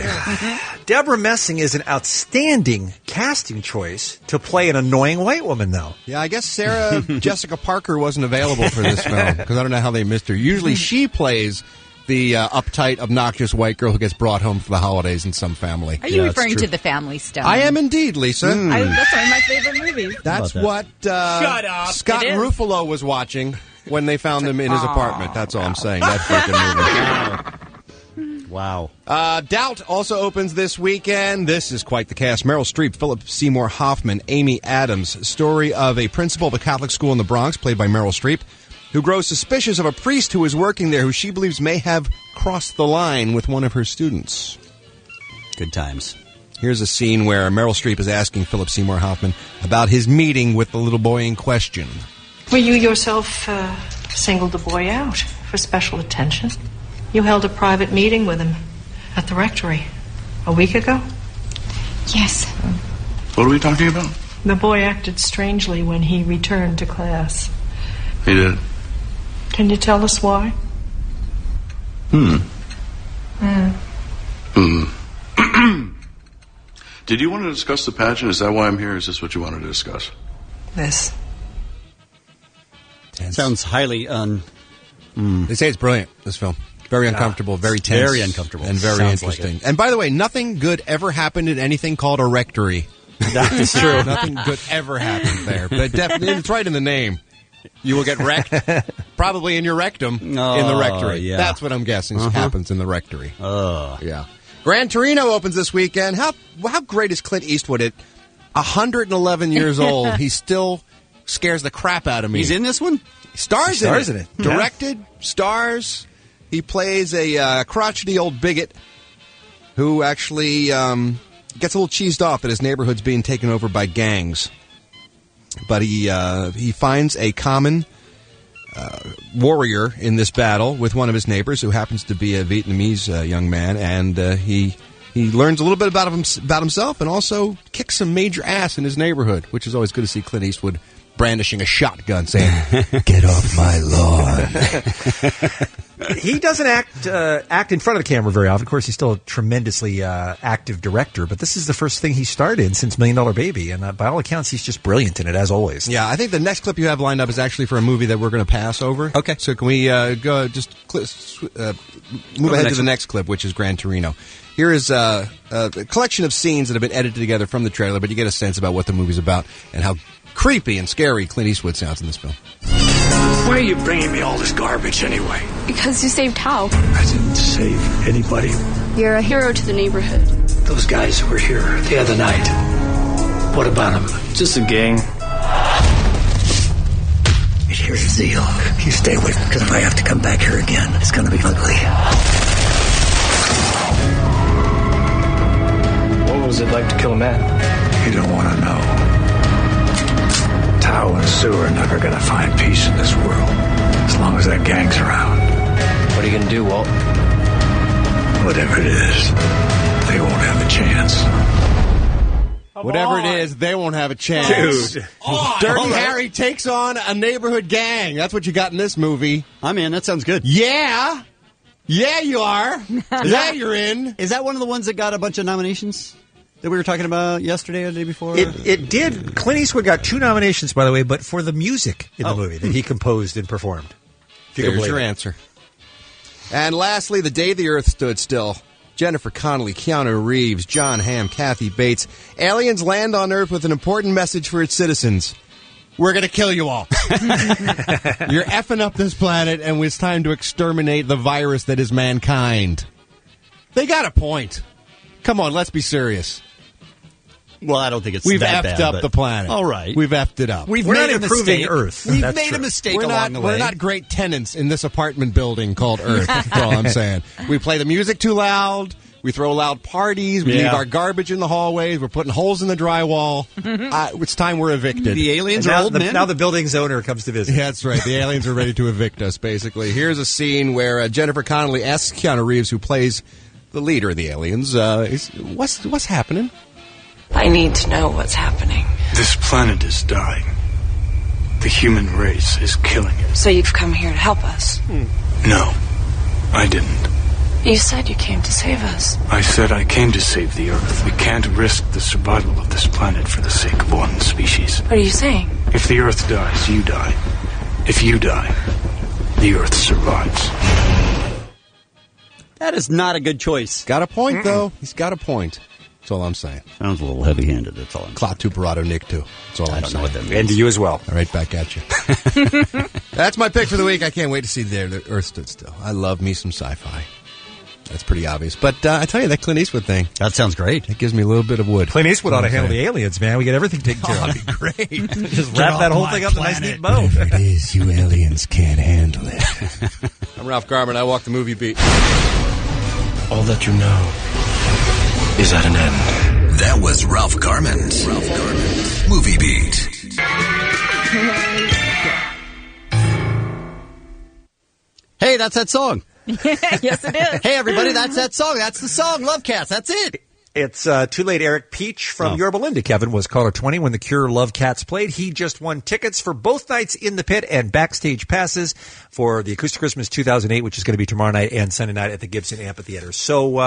Deborah Messing is an outstanding casting choice to play an annoying white woman, though. Yeah, I guess Sarah Jessica Parker wasn't available for this film because I don't know how they missed her. Usually she plays the uptight, obnoxious white girl who gets brought home for the holidays in some family. Are you referring to The Family Stone? I am indeed, Lisa. That's one of my favorite movies. That's what Shut up. Scott Ruffalo was watching when they found him in his apartment. That's all I'm saying. That freaking movie. Wow. Doubt also opens this weekend. This is quite the cast. Meryl Streep, Philip Seymour Hoffman, Amy Adams. Story of a principal of a Catholic school in the Bronx, played by Meryl Streep, who grows suspicious of a priest who is working there who she believes may have crossed the line with one of her students. Good times. Here's a scene where Meryl Streep is asking Philip Seymour Hoffman about his meeting with the little boy in question. Well, you yourself singled the boy out for special attention. You held a private meeting with him at the rectory a week ago? Yes. What are we talking about? The boy acted strangely when he returned to class. He did. Can you tell us why? Did you want to discuss the pageant? Is that why I'm here? Is this what you wanted to discuss? This. Sounds highly They say it's brilliant, this film. Very uncomfortable, very tense. Very uncomfortable. And very Sounds interesting. like it. And by the way, nothing good ever happened in anything called a rectory. That is true. Nothing good ever happened there. But definitely, it's right in the name. You will get wrecked, probably in your rectum, in the rectory. Yeah. That's what I'm guessing happens in the rectory. Yeah. Gran Torino opens this weekend. How great is Clint Eastwood at 111 years old? He still scares the crap out of me. He's in this one? Stars in it. Directed, stars. He plays a crotchety old bigot who actually gets a little cheesed off that his neighborhood's being taken over by gangs. But he finds a common warrior in this battle with one of his neighbors who happens to be a Vietnamese young man, and he learns a little bit about himself and also kicks some major ass in his neighborhood, which is always good to see Clint Eastwood brandishing a shotgun saying, "Get off my lawn." He doesn't act in front of the camera very often. Of course, he's still a tremendously active director, but this is the first thing he starred in since $1 Million Baby, and by all accounts, he's just brilliant in it, as always. Yeah, I think the next clip you have lined up is actually for a movie that we're going to pass over. Okay. So can we go just move ahead to the next clip, which is Gran Torino. Here is a collection of scenes that have been edited together from the trailer, but you get a sense about what the movie's about and how creepy and scary Clint Eastwood sounds in this film. Why are you bringing me all this garbage anyway? Because you saved Hal. I didn't save anybody. You're a hero to the neighborhood. Those guys who were here the other night. What about them? Just a gang. Here's Zeal. You stay with me, because if I have to come back here again, it's going to be ugly. What was it like to kill a man? You don't want to know. Tao and Sue are never going to find peace in this world as long as that gang's around. What are you going to do, Walt? Whatever it is, they won't have a chance. Whatever it is, they won't have a chance. Dude. Dirty Harry takes on a neighborhood gang. That's what you got in this movie. I'm in. That sounds good. Yeah. Yeah, you are. Yeah, you're in. Is that one of the ones that got a bunch of nominations that we were talking about yesterday or the day before? It did. Clint Eastwood got 2 nominations, by the way, but for the music in the movie that he composed and performed. There's your answer. And lastly, The Day the Earth Stood Still. Jennifer Connelly, Keanu Reeves, John Hamm, Kathy Bates. Aliens land on Earth with an important message for its citizens. We're going to kill you all. You're effing up this planet, and it's time to exterminate the virus that is mankind. They got a point. Come on, let's be serious. Well, I don't think it's We've that effed bad, up the planet. All right. We've effed it up. We're not improving Earth. We've That's made true. a mistake We're along the way. We're not great tenants in this apartment building called Earth. That's all I'm saying. We play the music too loud. We throw loud parties. We leave our garbage in the hallways. We're putting holes in the drywall. It's time we're evicted. The aliens are old men. Now the building's owner comes to visit. Yeah, that's right. The aliens are ready to evict us, basically. Here's a scene where Jennifer Connelly asks Keanu Reeves, who plays the leader of the aliens, what's happening? I need to know what's happening. This planet is dying. The human race is killing it. So you've come here to help us? No, I didn't. You said you came to save us. I said I came to save the Earth. We can't risk the survival of this planet for the sake of one species. What are you saying? If the Earth dies, you die. If you die, the Earth survives. That is not a good choice. Got a point, though. He's got a point. That's all I'm saying. Sounds a little heavy-handed. That's all I'm saying. Klaatu Parado Nick, too. That's all I'm saying. Know what that means. And to you as well. All right, back at you. That's my pick for the week. I can't wait to see the Earth Stood Still. I love me some sci-fi. That's pretty obvious. But I tell you, that Clint Eastwood thing. That sounds great. It gives me a little bit of wood. Clint Eastwood ought to handle the aliens, man. We get everything taken care of. That'd be great. Just wrap that whole thing up in a nice neat bow. Whatever it is, you aliens can't handle it. I'm Ralph Garman. I walk the movie beat. All that you know is at an end. That was Ralph Garman's Movie Beat. Hey, that's that song. Yes, it is. Hey, everybody, that's that song. That's the song. Love Cats. That's it. It's Too Late. Eric Peach from Yorba Linda, Kevin, was caller 20 when the Cure Love Cats played. He just won tickets for both nights in the pit and backstage passes for the Acoustic Christmas 2008, which is going to be tomorrow night and Sunday night at the Gibson Amphitheater. So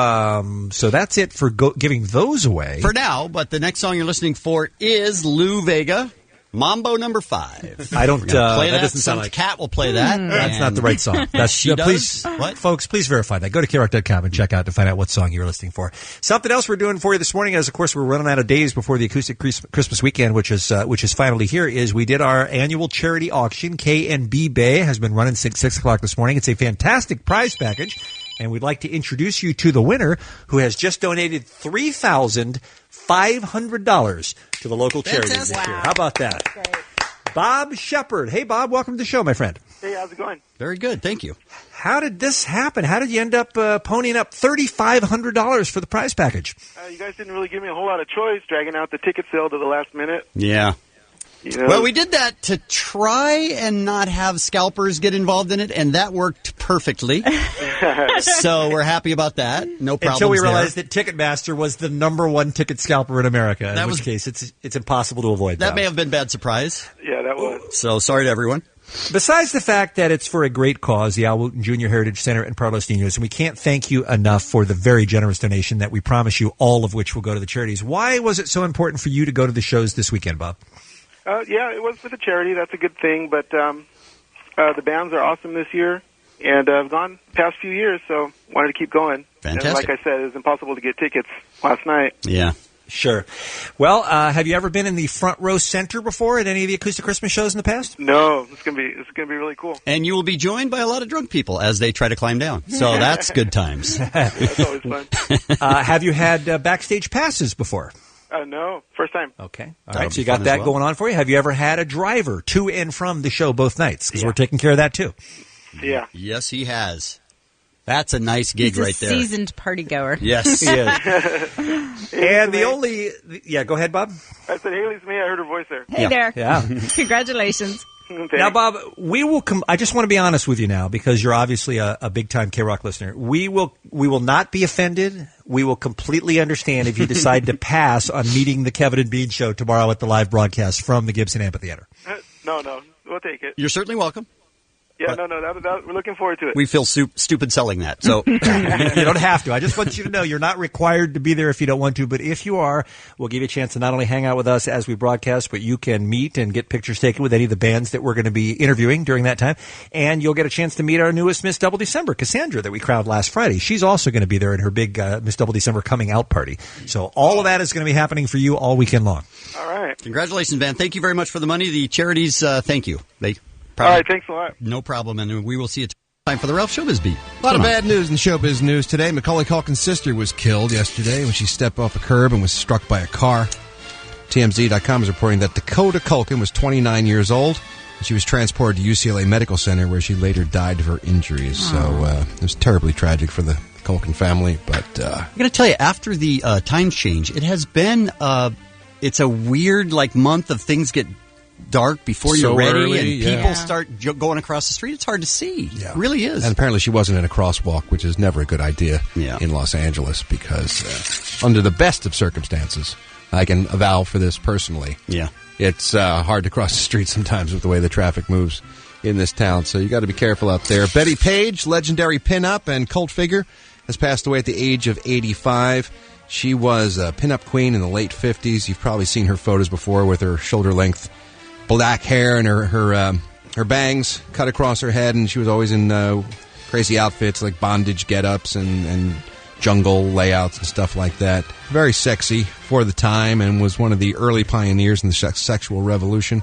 that's it for giving those away. For now, but the next song you're listening for is Lou Vega. Mambo number 5. I don't. Play that that. doesn't sound like Cat will play that. That's not the right song. That's she does. Please, What? folks, please verify that. Go to KROC.com and check out to find out what song you're listening for. Something else we're doing for you this morning, as of course we're running out of days before the Acoustic Christmas weekend, which is finally here. Is we did our annual charity auction. K&B Bay has been running since 6 o'clock this morning. It's a fantastic prize package, and we'd like to introduce you to the winner, who has just donated $3,500 to the local charities this year. How about that? Bob Shepard. Hey, Bob, welcome to the show, my friend. Hey, how's it going? Very good, thank you. How did this happen? How did you end up ponying up $3,500 for the prize package? You guys didn't really give me a whole lot of choice, dragging out the ticket sale to the last minute. Yeah. You know? Well, we did that to try and not have scalpers get involved in it, and that worked perfectly. So we're happy about that. No problem. Until we realized that Ticketmaster was the number one ticket scalper in America. In which case, it's impossible to avoid that. That may have been a bad surprise. Yeah, that was. So sorry to everyone. Besides the fact that it's for a great cause, the Al Wooten Jr. Heritage Center and Parlos Niños, and we can't thank you enough for the very generous donation that we promise you, all of which will go to the charities. Why was it so important for you to go to the shows this weekend, Bob? Yeah, it was for the charity. That's a good thing. But the bands are awesome this year, and I've gone past few years, so wanted to keep going. Fantastic. And like I said, it was impossible to get tickets last night. Yeah. Sure. Well, have you ever been in the front row center before at any of the Acoustic Christmas shows in the past? No, it's gonna be really cool. And you will be joined by a lot of drunk people as they try to climb down. So that's good times. That's always fun. Have you had backstage passes before? No, first time. Okay. All right, so you got that going on for you. Have you ever had a driver to and from the show both nights? Because we're taking care of that, too. Yeah. Yes, he has. That's a nice gig He's right there. Seasoned party goer. Yes, he is. And the only... Yeah, go ahead, Bob. I said, Haley's me. I heard her voice there. Hey there. Yeah. Congratulations. Now, Bob, we will I just want to be honest with you now, because you're obviously a big-time K-Rock listener. We will not be offended. We will completely understand if you decide to pass on meeting the Kevin and Bean show tomorrow at the live broadcast from the Gibson Amphitheater. No, we'll take it. You're certainly welcome. Yeah, no, we're looking forward to it. We feel stupid selling that, so you don't have to. I just want you to know you're not required to be there if you don't want to, but if you are, we'll give you a chance to not only hang out with us as we broadcast, but you can meet and get pictures taken with any of the bands that we're going to be interviewing during that time, and you'll get a chance to meet our newest Miss Double December, Cassandra, that we crowned last Friday. She's also going to be there in her big Miss Double December coming out party. So all of that is going to be happening for you all weekend long. All right. Congratulations, Van. Thank you very much for the money. The charities, thank you. All right, thanks a lot. No problem, and we will see you time for the Ralph Showbiz Beat. A lot of bad news in showbiz news today. Macaulay Culkin's sister was killed yesterday when she stepped off a curb and was struck by a car. TMZ.com is reporting that Dakota Culkin was 29 years old. And she was transported to UCLA Medical Center, where she later died of her injuries. So it was terribly tragic for the Culkin family. But I got to tell you, after the time change, it has been it's a weird month of things get dark before you're ready, early, and people start going across the street. It's hard to see. Yeah. It really is. And apparently she wasn't in a crosswalk, which is never a good idea in Los Angeles, because under the best of circumstances, I can avow for this personally. Yeah. It's hard to cross the street sometimes with the way the traffic moves in this town, so you got to be careful out there. Betty Page, legendary pinup and cult figure, has passed away at the age of 85. She was a pinup queen in the late 50s. You've probably seen her photos before with her shoulder-length black hair and her bangs cut across her head, and she was always in crazy outfits like bondage get-ups and jungle layouts and stuff like that. Very sexy for the time, and was one of the early pioneers in the sexual revolution.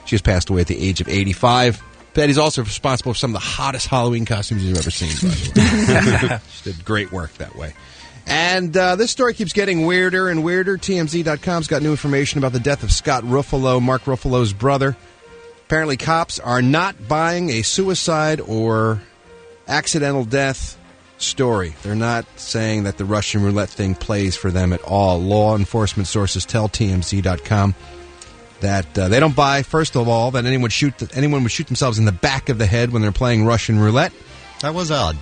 She has passed away at the age of 85. Betty's also responsible for some of the hottest Halloween costumes you've ever seen, by the way. She did great work that way. And this story keeps getting weirder and weirder. TMZ.com's got new information about the death of Scott Ruffalo, Mark Ruffalo's brother. Apparently cops are not buying a suicide or accidental death story. They're not saying that the Russian roulette thing plays for them at all. Law enforcement sources tell TMZ.com that they don't buy, first of all, that anyone would shoot themselves in the back of the head when they're playing Russian roulette. That was odd.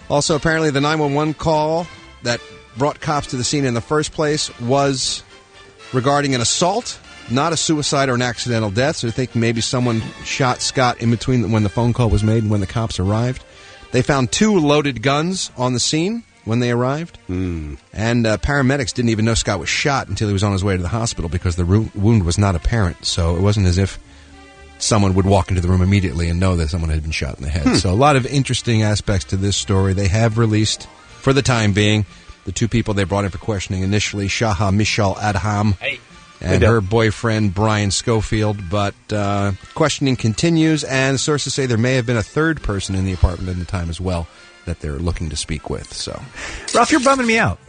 Also, apparently the 911 call that brought cops to the scene in the first place was regarding an assault, not a suicide or an accidental death. So they think maybe someone shot Scott in between when the phone call was made and when the cops arrived. They found 2 loaded guns on the scene when they arrived. And paramedics didn't even know Scott was shot until he was on his way to the hospital because the wound was not apparent. So it wasn't as if someone would walk into the room immediately and know that someone had been shot in the head. So a lot of interesting aspects to this story. They have released, for the time being, the 2 people they brought in for questioning initially, Shaha Mishal Adham and her boyfriend, Brian Schofield. But questioning continues, and sources say there may have been a 3rd person in the apartment at the time as well that they're looking to speak with. So, Ralph, you're bumming me out.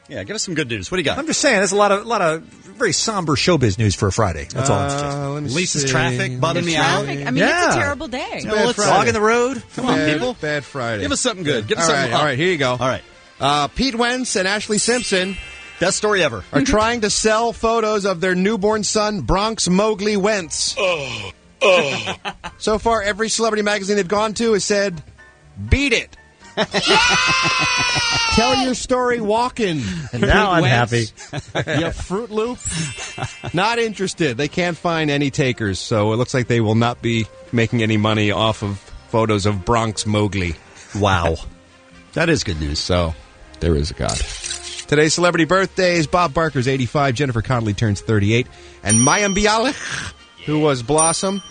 Yeah, give us some good news. What do you got? I'm just saying, there's a lot of very somber showbiz news for a Friday. That's all I'm suggesting. Lisa's traffic bumming me out. I mean, it's a terrible day. It's bad Friday. Dog in the road. Come on, people. Bad Friday. Give us something good. Give us something. All right, here you go. All right. Pete Wentz and Ashley Simpson, best story ever, are trying to sell photos of their newborn son, Bronx Mowgli Wentz. So far, every celebrity magazine they've gone to has said, beat it. Tell your story walking. And now I'm happy. You Fruit Loop? Not interested. They can't find any takers, so it looks like they will not be making any money off of photos of Bronx Mowgli. Wow. That is good news. So, there is a God. Today's celebrity birthdays: Bob Barker's 85, Jennifer Connelly turns 38, and Mayim Bialik, who was Blossom,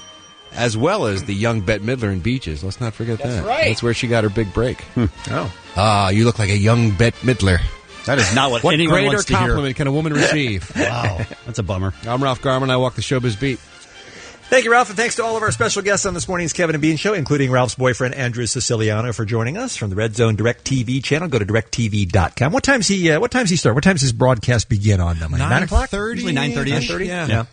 as well as the young Bette Midler in Beaches. Let's not forget that. That's right. That's where she got her big break. Oh. You look like a young Bette Midler. That is not what anyone wants to hear. What greater compliment can a woman receive? Wow. That's a bummer. I'm Ralph Garman. I walk the showbiz beat. Thank you, Ralph, and thanks to all of our special guests on this morning's Kevin and Bean Show, including Ralph's boyfriend, Andrew Siciliano, for joining us from the Red Zone Direct TV channel. Go to directtv.com. What time's he start? What time's his broadcast begin on them? 9 o'clock? 9:30. Usually 9:30-ish. 9:30? Yeah.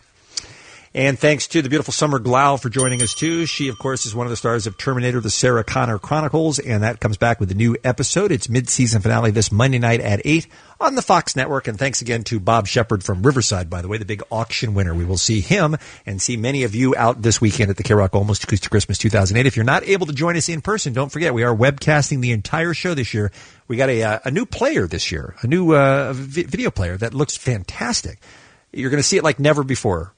And thanks to the beautiful Summer Glau for joining us, too. She, of course, is one of the stars of Terminator, the Sarah Connor Chronicles, and that comes back with a new episode. Its mid-season finale this Monday night at 8 on the Fox Network. And thanks again to Bob Shepard from Riverside, by the way, the big auction winner. We will see him and see many of you out this weekend at the K-Rock Almost Acoustic Christmas 2008. If you're not able to join us in person, don't forget, we are webcasting the entire show this year. We got a new player this year, a new video player that looks fantastic. You're going to see it like never before.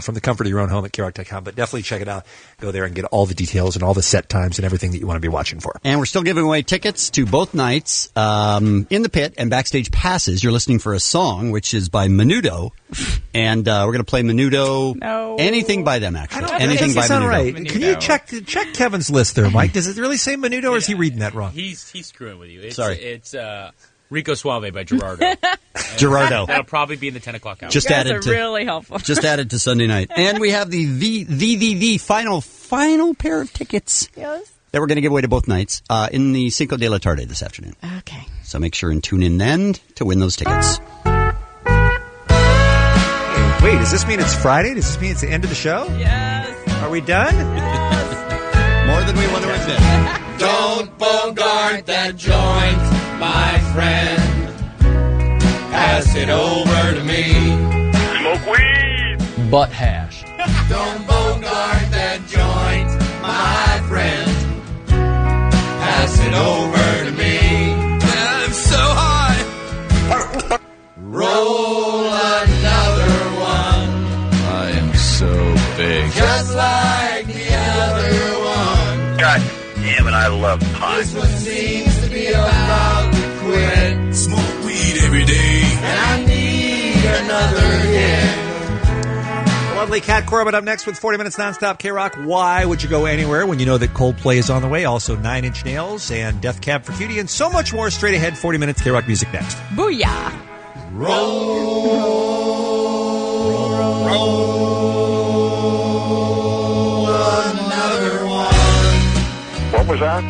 From the comfort of your own home at KROC.com, but definitely check it out. Go there and get all the details and all the set times and everything that you want to be watching for. And we're still giving away tickets to both nights in the pit and backstage passes. You're listening for a song, which is by Menudo, and we're going to play Menudo. No. Anything by them, actually. Anything by Menudo. Right. Menudo. Can you check Kevin's list there, Mike? Does it really say Menudo, or is he reading that wrong? He's screwing with you. Sorry. It's Rico Suave by Gerardo. Gerardo. That'll probably be in the 10 o'clock hour. Just added to, really helpful. Just added to Sunday night. And we have the final pair of tickets that we're going to give away to both nights in the Cinco de la Tarde this afternoon. Okay. So make sure and tune in then to win those tickets. Wait, does this mean it's Friday? Does this mean it's the end of the show? Yes. Are we done? More than we want to admit. Don't bogart that joint, my friend. Pass it over to me. Smoke weed. Butt hash. Don't bogart that joint, my friend. Pass it over to me. I'm so high. Roll another one. I am so big. Just like the other one. God damn it, I love pot. This one seems to be about to quit. Smoke weed every day. And I need another hit. Lovely Cat Corbett up next with 40 Minutes Nonstop K-Rock. Why would you go anywhere when you know that Coldplay is on the way? Also 9 Inch Nails and Death Cab for Cutie and so much more straight ahead. 40 Minutes K-Rock music next. Booyah. Roll another one. What was that?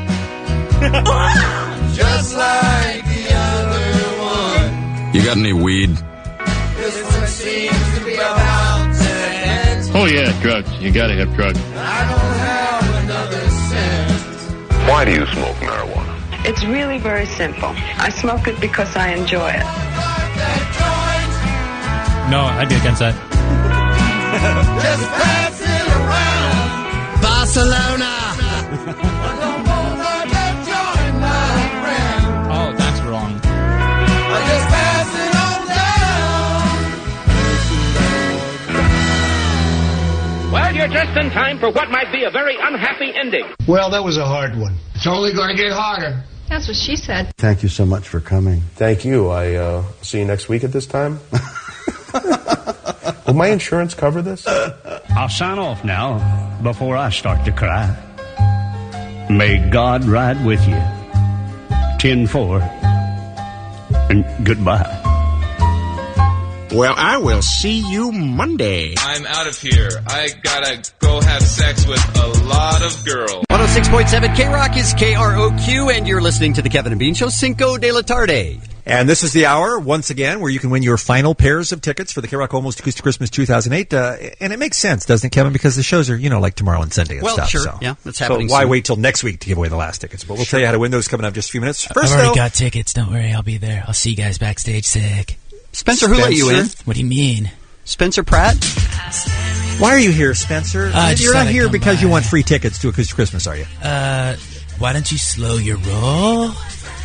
Just like the other one. You got any weed? This one seems to be about to end. Oh, yeah, drugs. You gotta have drugs. I don't have another cent. Why do you smoke marijuana? It's really very simple. I smoke it because I enjoy it. No, I'd be against that. Just pass it around. Barcelona. Oh, that's wrong. Just pass it on down. Well, you're just in time for what might be a very unhappy ending. Well, that was a hard one. It's only going to get harder. That's what she said. Thank you so much for coming. Thank you. I see you next week at this time. Will my insurance cover this? I'll sign off now before I start to cry. May God ride with you. 10-4. And goodbye. Well, I will see you Monday. I'm out of here. I gotta go have sex with a lot of girls. 106.7 K-Rock is KROQ, and you're listening to the Kevin and Bean Show, Cinco de la Tarde. And this is the hour, once again, where you can win your final pairs of tickets for the K-Rock Almost Acoustic Christmas 2008. And it makes sense, doesn't it, Kevin? Because the shows are, like tomorrow and Sunday and well, stuff. Sure. So. Yeah, that's happening So why soon. wait till next week to give away the last tickets? But we'll tell you how to win those coming up just a few minutes. First, I've already got tickets. Don't worry. I'll be there. I'll see you guys backstage. Sick. Who let you in? What do you mean? Spencer Pratt? Why are you here, Spencer? You're not here because you want free tickets to Acoustic Christmas, are you? Why don't you slow your roll?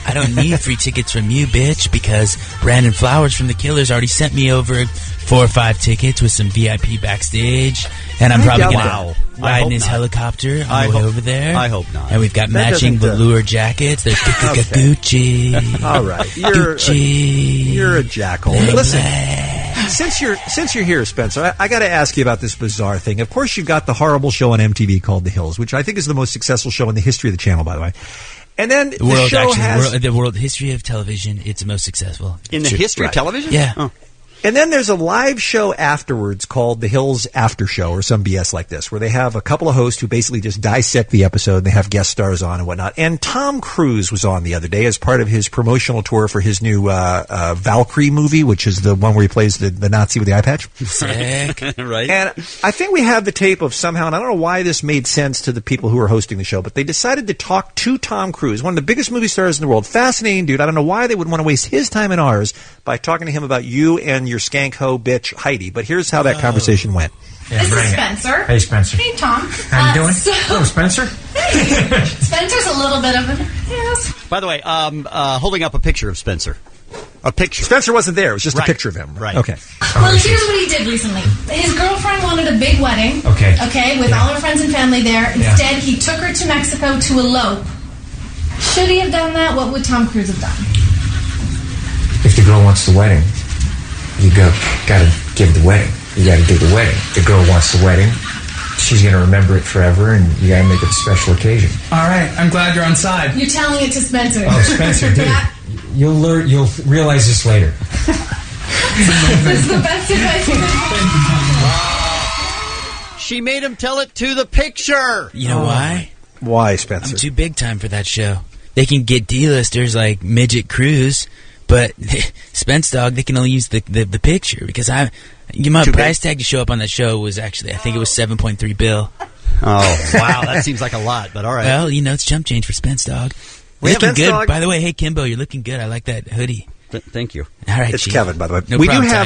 I don't need free tickets from you, bitch, because Brandon Flowers from The Killers already sent me over 4 or 5 tickets with some VIP backstage, and I'm probably going to ride in his helicopter on the way over there. I hope not. And we've got matching velour jackets. They're Gucci. All right. You're a jackal. Listen, since you're here, Spencer, I got to ask you about this bizarre thing. Of course, you've got the horrible show on MTV called The Hills, which I think is the most successful show in the history of the channel, by the way. And then the world history of television, it's the most successful. In the history of television? Yeah. Oh. And then there's a live show afterwards called The Hills After Show or some BS like this, where they have a couple of hosts who basically just dissect the episode and they have guest stars on and whatnot. And Tom Cruise was on the other day as part of his promotional tour for his new Valkyrie movie, which is the one where he plays the Nazi with the eye patch. Sick. Right. And I think we have the tape of somehow, and I don't know why this made sense to the people who were hosting the show, but they decided to talk to Tom Cruise, one of the biggest movie stars in the world. Fascinating dude. I don't know why they would want to waste his time and ours by talking to him about you and your skank hoe bitch Heidi. But here's how that conversation went. Yeah, this is Spencer. Hey, Spencer. Hey, Tom. How you doing? Hello, Spencer. Spencer's a little bit of an ass. By the way, holding up a picture of Spencer. A picture. Spencer wasn't there. It was just a picture of him. Right. Okay. Well, here's what he did recently. His girlfriend wanted a big wedding. Okay. With all her friends and family there. Instead, he took her to Mexico to elope. Should he have done that? What would Tom Cruise have done? If the girl wants the wedding, you gotta give the wedding. You gotta do the wedding. The girl wants the wedding. She's gonna remember it forever, and you gotta make it a special occasion. All right, I'm glad you're on side. You're telling it to Spencer. Oh, Spencer, dude. You'll realize this later. This is the best advice you can. She made him tell it to the picture. You know why? Why, Spencer? I'm too big time for that show. They can get D-listers like Midget Cruz, But Spence Dog, they can only use the picture because my price tag to show up on that show was actually, I think it was $7.3 bill. Oh, wow. That seems like a lot, but all right. Well, it's chump change for Spence Dog. Looking good. Dog. By the way, hey, Kimbo, you're looking good. I like that hoodie. Thank you. All right, it's Chief. Kevin, by the way. No we problem, do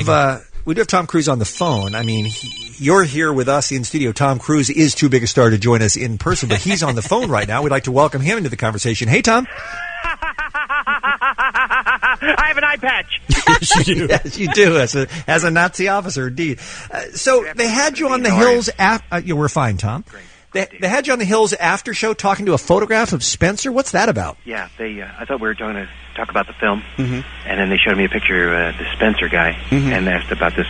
have Tom Cruise on the phone. I mean, you're here with us in studio. Tom Cruise is too big a star to join us in person, but he's on the phone right now. We'd like to welcome him into the conversation. Hey, Tom. I have an eye patch. Yes, you do. Yes, you do. As a Nazi officer, indeed. So they had you on the Hills. We're fine, Tom. They had you on the Hills after show talking to a photograph of Spencer. What's that about? Yeah, I thought we were going to talk about the film, and then they showed me a picture of the Spencer guy, and asked about this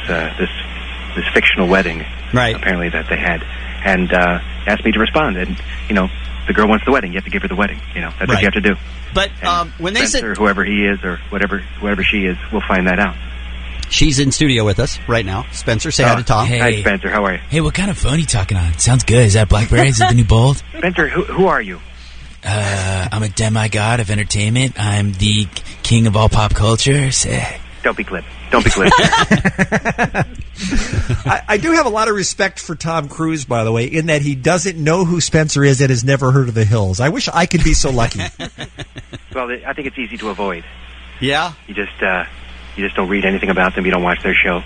fictional wedding, apparently that they had, and asked me to respond. And the girl wants the wedding. You have to give her the wedding. That's what you have to do. But when they Spencer, said whoever he is or whatever she is, we'll find that out. She's in studio with us right now. Spencer, say hi to Tom. Hey. Hi, Spencer. How are you? Hey, what kind of phone are you talking on? Sounds good. Is that BlackBerry? Is it the new Bold? Spencer, who are you? I'm a demigod of entertainment. I'm the king of all pop culture. Don't be glib. Don't be glib. I do have a lot of respect for Tom Cruise, by the way, in that he doesn't know who Spencer is and has never heard of the Hills. I wish I could be so lucky. Well, I think it's easy to avoid. Yeah? You just don't read anything about them. You don't watch their show.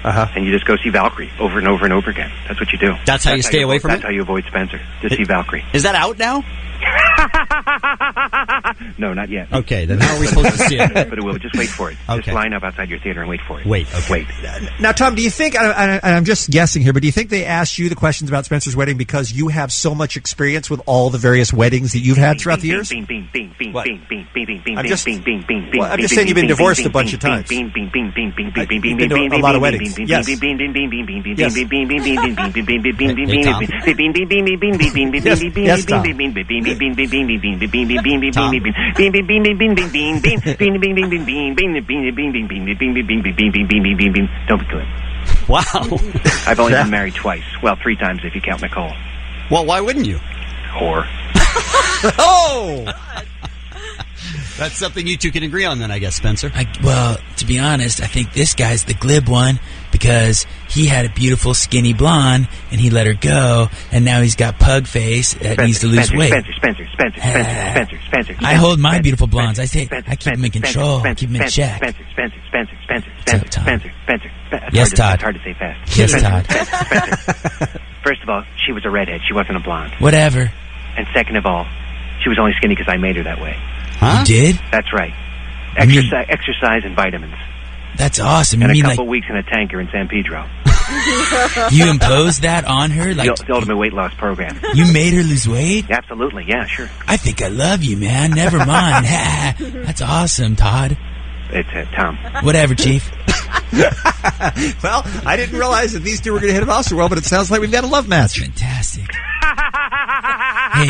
And you just go see Valkyrie over and over and over again. That's what you do. That's how you stay away from it? That's how you avoid Spencer. Just see Valkyrie. Is that out now? No, not yet. Okay, then how are we supposed to see it? But it will. Just wait for it. Okay. Just line up outside your theater and wait for it. Wait. Now, Tom, do you think, I'm just guessing here, but do you think they asked you the questions about Spencer's wedding because you have so much experience with all the various weddings that you've had throughout the years? I'm just saying you've been divorced a bunch of times. You've been to a lot of weddings. Yes. Yes, Tom. Don't be glib. Wow. I've only been married twice. Well, 3 times if you count Nicole. Well, why wouldn't you? Whore. Oh! That's something you two can agree on then, I guess, Spencer. Well, to be honest, I think this guy's the glib one because he had a beautiful skinny blonde and he let her go, and now he's got pug face that needs to lose weight. Spencer. I hold my beautiful blondes. I keep them in control, keep them in check. Spencer. Yes, Todd. It's hard to say fast. Yes, Todd. Spencer. First of all, she was a redhead. She wasn't a blonde. Whatever. And second of all, she was only skinny because I made her that way. Huh? You did? That's right. Exercise and vitamins. That's awesome. And a couple weeks in a tanker in San Pedro. You imposed that on her? Like the ultimate weight loss program. You made her lose weight? Absolutely, yeah, sure. I think I love you, man. Never mind. That's awesome, Todd. It's Tom. Whatever, Chief. Well, I didn't realize that these two were going to hit it off so well, but it sounds like we've got a love match. Fantastic. Hey.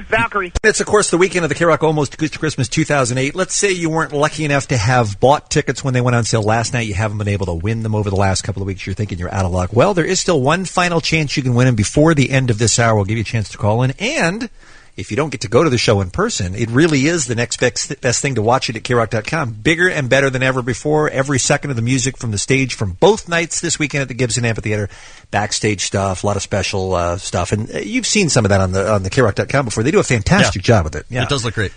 Valkyrie. It's, of course, the weekend of the K-Rock Almost Christmas 2008. Let's say you weren't lucky enough to have bought tickets when they went on sale last night. You haven't been able to win them over the last couple of weeks. You're thinking you're out of luck. Well, there is still one final chance you can win them before the end of this hour. We'll give you a chance to call in. And if you don't get to go to the show in person, it really is the next best thing to watch it at KRock.com. Bigger and better than ever before. Every second of the music from the stage from both nights this weekend at the Gibson Amphitheater. Backstage stuff, a lot of special stuff. And you've seen some of that on the KRock.com before. They do a fantastic job with it. Yeah. It does look great.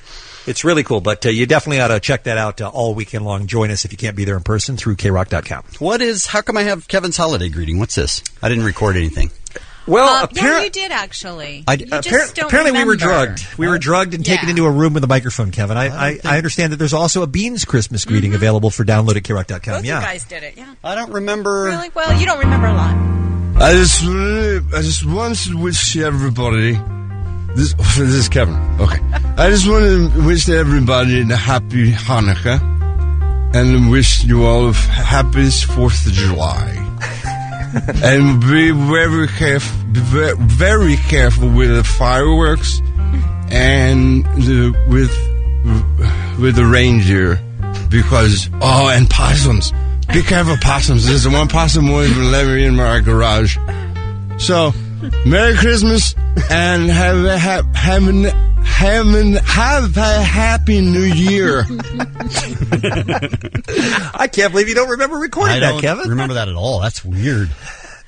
It's really cool, but you definitely ought to check that out all weekend long. Join us if you can't be there in person through KRock.com. How come I have Kevin's holiday greeting? What's this? I didn't record anything. Well, you did actually. Apparently we were drugged. We were drugged and taken into a room with a microphone, Kevin. I understand that there's also a Beans Christmas greeting available for download at KRock.com. Both you guys did it, yeah. I don't remember. Really? Well, you don't remember a lot. I just want to wish everybody... This is Kevin. Okay. I just want to wish everybody a happy Hanukkah and wish you all the happiest 4th of July. And be very careful with the fireworks and with the reindeer because and possums. Be careful, possums. There's one possum won't even let me in my garage. So, Merry Christmas and have a have a happy new year. I can't believe you don't remember recording that, Kevin. I don't remember that at all. That's weird.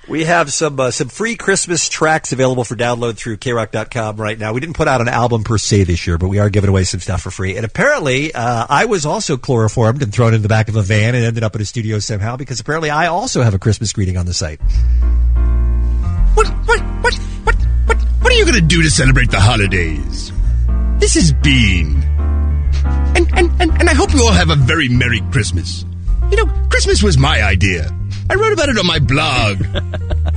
We have some free Christmas tracks available for download through KROC.com right now. We didn't put out an album per se this year, but we are giving away some stuff for free. And apparently, I was also chloroformed and thrown in the back of a van and ended up in a studio somehow because apparently I also have a Christmas greeting on the site. What are you going to do to celebrate the holidays? This is Bean. And I hope you all have a very Merry Christmas. You know, Christmas was my idea. I wrote about it on my blog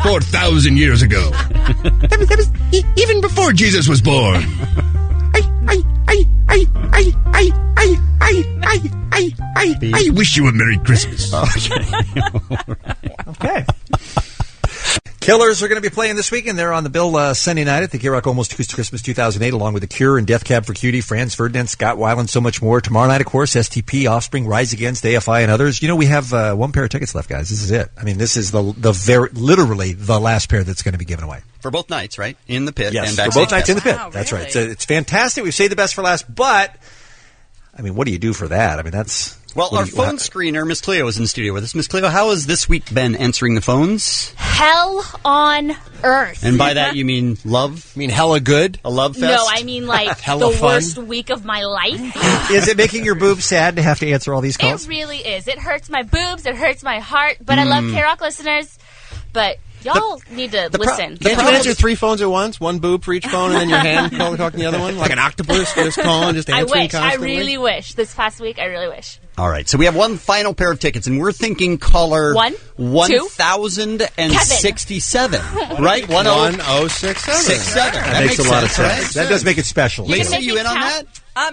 4,000 years ago. That was even before Jesus was born. I wish you a Merry Christmas. Okay. Killers are going to be playing this weekend. They're on the bill Sunday night at the K-Rock Almost Acoustic Christmas 2008, along with The Cure and Death Cab for Cutie, Franz Ferdinand, Scott Weiland, so much more. Tomorrow night, of course, STP, Offspring, Rise Against, AFI, and others. You know, we have one pair of tickets left, guys. This is it. I mean, this is literally the last pair that's going to be given away. For both nights, right? In the pit. Yes, and for backstage both nights in the pit. Wow, That's really? right. It's fantastic. We've saved the best for last, but, I mean, what do you do for that? I mean, that's... Well, our phone screener, Miss Cleo, is in the studio with us. Miss Cleo, how has this week been answering the phones? Hell on earth. And by that, you mean love? You mean hella good? A love fest? No, I mean like Hella the fun? worst week of my life. Is it making your boobs sad to have to answer all these calls? It really is. It hurts my boobs. It hurts my heart. But I love K-Rock listeners. But y'all need to listen. Can't you answer 3 phones at once? One boob for each phone, and then your hand talking the other one? Like an octopus just calling, just I answering wish. constantly? I really wish. This past week, I really wish. All right, so we have one final pair of tickets, and we're thinking caller 1067, right? 1067. That makes a lot of sense. Right? That does make it special. Lisa, you in on that?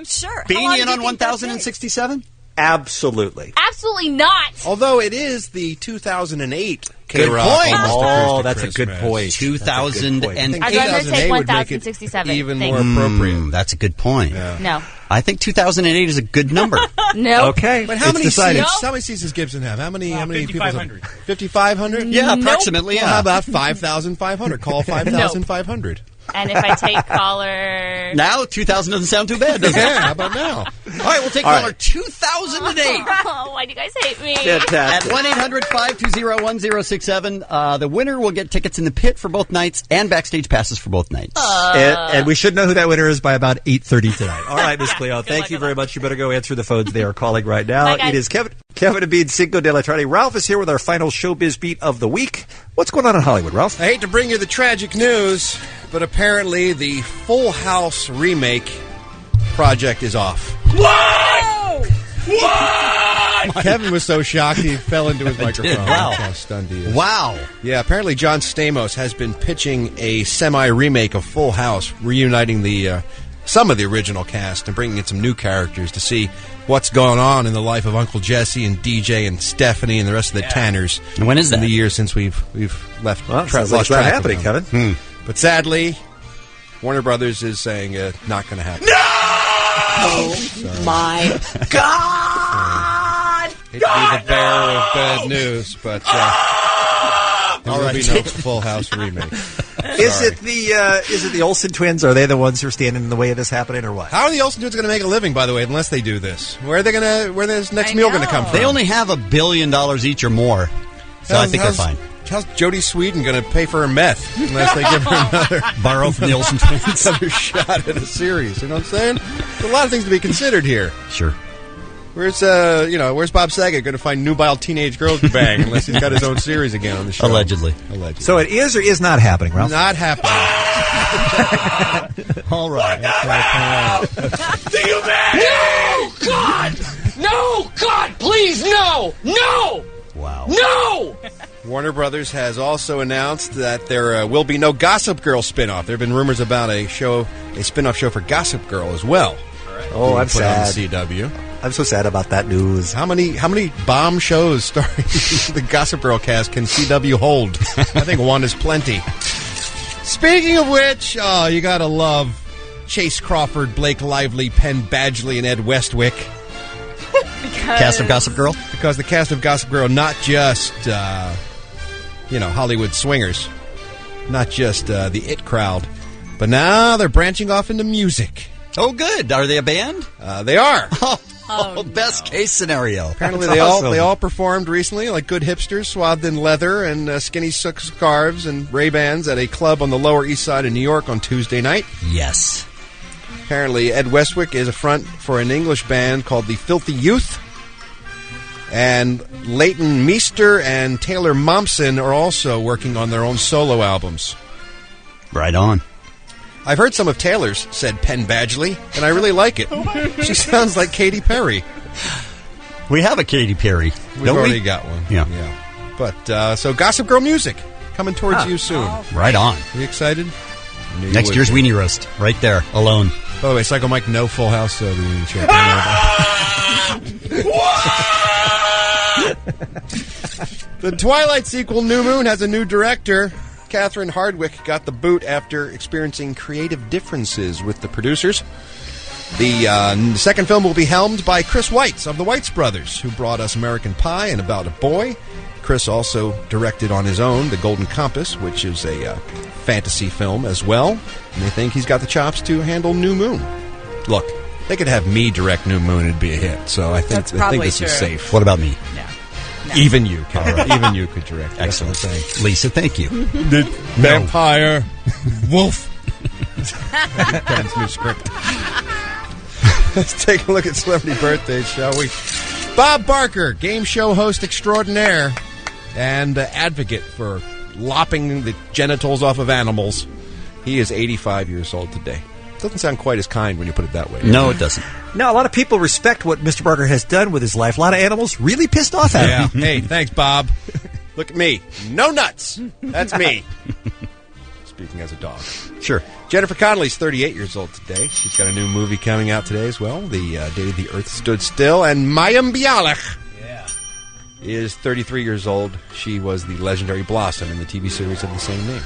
Sure. Being in on 1067? Absolutely. Absolutely not. Although it is the 2008 Good K-Rock point. Almost Oh, Acoustic that's a good Christmas. point. 2008. I'd rather take 2008 would make it 1067. even Thank more you. appropriate. That's a good point. No. I think 2008 is a good number. No. Okay. But how It's many decided. seats? How many seats does Gibson have? How many people? 5,500. 5,500? Yeah, approximately, Well, yeah. how about 5,500? Call 5,500. And if I take caller... Now, 2000 doesn't sound too bad, does it? Yeah, how about now? All right, we'll take caller 2008. Oh, why do you guys hate me? Fantastic. At 1-800-520-1067. The winner will get tickets in the pit for both nights and backstage passes for both nights. And we should know who that winner is by about 8:30 tonight. All right, Miss Cleo, thank you very much. You better go answer the phones. They are calling right now. Bye, guys. It is Kevin and Bean, Cinco de la Tarde. Ralph is here with our final showbiz beat of the week. What's going on in Hollywood, Ralph? I hate to bring you the tragic news, but apparently the Full House remake project is off. What? What? Kevin was so shocked he fell into his microphone. Wow. That's how stunned he is. Wow. Yeah, apparently John Stamos has been pitching a semi-remake of Full House, reuniting the some of the original cast and bringing in some new characters to see what's going on in the life of Uncle Jesse and DJ and Stephanie and the rest of the Tanners. And when is that? In the years since we've left. Well, sounds like it's not happening, Kevin. But sadly, Warner Brothers is saying not going to happen. No! Oh, my God! Hate to be the bearer of bad news, but there will be no Full House remake. Is it the Olsen twins? Are they the ones who are standing in the way of this happening, or what? How are the Olsen twins going to make a living, by the way, unless they do this? Where's this next meal going to come from? They only have $1 billion each or more, so I think they're fine. How's Jodie Sweetin going to pay for her meth unless they give her another borrow from the Olsen twins? Another shot at a series? You know what I'm saying? There's a lot of things to be considered here. Sure. Where's Bob Saget going to find nubile teenage girls to bang unless he's got his own series again on the show? Allegedly. So it is or is not happening, Ralph? Not happening. All right. Do you No! God! No! God, please, no! No! Wow. No! Warner Brothers has also announced that there will be no Gossip Girl spinoff. There have been rumors about a spinoff show for Gossip Girl as well. Oh, I'm sad. On CW. I'm so sad about that news. How many bomb shows starring the Gossip Girl cast can CW hold? I think one is plenty. Speaking of which, you gotta love Chase Crawford, Blake Lively, Penn Badgley, and Ed Westwick. Cast of Gossip Girl? Because the cast of Gossip Girl, not just, Hollywood swingers, not just the it crowd, but now they're branching off into music. Oh, good. Are they a band? They are. Best case scenario. Apparently That's they all performed recently like good hipsters, swathed in leather and skinny scarves and Ray-Bans at a club on the Lower East Side of New York on Tuesday night. Yes. Apparently Ed Westwick is a front for an English band called the Filthy Youth. And Leighton Meester and Taylor Momsen are also working on their own solo albums. Right on. I've heard some of Taylor's, said Penn Badgley, and I really like it. She sounds like Katy Perry. We have a Katy Perry. We've already got one. Yeah. But, so Gossip Girl music coming towards you soon. Right on. Are you excited? Next year's Weenie Roast. Right there. Alone. By the way, Psycho Mike, no Full House reunion show. The Twilight sequel, New Moon, has a new director. Catherine Hardwicke got the boot after experiencing creative differences with the producers. The second film will be helmed by Chris Weitz of the Weitz Brothers, who brought us American Pie and About a Boy. Chris also directed on his own The Golden Compass, which is a fantasy film as well. And they think he's got the chops to handle New Moon. Look, they could have me direct New Moon, it'd be a hit. So I think this is safe. What about me? No. Even you, Kara. Even you could direct. Excellent. Lisa, thank you. The vampire wolf. Ben's new script. Let's take a look at celebrity birthdays, shall we? Bob Barker, game show host extraordinaire and advocate for lopping the genitals off of animals. He is 85 years old today. Doesn't sound quite as kind when you put it that way. No, it doesn't. No, a lot of people respect what Mr. Barker has done with his life. A lot of animals really pissed off at him. Hey, thanks, Bob. Look at me. No nuts. That's me. Speaking as a dog. Sure. Jennifer Connelly's 38 years old today. She's got a new movie coming out today as well, The Day the Earth Stood Still. And Mayim Bialik is 33 years old. She was the legendary Blossom in the TV series of the same name.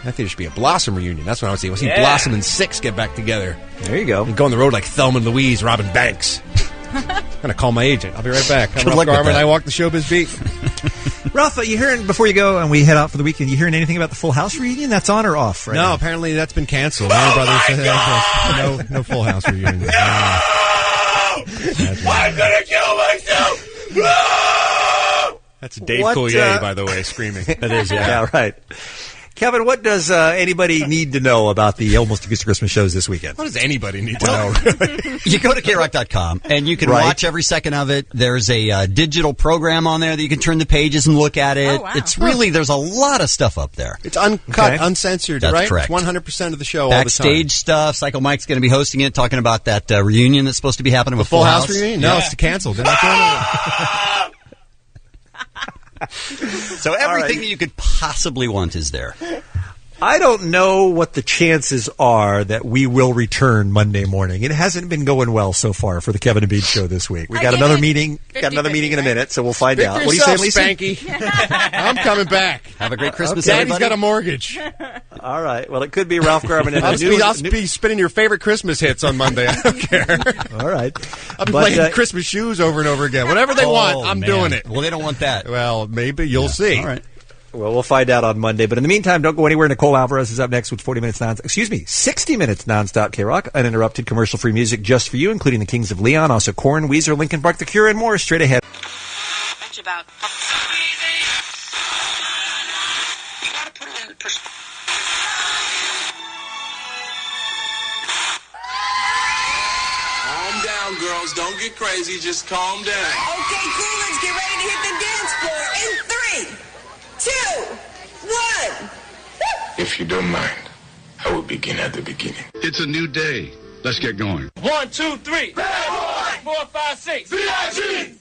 I think there should be a Blossom reunion. That's what I would say. We'll see Blossom and Six get back together. There you go. And go on the road like Thelma and Louise, Robin Banks. I'm going to call my agent. I'll be right back. I'm Ralph Garman. I walk the showbiz beat. Ralph, you hearing, before you go and we head out for the weekend, you hearing anything about the Full House reunion? That's on or off right now? No, apparently that's been canceled. Warner Brothers said no Full House reunion. No! I'm going to kill myself! No! That's Dave Coulier, by the way, screaming. That is, yeah, right. Kevin, what does anybody need to know about the Almost Acoustic Christmas shows this weekend? What does anybody need to know? You go to KROC.com, and you can watch every second of it. There's a digital program on there that you can turn the pages and look at it. Oh, wow. It's really, there's a lot of stuff up there. It's uncut, uncensored, That's right? correct. It's 100% of the show Backstage all the time. stuff. Psycho Mike's going to be hosting it, talking about that reunion that's supposed to be happening with Full House reunion? No, it's canceled. They're not doing it. So everything that you could possibly want is there. I don't know what the chances are that we will return Monday morning. It hasn't been going well so far for the Kevin and Bean show this week. We got another meeting. Got another meeting in a minute, so we'll find out. What do you say, Lisa? Spanky. I'm coming back. Have a great Christmas, Daddy's everybody. got a mortgage. All right. Well, it could be Ralph Garman and I'll be spinning your favorite Christmas hits on Monday. I don't care. All right. I'll be playing Christmas shoes over and over again. Whatever they want, I'm doing it. Well, they don't want that. Well, maybe you'll see. All right. Well, we'll find out on Monday. But in the meantime, don't go anywhere. Nicole Alvarez is up next with 60 minutes nonstop K-Rock. Uninterrupted commercial-free music just for you, including the Kings of Leon, also Korn, Weezer, Linkin Park, The Cure, and more straight ahead. Much about. You gotta put it in perspective. Calm down, girls. Don't get crazy. Just calm down. Okay, cool. Let's get ready to hit the dance floor in 3, 2, 1. If you don't mind, I will begin at the beginning. It's a new day. Let's get going. 1, 2, 3. Bad boy. 4, 5, 6. VIG.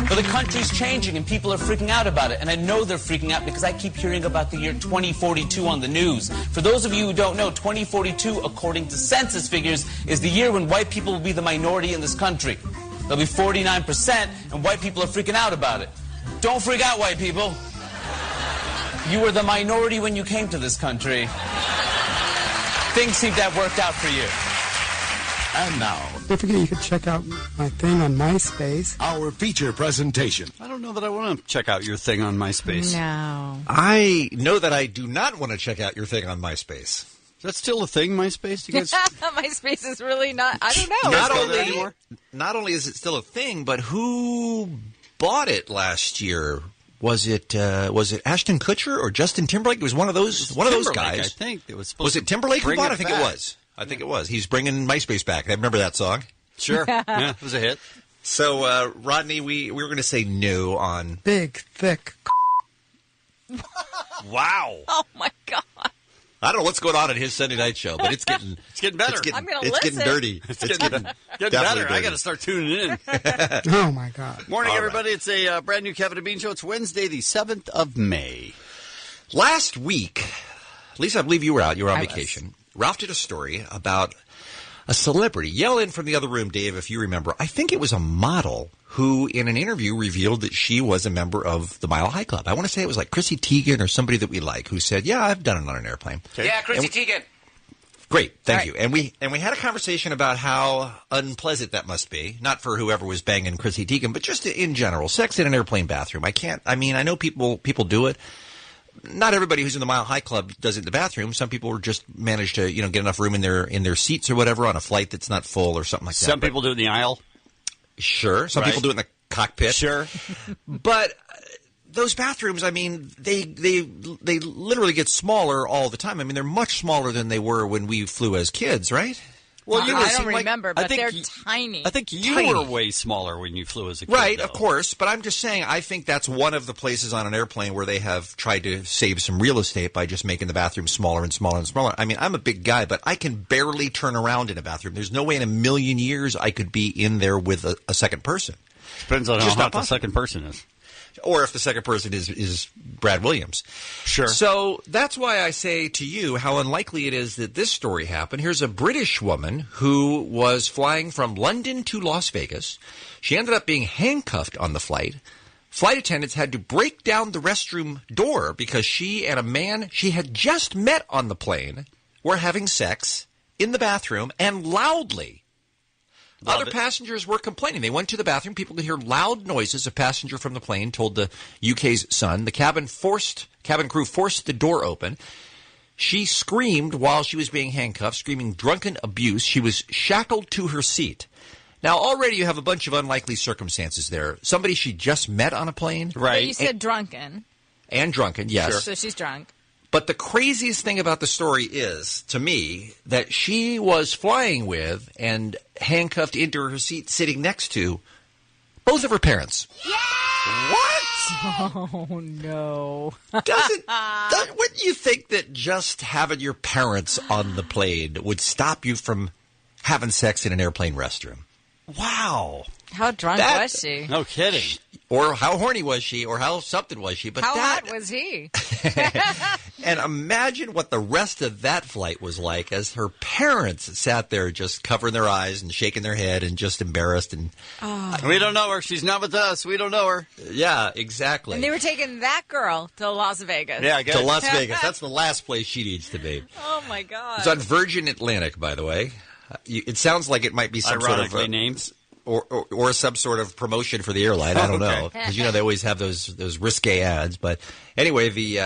Well, the country's changing and people are freaking out about it. And I know they're freaking out because I keep hearing about the year 2042 on the news. For those of you who don't know, 2042, according to census figures, is the year when white people will be the minority in this country. They'll be 49%, and white people are freaking out about it. Don't freak out, white people. You were the minority when you came to this country. Things seem to have worked out for you. And now, Don't forget you can check out my thing on MySpace. our feature presentation. I don't know that I want to check out your thing on MySpace. No. I know that I do not want to check out your thing on MySpace. Is that still a thing, MySpace? You guys? MySpace is really not. I don't know. Not only is it still a thing, but who bought it last year? Was it Ashton Kutcher or Justin Timberlake? It was one of those guys. I think it was. Supposed it Timberlake who bought it? I think back. it was. I think it was. He's bringing MySpace back. I remember that song. Sure. Yeah, it was a hit. So, Rodney, we were going to say no on Big, thick. Wow. Oh my God. I don't know what's going on at his Sunday night show, but it's getting better. I'm going to It's listen. getting dirty. It's getting better. dirty. I got to start tuning in. Oh, my God. Morning, All everybody. It's a brand new Kevin and Bean show. It's Wednesday, the 7th of May. Last week, Lisa, I believe you were out. You were on vacation. Ralph did a story about a celebrity. Yell in from the other room, Dave, if you remember. I think it was a model who, in an interview, revealed that she was a member of the Mile High Club. I want to say it was like Chrissy Teigen or somebody that we like who said, yeah, I've done it on an airplane. Okay. Yeah, Chrissy Teigen. Great, thank you. And we had a conversation about how unpleasant that must be, not for whoever was banging Chrissy Teigen, but just in general, sex in an airplane bathroom. I know people do it. Not everybody who's in the Mile High Club does it in the bathroom. Some people just manage to, get enough room in their seats or whatever on a flight that's not full or something like that. Some people do it in the aisle. Sure. Some people do it in the cockpit. Sure. But those bathrooms, they literally get smaller all the time. They're much smaller than they were when we flew as kids, right? Well, I don't remember, but they're tiny. I think you were way smaller when you flew as a kid. Right, though. of course. But I'm just saying, I think that's one of the places on an airplane where they have tried to save some real estate by just making the bathroom smaller and smaller and smaller. I'm a big guy, but I can barely turn around in a bathroom. There's no way in a million years I could be in there with a second person. Depends on how hot the second person is. Or if the second person is Brad Williams. Sure. So that's why I say to you how unlikely it is that this story happened. Here's a British woman who was flying from London to Las Vegas. She ended up being handcuffed on the flight. Flight attendants had to break down the restroom door because she and a man she had just met on the plane were having sex in the bathroom and loudly. Other passengers were complaining. They went to the bathroom. People could hear loud noises. A passenger from the plane told the UK's Sun. The cabin crew forced the door open. She screamed while she was being handcuffed, screaming drunken abuse. She was shackled to her seat. Now, already you have a bunch of unlikely circumstances there. Somebody she just met on a plane. Right. But you said drunken. And drunken, yes. Sure. So she's drunk. But the craziest thing about the story is, to me, that she was flying with and handcuffed into her seat sitting next to both of her parents. Yeah! What? Oh, no. Wouldn't you think that just having your parents on the plane would stop you from having sex in an airplane restroom? Wow. How drunk was she? No kidding. Or how horny was she, or how something was she? But how hot was he? And imagine what the rest of that flight was like as her parents sat there just covering their eyes and shaking their head and just embarrassed. And we don't know her. She's not with us. We don't know her. Yeah, exactly. And they were taking that girl to Las Vegas. Yeah, to Las Vegas. That's the last place she needs to be. Oh, my God. It's on Virgin Atlantic, by the way. It sounds like it might be some sort of names. Or some sort of promotion for the airline. I don't know. Because, they always have those risque ads. But anyway, the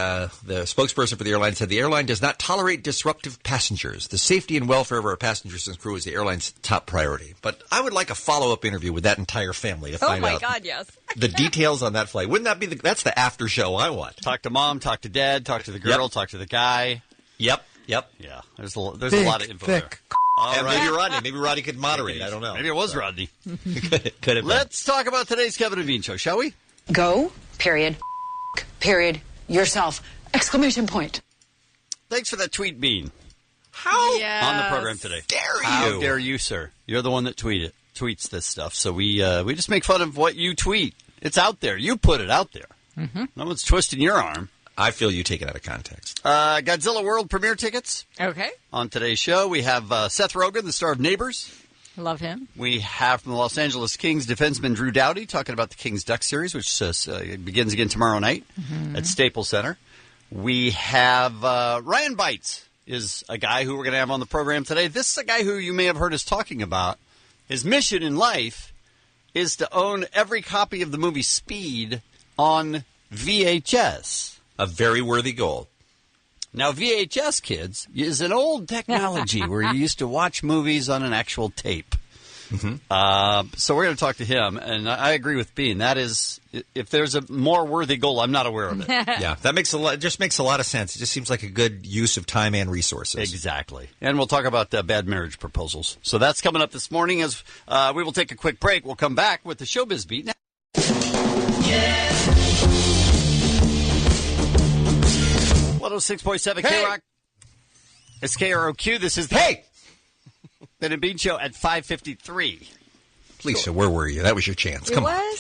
spokesperson for the airline said the airline does not tolerate disruptive passengers. The safety and welfare of our passengers and crew is the airline's top priority. But I would like a follow-up interview with that entire family to find out God, yes. the details on that flight. Wouldn't that be that's the after show I want. Talk to mom, talk to dad, talk to the girl, talk to the guy. Yep. Yeah, there's a lot of info there. And maybe Rodney could moderate. I don't know. Maybe it was Rodney. Could have been. Let's talk about today's Kevin and Bean show, shall we? Go, period, yourself, exclamation point. Thanks for that tweet, Bean. How? Yes. On the program today. How dare you, sir? You're the one that tweets this stuff. So we just make fun of what you tweet. It's out there. You put it out there. Mm-hmm. No one's twisting your arm. I feel you take it out of context. Godzilla World premiere tickets. Okay. On today's show, we have Seth Rogen, the star of Neighbors. Love him. We have from the Los Angeles Kings defenseman Drew Doughty talking about the Kings Ducks series, which begins again tomorrow night at Staples Center. We have Ryan Bites is a guy who we're going to have on the program today. This is a guy who you may have heard us talking about. His mission in life is to own every copy of the movie Speed on VHS. A very worthy goal. Now, VHS, kids, is an old technology where you used to watch movies on an actual tape. Mm-hmm. So we're going to talk to him, and I agree with Bean. That is, if there's a more worthy goal, I'm not aware of it. Yeah, that makes just makes a lot of sense. It just seems like a good use of time and resources. Exactly. And we'll talk about bad marriage proposals. So that's coming up this morning as we will take a quick break. We'll come back with the Showbiz Beat. 106.7 K-Rock. It's KROQ. This is the Ben and Bean Show at 5:53. Lisa, where were you? That was your chance. Come on.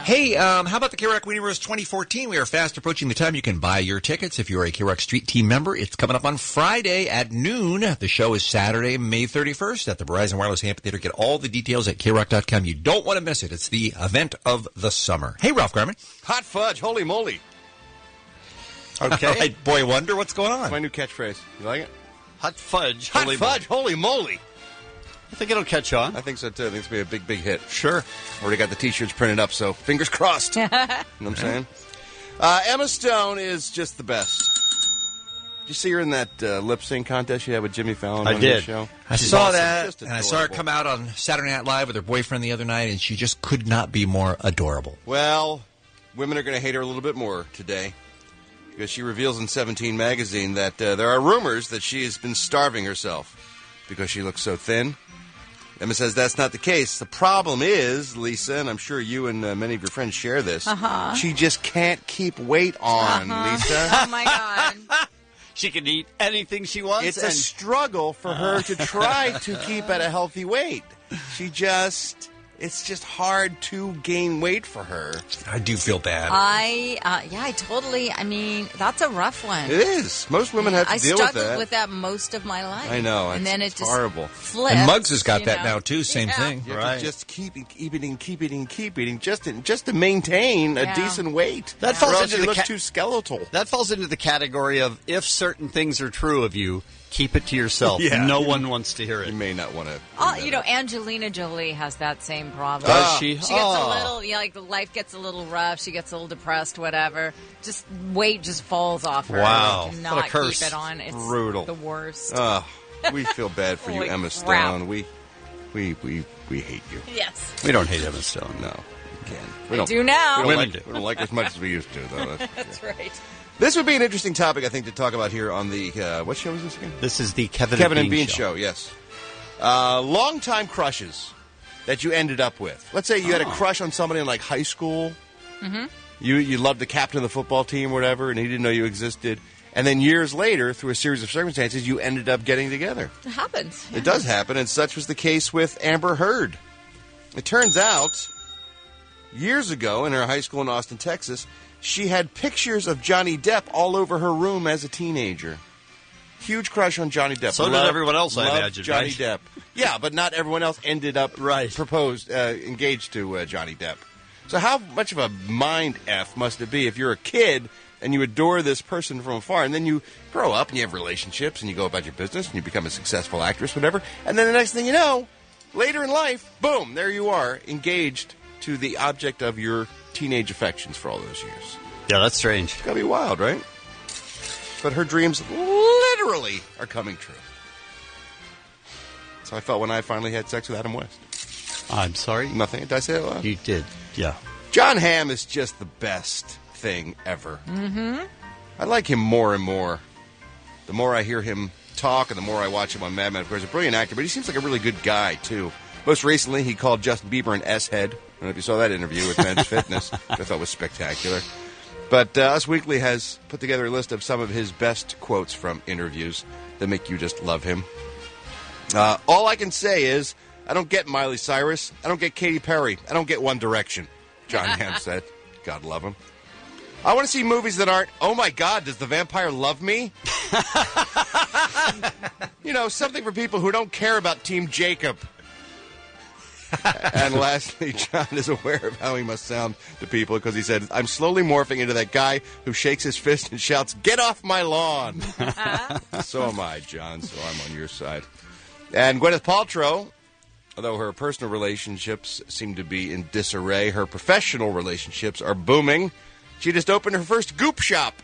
Hey, how about the K-Rock Weenie Roast 2014? We are fast approaching the time you can buy your tickets. If you're a K-Rock Street Team member, it's coming up on Friday at noon. The show is Saturday, May 31st at the Verizon Wireless Amphitheater. Get all the details at KRock.com. You don't want to miss it. It's the event of the summer. Hey, Ralph Garman. Hot fudge, holy moly. Okay. All right, boy wonder, what's going on? That's my new catchphrase. You like it? Hot fudge, holy fudge, holy moly. I think it'll catch on. I think so, too. I think it's going to be a big, big hit. Sure. Already got the T-shirts printed up, so fingers crossed. You know what I'm saying? Emma Stone is just the best. Did you see her in that lip sync contest she had with Jimmy Fallon on his show? I saw that, and I saw her come out on Saturday Night Live with her boyfriend the other night, and she just could not be more adorable. Well, women are going to hate her a little bit more today because she reveals in 17 magazine that there are rumors that she has been starving herself because she looks so thin. Emma says that's not the case. The problem is, Lisa, and I'm sure you and many of your friends share this, she just can't keep weight on, Lisa. Oh, my God. She can eat anything she wants. It's a struggle for her to try to keep at a healthy weight. It's just hard to gain weight for her. I do feel bad. I mean, that's a rough one. It is. Most women have to deal with that. I struggled with that most of my life. I know. And then it just horrible. flipped. And Muggs has got that now, too. Same thing. You have to just keep eating, just to maintain a decent weight. That falls into you look too skeletal. That falls into the category of if certain things are true of you, keep it to yourself. Yeah. No one wants to hear it. You may not want to. Angelina Jolie has that same problem. Does she? She gets a little, like the life gets a little rough. She gets a little depressed, whatever. Just weight just falls off her. Wow. She cannot What a curse. keep it on. It's brutal. The worst. We feel bad for you, Holy Emma crap. Stone. We hate you. Yes. We don't hate Emma Stone. No. We do now. We don't like her as much as we used to, though. That's right. This would be an interesting topic, I think, to talk about here on the, what show is this again? This is the Kevin and Bean show. Yes. Long-time crushes that you ended up with. Let's say you had a crush on somebody in, like, high school. Mm-hmm. You loved the captain of the football team or whatever, and he didn't know you existed. And then years later, through a series of circumstances, you ended up getting together. It happens. It does happen, and such was the case with Amber Heard. It turns out, years ago in her high school in Austin, Texas, she had pictures of Johnny Depp all over her room as a teenager. Huge crush on Johnny Depp. So did everyone else, I imagine, Johnny right? Depp. Yeah, but not everyone else ended up engaged to Johnny Depp. So how much of a mind F must it be if you're a kid and you adore this person from afar, and then you grow up and you have relationships and you go about your business and you become a successful actress, whatever, and then the next thing you know, later in life, boom, there you are, engaged to the object of your teenage affections for all those years. Yeah, that's strange. It's gotta be wild, right? But her dreams literally are coming true. So I felt when I finally had sex with Adam West. I'm sorry? Nothing. Did I say that loud? You did, yeah. John Hamm is just the best thing ever. Mm-hmm. I like him more and more. The more I hear him talk and the more I watch him on Mad Men. Of course, he's a brilliant actor, but he seems like a really good guy, too. Most recently, he called Justin Bieber an S-head. I don't know if you saw that interview with Men's Fitness, which I thought was spectacular. But Us Weekly has put together a list of some of his best quotes from interviews that make you just love him. All I can say is, I don't get Miley Cyrus. I don't get Katy Perry. I don't get One Direction, John Hamm said. God love him. I want to see movies that aren't, oh my God, does the vampire love me? You know, something for people who don't care about Team Jacob. And lastly, John is aware of how he must sound to people because he said, I'm slowly morphing into that guy who shakes his fist and shouts, "Get off my lawn!" So am I, John, so I'm on your side. And Gwyneth Paltrow, although her personal relationships seem to be in disarray, her professional relationships are booming. She just opened her first Goop shop.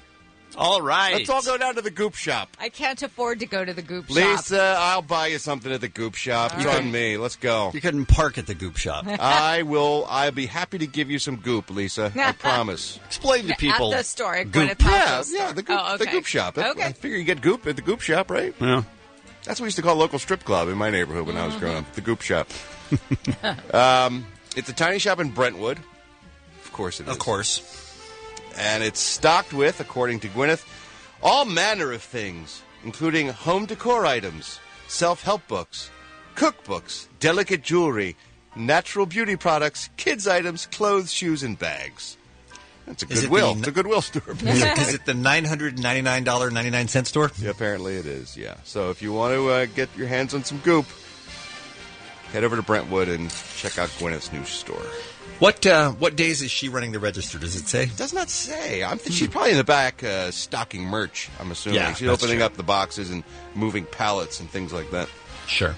All right. Let's all go down to the Goop shop. I can't afford to go to the Goop shop. Lisa, I'll buy you something at the Goop shop. It's on me. Let's go. You couldn't park at the Goop shop. I'll be happy to give you some Goop, Lisa. I promise. Explain to people. At the store. Goop. Yeah, the Goop, okay. the Goop shop. Okay. I figure you get Goop at the Goop shop, right? Yeah. That's what we used to call a local strip club in my neighborhood when I was growing up. The Goop shop. It's a tiny shop in Brentwood. Of course it is. Of course. And it's stocked with, according to Gwyneth, all manner of things, including home decor items, self-help books, cookbooks, delicate jewelry, natural beauty products, kids' items, clothes, shoes, and bags. That's a Goodwill. It's a Goodwill store. Is it the $999.99 store? Yeah, apparently it is, yeah. So if you want to get your hands on some Goop, head over to Brentwood and check out Gwyneth's new store. What days is she running the register? Does it say? It does not say. She's probably in the back stocking merch, I'm assuming. Yeah, she's opening up the boxes and moving pallets and things like that. Sure.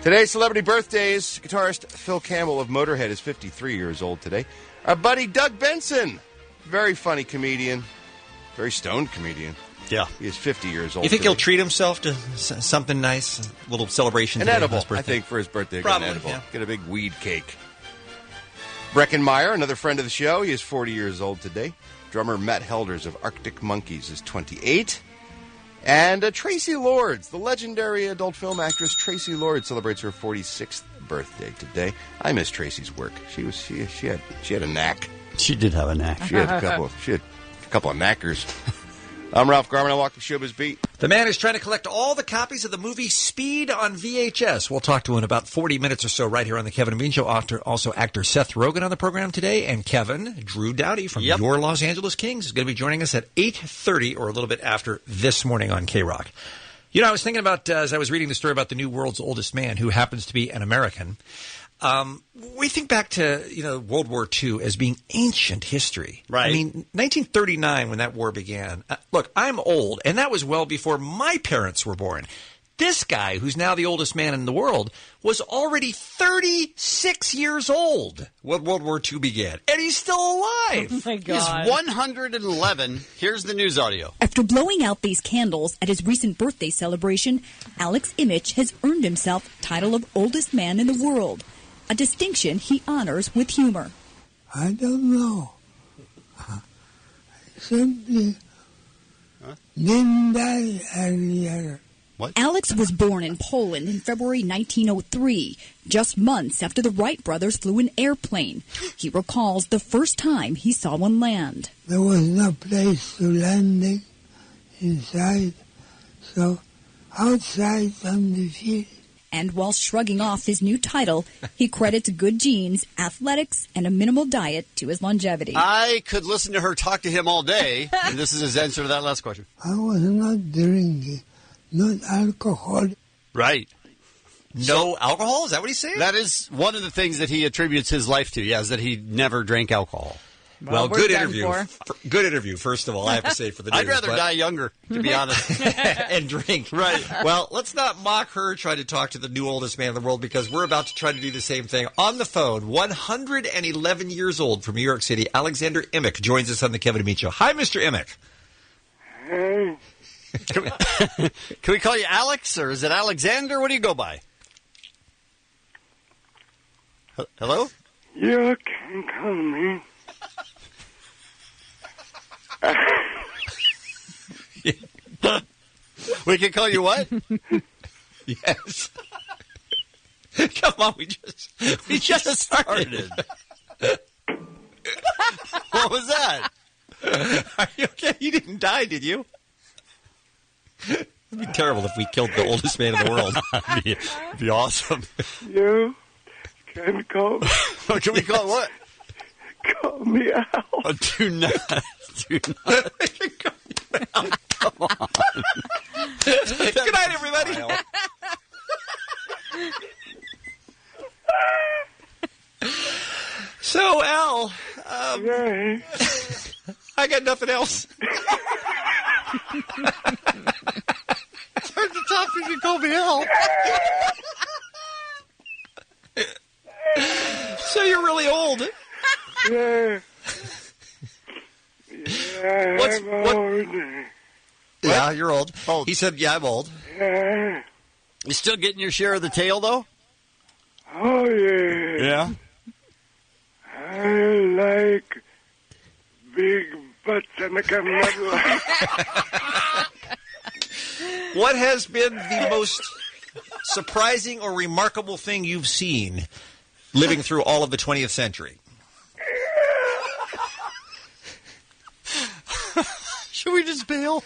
Today's celebrity birthdays. Guitarist Phil Campbell of Motorhead is 53 years old today. Our buddy Doug Benson, very funny comedian, very stoned comedian. Yeah. He is 50 years old You think today. he'll treat himself to something nice? A little celebration An today edible, on his birthday? I think, for his birthday. Probably, An edible. yeah. Get a big weed cake. Breckenmeyer, another friend of the show, he is 40 years old today. Drummer Matt Helders of Arctic Monkeys is 28. And Tracy Lords, the legendary adult film actress Tracy Lords, celebrates her 46th birthday today. I miss Tracy's work. She had a knack. She did have a knack. She had a couple of knackers. I'm Ralph Garman. I walk the showbiz beat. The man is trying to collect all the copies of the movie Speed on VHS. We'll talk to him in about 40 minutes or so right here on the Kevin and Bean Show. Also, actor Seth Rogen on the program today. And Kevin, Drew Doughty from your Los Angeles Kings is going to be joining us at 8:30 or a little bit after this morning on K-Rock. You know, I was thinking about, as I was reading the story about the new world's oldest man who happens to be an American. We think back to, World War II as being ancient history. Right. I mean, 1939 when that war began. Look, I'm old, and that was well before my parents were born. This guy, who's now the oldest man in the world, was already 36 years old when World War II began, and he's still alive. Oh, my God. He's 111. Here's the news audio. After blowing out these candles at his recent birthday celebration, Alex Imich has earned himself the title of oldest man in the world, a distinction he honors with humor. I don't know. Simply didn't die earlier. What? Alex was born in Poland in February 1903, just months after the Wright brothers flew an airplane. He recalls the first time he saw one land. There was no place to landing inside, so outside on the field. And while shrugging off his new title, he credits good genes, athletics, and a minimal diet to his longevity. I could listen to her talk to him all day, and this is his answer to that last question. I was not drinking, not alcohol. Right. No alcohol? Is that what he's saying? That is one of the things that he attributes his life to, is that he never drank alcohol. Well, good interview. Good interview, first of all, I have to say, for the news. I'd rather die younger, to be honest. And drink. Right. Well, let's not mock her trying to talk to the new oldest man in the world, because we're about to try to do the same thing. On the phone, 111 years old from New York City, Alexander Imich joins us on the Kevin and Bean Show. Hi, Mr. Imich. Hey. Can we call you Alex, or is it Alexander? What do you go by? Hello? You can call me. We can call you what? Yes. Come on, we just started. What was that? Are you okay? You didn't die, did you? It'd be terrible if we killed the oldest man in the world. It'd be awesome. You can call me. Can we call what? Call me out. Oh, do not. Come on. Good night, everybody. So, Al, I got nothing else. Turn the top, you can call me Al. So you're really old. Yeah. I'm old. Yeah, you're old. He said, yeah, I'm old. Yeah. You still getting your share of the tail, though? Oh, yeah. Yeah? I like big butts and I can never like. What has been the most surprising or remarkable thing you've seen living through all of the 20th century? Should we just bail?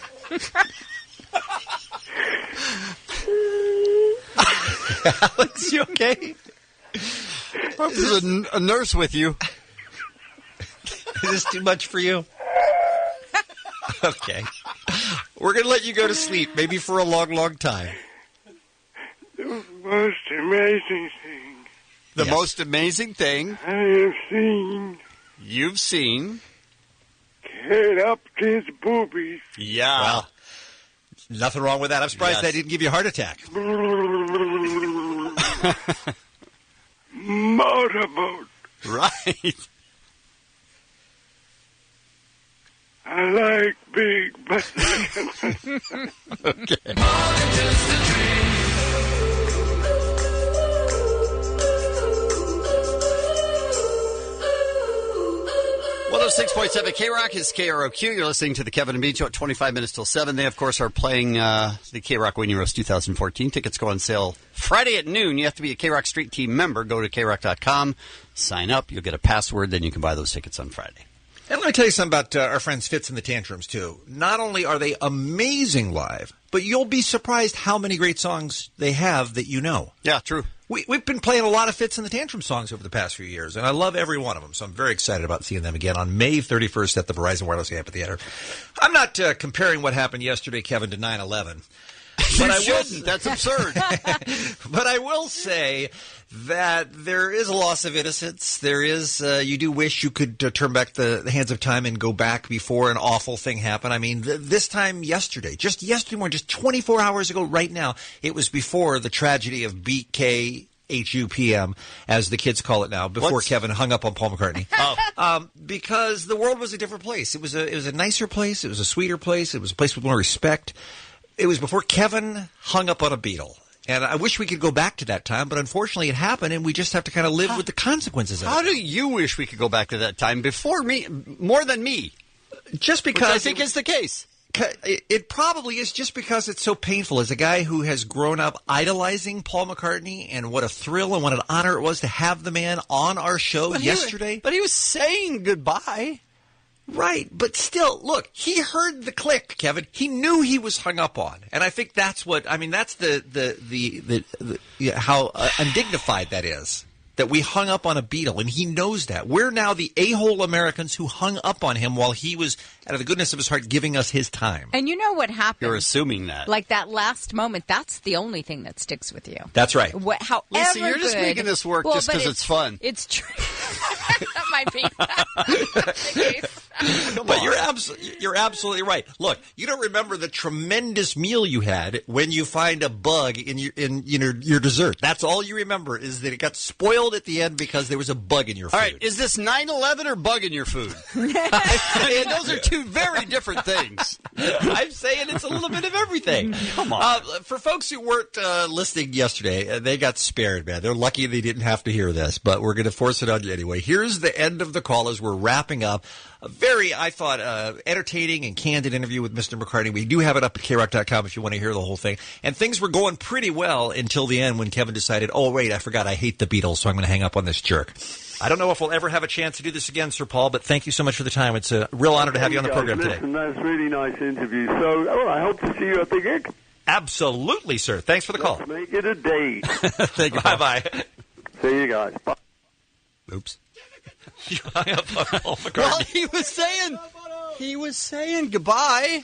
Alex, you okay? There's a nurse with you. Is this too much for you? Okay. We're going to let you go to sleep, maybe for a long, long time. The most amazing thing. The most amazing thing I have seen. You've seen. Kate Upton's boobies. Yeah. Well, nothing wrong with that. I'm surprised that didn't give you a heart attack. Motorboat. Right. I like big butts. Okay. 106.7 K-Rock is KROQ. You're listening to the Kevin and Beach Show at 25 minutes till 7. They, of course, are playing the K-Rock Winnie Roast 2014. Tickets go on sale Friday at noon. You have to be a K-Rock Street Team member. Go to KROC.com, sign up. You'll get a password. Then you can buy those tickets on Friday. And let me tell you something about our friends Fitz and the Tantrums, too. Not only are they amazing live, but you'll be surprised how many great songs they have that you know. Yeah, true. We've been playing a lot of Fitz and the Tantrum songs over the past few years, and I love every one of them, so I'm very excited about seeing them again on May 31st at the Verizon Wireless Amphitheater. I'm not comparing what happened yesterday, Kevin, to 9/11. But I shouldn't. That's absurd. But I will say that there is a loss of innocence. There is, you do wish you could turn back the hands of time and go back before an awful thing happened. I mean, this time yesterday, just yesterday morning, just 24 hours ago right now, it was before the tragedy of BKHUPM, as the kids call it now, before Kevin hung up on Paul McCartney. Because the world was a different place. It was a nicer place. It was a sweeter place. It was a place with more respect. It was before Kevin hung up on a Beatle. And I wish we could go back to that time, but unfortunately it happened, and we just have to kind of live with the consequences of it. How do you wish we could go back to that time before me, more than me? Just because... Which I think is the case. It probably is, just because it's so painful. As a guy who has grown up idolizing Paul McCartney, and what a thrill and what an honor it was to have the man on our show yesterday. But he was saying goodbye. Right, but still, look, he heard the click, Kevin. He knew he was hung up on, and I think that's what I mean. That's how undignified that is. That we hung up on a Beatle, and he knows that. We're now the a-hole Americans who hung up on him while he was, out of the goodness of his heart, giving us his time. And you know what happened? You're assuming that. Like that last moment, that's the only thing that sticks with you. That's right. However Lisa, you're just making this work just because it's fun. It's true. That might be the case. But you're absolutely right. Look, you don't remember the tremendous meal you had when you find a bug in your dessert. That's all you remember, is that it got spoiled at the end because there was a bug in your food. All right, is this 9/11 or bug in your food? I mean, those are two very different things. I'm saying it's a little bit of everything. Come on. For folks who weren't listening yesterday, they got spared, man. They're lucky they didn't have to hear this, but we're going to force it on you anyway. Here's the end of the call as we're wrapping up. A very, I thought, entertaining and candid interview with Mr. McCartney. We do have it up at KROC.com if you want to hear the whole thing. And things were going pretty well until the end when Kevin decided, oh, wait, I forgot I hate the Beatles, so I'm going to hang up on this jerk. I don't know if we'll ever have a chance to do this again, Sir Paul, but thank you so much for the time. It's a real honor to have you on the program today. Listen, that's a really nice interview. So, I hope to see you at the gig. Absolutely, sir. Thanks for the call. Let's make it a date. Thank you. Bye-bye. See you guys. Bye. Oops. You hung up on Paul McCartney. Well, he was saying goodbye.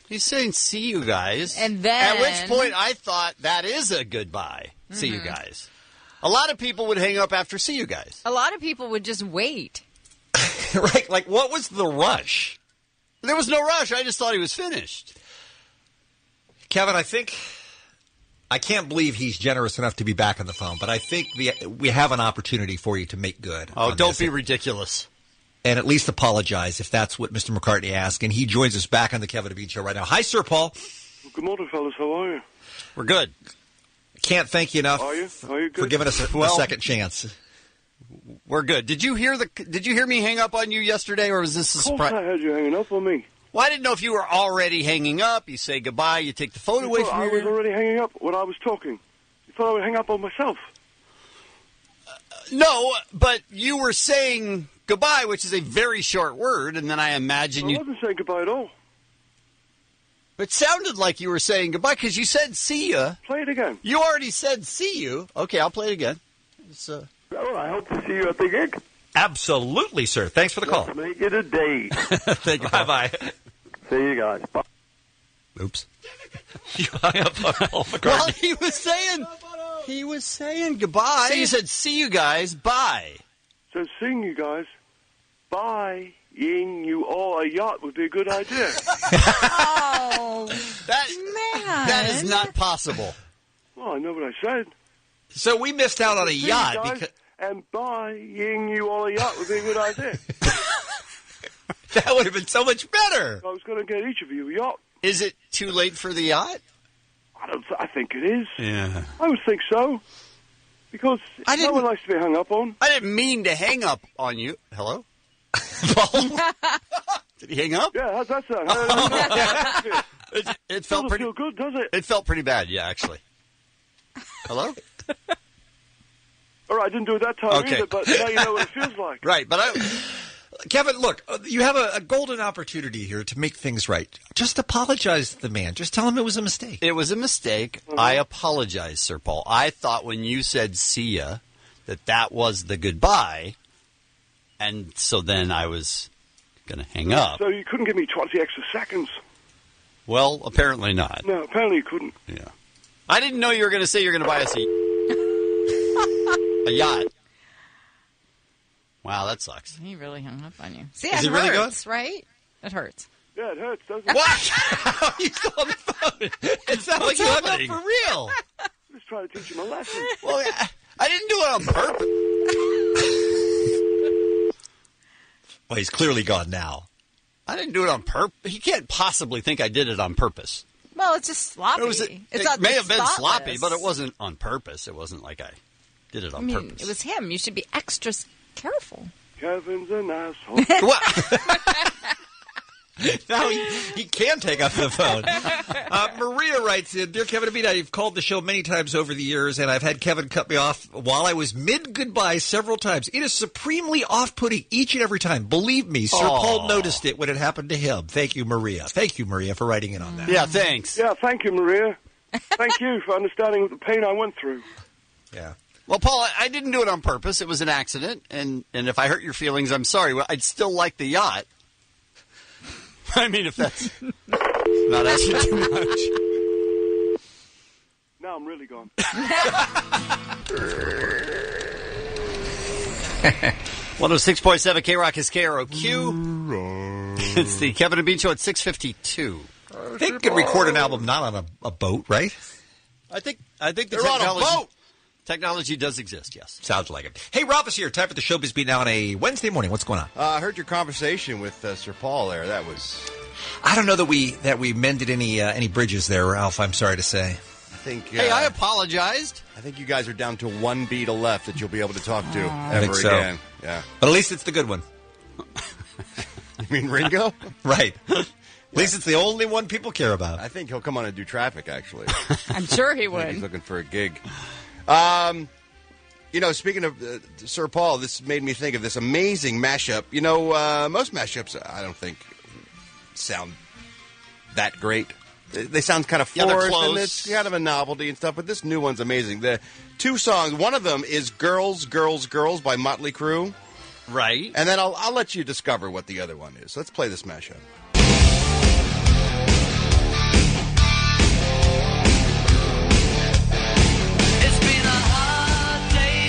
He's saying see you guys. And then... At which point I thought that is a goodbye. See you guys. A lot of people would hang up after See You Guys. A lot of people would just wait. Right? Like, what was the rush? There was no rush. I just thought he was finished. Kevin, I can't believe he's generous enough to be back on the phone, but I think we have an opportunity for you to make good. Oh, don't be ridiculous. And at least apologize if that's what Mr. McCartney asked. And he joins us back on the Kevin and Bean Show right now. Hi, Sir Paul. Good morning, fellas. How are you? We're good. Can't thank you enough for giving us a second chance. We're good. Did you hear me hang up on you yesterday, or was this a surprise? Of course I heard you hanging up on me. Well, I didn't know if you were already hanging up. You say goodbye. You take the phone away from you. I was already hanging up when I was talking. You thought I would hang up on myself. No, but you were saying goodbye, which is a very short word, and then I imagine you... I wasn't saying goodbye at all. It sounded like you were saying goodbye because you said see ya. Play it again. You already said see you. Okay, I'll play it again. Well, I hope to see you at the gig. Absolutely, sir. Thanks for the call. Let's make it a date. Thank you. Bye-bye. See you guys. Bye. Oops. You hung up on Paul McCartney. Well, he was saying goodbye. So you said see you guys. Bye. So seeing you guys. Buying you all a yacht would be a good idea. Oh, man. That is not possible. Well, I know what I said. So we missed out on a yacht. And buying you all a yacht would be a good idea. That would have been so much better. I was going to get each of you a yacht. Is it too late for the yacht? I think it is. Yeah. I would think so. Because no one likes to be hung up on. I didn't mean to hang up on you. Hello? Paul? Did he hang up? Yeah, how's that sound? It felt pretty feel good, does it? It felt pretty bad, yeah, actually. Hello? All right, I didn't do it that time either, but now you know what it feels like. Right, but Kevin, look, you have a golden opportunity here to make things right. Just apologize to the man. Just tell him it was a mistake. It was a mistake. Mm-hmm. I apologize, Sir Paul. I thought when you said see ya, that was the goodbye, and so then I was going to hang up. So you couldn't give me 20 extra seconds? Well, apparently not. No, apparently you couldn't. Yeah. I didn't know you were going to say you're going to buy us a yacht. Wow, that sucks. He really hung up on you. See, Is it he really hurts, right? It hurts. Yeah, it hurts, doesn't it? What? You still on the phone? It sounds like you hung up for real. I'm just trying to teach him a lesson. Well, I didn't do it on purpose. Well, he's clearly gone now. I didn't do it on purpose. He can't possibly think I did it on purpose. Well, it's just sloppy. It may have been sloppy, but it wasn't on purpose. It wasn't like I did it on purpose. It was him. You should be extra careful. Kevin's an asshole. Now he can take up the phone. Maria writes in, Dear Kevin and Bean, I've called the show many times over the years, and I've had Kevin cut me off while I was mid-goodbye several times. It is supremely off-putting each and every time. Believe me, Sir Paul noticed it when it happened to him. Thank you, Maria. Thank you, Maria, for writing in on that. Yeah, thanks. Yeah, thank you, Maria. Thank you for understanding the pain I went through. Yeah. Well, Paul, I didn't do it on purpose. It was an accident, and if I hurt your feelings, I'm sorry. Well, I'd still like the yacht. I mean, if that's not asking too much. Now I'm really gone. 106.7 K-Rock is KROQ. It's the Kevin and Bean Show at 6:52. They could record an album not on a boat, right? I think the They're on a boat. Technology does exist, yes. Sounds like it. Hey, Rob is here. Time for the Showbiz Beat now on a Wednesday morning. What's going on? I heard your conversation with Sir Paul there. That was... I don't know that we mended any bridges there, Ralph. I'm sorry to say. I think. Hey, I apologized. I think you guys are down to one Beatle left that you'll be able to talk to I ever think so. again. Yeah. But at least it's the good one. You mean Ringo? Right. At least it's the only one people care about. I think he'll come on and do Traffic, actually. I'm sure he would. He's looking for a gig. Speaking of Sir Paul, this made me think of this amazing mashup. Most mashups, I don't think, sound that great. They sound kind of forced, and it's kind of a novelty and stuff, but this new one's amazing. The two songs, one of them is Girls, Girls, Girls by Motley Crue. Right. And then I'll let you discover what the other one is. So let's play this mashup. It's been a hard day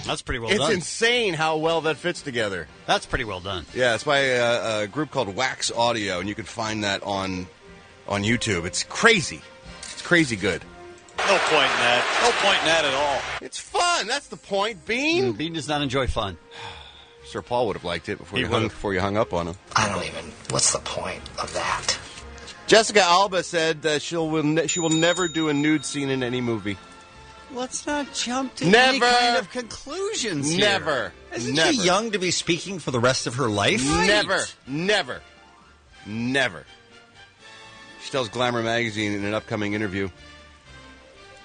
That's pretty well It's done. insane how well that fits together. That's pretty well done. Yeah, it's by a group called Wax Audio, and you can find that on YouTube. It's crazy. It's crazy good. No point in that. No point in that at all. It's fun. That's the point, Bean. Bean does not enjoy fun. Sir Paul would have liked it before you hung up on him. I don't even. What's the point of that? Jessica Alba said that she will never do a nude scene in any movie. Let's not jump to any kind of conclusions here. Never. Isn't she young to be speaking for the rest of her life? Right. Never. She tells Glamour magazine in an upcoming interview,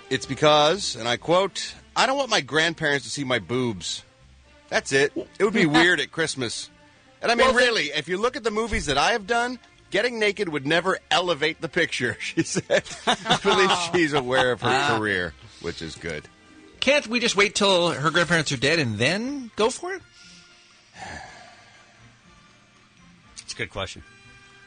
it's because, and I quote, I don't want my grandparents to see my boobs. That's it. It would be weird at Christmas. And I mean, really, if you look at the movies that I have done, getting naked would never elevate the picture, she said. I believe she's aware of her career, which is good. Can't we just wait till her grandparents are dead and then go for it? It's a good question.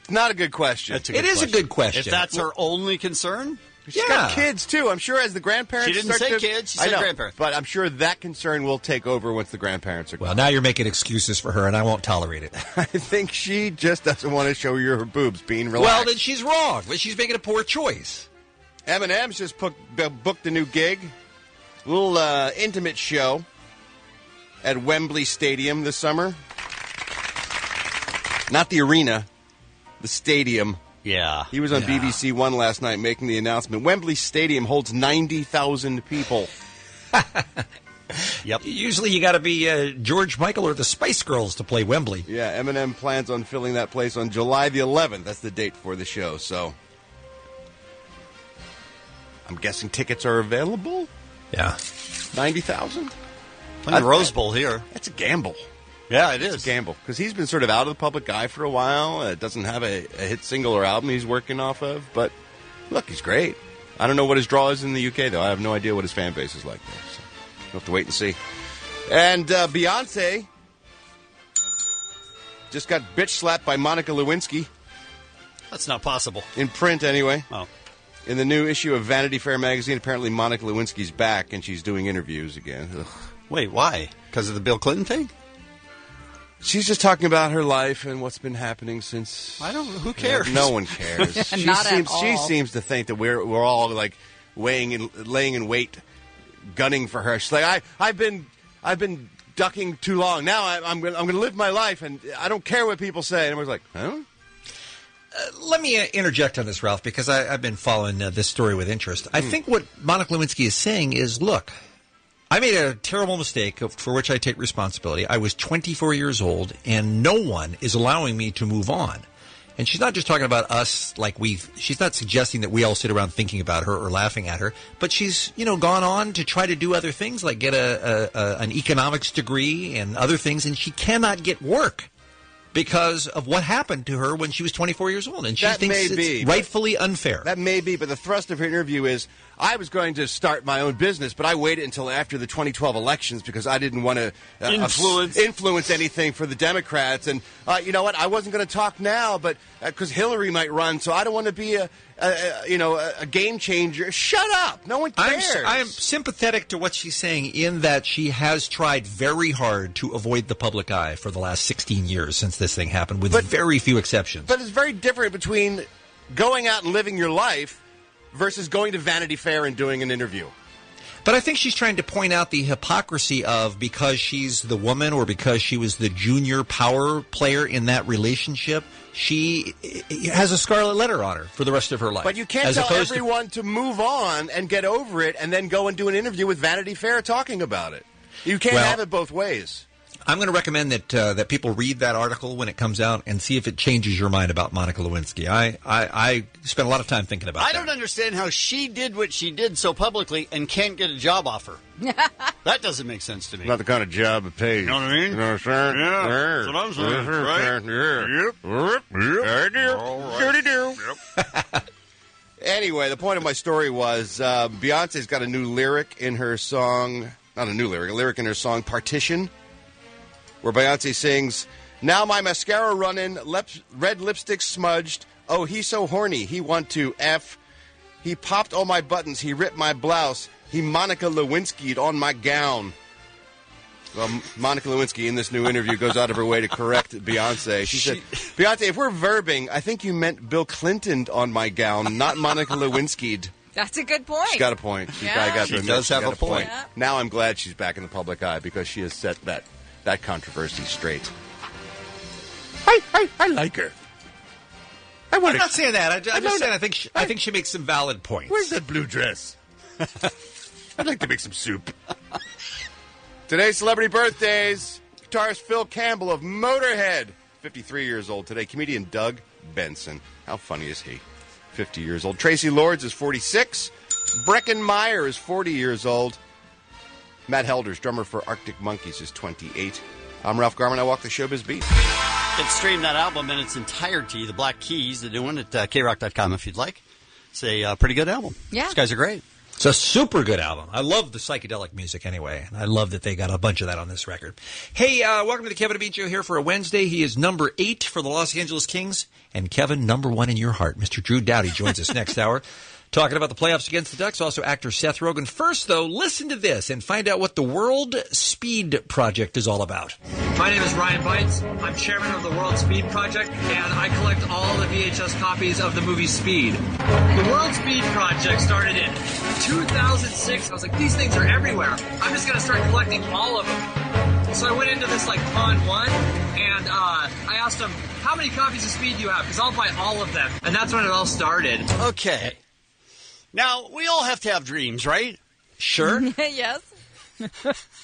It's not a good question. It is a good question. If that's her only concern? She's got kids, too. I'm sure as the grandparents She didn't say kids. She said grandparents. But I'm sure that concern will take over once the grandparents are gone. Well, now you're making excuses for her, and I won't tolerate it. I think she just doesn't want to show you her boobs, Being relaxed. Well, then she's wrong. But she's making a poor choice. Eminem's just booked a new gig. A little intimate show at Wembley Stadium this summer. Not the arena, the stadium. Yeah. He was on BBC One last night making the announcement. Wembley Stadium holds 90,000 people. Yep. Usually you got to be George Michael or the Spice Girls to play Wembley. Yeah, Eminem plans on filling that place on July the 11th. That's the date for the show, so I'm guessing tickets are available? Yeah. 90,000? Playing the Rose Bowl here. That's a gamble. Yeah, it is. It's a gamble. Because he's been sort of out of the public eye for a while. Doesn't have a hit single or album he's working off of. But, look, he's great. I don't know what his draw is in the UK, though. I have no idea what his fan base is like there. So we'll have to wait and see. And Beyonce just got bitch slapped by Monica Lewinsky. That's not possible. In print, anyway. Oh. In the new issue of Vanity Fair magazine, apparently Monica Lewinsky's back, and she's doing interviews again. Ugh. Wait, why? Because of the Bill Clinton thing? She's just talking about her life and what's been happening since. I don't. Who cares? No one cares. She seems to think that we're all like laying in wait, gunning for her. She's like, I've been ducking too long. Now I'm going to live my life, and I don't care what people say. And everyone's like, huh? Let me interject on this, Ralph, because I've been following this story with interest. I think what Monica Lewinsky is saying is, look, I made a terrible mistake for which I take responsibility. I was 24 years old, and no one is allowing me to move on. And she's not just talking about us like she's not suggesting that we all sit around thinking about her or laughing at her, but she's, gone on to try to do other things, like get an economics degree and other things, and she cannot get work because of what happened to her when she was 24 years old. And she thinks it's rightfully unfair. That may be, but the thrust of her interview is, I was going to start my own business, but I waited until after the 2012 elections because I didn't want to influence anything for the Democrats. And you know what? I wasn't going to talk now, but because Hillary might run, so I don't want to be a game changer. Shut up! No one cares. I'm sympathetic to what she's saying in that she has tried very hard to avoid the public eye for the last 16 years since this thing happened, with very few exceptions. But it's very different between going out and living your life versus going to Vanity Fair and doing an interview. But I think she's trying to point out the hypocrisy of, because she's the woman or because she was the junior power player in that relationship, she has a scarlet letter on her for the rest of her life. But you can't tell everyone to move on and get over it and then go and do an interview with Vanity Fair talking about it. You can't have it both ways. I'm going to recommend that people read that article when it comes out and see if it changes your mind about Monica Lewinsky. I spent a lot of time thinking about that. I don't understand how she did what she did so publicly and can't get a job offer. That doesn't make sense to me. Not the kind of job it pays. You know what I mean? You know what I'm saying? Yeah, that's what I'm saying, right? Yep. I do. Anyway, the point of my story was Beyonce's got a new lyric in her song, not a new lyric, a lyric in her song Partition, where Beyonce sings, now my mascara running, red lipstick smudged, oh, he's so horny, he want to F, he popped all my buttons, he ripped my blouse, he Monica Lewinsky'd on my gown. Well, Monica Lewinsky in this new interview goes out of her way to correct Beyonce. She said, Beyonce, if we're verbing, I think you meant Bill Clinton on my gown, not Monica Lewinsky. That's a good point. She's got a point. Yeah. She does have a point. Yeah. Now I'm glad she's back in the public eye because she has set that controversy straight. I like her. I'm not saying that. I'm just saying I think she makes some valid points. Where's that blue dress? I'd like to make some soup. Today's celebrity birthdays. Guitarist Phil Campbell of Motorhead, 53 years old today. Comedian Doug Benson. How funny is he? 50 years old. Tracy Lords is 46. Breckin Meyer is 40 years old. Matt Helders, drummer for Arctic Monkeys, is 28. I'm Ralph Garman. I walk the showbiz beat. You can stream that album in its entirety, The Black Keys, the new one, at krock.com if you'd like. It's a pretty good album. Yeah. These guys are great. It's a super good album. I love the psychedelic music anyway, and I love that they got a bunch of that on this record. Hey, welcome to the Kevin and Bean Show here for a Wednesday. He is number 8 for the Los Angeles Kings, and Kevin, number 1 in your heart. Mr. Drew Doughty joins us next hour. Talking about the playoffs against the Ducks, also actor Seth Rogen. First, though, listen to this and find out what the World Speed Project is all about. My name is Ryan Bites. I'm chairman of the World Speed Project, and I collect all the VHS copies of the movie Speed. The World Speed Project started in 2006. I was like, these things are everywhere. I'm just going to start collecting all of them. So I went into this, Con 1, and I asked them, how many copies of Speed do you have? Because I'll buy all of them. And that's when it all started. Okay. Now, we all have to have dreams, right? Sure. Yes.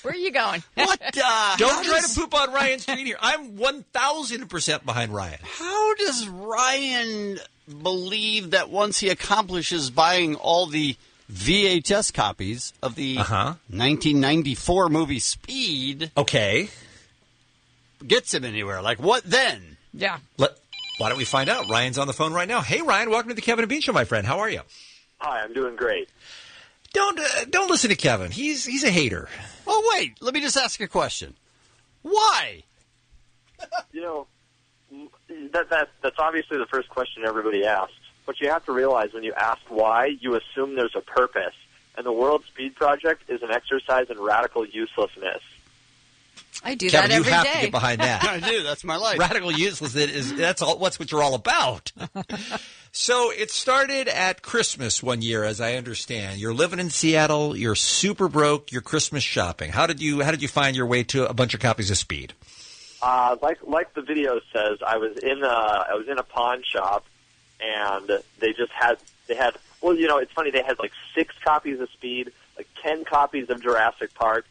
Where are you going? What? Don't try to poop on Ryan's dream here. I'm 1,000% behind Ryan. How does Ryan believe that once he accomplishes buying all the VHS copies of the 1994 movie Speed, gets him anywhere? What then? Yeah. Why don't we find out? Ryan's on the phone right now. Hey, Ryan, welcome to the Kevin and Bean Show, my friend. How are you? Hi, I'm doing great. Don't listen to Kevin. He's a hater. Oh, wait. Let me just ask a question. Why? That's obviously the first question everybody asks. But you have to realize when you ask why, you assume there's a purpose. And the World Speed Project is an exercise in radical uselessness. I do Kevin, that every you have day. to get behind that. I do. That's my life. Radical uselessness that's what you're all about. So it started at Christmas one year, as I understand. You're living in Seattle. You're super broke. You're Christmas shopping. How did you find your way to a bunch of copies of Speed? Like the video says, I was in a pawn shop, and they had. Well, it's funny. They had 6 copies of Speed, 10 copies of Jurassic Park,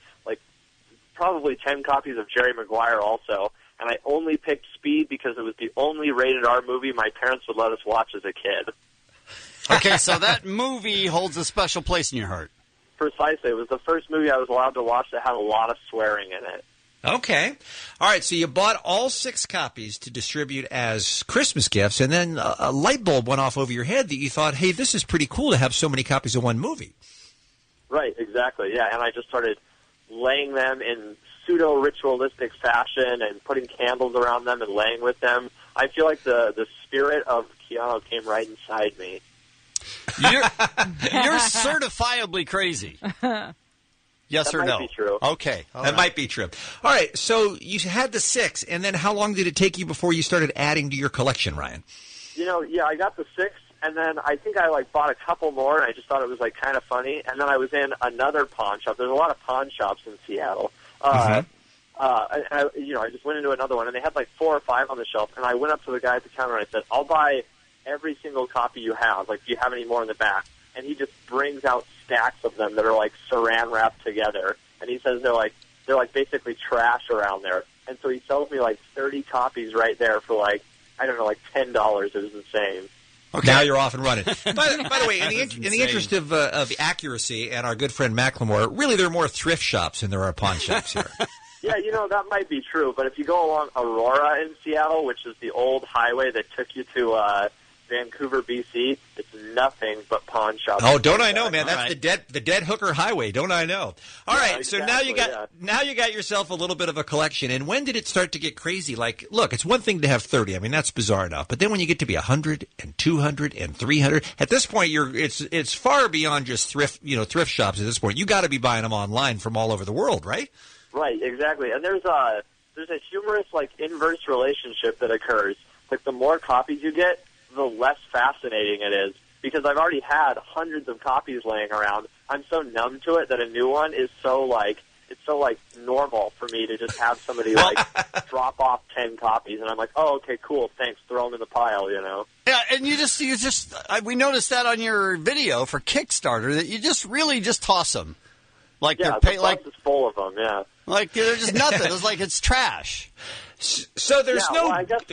probably 10 copies of Jerry Maguire also, and I only picked Speed because it was the only rated R movie my parents would let us watch as a kid. Okay, so that movie holds a special place in your heart. Precisely. It was the first movie I was allowed to watch that had a lot of swearing in it. Okay. All right, so you bought all 6 copies to distribute as Christmas gifts, and then a light bulb went off over your head that you thought, hey, this is pretty cool to have so many copies of one movie. Right, exactly, yeah, and I just started laying them in pseudo-ritualistic fashion and putting candles around them and laying with them. I feel like the spirit of Keanu came right inside me. You're certifiably crazy. Yes or no? That might be true. Okay. That might be true. All right, so you had the 6, and then how long did it take you before you started adding to your collection, Ryan? I got the 6, and then I think I bought a couple more, and I just thought it was kind of funny. And then I was in another pawn shop. There's a lot of pawn shops in Seattle. I just went into another one, and they had 4 or 5 on the shelf. And I went up to the guy at the counter, and I said, "I'll buy every single copy you have. Do you have any more in the back?" And he just brings out stacks of them that are saran wrapped together, and he says they're basically trash around there. And so he sells me 30 copies right there for $10. It was insane. Okay. Now you're off and running. By the way, in the interest of accuracy and our good friend Macklemore, really there are more thrift shops than there are pawn shops here. Yeah, that might be true. But if you go along Aurora in Seattle, which is the old highway that took you to Vancouver, BC, it's nothing but pawn shops. Oh, don't I know, man? That's the dead hooker highway. Don't I know? All right, so now you got yourself a little bit of a collection. And when did it start to get crazy? Like, look, it's one thing to have 30. I mean, that's bizarre enough. But then when you get to be 100 and 200 and 300, at this point, it's far beyond just thrift shops. At this point, you got to be buying them online from all over the world, right? Right, exactly. And there's a humorous, like, inverse relationship that occurs. Like, the more copies you get, the less fascinating it is. Because I've already had hundreds of copies laying around. I'm so numb to it that a new one is so, like, it's so, like, normal for me to just have somebody, like, drop off 10 copies. And I'm like, oh, okay, cool, thanks, throw them in the pile, you know? Yeah, and we noticed that on your video for Kickstarter, that you just really just toss them. Like, yeah, they're the box is full of them, yeah. Like, they're just nothing. It's like it's trash. So there's Well, I guess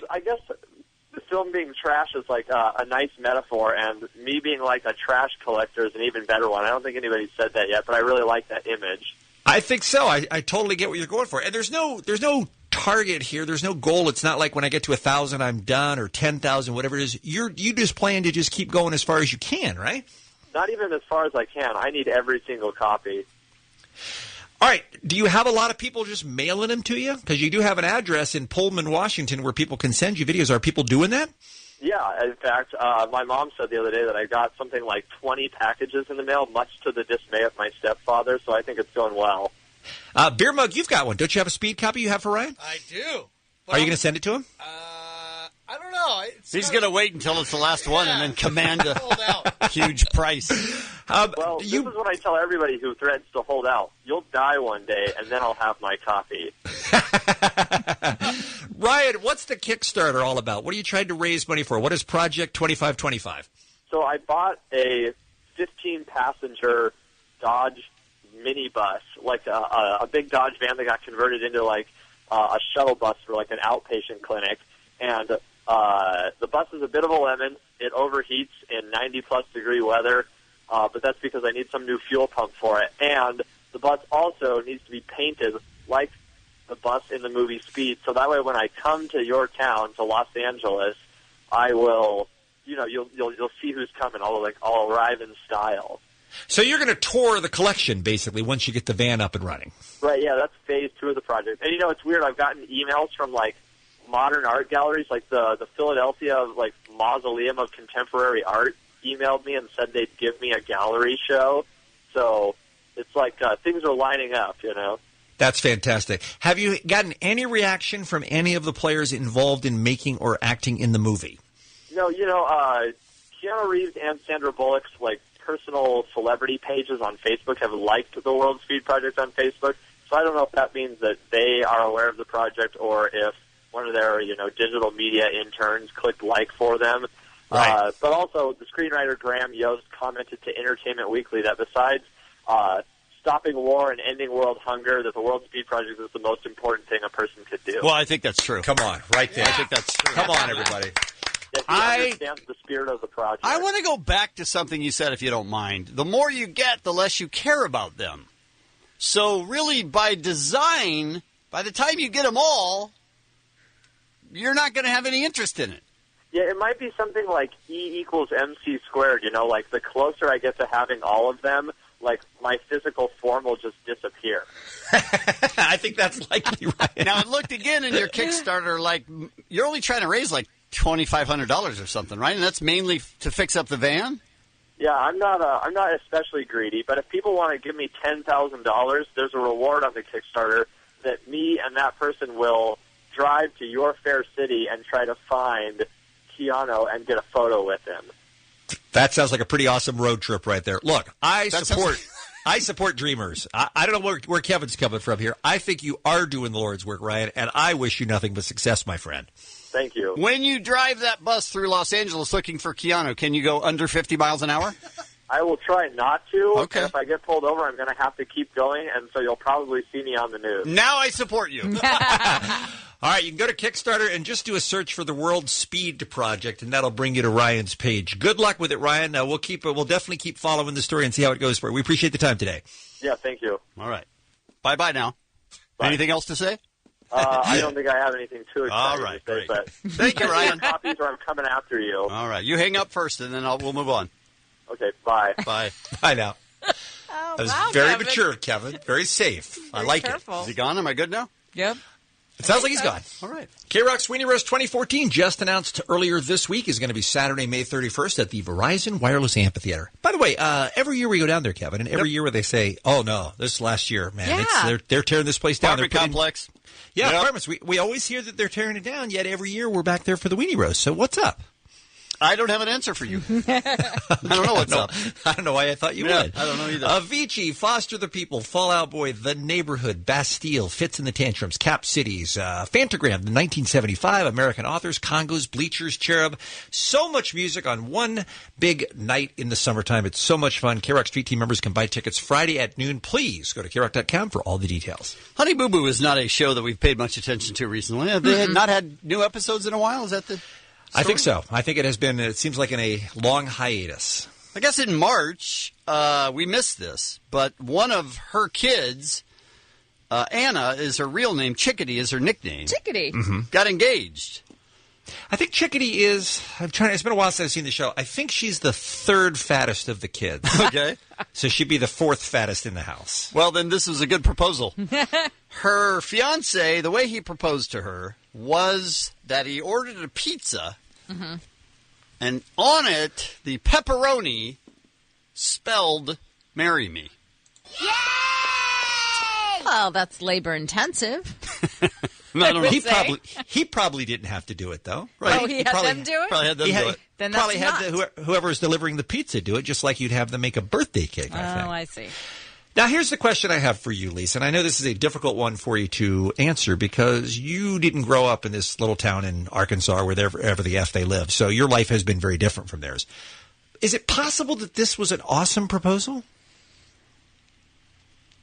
the film being trash is like a nice metaphor, and me being like a trash collector is an even better one. I don't think anybody's said that yet, but I really like that image. I think so. I totally get what you're going for. And there's no target here. There's no goal. It's not like when I get to 1,000, I'm done, or 10,000, whatever it is. You just plan to just keep going as far as you can, right? Not even as far as I can. I need every single copy. All right. Do you have a lot of people just mailing them to you? Because you do have an address in Pullman, Washington, where people can send you videos. Are people doing that? Yeah. In fact, my mom said the other day that I got something like 20 packages in the mail, much to the dismay of my stepfather, so I think it's going well. Beer Mug, you've got one. Don't you have a speed copy you have for Ryan? I do. Are you going to send it to him? I don't know. He's going to wait until it's the last one and then command a huge price. Well, this is what I tell everybody who threatens to hold out. You'll die one day, and then I'll have my copy. Ryan, what's the Kickstarter all about? What are you trying to raise money for? What is Project 2525? So I bought a 15-passenger Dodge minibus, like a big Dodge van that got converted into like a shuttle bus for like an outpatient clinic. And the bus is a bit of a lemon. It overheats in 90-plus degree weather, but that's because I need some new fuel pump for it. And the bus also needs to be painted like the bus in the movie Speed, so that way when I come to your town, to Los Angeles, I will, you'll see who's coming. I'll arrive in style. So you're going to tour the collection, basically, once you get the van up and running. Right, yeah, that's phase 2 of the project. And, it's weird. I've gotten emails from, like, modern art galleries, like the Philadelphia, like, Mausoleum of Contemporary Art emailed me and said they'd give me a gallery show. So it's like things are lining up, That's fantastic. Have you gotten any reaction from any of the players involved in making or acting in the movie? No, Keanu Reeves and Sandra Bullock's, like, personal celebrity pages on Facebook have liked the World Speed Project on Facebook. So I don't know if that means that they are aware of the project or if one of their, digital media interns clicked like for them. Right. But also, the screenwriter Graham Yost commented to Entertainment Weekly that besides stopping war and ending world hunger, that the World Speed Project is the most important thing a person could do. Well, I think that's true. Come on, right there. Yeah. I think that's true. Come on, everybody. Yeah, he understands the spirit of the project. I want to go back to something you said, if you don't mind. The more you get, the less you care about them. So really, by design, by the time you get them all, you're not going to have any interest in it. Yeah, it might be something like E equals MC squared, like the closer I get to having all of them, like my physical form will just disappear. I think that's likely right. Now, I looked again in your Kickstarter, like, you're only trying to raise like $2,500 or something, right? And that's mainly to fix up the van? Yeah, I'm not especially greedy, but if people want to give me $10,000, there's a reward on the Kickstarter that me and that person will drive to your fair city and try to find Keanu and get a photo with him. That sounds like a pretty awesome road trip right there. Look, I support dreamers. I don't know where Kevin's coming from here. I think you are doing the Lord's work, Ryan, and I wish you nothing but success, my friend. Thank you. When you drive that bus through Los Angeles looking for Keanu, can you go under 50 miles an hour? I will try not to. Okay. And if I get pulled over, I'm going to have to keep going, and so you'll probably see me on the news. Now I support you. All right, you can go to Kickstarter and just do a search for the World Speed Project, and that'll bring you to Ryan's page. Good luck with it, Ryan. We'll definitely keep following the story and see how it goes for you. We appreciate the time today. Yeah, thank you. All right. Bye-bye now. Bye. Anything else to say? I don't think I have anything too exciting All right, to say, great. but Thank you, Ryan. copies or I'm coming after you. All right, you hang up first, and then we'll move on. Okay, bye. Bye. Bye now. Oh, That was wow, very Kevin. mature, Kevin. Very safe. I like careful. it. Is he gone? Am I good now? Yep. It sounds like he's gone. All right. K-Rock Sweeney Roast 2014, just announced earlier this week, is going to be Saturday, May 31st at the Verizon Wireless Amphitheater. By the way, every year we go down there, Kevin, and every year where they say, oh, no, this last year, man, they're tearing this place down. Apartment complex. Yeah, apartments. We always hear that they're tearing it down, yet every year we're back there for the Weenie Roast. So what's up? I don't have an answer for you. I don't know what's up. I don't know why I thought you would. I don't know either. Avicii, Foster the People, Fall Out Boy, The Neighborhood, Bastille, Fits in the Tantrums, Cap Cities, Fantagram, the 1975, American Authors, Congos, Bleachers, Cherub. So much music on one big night in the summertime. It's so much fun. K-Rock Street Team members can buy tickets Friday at noon. Please go to krock.com for all the details. Honey Boo Boo is not a show that we've paid much attention to recently. Have they not had new episodes in a while? Is that the... I think so. I think it has been, it seems like in a long hiatus. I guess in March, we missed this, but one of her kids, Anna is her real name, Chickadee is her nickname. Chickadee. Got engaged. I think Chickadee is, it's been a while since I've seen the show. I think she's the third fattest of the kids. Okay. So she'd be the fourth fattest in the house. Well, then this was a good proposal. Her fiancé, the way he proposed to her was that he ordered a pizza, and on it, the pepperoni spelled "Marry Me." Well, that's labor intensive. He probably didn't have to do it, though. Right? Oh, he had them do it? Probably had them do it. Then that's probably had whoever's delivering the pizza do it, just like you'd have them make a birthday cake, I think. I see. Now, here's the question I have for you, Lisa, and I know this is a difficult one for you to answer because you didn't grow up in this little town in Arkansas or wherever the F they live, so your life has been very different from theirs. Is it possible that this was an awesome proposal?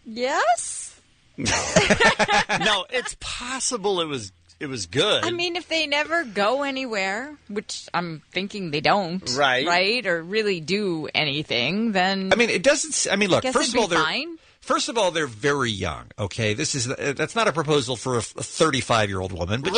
Yes? No, it's possible it was good. I mean, if they never go anywhere, which I'm thinking they don't, right, or really do anything, then I mean, it doesn't. I mean, look. First of all, they're very young. Okay, that's not a proposal for a 35-year-old woman, but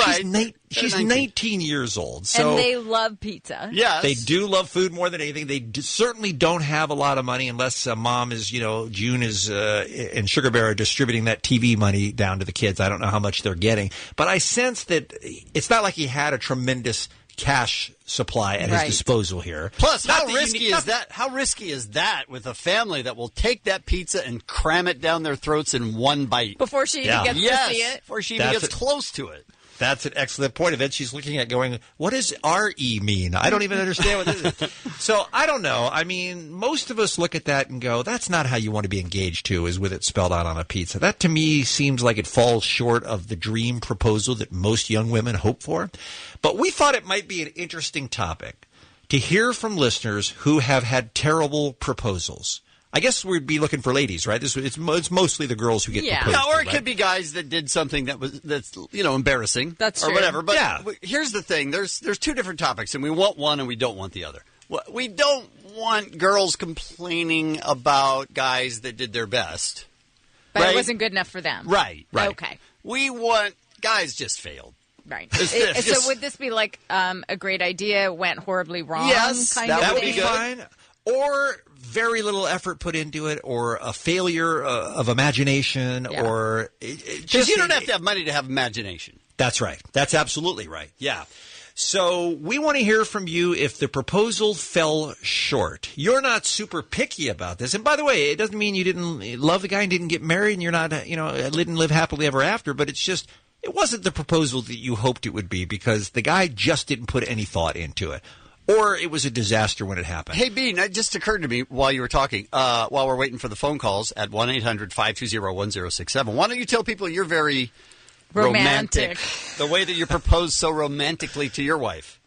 she's 19 years old. So and they love pizza. Yes, they do love food more than anything. They certainly don't have a lot of money unless mom is, June is and Sugar Bear are distributing that TV money down to the kids. I don't know how much they're getting, but I sense that it's not like he had a tremendous cash supply at his disposal here. Plus, how risky is that? How risky is that with a family that will take that pizza and cram it down their throats in one bite before she even gets to see it? Before she even gets close to it. That's an excellent point. And then she's looking at going, what does R-E mean? I don't even understand what this is. So I don't know. I mean, most of us look at that and go, that's not how you want to be engaged to, is with it spelled out on a pizza. That to me seems like it falls short of the dream proposal that most young women hope for. But we thought it might be an interesting topic to hear from listeners who have had terrible proposals. I guess we'd be looking for ladies, right? It's mostly the girls who get proposed to, or it could be guys that did something that's embarrassing, that's or true. whatever. But here's the thing: there's two different topics, and we want one and we don't want the other. We don't want girls complaining about guys that did their best, but it wasn't good enough for them. Right. Okay. We want guys just failed. Right. So would this be like a great idea went horribly wrong? Yes, that would be fine. Or very little effort put into it, or a failure of imagination, or because you don't have to have money to have imagination. That's right. That's absolutely right. Yeah. So we want to hear from you if the proposal fell short. You're not super picky about this, and by the way, it doesn't mean you didn't love the guy and didn't get married, and you're not, didn't live happily ever after. But it's just it wasn't the proposal that you hoped it would be because the guy just didn't put any thought into it. Or it was a disaster when it happened. Hey, Bean, it just occurred to me while you were talking, while we're waiting for the phone calls at 1-800-520-1067. Why don't you tell people you're very romantic. The way that you propose so romantically to your wife.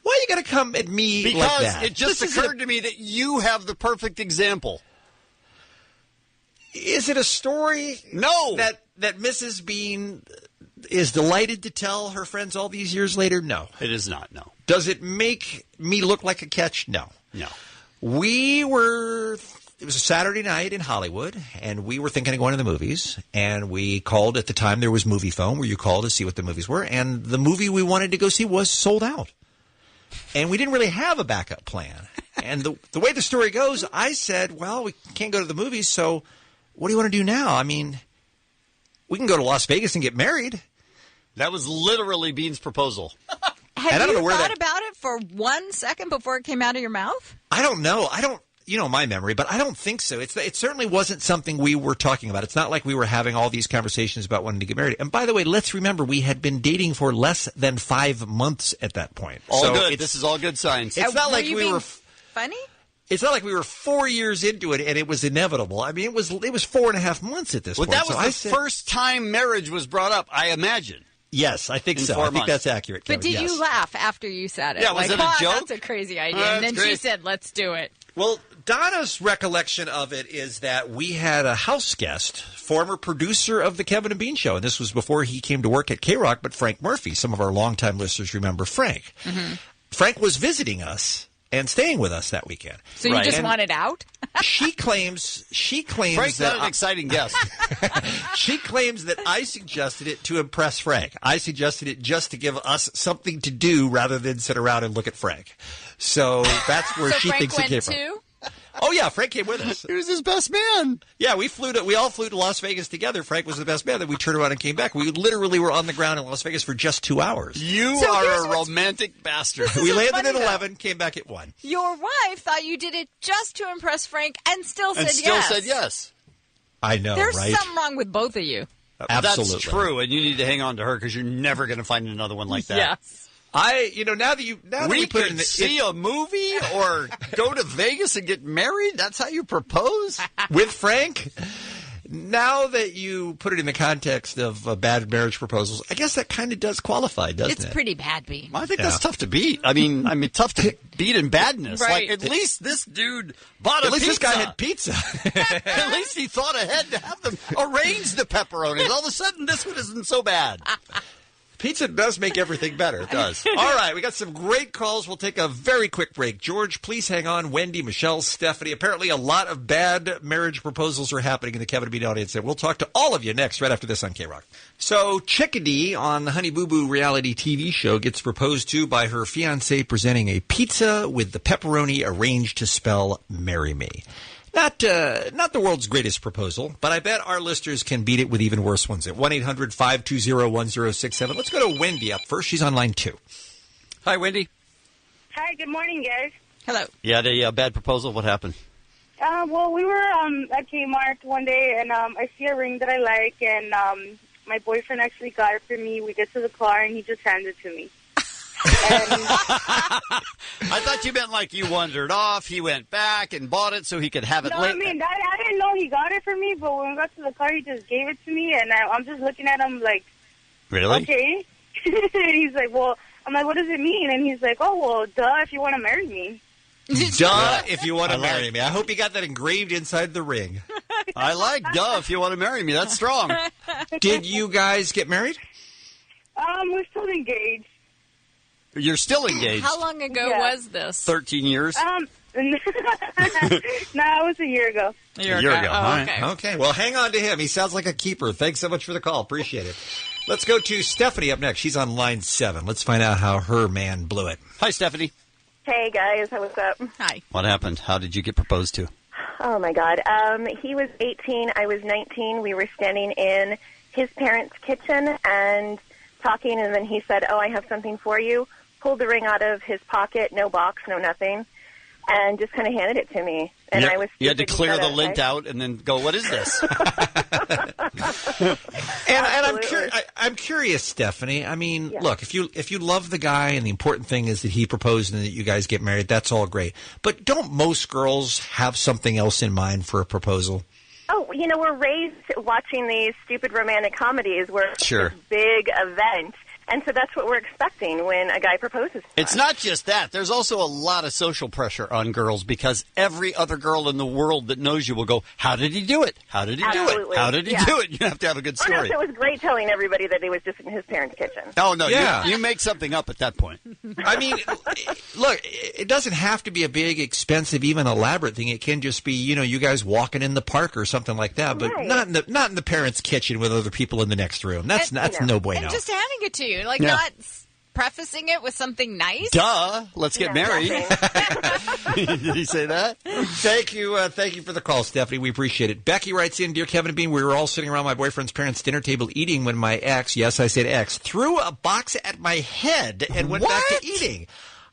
Why you got to come at me because like that? It just occurred to me that you have the perfect example. Is it a story? No. That Mrs. Bean is delighted to tell her friends all these years later? No. It is not, no. Does it make me look like a catch? No. No. It was a Saturday night in Hollywood, and we were thinking of going to the movies, and we called, at the time there was Movie Phone, where you called to see what the movies were, and the movie we wanted to go see was sold out. And we didn't really have a backup plan. And the way the story goes, I said, well, we can't go to the movies, so what do you want to do now? I mean, we can go to Las Vegas and get married. That was literally Bean's proposal. Have you thought about it for 1 second before it came out of your mouth? I don't know. You know my memory, but I don't think so. It certainly wasn't something we were talking about. It's not like we were having all these conversations about wanting to get married. And by the way, let's remember, we had been dating for less than 5 months at that point. All good. This is all good signs. It's not like we were funny. It's not like we were 4 years into it and it was inevitable. I mean, it was 4.5 months at this point. That was the first time marriage was brought up, I imagine. Yes, I think so. I think that's accurate, Kevin. But did you laugh after you said it? Yeah, was it a joke? That's a crazy idea. And then she said, let's do it. Well, Donna's recollection of it is that we had a house guest, former producer of the Kevin and Bean Show, and this was before he came to work at K-Rock, but Frank Murphy. Some of our longtime listeners remember Frank. Mm-hmm. Frank was visiting us and staying with us that weekend. So you just wanted out? She claims Frank's that not an exciting guest. She claims that I suggested it to impress Frank. I suggested it just to give us something to do rather than sit around and look at Frank. So that's where she thinks it came from. Too? Oh yeah, Frank came with us. He was his best man. Yeah, we all flew to Las Vegas together. Frank was the best man. Then we turned around and came back. We literally were on the ground in Las Vegas for just 2 hours. You are a romantic bastard. We landed at 11, came back at 1. Your wife thought you did it just to impress Frank and still said yes. I know, There's right? something wrong with both of you. Absolutely. That's true, and you need to hang on to her because you're never going to find another one like that. Yes. Now that we put could see a movie or go to Vegas and get married. That's how you propose with Frank. Now that you put it in the context of bad marriage proposals, I guess that kind of does qualify, doesn't it? It's pretty bad, Bean. I think that's tough to beat. I mean, tough to beat in badness. Right. Like, at least this dude bought At least this guy had pizza. At least he thought ahead to have them arrange the pepperonis. All of a sudden, this one isn't so bad. Pizza does make everything better. It does. All right, we got some great calls. We'll take a very quick break. George, please hang on. Wendy, Michelle, Stephanie. Apparently a lot of bad marriage proposals are happening in the Kevin and Bean audience. And we'll talk to all of you next, right after this on K-Rock. So Chickadee on the Honey Boo Boo reality TV show gets proposed to by her fiancé presenting a pizza with the pepperoni arranged to spell Marry Me. Not the world's greatest proposal, but I bet our listeners can beat it with even worse ones at 1-800-520-1067. Let's go to Wendy up first. She's on line 2. Hi, Wendy. Hi, good morning, guys. Hello. You had a bad proposal. What happened? Well, we were at Kmart one day, and I see a ring that I like, and my boyfriend actually got it for me. We get to the car, and he just handed it to me. I thought you meant like you wandered off, he went back and bought it so he could have it later. I mean, I didn't know he got it for me, but when we got to the car, he just gave it to me, and I'm just looking at him like, really? Okay. And he's like, well, I'm like, what does it mean? And he's like, oh, well, duh, if you want to marry me. Duh, if you want to marry me. I hope you got that engraved inside the ring. I like duh, if you want to marry me. That's strong. Did you guys get married? We're still engaged. You're still engaged. How long ago was this? 13 years? No, it was a year ago. A year ago. Oh, okay. Okay, well, hang on to him. He sounds like a keeper. Thanks so much for the call. Appreciate it. Let's go to Stephanie up next. She's on line 7. Let's find out how her man blew it. Hi, Stephanie. Hey, guys. What's up? Hi. What happened? How did you get proposed to? Oh, my God. He was 18. I was 19. We were standing in his parents' kitchen and talking, and then he said, oh, I have something for you. Pulled the ring out of his pocket, no box, no nothing, and just kind of handed it to me. And I was you had to clear the lint out and then go, what is this? and I'm curious, Stephanie. I mean, look, if you love the guy and the important thing is that he proposed and that you guys get married, that's all great. But don't most girls have something else in mind for a proposal? Oh, we're raised watching these stupid romantic comedies where it's Sure. this big event. And so that's what we're expecting when a guy proposes to It's us. not just that. There's also a lot of social pressure on girls because every other girl in the world that knows you will go, how did he do it? How did he do it? Absolutely. How did he Yeah. do it? You have to have a good Oh, no, story. so it was great telling everybody that it was just in his parents' kitchen. Oh, no. Yeah. You make something up at that point. I mean, look, it doesn't have to be a big, expensive, even elaborate thing. It can just be, you guys walking in the park or something like that, but Right. not in the parents' kitchen with other people in the next room. That's no bueno. And just handing it to you, like Yeah. not prefacing it with something nice? Duh. Let's get married. Did he say that? Thank you for the call, Stephanie. We appreciate it. Becky writes in, Dear Kevin and Bean, we were all sitting around my boyfriend's parents' dinner table eating when my ex, yes, I said ex, threw a box at my head and went back to eating.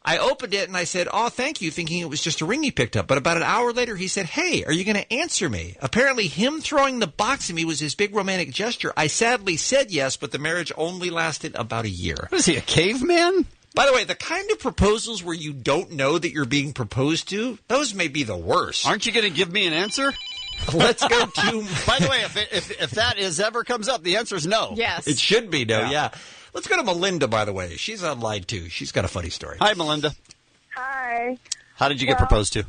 I opened it and I said, oh, thank you, thinking it was just a ring he picked up. But about an hour later, he said, hey, are you going to answer me? Apparently, him throwing the box at me was his big romantic gesture. I sadly said yes, but the marriage only lasted about a year. What is he, a caveman? By the way, the kind of proposals where you don't know that you're being proposed to, those may be the worst. Aren't you going to give me an answer? Let's go to... By the way, if that ever comes up, the answer is no. Yes. It should be no, yeah. Let's go to Melinda, by the way. She's online, too. She's got a funny story. Hi, Melinda. Hi. How did you get proposed to?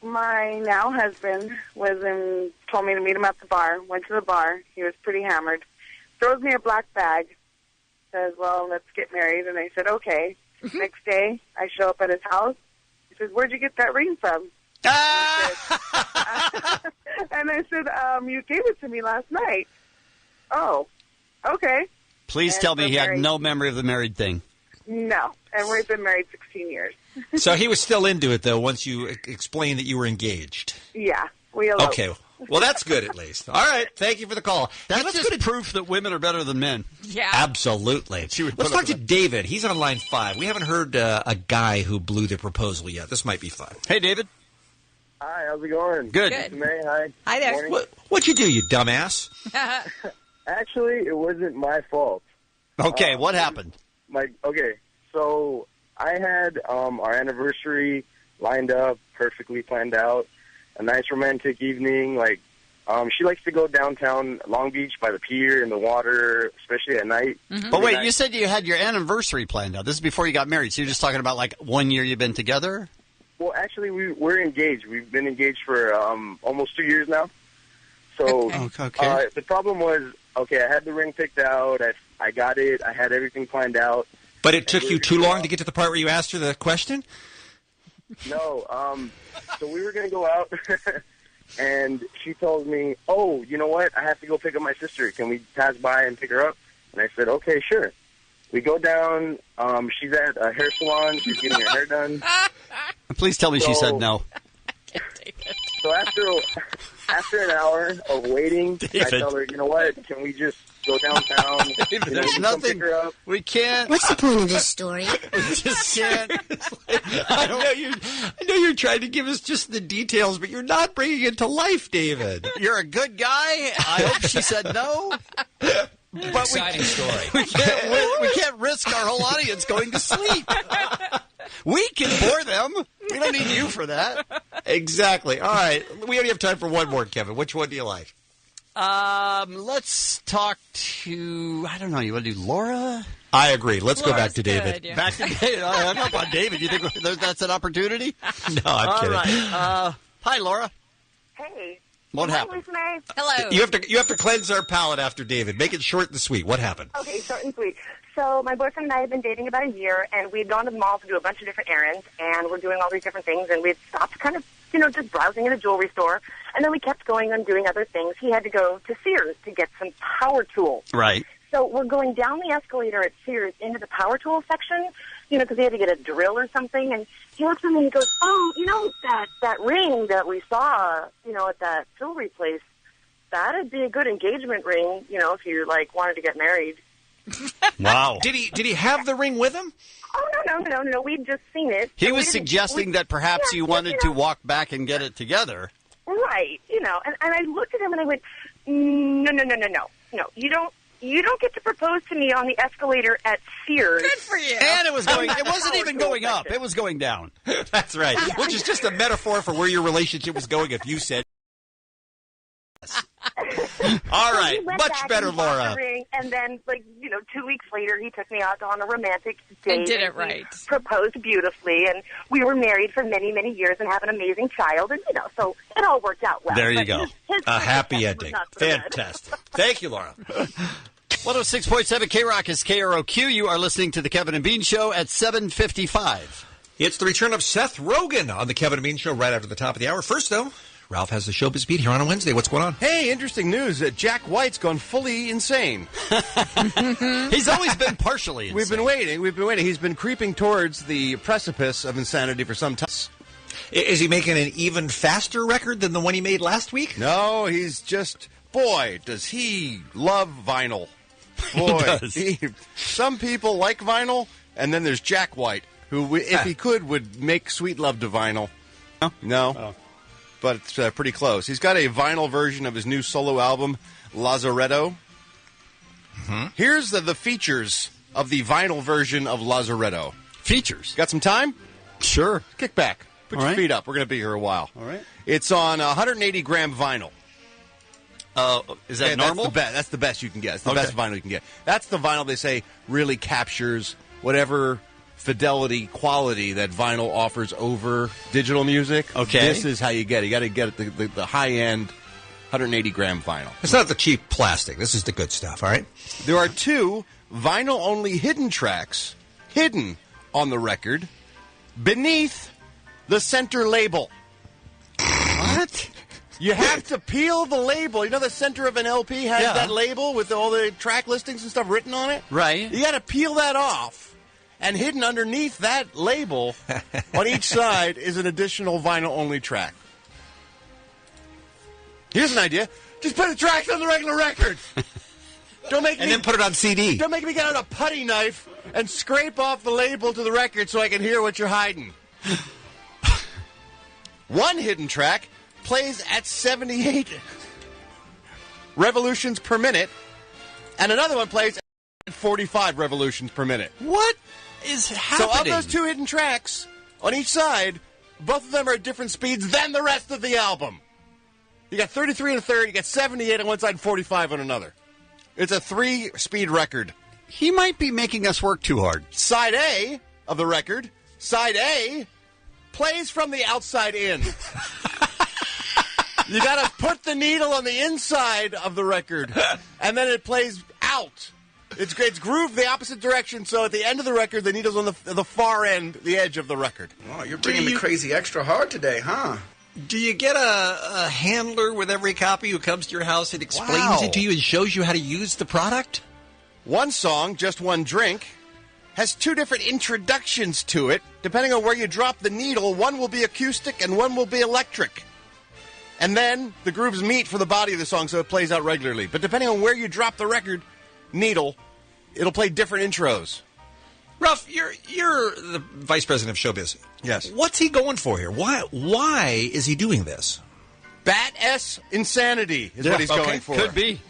My now husband told me to meet him at the bar. Went to the bar. He was pretty hammered. Throws me a black bag. Says, well, let's get married. And I said, okay. Next day, I show up at his house. He says, where'd you get that ring from? And I said, you gave it to me last night. Oh, okay. Please tell me he had no memory of the married thing. No, and we've been married 16 years. So he was still into it, though, once you explained that you were engaged. Yeah, we eloped. Okay, well, that's good at least. All right, thank you for the call. That's just proof that women are better than men. Yeah. Absolutely. Let's talk to David. He's on line 5. We haven't heard a guy who blew the proposal yet. This might be fun. Hey, David. Hi, how's it going? Good. May, hi. Hi there. What'd you do, you dumbass? Actually, it wasn't my fault. Okay, what happened? So I had our anniversary lined up, perfectly planned out, a nice romantic evening. She likes to go downtown Long Beach by the pier in the water, especially at night. Mm-hmm. But wait, you said you had your anniversary planned out. This is before you got married, so you're just talking about 1 year you've been together? Well, actually, we're engaged. We've been engaged for almost 2 years now. So the problem was, I had the ring picked out. I got it. I had everything planned out. But it took you too long to get to the part where you asked her the question? No. So we were going to go out, and she told me, oh, you know what? I have to go pick up my sister. Can we pass by and pick her up? And I said, okay, sure. We go down. She's at a hair salon. She's getting her hair done. Please tell me she said no. So after an hour of waiting, I tell her, you know what? Can we just go downtown? David, there's nothing. Pick her up? We can't. What's the point of this story? We just can't. I know you're trying to give us just the details, but you're not bringing it to life, David. You're a good guy. I hope she said no. But exciting story. We can't risk our whole audience going to sleep. We can bore them. We don't need you for that. Exactly. All right. We only have time for one more, Kevin. Which one do you like? Let's talk to, I don't know, you want to do Laura? I agree. Let's go back to David. Yeah. Back to David. I hung up on David. You think that's an opportunity? No, I'm kidding. All right. Hi, Laura. Hey. What happened? Hello. You have to cleanse our palate after David. Make it short and sweet. What happened? Okay, short and sweet. So my boyfriend and I have been dating about a year, and we'd gone to the mall to do a bunch of different errands, and we're doing all these different things, and we'd stopped kind of, just browsing in a jewelry store, and then we kept going and doing other things. He had to go to Sears to get some power tools. Right. So we're going down the escalator at Sears into the power tool section, because he had to get a drill or something, and he looks at me and he goes, oh, that ring that we saw, at that jewelry place, that'd be a good engagement ring, if you, wanted to get married. Wow. Did he have the ring with him? Oh, no. We'd just seen it. He was suggesting that perhaps you wanted to walk back and get it together. Right. And I looked at him and I went, no. You don't get to propose to me on the escalator at Sears. Good for you. And it wasn't even going up. It was going down. That's right. Which is just a metaphor for where your relationship was going if you said yes. All right. Much better, Laura. And then, 2 weeks later, he took me out on a romantic date. And did it right. Proposed beautifully, and we were married for many, many years and have an amazing child, and, so it all worked out well. There you go. A happy ending. Fantastic. Thank you, Laura. 106.7 K-Rock is KROQ. You are listening to the Kevin and Bean Show at 7:55. It's the return of Seth Rogen on the Kevin and Bean Show right after the top of the hour. First, though, Ralph has the Showbiz Beat here on a Wednesday. What's going on? Hey, interesting news. Jack White's gone fully insane. He's always been partially insane. We've been waiting. He's been creeping towards the precipice of insanity for some time. Is he making an even faster record than the one he made last week? No, he's just... Boy, does he love vinyl. Boy, he does. Some people like vinyl, and then there's Jack White, who, if he could, would make sweet love to vinyl. No. Oh. But it's pretty close. He's got a vinyl version of his new solo album, Lazaretto. Mm-hmm. Here's the features of the vinyl version of Lazaretto. Features? Got some time? Sure. Kick back. Put your feet up. We're going to be here a while. All right. It's on 180-gram vinyl. Is that normal? That's the best you can get. It's the best vinyl you can get. That's the vinyl they say really captures whatever fidelity, quality that vinyl offers over digital music. Okay. This is how you get it. You got to get it the high-end 180-gram vinyl. It's not the cheap plastic. This is the good stuff, all right? There are 2 vinyl-only hidden tracks hidden on the record beneath the center label. What? You have to peel the label. You know the center of an LP has that label with all the track listings and stuff written on it? Right. You got to peel that off. And hidden underneath that label on each side is an additional vinyl-only track. Here's an idea. Just put the tracks on the regular record. Then put it on CD. Don't make me get out a putty knife and scrape off the label to the record so I can hear what you're hiding. One hidden track plays at 78 revolutions per minute, and another one plays at 45 revolutions per minute. What is happening? So of those 2 hidden tracks on each side, both of them are at different speeds than the rest of the album. You got 33 on a third, you got 78 on one side, and 45 on another. It's a 3-speed record. He might be making us work too hard. Side A of the record, side A, plays from the outside in. You got to put the needle on the inside of the record, and then it plays out. It's grooved the opposite direction, so at the end of the record, the needle's on the far end, the edge of the record. Oh, you're bringing me crazy extra hard today, huh? Do you get a handler with every copy who comes to your house and explains it to you and shows you how to use the product? One song, Just One Drink, has 2 different introductions to it. Depending on where you drop the needle, one will be acoustic and one will be electric. And then the grooves meet for the body of the song, so it plays out regularly. But depending on where you drop the record needle, it'll play different intros. Ralph, you're the vice president of Showbiz. Yes. What's he going for here? Why is he doing this? Bat-S insanity is what he's going for. Could be.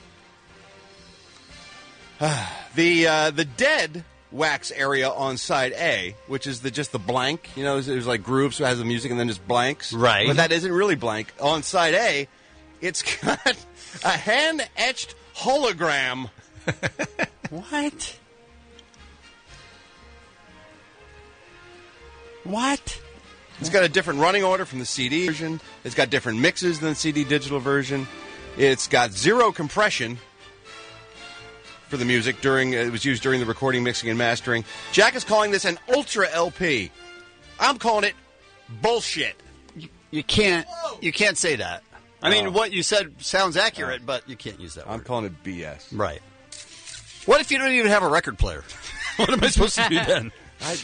The dead wax area on side A, which is just the blank. You know, there's like grooves, so it has the music and then just blanks. Right. But that isn't really blank. On side A, it's got a hand-etched hologram. What? What? It's got a different running order from the CD version. It's got different mixes than the CD digital version. It's got 0 compression for the music it was used during the recording, mixing, and mastering. Jack is calling this an Ultra LP. I'm calling it bullshit. You can't say that. I mean, what you said sounds accurate, but you can't use that word. I'm calling it BS. Right. What if you don't even have a record player? What am I supposed to do then?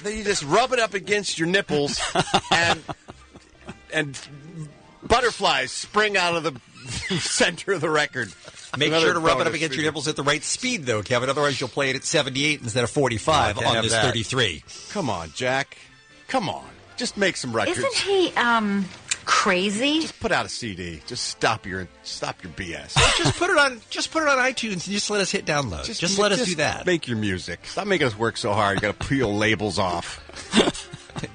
You just rub it up against your nipples, and butterflies spring out of the center of the record. Make sure to rub it up against your nipples at the right speed, though, Kevin. Otherwise, you'll play it at 78 instead of 45 on this 33. Come on, Jack. Come on. Just make some records. Isn't he crazy? Just put out a CD. Just stop your BS. Just put it on iTunes and just let us hit download. Just let us do that. Make your music. Stop making us work so hard. You got to peel labels off.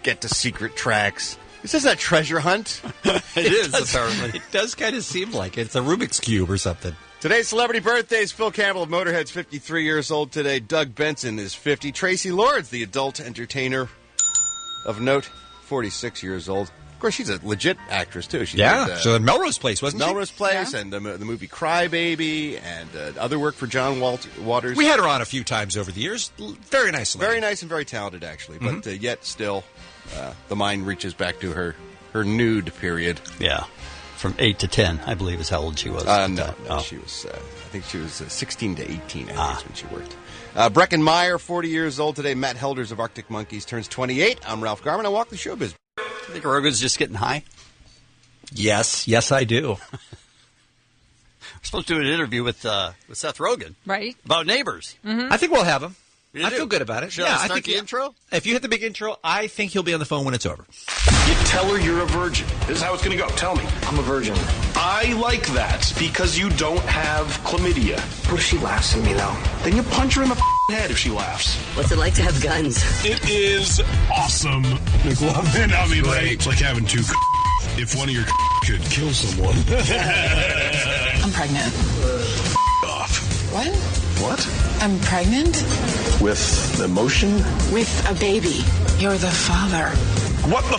Get to secret tracks. This isn't a treasure hunt. It is, apparently. It does kind of seem like it. It's a Rubik's Cube or something. Today's celebrity birthdays. Phil Campbell of Motorhead's 53 years old today. Doug Benson is 50. Tracy Lords, the adult entertainer of note, 46 years old. Of course, she's a legit actress, too. She did, so in Melrose Place, wasn't she? Melrose Place, and the movie Cry Baby, and other work for John Waters. We had her on a few times over the years. Very nice lady. Very nice and very talented, actually. But yet still, the mind reaches back to her nude period. Yeah. from 8 to 10, I believe is how old she was. No, she was, I think she was 16 to 18, I think is when she worked. Brecken Meyer, 40 years old today. Matt Helders of Arctic Monkeys turns 28. I'm Ralph Garman. I walk the showbiz. I think Rogan's just getting high. Yes, I do. We're supposed to do an interview with Seth Rogen. Right. About Neighbors. Mm-hmm. I think we'll have him. You I do? feel good about it. Should I start think the intro? If you hit the big intro, I think he'll be on the phone when it's over. You tell her you're a virgin. This is how it's going to go. Tell me. I'm a virgin. I like that because you don't have chlamydia. What if she laughs at me, though? Then you punch her in the head if she laughs. What's it like to have guns? It is awesome, McLovin. I mean, it's like having two if one of your could kill someone. I'm pregnant. Off. What? What? I'm pregnant? With emotion? With a baby. You're the father. What the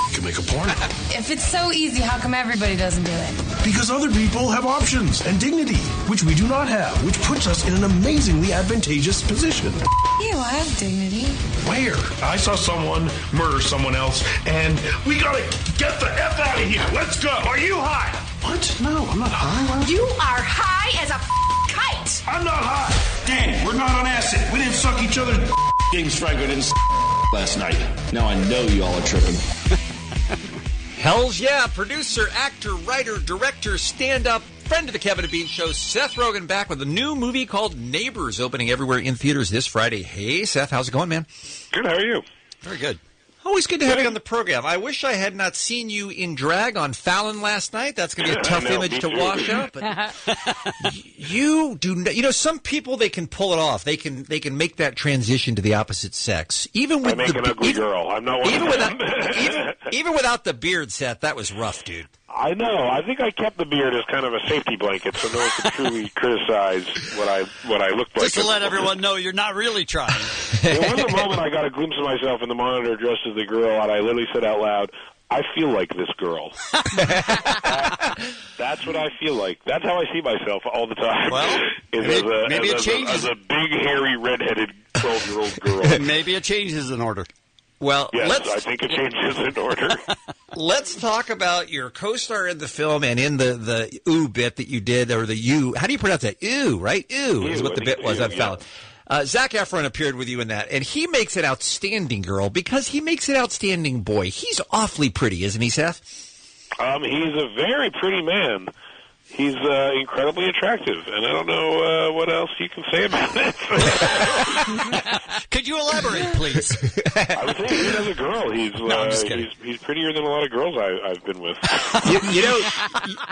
You can make a porn. If it's so easy, how come everybody doesn't do it? Because other people have options and dignity, which we do not have, which puts us in an amazingly advantageous position. You, I have dignity. Where? I saw someone murder someone else, and we gotta get the F out of here. Let's go. Are you high? What? No, I'm not high. You are high as a kite. I'm not high. Dan, we're not on acid. We didn't suck each other's James Franco didn't last night. Now I know you all are tripping. Hells yeah. Producer, actor, writer, director, stand-up, friend of the Kevin and Bean Show, Seth Rogen, back with a new movie called Neighbors, opening everywhere in theaters this Friday. Hey, Seth, how's it going, man? Good, how are you? Very good. Always good to have you on the program. I wish I had not seen you in drag on Fallon last night. That's going to be a tough image to wash out. But you do. You know, some people, they can pull it off. They can make that transition to the opposite sex. Even with I make an ugly girl. I'm not one even of without them. even without the beard, Seth, that was rough, dude. I know. I think I kept the beard as kind of a safety blanket, so no one could truly criticize what I looked like. Just to let everyone know you're not really trying. There was a moment I got a glimpse of myself in the monitor dressed as the girl, and I literally said out loud, I feel like this girl. That's what I feel like. That's how I see myself all the time. Well, maybe it changes. As a big, hairy, redheaded 12-year-old girl. Maybe a change is in order. Well, yes, I think a change is in order. Let's talk about your co-star in the film and in the ooh bit that you did, or the you. How do you pronounce that? Ooh, right? Ooh is what the bit was on Fallon. Zac Efron appeared with you in that, and he makes it outstanding, girl, because he makes it outstanding, boy. He's awfully pretty, isn't he, Seth? He's a very pretty man. He's incredibly attractive, and I don't know what else you can say about it. Could you elaborate, please? I would say even as a girl, he's prettier than a lot of girls I've been with. You know,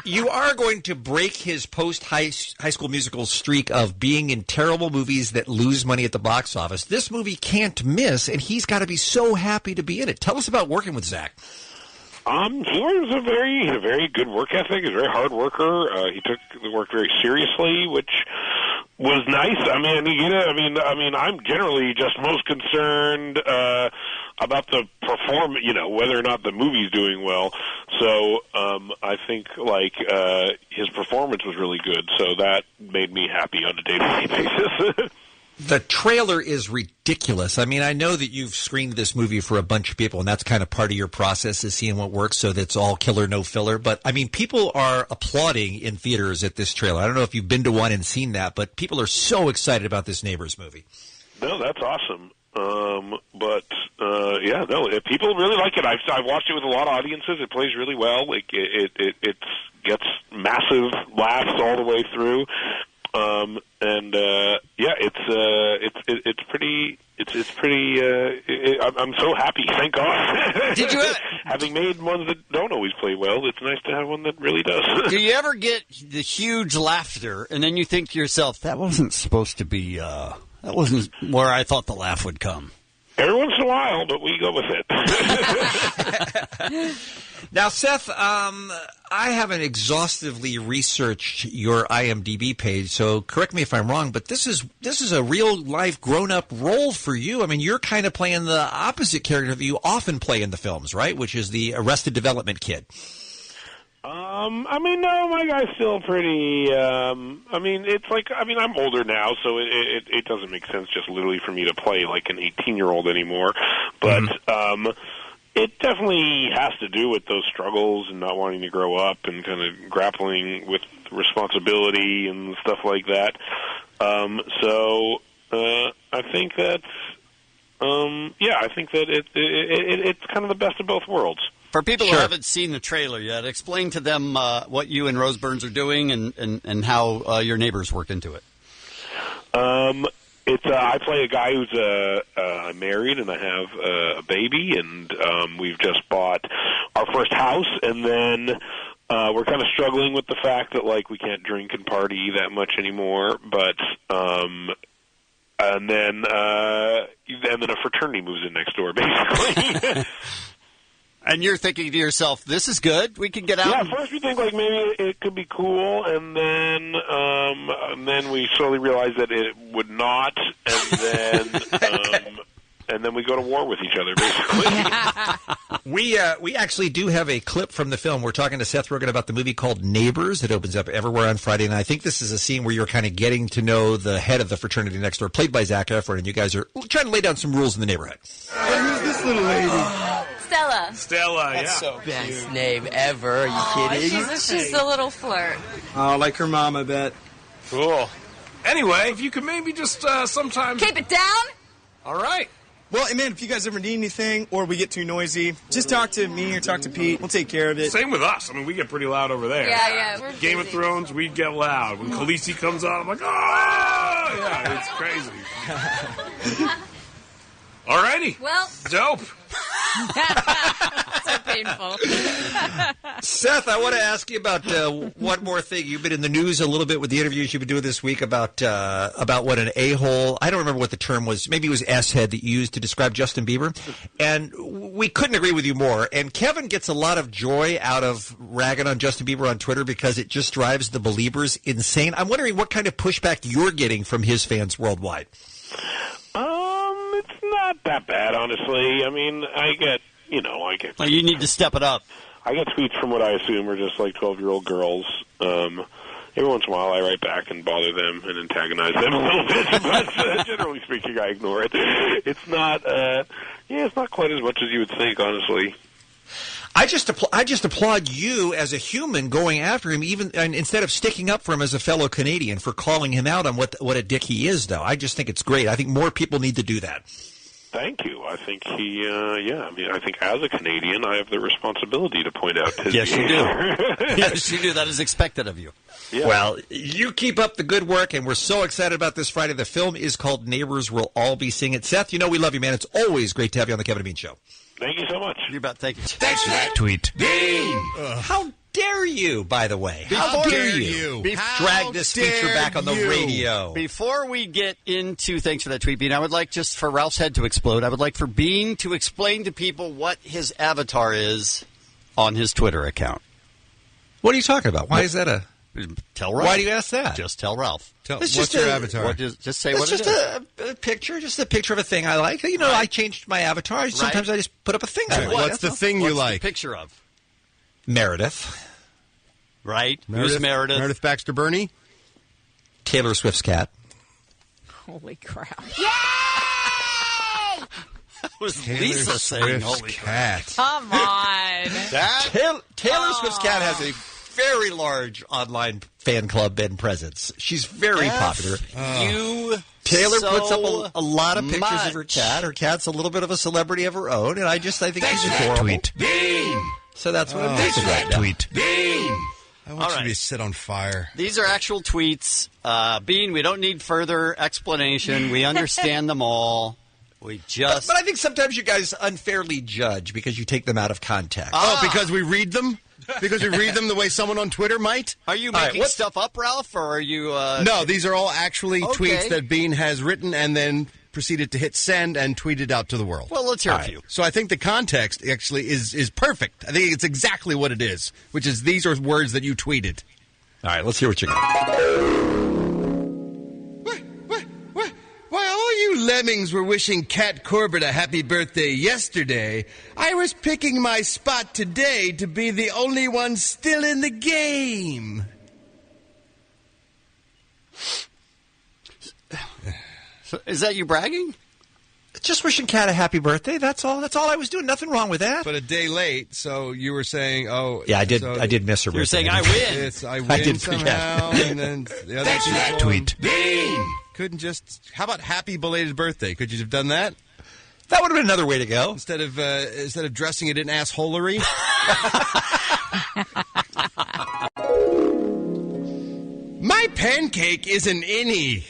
you are going to break his post-high school musical streak of being in terrible movies that lose money at the box office. This movie can't miss, and he's got to be so happy to be in it. Tell us about working with Zac. He was a very good work ethic. He's a very hard worker. He took the work very seriously, which was nice. I mean, I'm generally just most concerned about the performance, whether or not the movie's doing well. So I think his performance was really good. So that made me happy on a day-to-day basis. The trailer is ridiculous. I mean, I know that you've screened this movie for a bunch of people, and that's kind of part of your process is seeing what works, so that's all killer, no filler. But, I mean, people are applauding in theaters at this trailer. I don't know if you've been to one and seen that, but people are so excited about this Neighbors movie. No, that's awesome. People really like it. I've watched it with a lot of audiences. It plays really well. It gets massive laughs all the way through. It's pretty. I'm so happy. Thank God. Did you having made ones that don't always play well? It's nice to have one that really does. Do you ever get the huge laughter, and then you think to yourself, "That wasn't supposed to be. That wasn't where I thought the laugh would come." Every once in a while, but we go with it. Now, Seth, I haven't exhaustively researched your IMDb page, so correct me if I'm wrong, but this is a real-life grown-up role for you. I mean, you're kind of playing the opposite character that you often play in the films, right, which is the Arrested Development kid. No, my guy's still pretty, I'm older now, so it doesn't make sense just literally for me to play like an 18-year-old anymore. But, It definitely has to do with those struggles and not wanting to grow up and kind of grappling with responsibility and stuff like that. I think that's, I think that it's kind of the best of both worlds. For people who haven't seen the trailer yet, explain to them what you and Rose Burns are doing and how your neighbors work into it. I play a guy who's I'm married and I have a baby, and we've just bought our first house, and then we're kind of struggling with the fact that we can't drink and party that much anymore. But and then a fraternity moves in next door, basically. And you're thinking to yourself, this is good. We can get out. Yeah, first we think maybe it could be cool, and then we slowly realize that it would not, and then we go to war with each other, basically. We actually do have a clip from the film. We're talking to Seth Rogen about the movie called Neighbors. It opens up everywhere on Friday, and I think this is a scene where you're kind of getting to know the head of the fraternity next door, played by Zac Efron, and you guys are trying to lay down some rules in the neighborhood. Who's this little lady? Stella, That's so Best cute. name ever. Are you kidding? She's a little flirt. Oh, like her mom, I bet. Cool. Anyway, if you could maybe just sometimes... Keep it down? All right. Well, man, if you guys ever need anything or we get too noisy, just talk to me or talk to Pete. We'll take care of it. Same with us. I mean, we get pretty loud over there. Yeah. We're Game of Thrones, we get loud. When Khaleesi comes on, I'm like, oh! Yeah, it's crazy. All righty. Well. Dope. So painful. Seth, I want to ask you about one more thing. You've been in the news a little bit with the interviews you've been doing this week about what an a-hole, I don't remember what the term was, maybe it was S-head that you used to describe Justin Bieber, and we couldn't agree with you more. And Kevin gets a lot of joy out of ragging on Justin Bieber on Twitter because it just drives the believers insane. I'm wondering what kind of pushback you're getting from his fans worldwide. It's not that bad, honestly. I mean, I get. Well, you need to step it up. I get tweets from what I assume are just 12-year-old girls. Every once in a while, I write back and bother them and antagonize them a little bit, but generally speaking, I ignore it. It's not. It's not quite as much as you would think, honestly. I just applaud you as a human going after him, and instead of sticking up for him as a fellow Canadian for calling him out on what a dick he is. Though I just think it's great. I think more people need to do that. Thank you. I think he. I think as a Canadian, I have the responsibility to point out his. Yes, you do. Yes, you do. That is expected of you. Yeah. Well, you keep up the good work, and we're so excited about this Friday. The film is called Neighbors. We'll all be seeing it. Seth, we love you, man. It's always great to have you on the Kevin and Bean Show. Thank you so much. You bet. Thank you. Thanks for that tweet. Bean! How dare you, by the way? How dare you? Drag this feature back on the radio. Before we get into thanks for that tweet, Bean, I would like just for Ralph's head to explode, I would like for Bean to explain to people what his avatar is on his Twitter account. What are you talking about? Why is that a... Tell Ralph. Why do you ask that? Just tell Ralph. What's your avatar? Just say what it is. It's just a picture, a picture of a thing I like. I changed my avatar. Sometimes I just put up a thing I like. What's the thing you like? What's the picture of? Meredith. Right. Who's Meredith? Meredith Baxter Burney. Taylor Swift's cat. Holy crap. That was Taylor Lisa saying Swift's holy cat. Come on. Taylor Swift's cat has a very large online fan club and presence. She's very popular. Taylor puts up a lot of pictures of her cat. Her cat's a little bit of a celebrity of her own, and I think she's adorable. Tweet. Bean! So that's what I'm thinking right now. Tweet. Bean! I want All you right. to set on fire. These are actual tweets. Bean, we don't need further explanation. We understand them all. We just... But I think sometimes you guys unfairly judge because you take them out of context. Oh, because we read them? Because we read them the way someone on Twitter might? Are you making stuff up, Ralph, or are you... No, these are all actually tweets that Bean has written and then proceeded to hit send and tweeted out to the world. Well, let's hear a few. So I think the context actually is perfect. I think it's exactly what it is, which is these are words that you tweeted. All right, let's hear what you got. While all you lemmings were wishing Kat Corbett a happy birthday yesterday, I was picking my spot today to be the only one still in the game. So is that you bragging? Just wishing Kat a happy birthday. That's all. That's all I was doing. Nothing wrong with that. But a day late, so you were saying, yeah, I did. So I did miss her birthday. You were saying, I win. I win did somehow. And then the other people tweet. Couldn't just. How about happy belated birthday? Could you have done that? That would have been another way to go. Instead of dressing it in assholery. My pancake is an innie.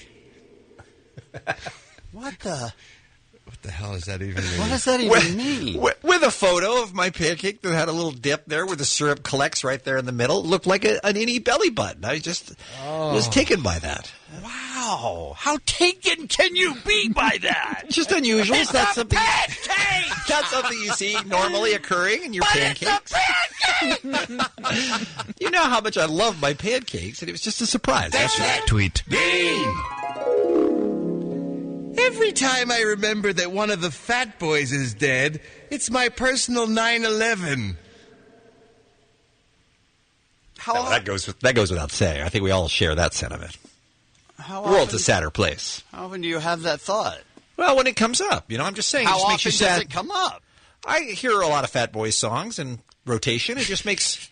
What the hell does that even mean? What does that even mean? With a photo of my pancake that had a little dip there where the syrup collects right there in the middle. It looked like an innie belly button. I just was taken by that. Wow. How taken can you be by that? Just unusual. It's Not a something, pancake! not something you see normally occurring in your pancakes. It's a pancake! You know how much I love my pancakes, and it was just a surprise. That's right. Tweet. Every time I remember that one of the fat boys is dead, it's my personal 9/11. That goes without saying. I think we all share that sentiment. The world's a sadder place. How often do you have that thought? Well, when it comes up, I'm just saying. How it just often makes you sad. does it come up? I hear a lot of Fat Boys songs in rotation. It just makes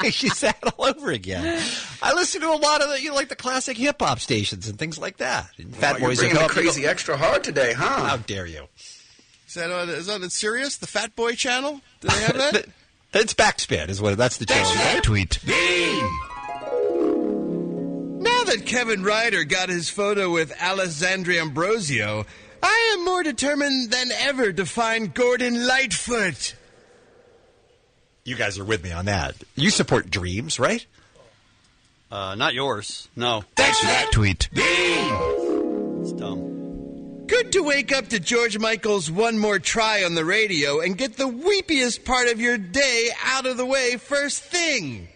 makes you sad all over again. I listen to a lot of the like the classic hip hop stations and things like that. And Fat Boys you're bringing the crazy extra hard today, huh? How dare you? Is that serious? The Fat Boy channel? Do they have that? It's Backspin. That's the channel. Right? Tweet. Now that Kevin Ryder got his photo with Alessandra Ambrosio, I am more determined than ever to find Gordon Lightfoot. You guys are with me on that. You support Dreams, right? Not yours. No. Thanks for that tweet. It's dumb. Good to wake up to George Michael's One More Try on the radio and get the weepiest part of your day out of the way first thing.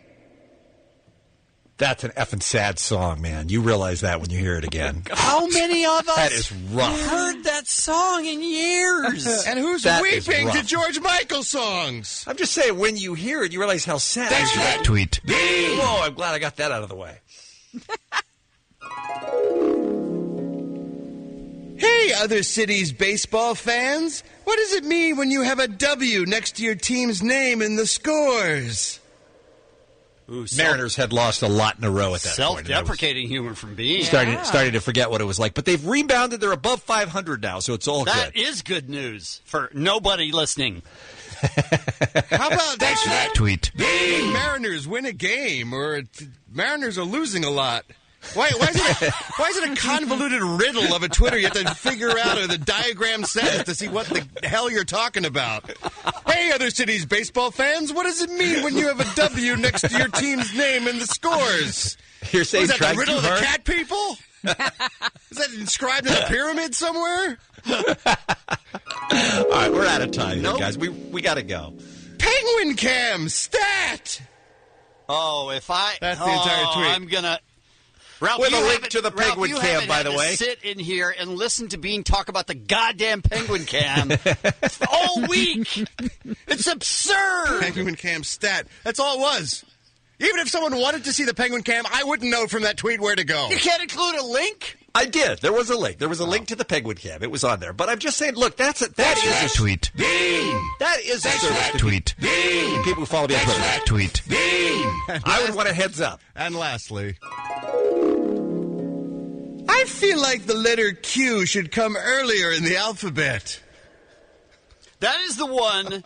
That's an effing sad song, man. You realize that when you hear it again. How many of us that is rough. heard that song in years? And who's weeping to George Michael songs? I'm just saying, when you hear it, you realize how sad Thanks for that tweet. Whoa, I'm glad I got that out of the way. Hey, other cities' baseball fans. What does it mean when you have a W next to your team's name in the scores? Ooh, Mariners had lost a lot in a row at that point. Self-deprecating humor from Bean. Starting to forget what it was like. But they've rebounded. They're above 500 now, so it's all good. That is good news for nobody listening. How about that tweet? Mariners win a game, or Mariners are losing a lot. Why is it a convoluted riddle of a Twitter you have to figure out, or the diagram says to see what the hell you're talking about? Hey, other cities' baseball fans, what does it mean when you have a W next to your team's name in the scores? You're saying was that try the riddle too of the hard? cat people? Is that inscribed in a pyramid somewhere? All right, we're out of time here, guys. We got to go. Penguin Cam stat. Oh, That's the entire tweet. I'm gonna. Ralph, With a you link haven't- to the Ralph, Penguin you Cam, haven't by had the to way. sit in here and listen to Bean talk about the goddamn Penguin Cam all week. It's absurd. Penguin Cam stat. That's all it was. Even if someone wanted to see the Penguin Cam, I wouldn't know from that tweet where to go. You can't include a link? I did. There was a link. There was a link to the Penguin Cam. It was on there. But I'm just saying, look, that is a tweet. That is a service to tweet. people who follow me on Twitter. Tweet. I would want a heads up. And lastly, I feel like the letter Q should come earlier in the alphabet. That is the one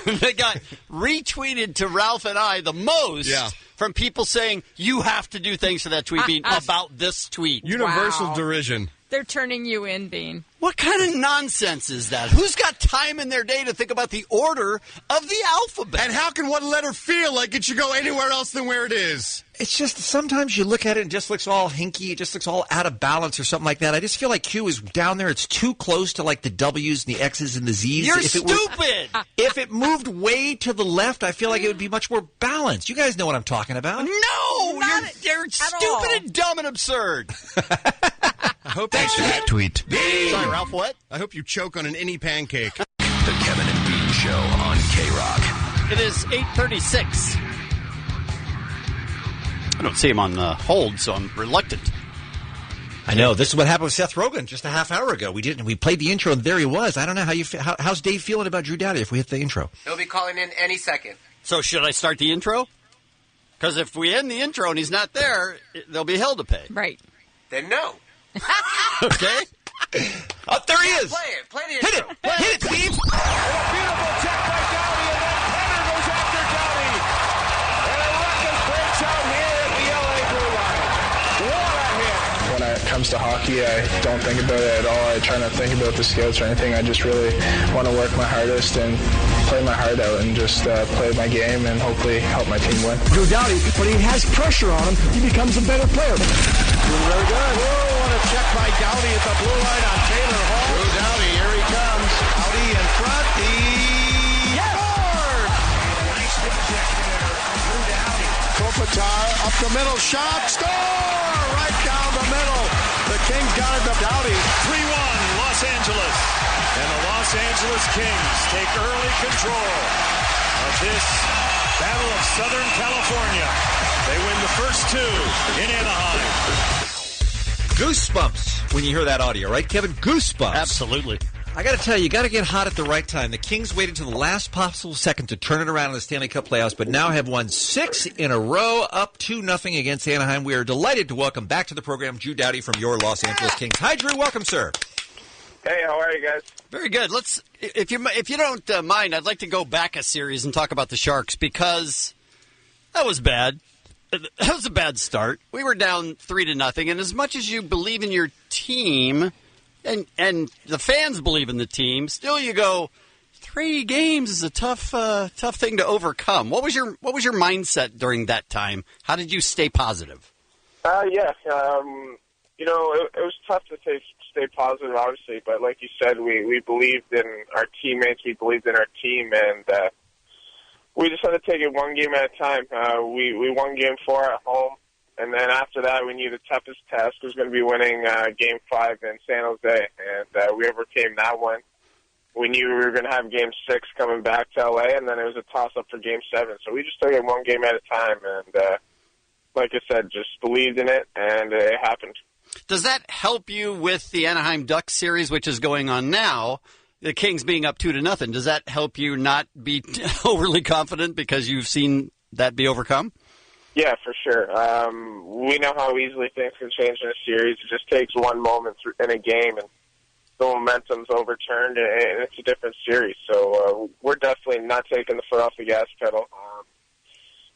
that got retweeted to Ralph and I the most from people saying, you have to do things for that tweet being about this tweet. Universal derision. They're turning you in, Bean. What kind of nonsense is that? Who's got time in their day to think about the order of the alphabet? And how can one letter feel like it should go anywhere else than where it is? It's just sometimes you look at it and it just looks all hinky. It just looks all out of balance or something like that. I just feel like Q is down there. It's too close to like the W's and the X's and the Z's. You're stupid. If it moved way to the left, I feel like it would be much more balanced. You guys know what I'm talking about. No, you're stupid and dumb and absurd. I hope that's that tweet. Sorry, Ralph, what? I hope you choke on an innie pancake. The Kevin and Bean Show on K-Rock. It is 8:36. I don't see him on the hold, so I'm reluctant. I know. This is what happened with Seth Rogen just a half hour ago. We played the intro, and there he was. I don't know how's Dave feeling about Drew Doughty if we hit the intro. He'll be calling in any second. So should I start the intro? Because if we end the intro and he's not there, there'll be hell to pay. Right. Then no. Okay. Oh, there he is. Play the Hit intro. it. Hit it, Steve. Beautiful check by Doughty, and then Penner goes after Doughty. And a ruckus breaks out here at the LA blue line. What a hit. When it comes to hockey, I don't think about it at all. I try not to think about the skills or anything. I just really want to work my hardest and play my heart out and just play my game and hopefully help my team win. Drew Doughty, when he has pressure on him, he becomes a better player. Doing really good. Whoa, what a check by Doughty at the blue line on Taylor Hall. Drew Doughty, here he comes. Doughty in front. He scored! Nice hip check there from Drew Doughty. Kopitar up the middle, shot, score! Right down the middle. The Kings got it to Doughty. 3-1, Los Angeles. And the Los Angeles Kings take early control of this Battle of Southern California. They win the first two in Anaheim. Goosebumps when you hear that audio, right, Kevin? Goosebumps. Absolutely. I got to tell you got to get hot at the right time. The Kings waited to the last possible second to turn it around in the Stanley Cup playoffs, but now have won 6 in a row, up 2-0 against Anaheim. We are delighted to welcome back to the program Drew Doughty from your Los Angeles Kings. Hi, Drew. Welcome, sir. Hey, how are you guys? Very good. Let's, if you don't mind, I'd like to go back a series and talk about the Sharks because that was bad. That was a bad start. We were down 3-0, and as much as you believe in your team, and the fans believe in the team, still you go 3 games is a tough thing to overcome. What was your mindset during that time? How did you stay positive? It was tough to stay positive, obviously, but like you said, we believed in our teammates, we believed in our team, and we just had to take it one game at a time. We won Game 4 at home, and then after that, we knew the toughest task was going to be winning Game 5 in San Jose, and we overcame that one. We knew we were going to have Game 6 coming back to LA, and then it was a toss-up for Game 7. So we just took it one game at a time, and like I said, just believed in it, and it happened. Does that help you with the Anaheim Ducks series, which is going on now? The Kings being up 2-0, does that help you not be overly confident because you've seen that be overcome? Yeah, for sure. We know how easily things can change in a series. It just takes one moment in a game, and the momentum's overturned, and it's a different series. So we're definitely not taking the foot off the gas pedal.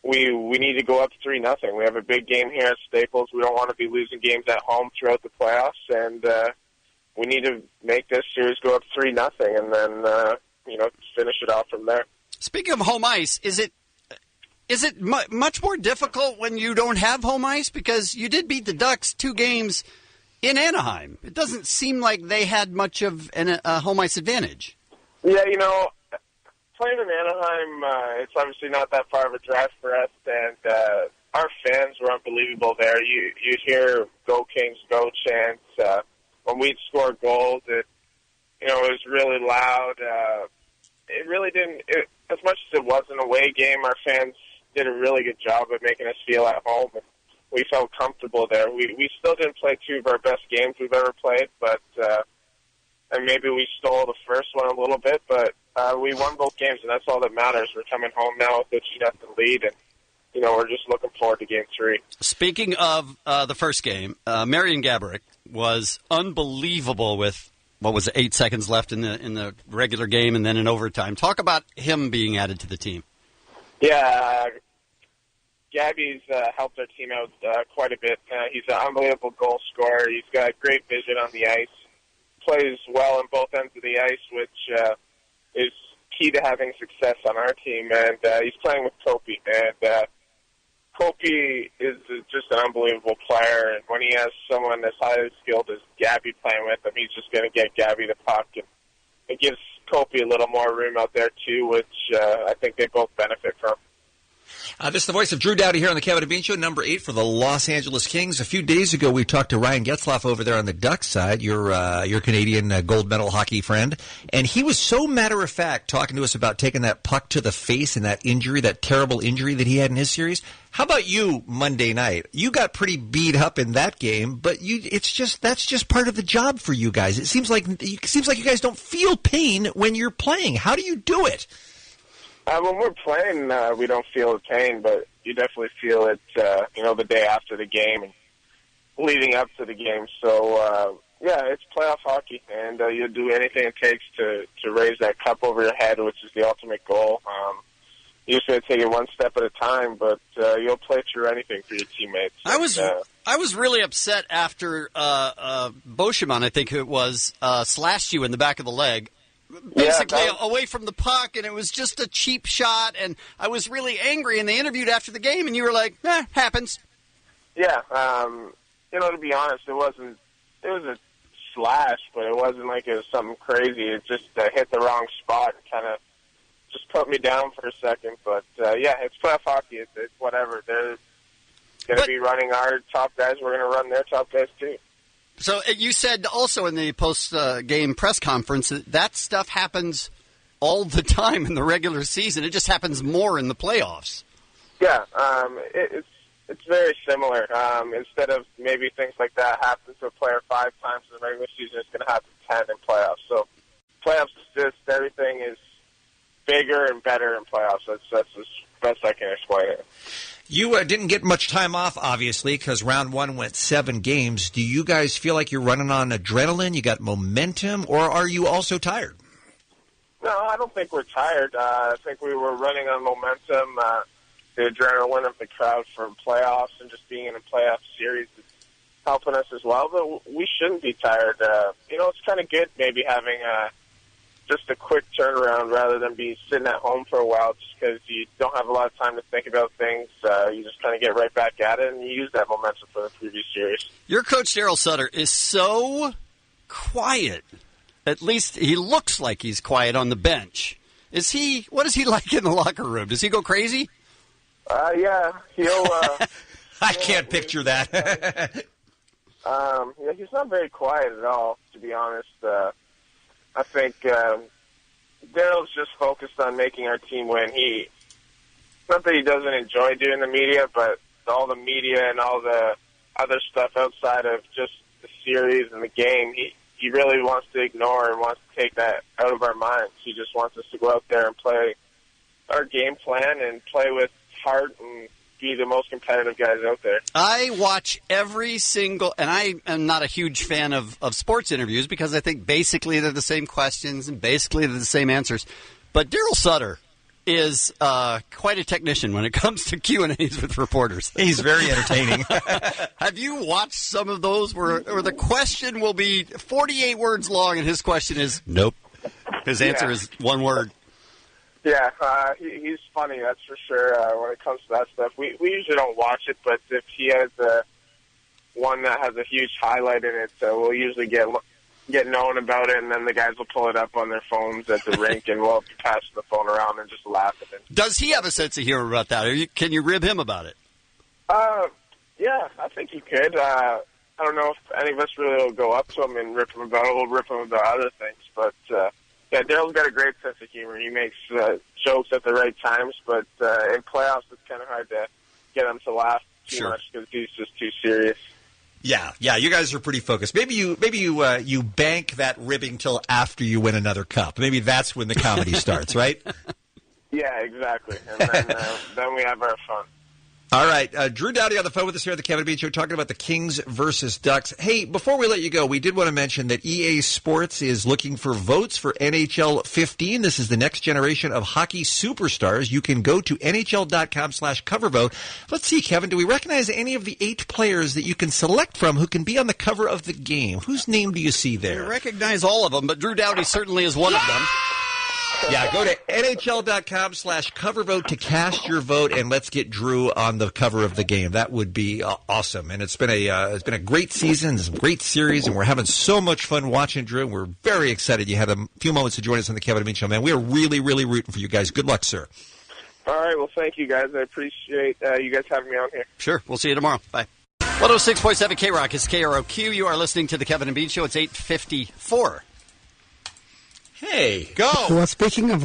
We need to go up 3-0. We have a big game here at Staples. We don't want to be losing games at home throughout the playoffs, and we need to make this series go up 3-0, and then finish it off from there. Speaking of home ice, is it much more difficult when you don't have home ice? Because you did beat the Ducks 2 games in Anaheim. It doesn't seem like they had much of a home ice advantage. Yeah, playing in Anaheim, it's obviously not that far of a drive for us, and our fans were unbelievable there. You'd hear "Go Kings, Go" chants. When we'd score goals, it was really loud. It really didn't, as much as it was an away game, our fans did a really good job of making us feel at home, and we felt comfortable there. We still didn't play 2 of our best games we've ever played, but and maybe we stole the first one a little bit, but we won both games, and that's all that matters. We're coming home now with a 2-0 lead, and we're just looking forward to Game 3. Speaking of the first game, Marian Gaborik was unbelievable with, 8 seconds left in the regular game and then in overtime. Talk about him being added to the team. Yeah, Gabby's helped our team out quite a bit. He's an unbelievable goal scorer. He's got great vision on the ice, plays well on both ends of the ice, which is key to having success on our team. And he's playing with Kopi, and Kopi is just an unbelievable player, and when he has someone as highly skilled as Gabby playing with him, he's just going to get Gabby the puck, and it gives Kopi a little more room out there, too, which I think they both benefit from. This is the voice of Drew Doughty here on the Kevin and Bean Show, number 8 for the Los Angeles Kings. A few days ago, we talked to Ryan Getzlaf over there on the Ducks side, your Canadian gold medal hockey friend, and he was so matter-of-fact talking to us about taking that puck to the face and that injury, that terrible injury that he had in his series. How about you Monday night? You got pretty beat up in that game, but that's just part of the job for you guys. It seems like you guys don't feel pain when you're playing. How do you do it? When we're playing, we don't feel the pain, but you definitely feel it, the day after the game and leading up to the game. So, it's playoff hockey, and you'll do anything it takes to raise that cup over your head, which is the ultimate goal. You're just going to take it one step at a time, but you'll play through anything for your teammates. I was really upset after Beauchemin, I think it was, slashed you in the back of the leg, basically away from the puck, and it was just a cheap shot, and I was really angry, and they interviewed after the game, and you were like, happens. Yeah, to be honest, it was a slash, but it wasn't like it was something crazy. It just hit the wrong spot and kind of just put me down for a second. But, it's playoff hockey. It's whatever. They're going to be running our top guys. We're going to run their top guys, too. So you said also in the post-game press conference that stuff happens all the time in the regular season. It just happens more in the playoffs. Yeah, it's very similar. Instead of maybe things like that happen to a player 5 times in the regular season, it's going to happen 10 in playoffs. So playoffs is just everything is bigger and better in playoffs. That's as best I can explain it. You didn't get much time off, obviously, because round 1 went 7 games. Do you guys feel like you're running on adrenaline? You got momentum, or are you also tired? No, I don't think we're tired. I think we were running on momentum. The adrenaline of the crowd from playoffs and just being in a playoff series is helping us as well. But we shouldn't be tired. It's kind of good maybe having just a quick turnaround rather than be sitting at home for a while just because you don't have a lot of time to think about things. You just kind of get right back at it, and you use that momentum for the previous series. Your coach, Daryl Sutter, is so quiet. At least he looks like he's quiet on the bench. What is he like in the locker room? Does he go crazy? Yeah, he'll... I can't picture that. He's not very quiet at all, to be honest. I think Daryl's just focused on making our team win. Not that he doesn't enjoy doing the media, but all the media and all the other stuff outside of just the series and the game, he really wants to ignore and wants to take that out of our minds. He just wants us to go out there and play our game plan and play with heart and be the most competitive guys out there. I watch every single, and I am not a huge fan of sports interviews because I think basically they're the same questions and basically they're the same answers. But Daryl Sutter is quite a technician when it comes to Q&As with reporters. He's very entertaining. Have you watched some of those where the question will be 48 words long and his question is, nope. His answer is one word. Yeah, he's funny, that's for sure, when it comes to that stuff. We usually don't watch it, but if he has one that has a huge highlight in it, we'll usually get known about it, and then the guys will pull it up on their phones at the rink, and we'll be passing the phone around and just laugh at it. Does he have a sense of humor about that? Can you rib him about it? Yeah, I think he could. I don't know if any of us really will go up to him and rip him about it. We'll rip him about other things, but... Yeah, Daryl's got a great sense of humor. He makes jokes at the right times, but in playoffs it's kind of hard to get him to laugh too much because he's just too serious. Yeah, you guys are pretty focused. Maybe you bank that ribbing till after you win another cup. Maybe that's when the comedy starts, right? Yeah, exactly. And then we have our fun. All right, Drew Doughty on the phone with us here at the Kevin Bean Show talking about the Kings versus Ducks. Hey, before we let you go, we did want to mention that EA Sports is looking for votes for NHL 15. This is the next generation of hockey superstars. You can go to NHL.com/covervote. Let's see, Kevin, do we recognize any of the 8 players that you can select from who can be on the cover of the game? Whose name do you see there? I recognize all of them, but Drew Doughty certainly is one of them. Yeah, go to NHL.com/covervote to cast your vote, and let's get Drew on the cover of the game. That would be awesome. And it's been a great season, some great series, and we're having so much fun watching Drew. We're very excited you had a few moments to join us on the Kevin Bean Show, man. We are really, really rooting for you guys. Good luck, sir. All right, well, thank you guys. I appreciate you guys having me on here. Sure, we'll see you tomorrow. Bye. 106.7 K-Rock is KROQ. You are listening to the Kevin and Bean Show. It's 8:54. Hey, go! Well, speaking of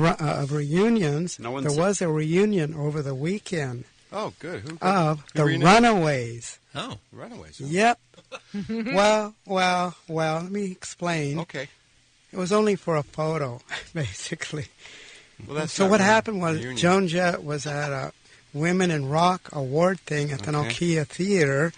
reunions, there was a reunion over the weekend Oh, good. Of the Runaways. Oh, Runaways. Yep. well, let me explain. Okay. It was only for a photo, basically. Well, that's so not what really happened was reunion. Joan Jett was at a Women in Rock award thing at the Nokia Theater,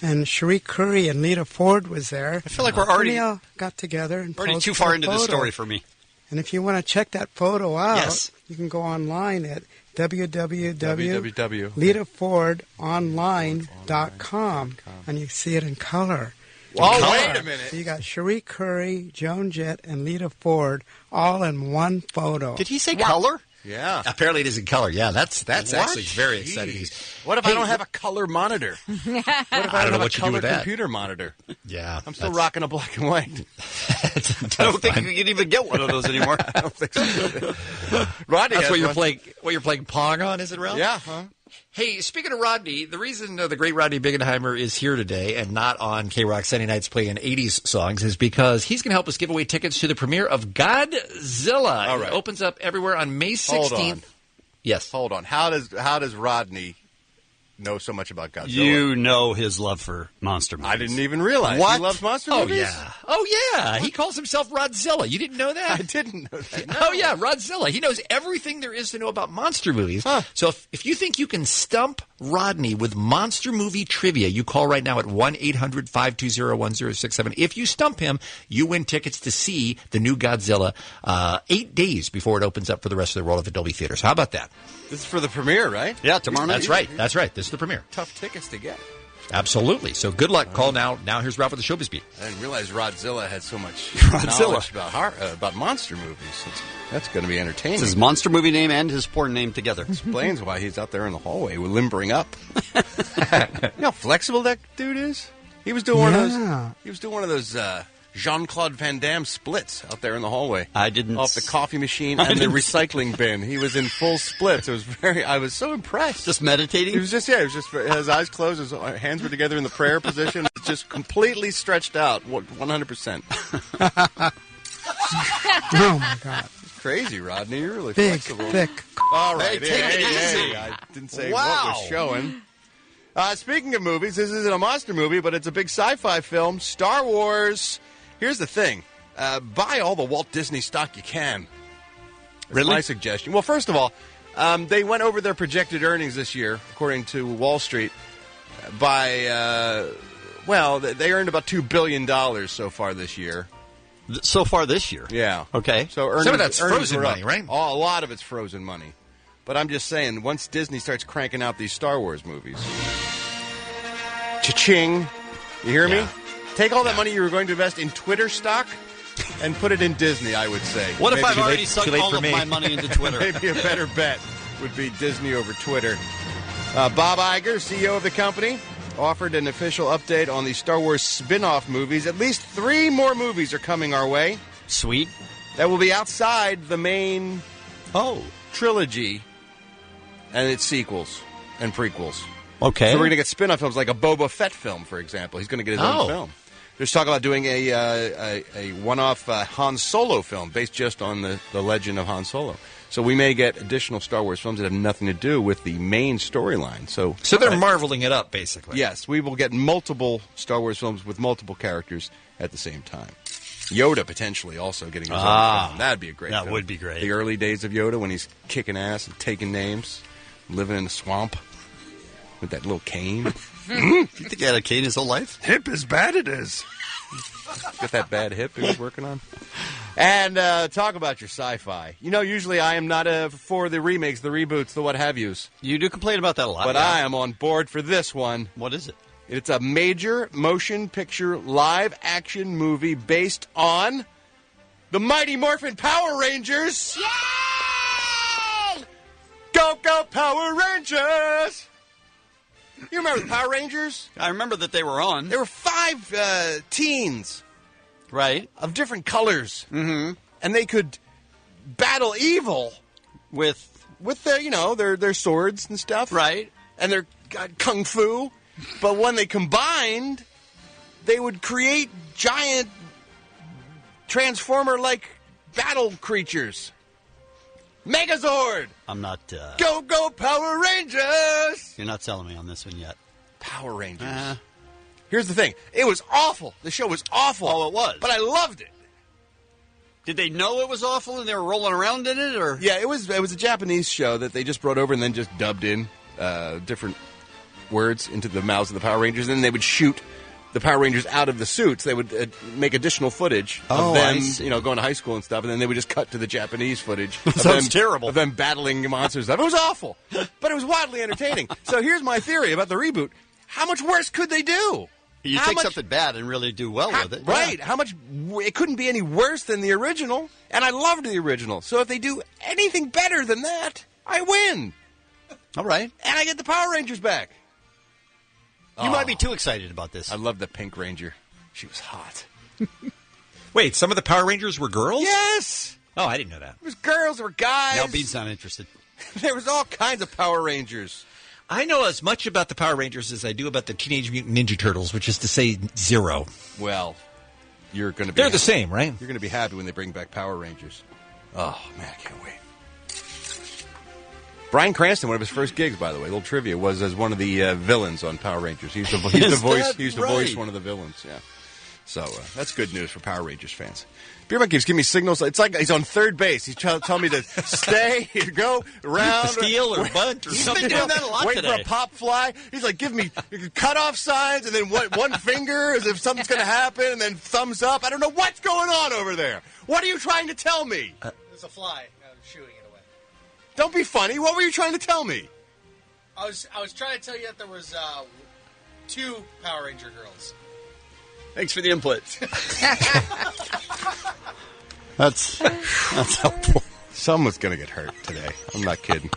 and Cherie Curry and Lita Ford was there. I feel like we're already And they all got together and already too posted far a into the photo. story for me. And if you want to check that photo out, Yes. you can go online at www. LitaFordOnline.com, and you see it in color. Oh, wait a minute. So you got Cherie Curry, Joan Jett, and Lita Ford all in one photo. Did he say color? Yeah. Apparently it is in color. Yeah, that's What? actually very Jeez. exciting. What if I don't have a color monitor? What if I don't know have what a you do color with that. computer monitor? Yeah. I'm still rocking a black and white. I don't think you can even get one of those anymore. I don't think so. Rodney That's has what you're one. playing. What you're playing Pong on, is it, Ralph? Yeah. Huh? Hey, speaking of Rodney, the reason the great Rodney Bingenheimer is here today and not on K-Rock Sunday nights playing 80s songs is because he's going to help us give away tickets to the premiere of Godzilla. All right. It opens up everywhere on May 16th. Hold on. Yes. Hold on. How does Rodney know so much about Godzilla? You know his love for monster movies. I didn't even realize. What? He loves monster Oh, movies? yeah. Oh, yeah. He calls himself Rodzilla. You didn't know that? I didn't know that. No. Oh, yeah, Rodzilla. He knows everything there is to know about monster movies. Huh. So if you think you can stump Rodney with monster movie trivia, you call right now at 1-800-520-1067. If you stump him, you win tickets to see the new Godzilla 8 days before it opens up for the rest of the world at the Dolby Theaters. How about that? This is for the premiere, right? Yeah, tomorrow night. That's right. That's right. This is the premiere. Tough tickets to get. Absolutely. So good luck. Call now. Now here's Ralph with the Showbiz Beat. I didn't realize Rodzilla had so much Rodzilla. knowledge about monster movies. That's going to be entertaining. It's his monster movie name and his porn name together. Explains why he's out there in the hallway limbering up. You know how flexible that dude is? He was doing one of those. He was doing one of those Jean-Claude Van Damme splits out there in the hallway. I didn't off the coffee machine and the recycling bin. He was in full splits. It was I was so impressed. Just meditating. He was just his eyes closed, his hands were together in the prayer position, just completely stretched out, 100%. Oh, my God. Crazy, Rodney. You're really Big, flexible. thick. All right, Hey, take it easy. I didn't say Wow. what was showing. Speaking of movies, this isn't a monster movie, but it's a big sci-fi film, Star Wars. Here's the thing. Buy all the Walt Disney stock you can. That's Really? my suggestion. Well, first of all, they went over their projected earnings this year, according to Wall Street, by, they earned about $2 billion so far this year. So far this year. Yeah. Okay. So earnings, Some of that's earnings frozen were up. money, right? Oh, a lot of it's frozen money. But I'm just saying, once Disney starts cranking out these Star Wars movies, cha-ching, you hear me? Take all that money you were going to invest in Twitter stock and put it in Disney, I would say. What if Maybe I've too already late- sunk too late all for of me. my money into Twitter? Maybe a better bet would be Disney over Twitter. Bob Iger, CEO of the company, offered an official update on the Star Wars spin-off movies. At least 3 more movies are coming our way. Sweet. That will be outside the main trilogy and its sequels and prequels. Okay. So we're going to get spin-off films like a Boba Fett film, for example. He's going to get his own film. There's talk about doing a one-off Han Solo film based just on the legend of Han Solo. So we may get additional Star Wars films that have nothing to do with the main storyline. So they're marveling it up, basically. Yes, we will get multiple Star Wars films with multiple characters at the same time. Yoda potentially also getting his own film. That'd be a great film. That would be great. The early days of Yoda when he's kicking ass and taking names, living in the swamp with that little cane. You think he had a cane his whole life? Hip is bad it is. Got that bad hip he was working on. And talk about your sci-fi. You know, usually I am not for the remakes, the reboots, the what have yous. You do complain about that a lot. But I am on board for this one. What is it? It's a major motion picture live action movie based on the Mighty Morphin Power Rangers. Yay! Go, go, Power Rangers! You remember the Power Rangers? I remember that they were on. There were 5 teens. Right. Of different colors. Mm-hmm. And they could battle evil with their swords and stuff. Right. And their kung fu. But when they combined, they would create giant Transformer-like battle creatures. Megazord! I'm not... Go Power Rangers! You're not selling me on this one yet. Power Rangers. Here's the thing. It was awful. The show was awful. Oh, it was. But I loved it. Did they know it was awful and they were rolling around in it, or? Yeah, it was a Japanese show that they just brought over and then just dubbed in different words into the mouths of the Power Rangers. And then they would shoot the Power Rangers out of the suits. They would make additional footage of them, going to high school and stuff. And then they would just cut to the Japanese footage. Sounds terrible. Of them battling monsters and stuff. It was awful, but it was wildly entertaining. So here's my theory about the reboot. How much worse could they do? You take something bad and really do well with it. Right. Yeah. How much? It couldn't be any worse than the original, and I loved the original. So if they do anything better than that, I win. All right. And I get the Power Rangers back. You might be too excited about this. I love the Pink Ranger. She was hot. Wait, some of the Power Rangers were girls? Yes. Oh, I didn't know that. There was girls, there were guys. Now Bean's not interested. There was all kinds of Power Rangers. I know as much about the Power Rangers as I do about the Teenage Mutant Ninja Turtles, which is to say zero. Well, you're going to be... They're the same, right? You're going to be happy when they bring back Power Rangers. Oh, man, I can't wait. Bryan Cranston, one of his first gigs, by the way, little trivia, was as one of the villains on Power Rangers. He used to voice one of the villains, yeah. So that's good news for Power Rangers fans. Beerman keeps giving me signals. It's like he's on third base. He's telling me to stay, go around. Steal or bunt or something. He's been doing that a lot Wait today. for a pop fly. He's like, give me cutoff signs and then one finger as if something's going to happen and then thumbs up. I don't know what's going on over there. What are you trying to tell me? There's a fly. I'm shooting it away. Don't be funny. What were you trying to tell me? I was trying to tell you that there was 2 Power Ranger girls. Thanks for the input. That's helpful. Someone's going to get hurt today. I'm not kidding.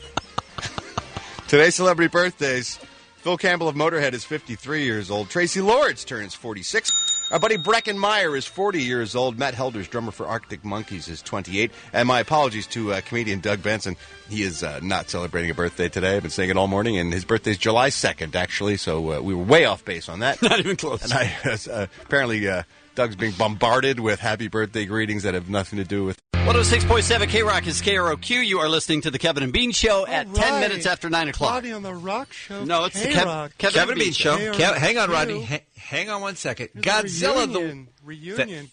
Today's celebrity birthdays. Phil Campbell of Motorhead is 53 years old. Tracy Lords turns 46. Our buddy Breckin Meyer is 40 years old. Matt Helders, drummer for Arctic Monkeys, is 28. And my apologies to comedian Doug Benson. He is not celebrating a birthday today. I've been saying it all morning, and his birthday is July 2nd, actually, so we were way off base on that. Not even close. And apparently Doug's being bombarded with happy birthday greetings that have nothing to do with... 106.7 K-Rock is KROQ. You are listening to the Kevin and Bean Show at 10 minutes after 9 o'clock. Roddy on the Rock Show. No, it's K-Rock. the Kevin and Bean Show. Hang on, Rodney. Hang on one second. Godzilla, Reunion.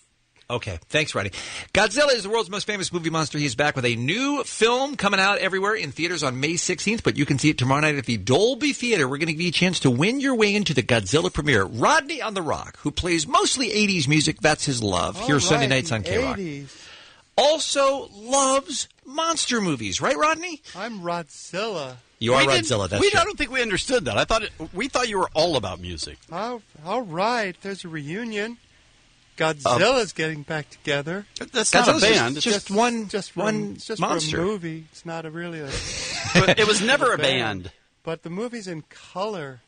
Okay, thanks, Roddy. Godzilla is the world's most famous movie monster. He's back with a new film coming out everywhere in theaters on May 16th, but you can see it tomorrow night at the Dolby Theater. We're going to give you a chance to win your way into the Godzilla premiere. Rodney on the Rock, who plays mostly 80s music, that's his love. Here Sunday nights on K-Rock. 80s. Also loves monster movies, right, Rodney? I'm Rodzilla. You are Rodzilla, that's I true. don't think we understood that. We thought you were all about music. All right, there's a reunion. Godzilla's getting back together. That's not a band. It's just one it's just monster. for a movie. It's not really a... But it was never a band. But the movie's in color.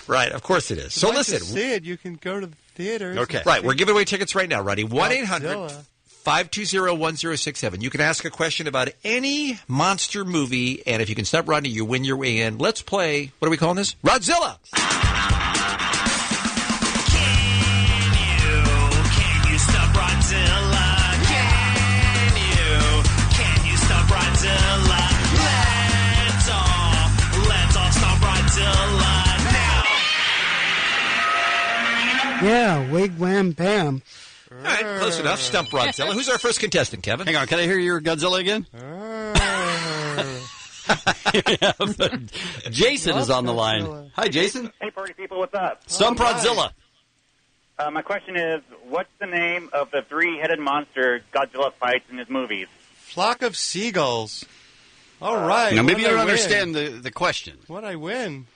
Right, of course it is. So If you'd like listen. to see it, you can go to the theaters. Okay. Right, we're giving away tickets right now, Roddy. 1-800-520-1067. You can ask a question about any monster movie, and if you can stop Rodney, you win your way in. Let's play, what are we calling this? Rodzilla! Yeah, wig, wham, bam. All right, close enough. Stump Rodzilla. Who's our first contestant, Kevin? Hang on, can I hear your Godzilla again? Jason is on the line. Hi, Jason. Hey, party people, what's up? Stump Rodzilla. My question is, what's the name of the 3-headed monster Godzilla fights in his movies? Flock of seagulls. All right. Now, maybe you don't win? understand the question. What'd I win?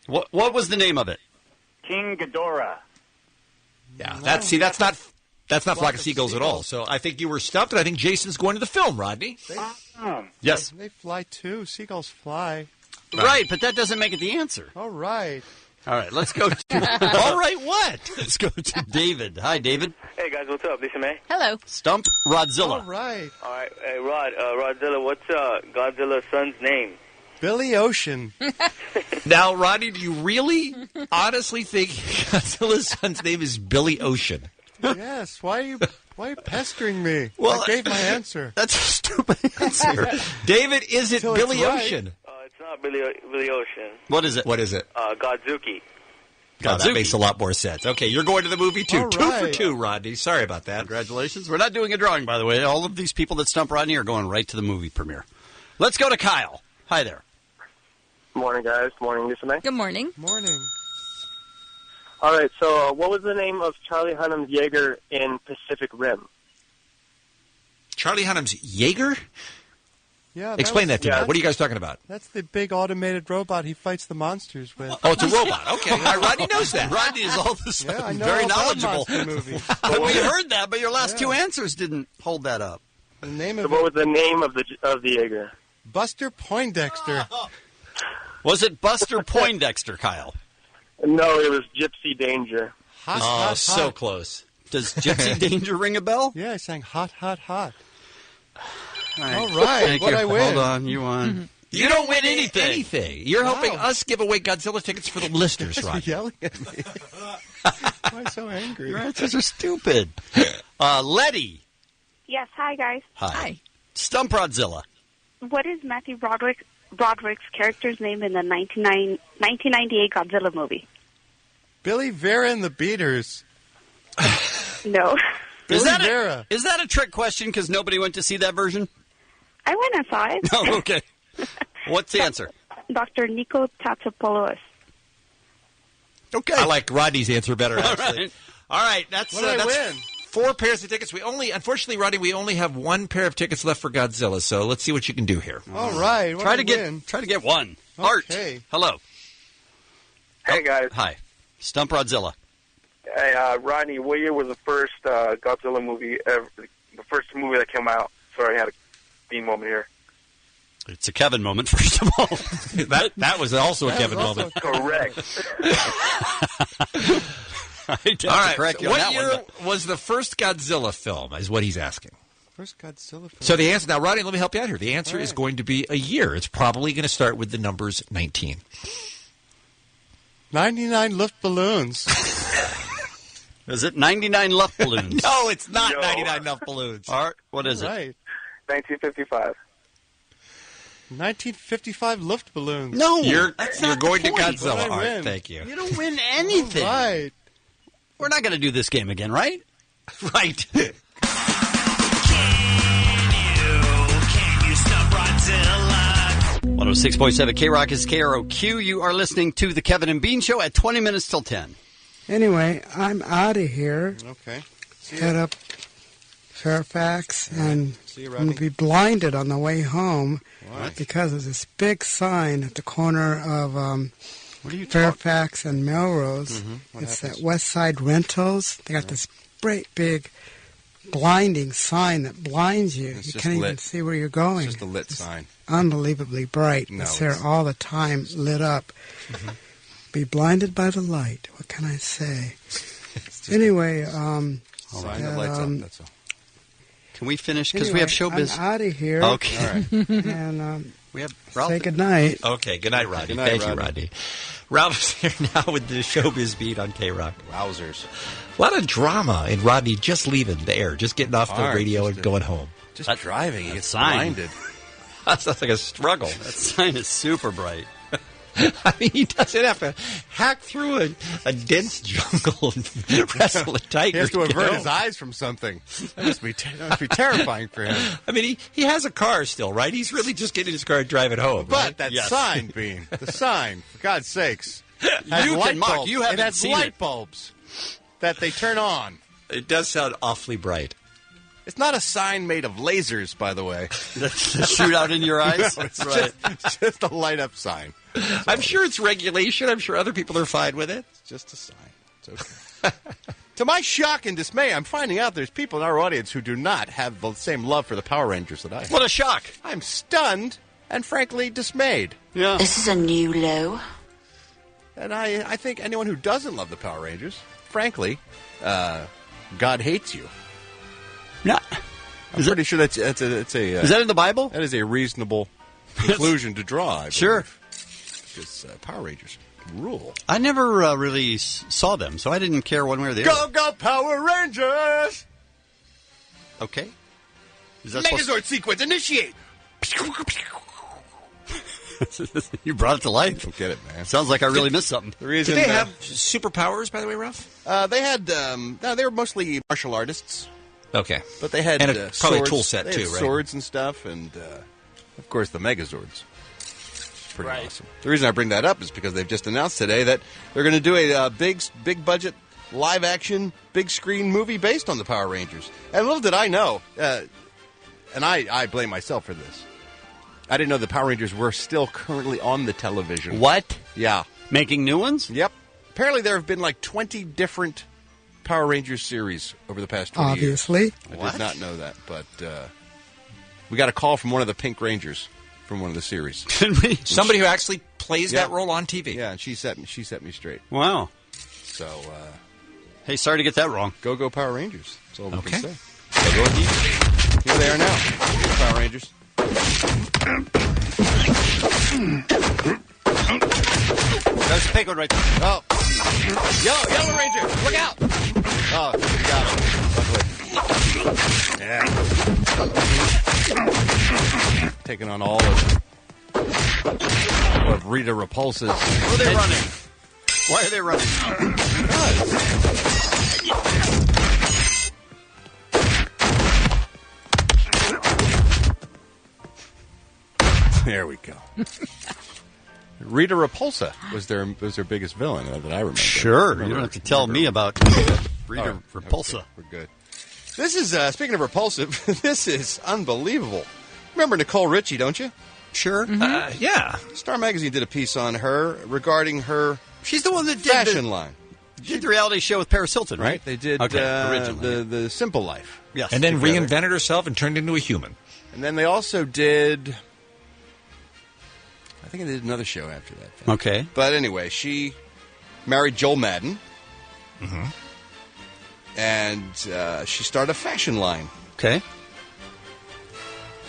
What was the name of it? King Ghidorah. Yeah, that's not Flock of Seagulls at all. So I think you were stumped, and I think Jason's going to the film, Rodney. Yes. They fly too. Seagulls fly. Right, but that doesn't make it the answer. All right. All right, let's go to... All right, what? Let's go to David. Hi, David. Hey, guys, what's up? Lisa May. Hello. Stump Rodzilla. All right. All right. Hey, Rodzilla, what's Godzilla's son's name? Billy Ocean. Now, Rodney, do you really honestly think Godzilla's son's name is Billy Ocean? Yes. Why are you pestering me? Well, I gave my answer. That's a stupid answer. David, is it Billy Ocean? It's not Billy Ocean. What is it? Godzuki. Oh, that makes a lot more sense. Okay, you're going to the movie, too. All 2 right. for 2, Rodney. Sorry about that. Congratulations. We're not doing a drawing, by the way. All of these people that stump Rodney are going right to the movie premiere. Let's go to Kyle. Hi there. Morning, guys. Morning, Lisa May. Good morning. Morning. All right, so what was the name of Charlie Hunnam's Jaeger in Pacific Rim? Charlie Hunnam's Jaeger? Yeah. Explain that to me. What are you guys talking about? That's the big automated robot he fights the monsters with. Oh, it's a robot. Okay. Rodney knows that. Rodney is all this Yeah, I know very all about knowledgeable. monster movies. We heard that, but your last two answers didn't hold that up. The name So of what was the name of the Jaeger? Buster Poindexter. Was it Buster Poindexter, Kyle? No, it was Gypsy Danger. Hot, so close. Does Gypsy Danger ring a bell? Yeah, I sang hot, hot, hot. All right. All right. Thank What'd you. I win? Hold on. You won. You don't win anything. You're Wow. helping us give away Godzilla tickets for the listeners, You're Rodney. yelling at me. Why so angry? Your answers are stupid. Letty. Yes, hi guys. Hi. Stump Rodzilla. What is Matthew Broderick's character's name in the 1998 Godzilla movie? Billy Vera and the Beaters. No. Is that Vera. is that a trick question because nobody went to see that version? I went and saw it. Oh, okay. What's the answer? Dr. Nico Tatsopoulos. Okay. I like Rodney's answer better, actually. All right. That's What did I that's win? 4 pairs of tickets. Unfortunately, Rodney, we only have 1 pair of tickets left for Godzilla, so let's see what you can do here. All right. Try to get one. Okay. Art. Hello. Hey, guys. Hi. Stump Rodzilla. Hey, Rodney, what year was the first Godzilla movie ever, the first movie that came out? Sorry, I had a Dean moment here. It's a Kevin moment, first of all. that was also a Kevin moment. Correct. I have to All right. correct you What on that year one, but- was the first Godzilla film, is what he's asking. First Godzilla film. So the answer, now, Rodney, let me help you out here. The answer All is right. going to be a year. It's probably going to start with the numbers 19. 99 Luftballons. Is it 99 Luft balloons? No, it's not No. 99 Nuff Balloons. Art, what is it? Right. 1955. 1955 Luftballons. No, You're that's not going the to point. Godzilla. What did I All right, win? thank you. You don't win anything. Right. We're not going to do this game again, right? Right. Can you stop Godzilla? 106.7 K-Rock is KROQ. You are listening to the Kevin and Bean Show at 20 minutes till 10. Anyway, I'm out of here. Okay. Head up Fairfax, and See you, I'm Rodney. going to be blinded on the way home What? because there's this big sign at the corner of What are you Fairfax and Melrose. What It's happens? that West Side Rentals. They got this great big blinding sign that blinds you. It's You just can't even lit. see where you're going. It's just a lit sign. Unbelievably bright. No, it's there it's- all the time, lit up. Be blinded by the light. What can I say? Anyway, Sign that lights up. That's all. Can we finish? Because we have showbiz. I'm out of here. Okay. All right. And We have Ralph. say goodnight. Okay, good night, Rodney. Good night, Thank you, Rodney. Rodney. Ralph is here now with the Showbiz Beat on K-Rock. Wowzers. A lot of drama in Rodney just leaving the air, just getting off the Hard, radio just and going home. Just That- driving. He that gets sign. blinded. That sounds like a struggle. That sign is super bright. I mean, he doesn't have to hack through a dense jungle and wrestle a tiger. He has to get avert home. his eyes from something. That must be terrifying for him. I mean, he has a car still, right? He's really just getting his car and driving home. But right? that Yes. sign, Bean, the sign, for God's sakes, has You light can, Mark, bulbs. you haven't it has seen light it. bulbs that they turn on. It does sound awfully bright. It's not a sign made of lasers, by the way. The shoot out in your eyes? No, it's just a light up sign. I'm sure it's regulation. I'm sure other people are fine with it. It's just a sign. It's okay. To my shock and dismay, I'm finding out there's people in our audience who do not have the same love for the Power Rangers that I have. What a shock. I'm stunned and frankly dismayed. Yeah. This is a new low. And I think anyone who doesn't love the Power Rangers, frankly, God hates you. Yeah. I'm pretty sure that's a Is that in the Bible? that is a reasonable conclusion to draw. I believe. Sure. Because Power Rangers rule. I never really saw them, so I didn't care one way or the other. Go, go, Power Rangers! Rangers! Okay. Is that Megazord sequence, initiate! You brought it to life. Don't get it, man. Sounds like I really missed something. The reason, Did they have superpowers, by the way, Ralph? They had, no, they were mostly martial artists. Okay. But they had and probably swords. a tool set, They had too, right? swords and stuff, and, of course, the Megazords. It's pretty awesome. The reason I bring that up is because they've just announced today that they're going to do a big budget, live-action, big-screen movie based on the Power Rangers. And little did I know, and I blame myself for this, I didn't know the Power Rangers were still currently on the television. What? Yeah. Making new ones? Yep. Apparently there have been like 20 different Power Rangers series over the past 20 Obviously. years. I did not know that, but we got a call from one of the Pink Rangers from one of the series. Somebody who actually plays that role on TV. Yeah, and she set me straight. Wow. So, hey, sorry to get that wrong. Go Power Rangers. That's all we Okay. can say. Go indeed. Here they are now. Power Rangers. There's a pink one right there. Oh. Yellow Ranger, look out! Oh, got him. Yeah. Taking on all of Rita Repulsa's. Who are they running? Why are they running? There we go. Rita Repulsa was their biggest villain that I remember. Sure, you don't have to tell me about Rita Repulsa. Okay, we're good. This is, speaking of repulsive, this is unbelievable. Remember Nicole Richie, don't you? Sure. Yeah. Star Magazine did a piece on her regarding her She's the one that did fashion line. Did the reality show with Paris Hilton, right? They did originally. the Simple Life. Yes. And then together. reinvented herself and turned into a human. And then they also did... I think they did another show after that. Okay. But anyway, she married Joel Madden. Mm-hmm. And she started a fashion line. Okay.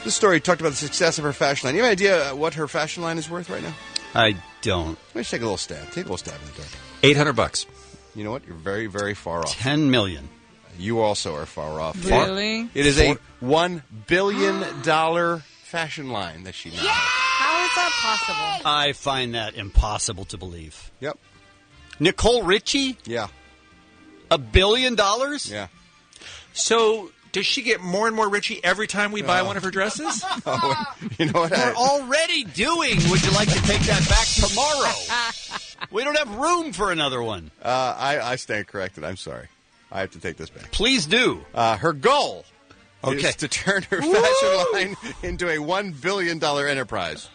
This story talked about the success of her fashion line. You have any idea what her fashion line is worth right now? I don't. Let's take a little stab. Take a little stab in the dark. $800. You know what? You're very, very far off. 10 million. You also are far off. Really? It is a $1 billion fashion line that she now has. How is that possible? I find that impossible to believe. Yep. Nicole Richie? Yeah. $1 billion? Yeah. So does she get more and more Richie every time we buy one of her dresses? Oh, you know what? We're already doing Would You Like to Take That Back Tomorrow? We don't have room for another one. I stand corrected. I'm sorry. I have to take this back. Please do. Her goal Okay. is to turn her fashion line into a $1 billion enterprise.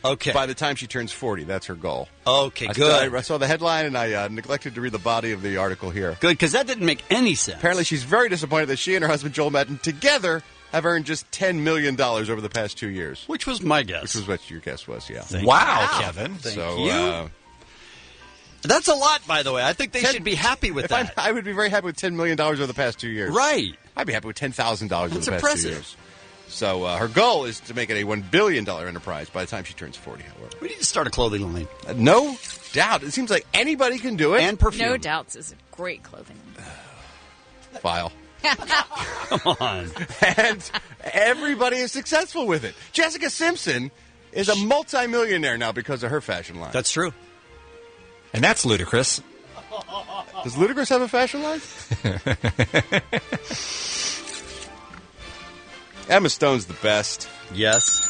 Okay. By the time she turns 40, that's her goal. Okay, good. I saw the headline, and I neglected to read the body of the article here. Good, because that didn't make any sense. Apparently, she's very disappointed that she and her husband, Joel Madden, together have earned just $10 million over the past 2 years. Which was my guess. Which was what your guess was, yeah. Wow, Kevin. Thank you. That's a lot, by the way. I think they should be happy with that. I would be very happy with $10 million over the past 2 years. Right. I'd be happy with $10,000 over the past impressive. 2 years. So her goal is to make it a $1 billion enterprise by the time she turns 40, however. We need to start a clothing line. No doubt. It seems like anybody can do it. And perfume. No doubts is great clothing. File. Come on. And everybody is successful with it. Jessica Simpson is a multimillionaire now because of her fashion line. That's true. And that's ludicrous. Does Ludacris have a fashion line? Emma Stone's the best. Yes.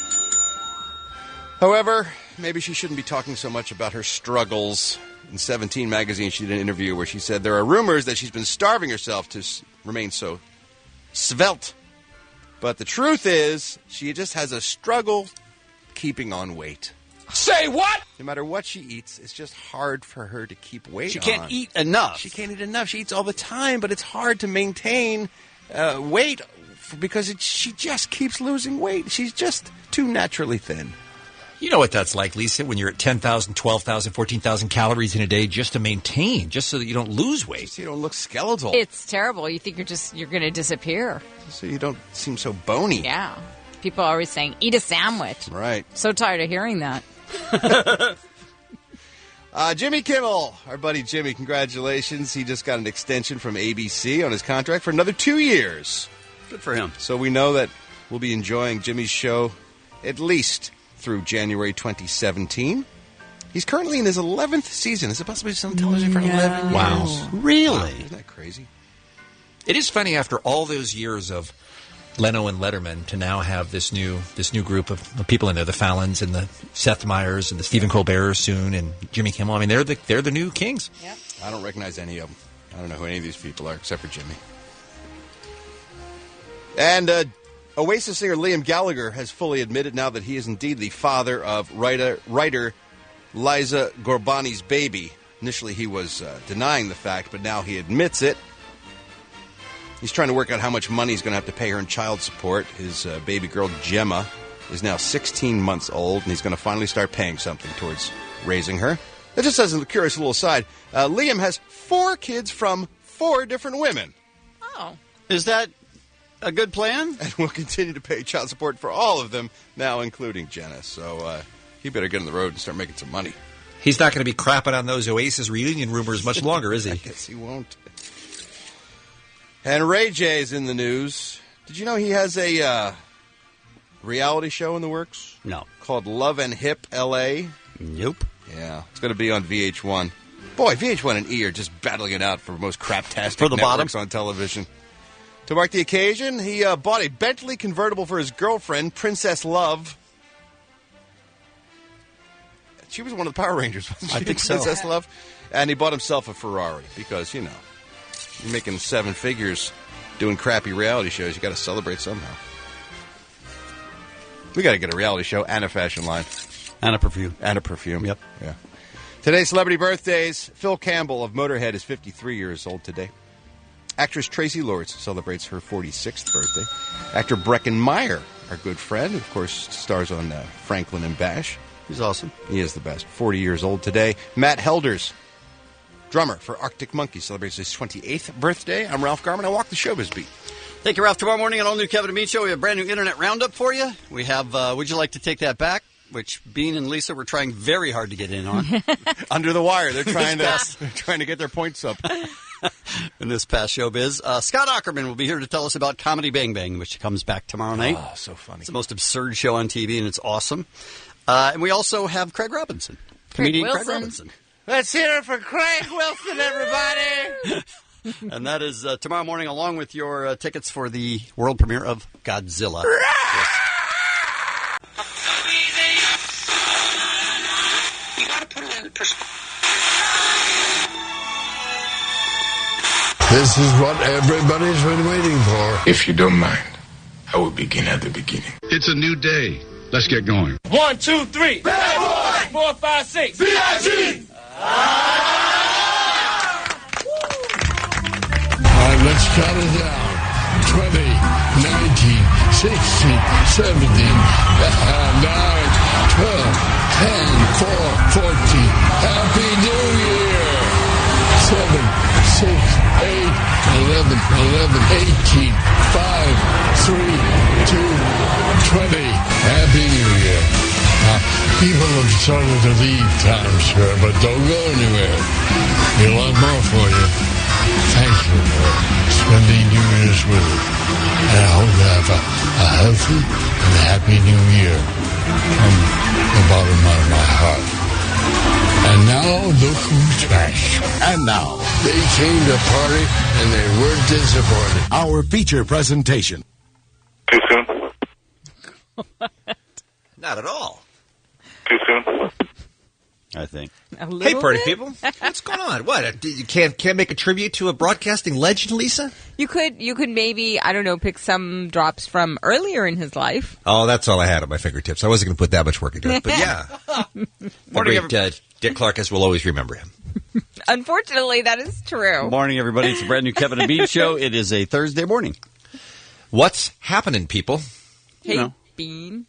However, maybe she shouldn't be talking so much about her struggles. In 17 magazine, she did an interview where she said there are rumors that she's been starving herself to remain so svelte. But the truth is, she just has a struggle keeping on weight. Say what? No matter what she eats, it's just hard for her to keep weight She on. can't eat enough. She can't eat enough. She eats all the time, but it's hard to maintain weight because she just keeps losing weight. She's just too naturally thin. You know what that's like, Lisa, when you're at 10,000, 12,000, 14,000 calories in a day just to maintain, just so that you don't lose weight. So you don't look skeletal. It's terrible. You think you're going to disappear. So you don't seem so bony. Yeah. People are always saying, eat a sandwich. Right. So tired of hearing that. Jimmy Kimmel, our buddy Jimmy, congratulations. He just got an extension from ABC on his contract for another 2 years. Good for him. So we know that we'll be enjoying Jimmy's show at least through January 2017. He's currently in his 11th season. Is it possible he's on television for 11 years? Wow. Really? Wow. Isn't that crazy? It is funny after all those years of Leno and Letterman to now have this new group of people in there, the Fallons and the Seth Meyers and the Stephen Colbert soon and Jimmy Kimmel. I mean, they're the new kings. Yep. I don't recognize any of them. I don't know who any of these people are except for Jimmy. And Oasis singer Liam Gallagher has fully admitted now that he is indeed the father of writer Liza Gorbani's baby. Initially, he was denying the fact, but now he admits it. He's trying to work out how much money he's going to have to pay her in child support. His baby girl, Gemma, is now 16 months old, and he's going to finally start paying something towards raising her. That just as a curious little aside, Liam has 4 kids from 4 different women. Oh. Is that a good plan? And will continue to pay child support for all of them, now including Jenna. So he better get on the road and start making some money. He's not going to be crapping on those Oasis reunion rumors much longer, is he? I guess he won't. And Ray J's in the news. Did you know he has a reality show in the works? No. Called Love and Hip L.A.? Nope. Yeah, it's going to be on VH1. Boy, VH1 and E are just battling it out for most craptastic For the networks bottom. on television. To mark the occasion, he bought a Bentley convertible for his girlfriend, Princess Love. She was one of the Power Rangers, wasn't she? I think so. Princess Love. And he bought himself a Ferrari because, you know, you're making 7 figures doing crappy reality shows. You got to celebrate somehow. We got to get a reality show and a fashion line. And a perfume. And a perfume. Yep. Yeah. Today's celebrity birthdays. Phil Campbell of Motorhead is 53 years old today. Actress Tracy Lords celebrates her 46th birthday. Actor Breckin Meyer, our good friend, of course, stars on Franklin and Bash. He's awesome. He is the best. 40 years old today. Matt Helders, drummer for Arctic Monkeys, celebrates his 28th birthday. I'm Ralph Garman. I walk the showbiz beat. Thank you, Ralph. Tomorrow morning on All New Kevin and Bean Show, we have a brand new Internet Roundup for you. We have Would You Like to Take That Back? Which Bean and Lisa were trying very hard to get in on. Under the wire. They're trying to get their points up. In this past showbiz. Scott Ackerman will be here to tell us about Comedy Bang Bang, which comes back tomorrow night. Oh, so funny. It's the most absurd show on TV, and it's awesome. And we also have Craig Robinson. Comedian Craig Robinson. Let's hear it for Craig Wilson, everybody. And that is tomorrow morning, along with your tickets for the world premiere of Godzilla. Yes. You gotta put it in perspective. This is what everybody's been waiting for. If you don't mind, I will begin at the beginning. It's a new day. Let's get going. 1, 2, 3. Bad boy! 4, 5, 6. B.I.G. All right, let's count it down. 20, 19, 16, 17, 9, 12, 10, 4, 14. Happy New Year! 7, 6, 8, 11, 18, 5, 3, 2, 20. Happy New Year. Now, people have started to leave Times Square, but don't go anywhere. Be a lot more for you. Thank you for spending New Year's with us. And I hope you have a healthy and happy New Year from the bottom of my heart. And now, look who's back. And now, they came to party and they weren't disappointed. Our feature presentation. Too soon? Not at all. Too soon? I think. Hey, party people. What's going on? What? You can't make a tribute to a broadcasting legend, Lisa? You could maybe, I don't know, pick some drops from earlier in his life. Oh, that's all I had at my fingertips. I wasn't going to put that much work into it. But yeah. Morning, the great Dick Clark will always remember him. Unfortunately, that is true. Morning, everybody. It's a brand new Kevin and Bean Show. It is a Thursday morning. What's happening, people? Hey, Bean.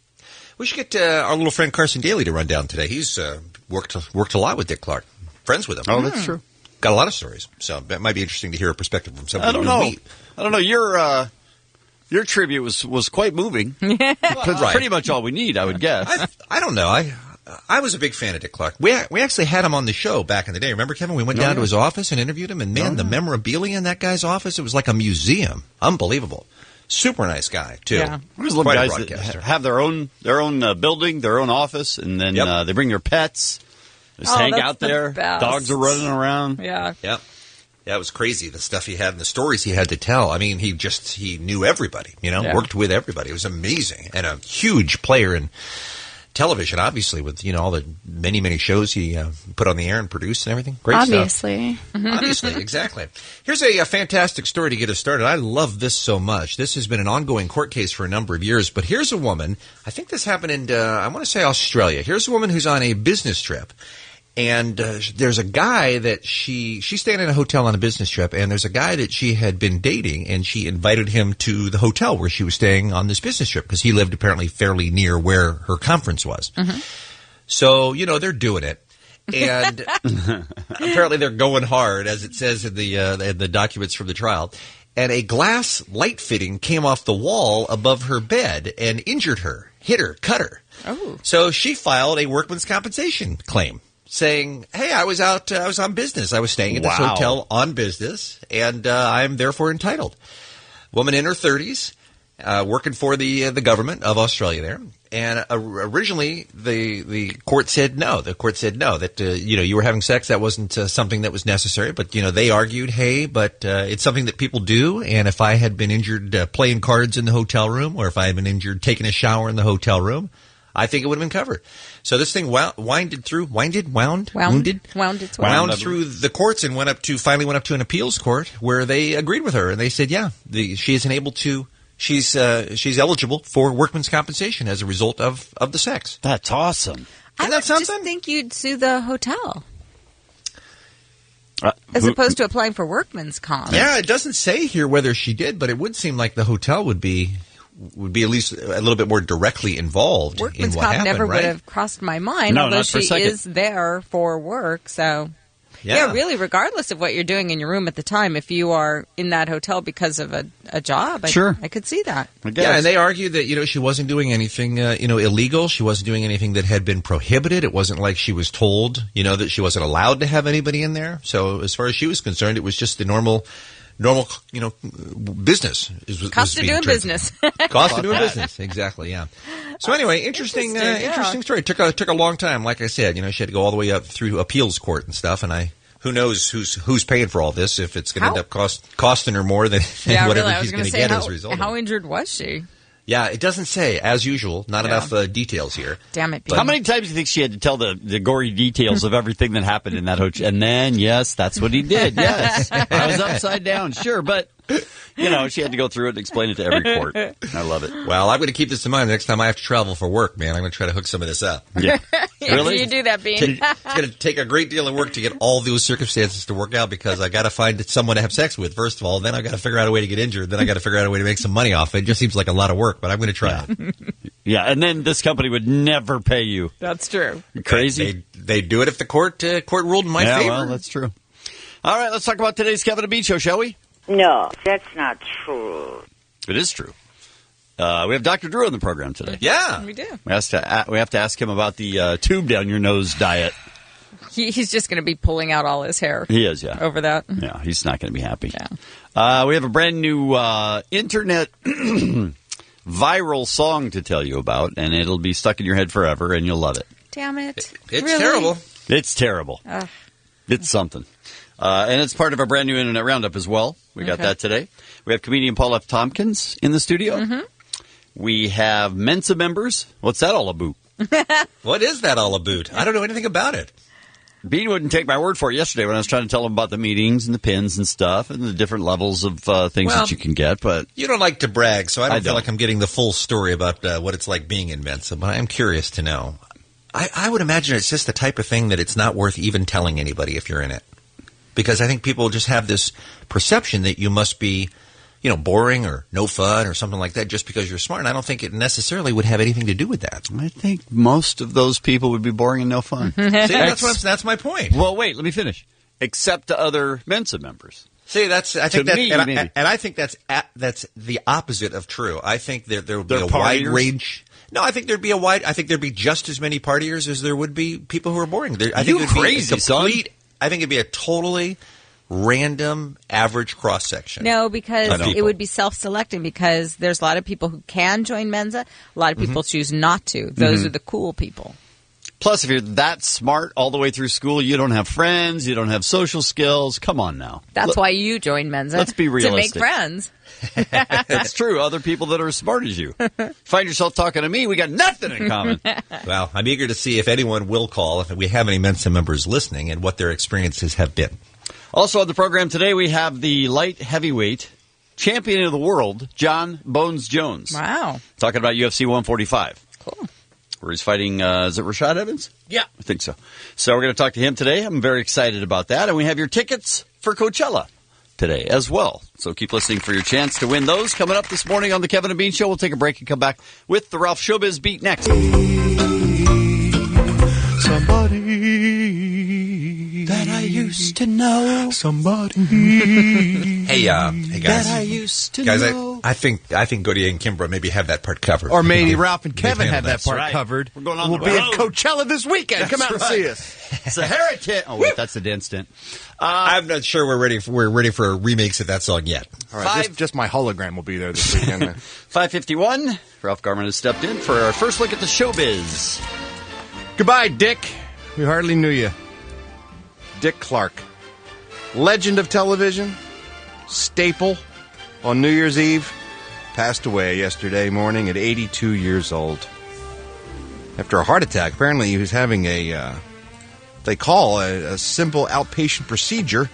We should get our little friend Carson Daly to run down today. He's worked a lot with Dick Clark. Friends with him. Oh, that's true. Got a lot of stories. So that might be interesting to hear a perspective from somebody. I don't know. Your tribute was quite moving. Right. Pretty much all we need, I would guess. I don't know. I was a big fan of Dick Clark. We actually had him on the show back in the day. Remember, Kevin? We went down to his office and interviewed him, and man, the memorabilia in that guy's office, it was like a museum. Unbelievable. Super nice guy, too. Yeah. There's little guys that have their own building, their own office, and then they bring their pets. Just hang out there. Dogs are running around. Yeah. Yep. Yeah, it was crazy, the stuff he had and the stories he had to tell. I mean, he knew everybody, worked with everybody. It was amazing. And a huge player in television, obviously, with, all the many, many shows he put on the air and produced and everything. Great Obviously. stuff. Obviously, exactly. Here's a fantastic story to get us started. I love this so much. This has been an ongoing court case for a number of years, but here's a woman, I think this happened in, I want to say Australia. Here's a woman who's on a business trip. And there's a guy that she's staying in a hotel on a business trip, and there's a guy that she had been dating, and she invited him to the hotel where she was staying on this business trip because he lived apparently fairly near where her conference was. Mm-hmm. So, they're doing it. And apparently they're going hard, as it says in the documents from the trial. And a glass light fitting came off the wall above her bed and injured her, hit her, cut her. Oh. So she filed a workman's compensation claim, saying, hey, I was on business. I was staying at this hotel on business, and I'm therefore entitled. Woman in her 30s, working for the government of Australia there. And originally, the court said no. The court said no, that, you were having sex. That wasn't something that was necessary. But, they argued, hey, but it's something that people do. And if I had been injured playing cards in the hotel room, or if I had been injured taking a shower in the hotel room, I think it would have been covered. So this thing wound through the courts and finally went up to an appeals court where they agreed with her, and they said, she's eligible for workman's compensation as a result of the sex. That's awesome. I would just think you'd sue the hotel. As opposed to applying for workman's comp. Yeah, it doesn't say here whether she did, but it would seem like the hotel would be at least a little bit more directly involved in what happened, never right? would have crossed my mind, although she is there for work. So, really, regardless of what you're doing in your room at the time, if you are in that hotel because of a job, I could see that. Yeah, and they argued that, she wasn't doing anything, illegal. She wasn't doing anything that had been prohibited. It wasn't like she was told, that she wasn't allowed to have anybody in there. So as far as she was concerned, it was just the normal, business. Cost of doing business. Cost of doing business, exactly, yeah. So anyway, interesting story. Took a long time, like I said. She had to go all the way up through appeals court and stuff, and who knows who's paying for all this, if it's going to end up costing her more than whatever she's going to get as a result. How injured was she? Yeah, it doesn't say, as usual. Not enough details here. Damn it. How many times do you think she had to tell the gory details of everything that happened in that hotel? And then, yes, that's what he did. Yes. I was upside down. Sure, but, she had to go through it and explain it to every court. I love it. Well, I'm going to keep this in mind the next time I have to travel for work, man. I'm going to try to hook some of this up. Yeah. Really? You do that, Bean. It's going to take a great deal of work to get all those circumstances to work out, because I got to find someone to have sex with, first of all. Then I got to figure out a way to get injured. Then I got to figure out a way to make some money off it. It just seems like a lot of work, but I'm going to try it. Yeah, and then this company would never pay you. That's true. Crazy. They do it if the court ruled in my favor. Yeah, well, that's true. All right, let's talk about today's Kevin and Bean show, shall we? No, that's not true. It is true. We have Dr. Drew on the program today. Yeah. We do. We have to ask him about the tube down your nose diet. He's just going to be pulling out all his hair. He is, yeah. Over that. Yeah, he's not going to be happy. Yeah. We have a brand new internet viral song to tell you about, and it'll be stuck in your head forever, and you'll love it. Damn it. It's really? terrible. It's terrible. It's something. And it's part of our brand new Internet Roundup as well. We got that today. We have comedian Paul F. Tompkins in the studio. Mm-hmm. We have Mensa members. What's that all about? What is that all about? I don't know anything about it. Bean wouldn't take my word for it yesterday when I was trying to tell him about the meetings and the pins and stuff and the different levels of things that you can get. But you don't like to brag, so I don't feel like I'm getting the full story about what it's like being in Mensa, but I am curious to know. I would imagine it's just the type of thing that it's not worth even telling anybody if you're in it. Because I think people just have this perception that you must be, boring or no fun or something like that just because you're smart. And I don't think it necessarily would have anything to do with that. I think most of those people would be boring and no fun. See, that's my point. Well, wait, let me finish. Except to other Mensa members. See, I think that's the opposite of true. I think there will be a wide range. No, I think there'd be just as many partiers as there would be people who are boring. I think it'd crazy, son. I think it'd be a totally random average cross section. No, because it would be self-selecting, because there's a lot of people who can join Mensa. A lot of people choose not to. Those are the cool people. Plus, if you're that smart all the way through school, you don't have friends, you don't have social skills. Come on now. That's why you join Mensa. Let's be realistic. To make friends. That's true. Other people that are as smart as you. Find yourself talking to me, we got nothing in common. Well, I'm eager to see if anyone will call, if we have any Mensa members listening, and what their experiences have been. Also on the program today, we have the light heavyweight champion of the world, John Bones Jones. Wow. Talking about UFC 145. Cool. Where he's fighting, is it Rashad Evans? Yeah. I think so. So we're going to talk to him today. I'm very excited about that. And we have your tickets for Coachella today as well. So keep listening for your chance to win those. Coming up this morning on the Kevin and Bean Show, we'll take a break and come back with the Ralph Showbiz Beat next. Somebody that I used to know. Somebody. Hey guys. That I used to know. I think Gaudier and Kimbrough maybe have that part covered. Or maybe Ralph and Kevin have that part right. covered. We're going on we'll the be road. at Coachella this weekend. Come out and see us. Sahara Tent. Oh, wait, that's the dance tent. I'm not sure we're ready for remakes of that song yet. All right, just my hologram will be there this weekend. 5:51. Ralph Garman has stepped in for our first look at the showbiz. Goodbye, Dick. We hardly knew you. Dick Clark. Legend of television. Staple on New Year's Eve. Passed away yesterday morning at 82 years old. After a heart attack. Apparently he was having they call a simple outpatient procedure.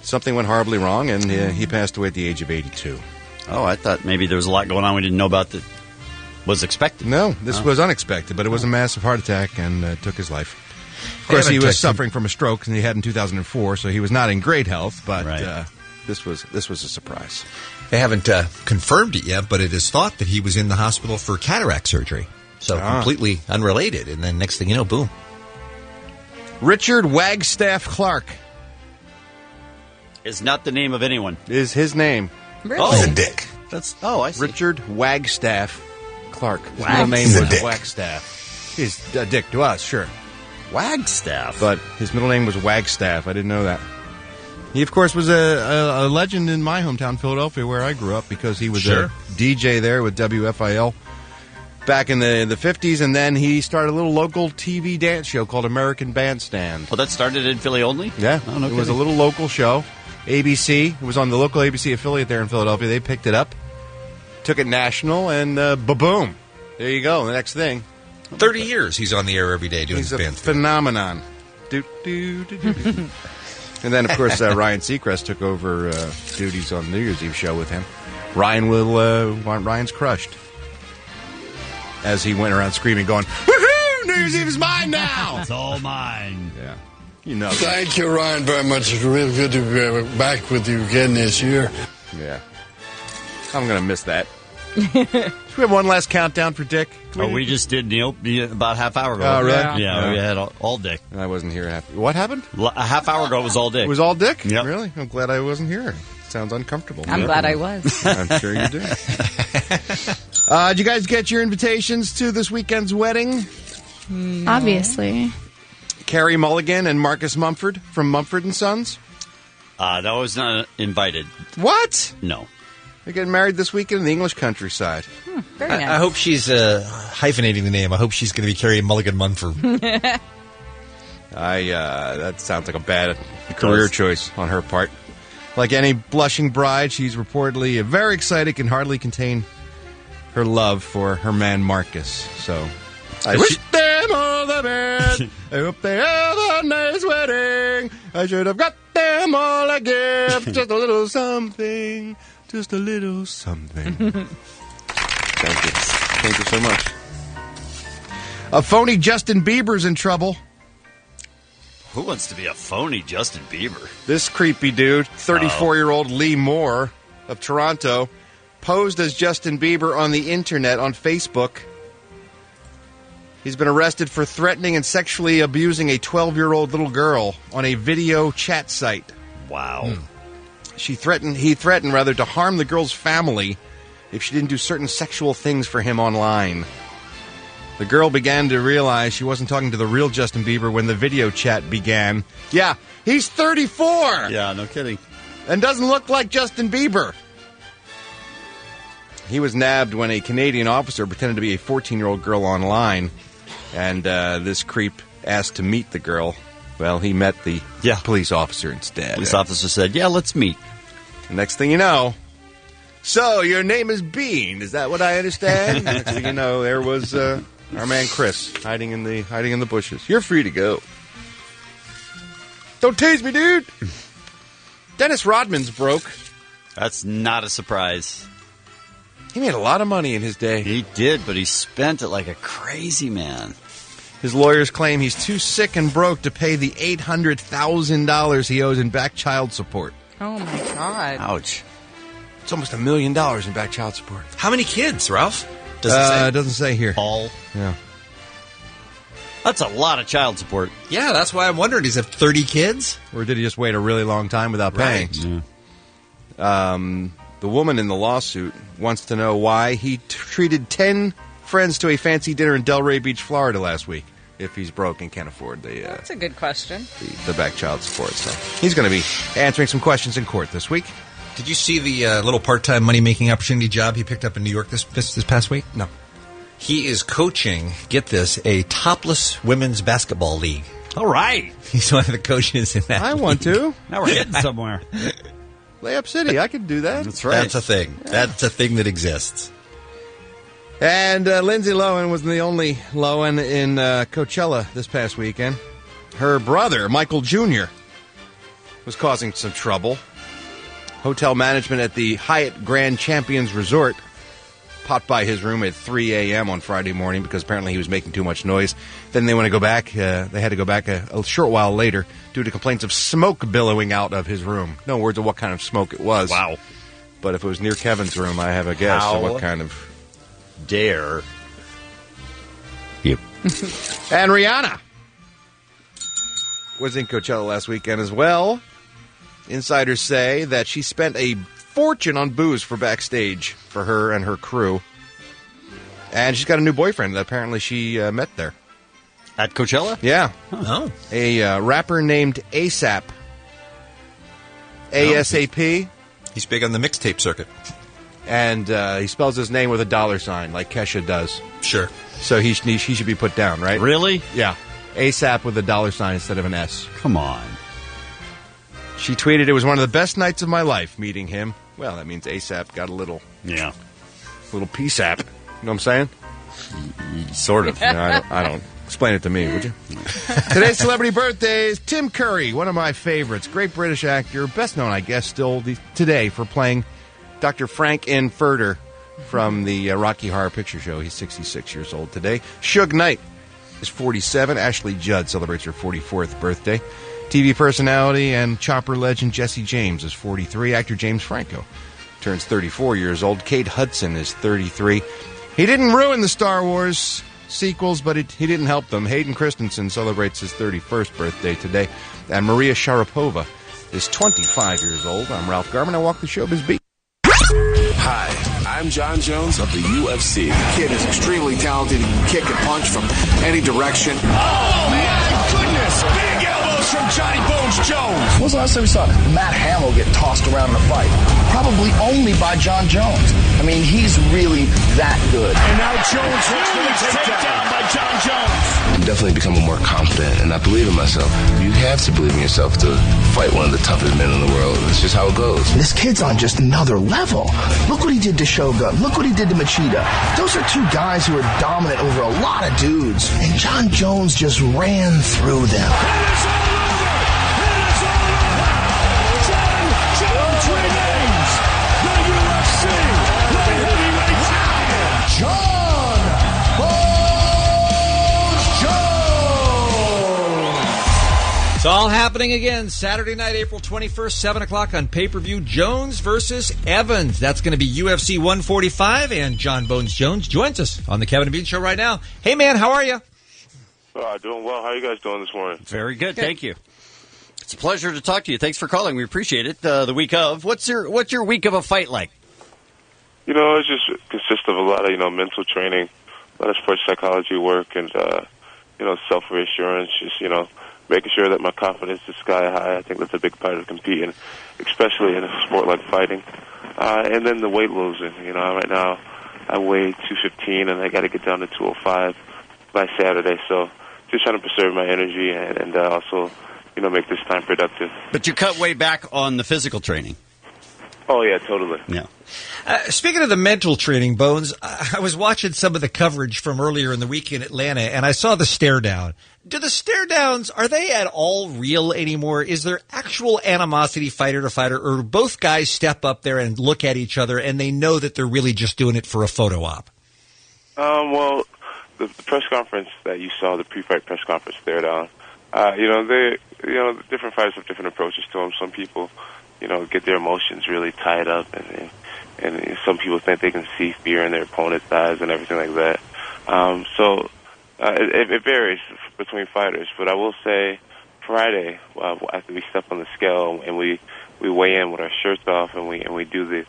Something went horribly wrong, and he passed away at the age of 82. Oh, I thought maybe there was a lot going on we didn't know about that was expected. No, this was unexpected, but it was a massive heart attack and took his life. Of course, he was suffering from a stroke, and he had in 2004, so he was not in great health, but this was a surprise. They haven't confirmed it yet, but it is thought that he was in the hospital for cataract surgery. So completely unrelated, and then next thing you know, boom. Richard Wagstaff Clark. Is not the name of anyone. Is his name. Really? Oh, the Dick. I see. Richard Wagstaff Clark. His middle name was Wagstaff. He's a dick to us, sure. Wagstaff. But his middle name was Wagstaff. I didn't know that. He, of course, was a legend in my hometown, Philadelphia, where I grew up, because he was a DJ there with WFIL back in the 50s, and then he started a little local TV dance show called American Bandstand. Well, that started in Philly only? Yeah. Oh, no it was a little local show. ABC. It was on the local ABC affiliate there in Philadelphia. They picked it up, took it national, and ba-boom. There you go. The next thing. 30 years he's on the air every day doing his band. He's a phenomenon. And then, of course, Ryan Seacrest took over duties on the New Year's Eve show with him. Ryan's crushed. As he went around screaming, going, "Woohoo! New Year's Eve is mine now!" It's all mine. Yeah. You know. Thank you, Ryan, very much. It's really good to be back with you again this year. Yeah. I'm going to miss that. Should we have one last countdown for Dick? We just did, about a half hour ago. Oh, really? Yeah, we had all Dick. I wasn't here. What happened? A half hour ago, it was all Dick. It was all Dick? Yep. Really? I'm glad I wasn't here. Sounds uncomfortable. I'm glad I was. I'm sure you did. Did you guys get your invitations to this weekend's wedding? No. Obviously. Carrie Mulligan and Marcus Mumford from Mumford & Sons? That was not invited. What? No. They're getting married this weekend in the English countryside. Very nice. I hope she's hyphenating the name. I hope she's going to be Carrie Mulligan Mumford. That sounds like a bad career choice on her part. Like any blushing bride, she's reportedly very excited, can hardly contain her love for her man Marcus. So I wish them all the best. I hope they have a nice wedding. I should have got them all a gift. Just a little something. Just a little something. Thank you. Thank you so much. A phony Justin Bieber's in trouble. Who wants to be a phony Justin Bieber? This creepy dude, 34-year-old Lee Moore of Toronto, posed as Justin Bieber on the internet on Facebook. He's been arrested for threatening and sexually abusing a 12-year-old little girl on a video chat site. Wow. He threatened rather to harm the girl's family if she didn't do certain sexual things for him online. The girl began to realize she wasn't talking to the real Justin Bieber when the video chat began. Yeah, he's 34! Yeah, no kidding. And doesn't look like Justin Bieber. He was nabbed when a Canadian officer pretended to be a 14-year-old girl online, and this creep asked to meet the girl. Well, he met the police officer instead. Police officer said, yeah, let's meet. Next thing you know, so your name is Bean. Is that what I understand? Next thing you know, there was our man Chris hiding in the bushes. You're free to go. Don't tease me, dude. Dennis Rodman's broke. That's not a surprise. He made a lot of money in his day. He did, but he spent it like a crazy man. His lawyers claim he's too sick and broke to pay the $800,000 he owes in back child support. Oh, my God. Ouch. It's almost $1 million in back child support. How many kids, Ralph? Does it say? It doesn't say here. All. Yeah. That's a lot of child support. Yeah, that's why I'm wondering. Does he have 30 kids? Or did he just wait a really long time without paying? Right. Yeah. The woman in the lawsuit wants to know why he treated 10 friends to a fancy dinner in Delray Beach, Florida last week, if he's broke and can't afford That's a good question. the back child support. So he's going to be answering some questions in court this week. Did you see the little part-time money-making opportunity job he picked up in New York this past week? No. He is coaching, get this, a topless women's basketball league. All right. He's one of the coaches in that I want to. Now we're getting somewhere. Layup City, I could do that. That's right. That's a thing. Yeah. That's a thing that exists. And Lindsay Lohan was the only Lohan in Coachella this past weekend. Her brother, Michael Jr., was causing some trouble. Hotel management at the Hyatt Grand Champions Resort popped by his room at 3 a.m. on Friday morning because apparently he was making too much noise. Then they had to go back a short while later due to complaints of smoke billowing out of his room. No words of what kind of smoke it was. Wow. But if it was near Kevin's room, I have a guess of what kind of... Dare you. And Rihanna was in Coachella last weekend as well. Insiders say that she spent a fortune on booze for backstage for her and her crew. And she's got a new boyfriend that apparently she met there. At Coachella? Yeah. Oh. A rapper named ASAP. ASAP. He's big on the mixtape circuit. And he spells his name with a $, like Kesha does. Sure. So he should be put down, right? Really? Yeah. ASAP with a $, instead of an S. Come on. She tweeted, "It was one of the best nights of my life meeting him." Well, that means ASAP got a little PSAP. You know what I'm saying? Sort of. I don't. Explain it to me, would you? Today's celebrity birthdays. Tim Curry, one of my favorites. Great British actor. Best known, I guess, still today for playing Dr. Frank N. Furter from the Rocky Horror Picture Show. He's 66 years old today. Suge Knight is 47. Ashley Judd celebrates her 44th birthday. TV personality and chopper legend Jesse James is 43. Actor James Franco turns 34 years old. Kate Hudson is 33. He didn't ruin the Star Wars sequels, but he didn't help them. Hayden Christensen celebrates his 31st birthday today. And Maria Sharapova is 25 years old. I'm Ralph Garman. I walk the showbiz beat. Hi, I'm John Jones of the UFC. The kid is extremely talented. He can kick and punch from any direction. Oh, my goodness! Big elbows from Johnny Bones Jones. When was the last time we saw Matt Hamill get tossed around in a fight? Probably only by John Jones. I mean, he's really that good. And now Jones looks for the takedown by John Jones. I've definitely become more confident, and I believe in myself. You have to believe in yourself to fight one of the toughest men in the world. It's just how it goes. This kid's on just another level. Look what he did to Shogun. Look what he did to Machida. Those are two guys who are dominant over a lot of dudes. And John Jones just ran through them. It's all happening again Saturday night, April 21st, 7 o'clock on pay-per-view. Jones versus Evans. That's going to be UFC 145, and John Bones Jones joins us on the Kevin and Bean Show right now. Hey, man, how are you? Doing well. How are you guys doing this morning? Very good. Thank you. It's a pleasure to talk to you. Thanks for calling. We appreciate it. The week of. What's your week of a fight like? It just consists of a lot of, mental training, a lot of sports psychology work, and, self-reassurance, just, making sure that my confidence is sky high. I think that's a big part of competing, especially in a sport like fighting. And then the weight losing. Right now I weigh 215, and I got to get down to 205 by Saturday. So just trying to preserve my energy and also, make this time productive. But you cut way back on the physical training. Oh, yeah, totally. Yeah. Speaking of the mental training, Bones, I was watching some of the coverage from earlier in the week in Atlanta, and I saw the stare down. Do the stare downs, are they at all real anymore? Is there actual animosity fighter to fighter, or both guys step up there and look at each other and they know that they're really just doing it for a photo op? Well, the press conference that you saw, the pre-fight press conference stare down, different fighters have different approaches to them. Some people, get their emotions really tied up, and some people think they can see fear in their opponent's eyes and everything like that. It varies between fighters, but I will say Friday, after we step on the scale and we weigh in with our shirts off and we do the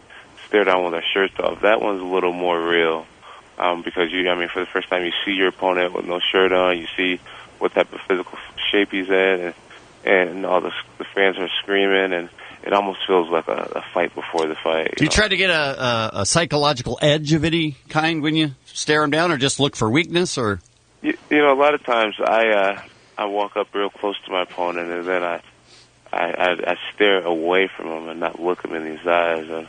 stare down with our shirts off, that one's a little more real, because for the first time you see your opponent with no shirt on, you see what type of physical shape he's in, and all the fans are screaming, and it almost feels like a fight before the fight. Do you try to get a psychological edge of any kind when you stare him down, or just look for weakness, or? A lot of times I walk up real close to my opponent, and then I stare away from him and not look him in his eyes, and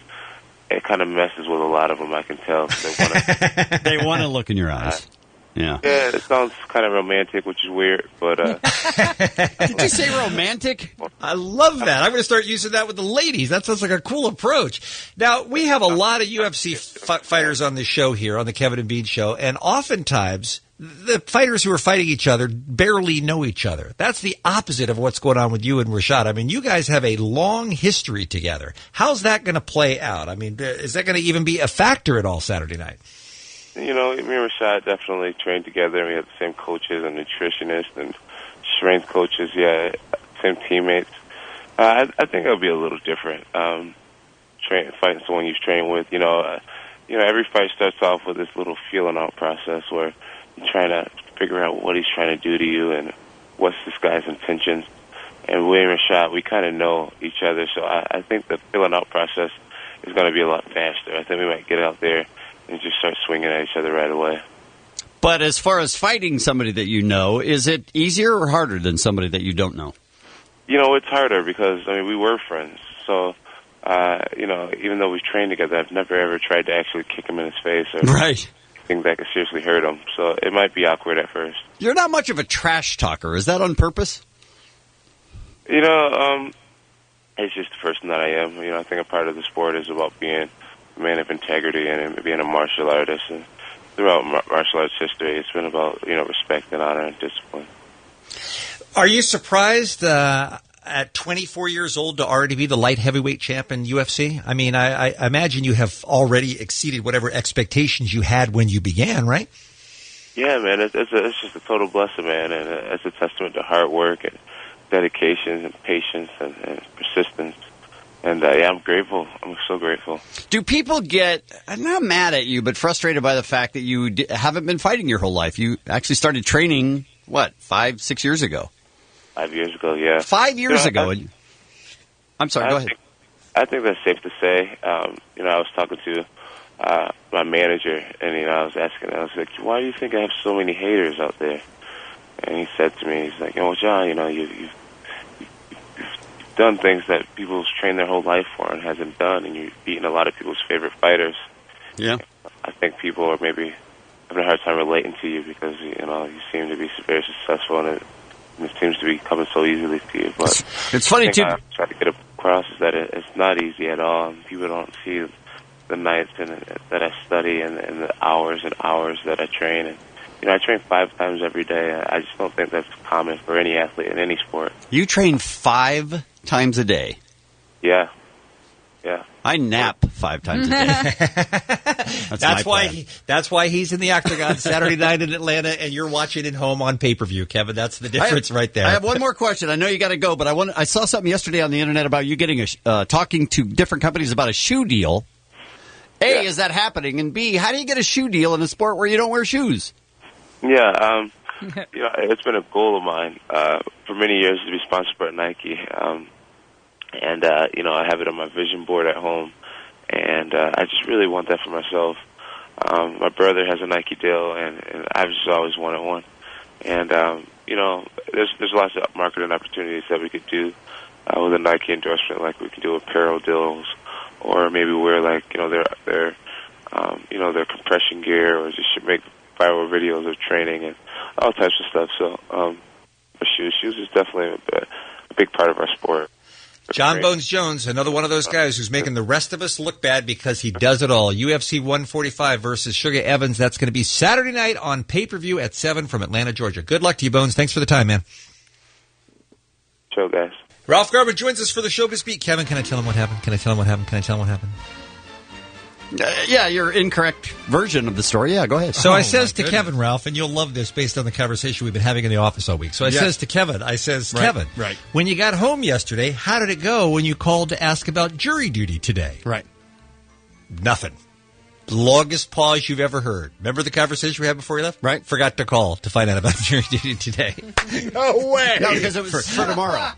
it kind of messes with a lot of them. I can tell. They want to look in your eyes. Yeah. Yeah, it sounds kind of romantic, which is weird, but... Did you say romantic? I love that. I'm going to start using that with the ladies. That sounds like a cool approach. Now, we have a lot of UFC fighters on this show here, on the Kevin and Bean Show, and oftentimes the fighters who are fighting each other barely know each other. That's the opposite of what's going on with you and Rashad. I mean, you guys have a long history together. How's that going to play out? I mean, is that going to even be a factor at all Saturday night? Me and Rashad definitely trained together. We had the same coaches and nutritionists and strength coaches. Yeah, same teammates. I think it'll be a little different. Fighting someone you've trained with. Every fight starts off with this little feeling out process where you're trying to figure out what he's trying to do to you and what's this guy's intentions. And we and Rashad, we kind of know each other, so I think the feeling out process is going to be a lot faster. I think we might get out there and just start swinging at each other right away. But as far as fighting somebody that you know, is it easier or harder than somebody that you don't know? It's harder because, we were friends. So, even though we've trained together, I've never ever tried to actually kick him in his face or think that could seriously hurt him. So it might be awkward at first. You're not much of a trash talker. Is that on purpose? It's just the person that I am. I think a part of the sport is about being a man of integrity and being a martial artist. And throughout martial arts history, it's been about, respect and honor and discipline. Are you surprised at 24 years old to already be the light heavyweight champ in UFC? I mean, I imagine you have already exceeded whatever expectations you had when you began, right? Yeah, man, it's just a total blessing, man, and it's a testament to hard work and dedication and patience and persistence. And, I'm grateful. I'm so grateful. Do people get, not mad at you, but frustrated by the fact that you haven't been fighting your whole life? You actually started training, 5-6 years ago? 5 years ago, yeah. 5 years ago. I'm sorry, go ahead. I think that's safe to say. I was talking to my manager, and, I was like, why do you think I have so many haters out there? And he said to me, he's like, John, you've done things that people's trained their whole life for and hasn't done, and you've beaten a lot of people's favorite fighters. Yeah. I think people are maybe having a hard time relating to you because, you seem to be very successful, and it seems to be coming so easily to you. But it's funny, too. I try to get across is that it's not easy at all. People don't see the nights that I study and the hours and hours that I train. And, I train 5 times every day. I just don't think that's common for any athlete in any sport. You train 5 times a day? Yeah. I nap 5 times a day. That's why he's in the Octagon Saturday night in Atlanta, and you're watching it home on pay-per-view, Kevin. That's the difference right there. I have one more question. I know you got to go, but I saw something yesterday on the internet about you getting talking to different companies about a shoe deal. A, is that happening? And B, how do you get a shoe deal in a sport where you don't wear shoes? Yeah, it's been a goal of mine for many years to be sponsored by Nike. And I have it on my vision board at home. And I just really want that for myself. My brother has a Nike deal, and I've just always wanted one. And, there's lots of marketing opportunities that we could do with a Nike endorsement, like we can do apparel deals, or maybe wear their compression gear, or just make viral videos of training and all types of stuff. So, shoes is definitely a big part of our sport. John Bones Jones, another one of those guys who's making the rest of us look bad because he does it all. UFC 145 versus Sugar Evans. That's going to be Saturday night on pay-per-view at 7 from Atlanta, Georgia. Good luck to you, Bones. Thanks for the time, man. Show, guys. Ralph Garman joins us for the Showbiz Beat. Kevin, can I tell him what happened? Can I tell him what happened? Yeah, your incorrect version of the story. Yeah, go ahead. So I says to Kevin, Ralph, and you'll love this based on the conversation we've been having in the office all week. So I says to Kevin, Kevin, when you got home yesterday, how did it go when you called to ask about jury duty today? Right. Nothing. Longest pause you've ever heard. Remember the conversation we had before you left? Right. Forgot to call to find out about jury duty today. No way. No, because it was for tomorrow.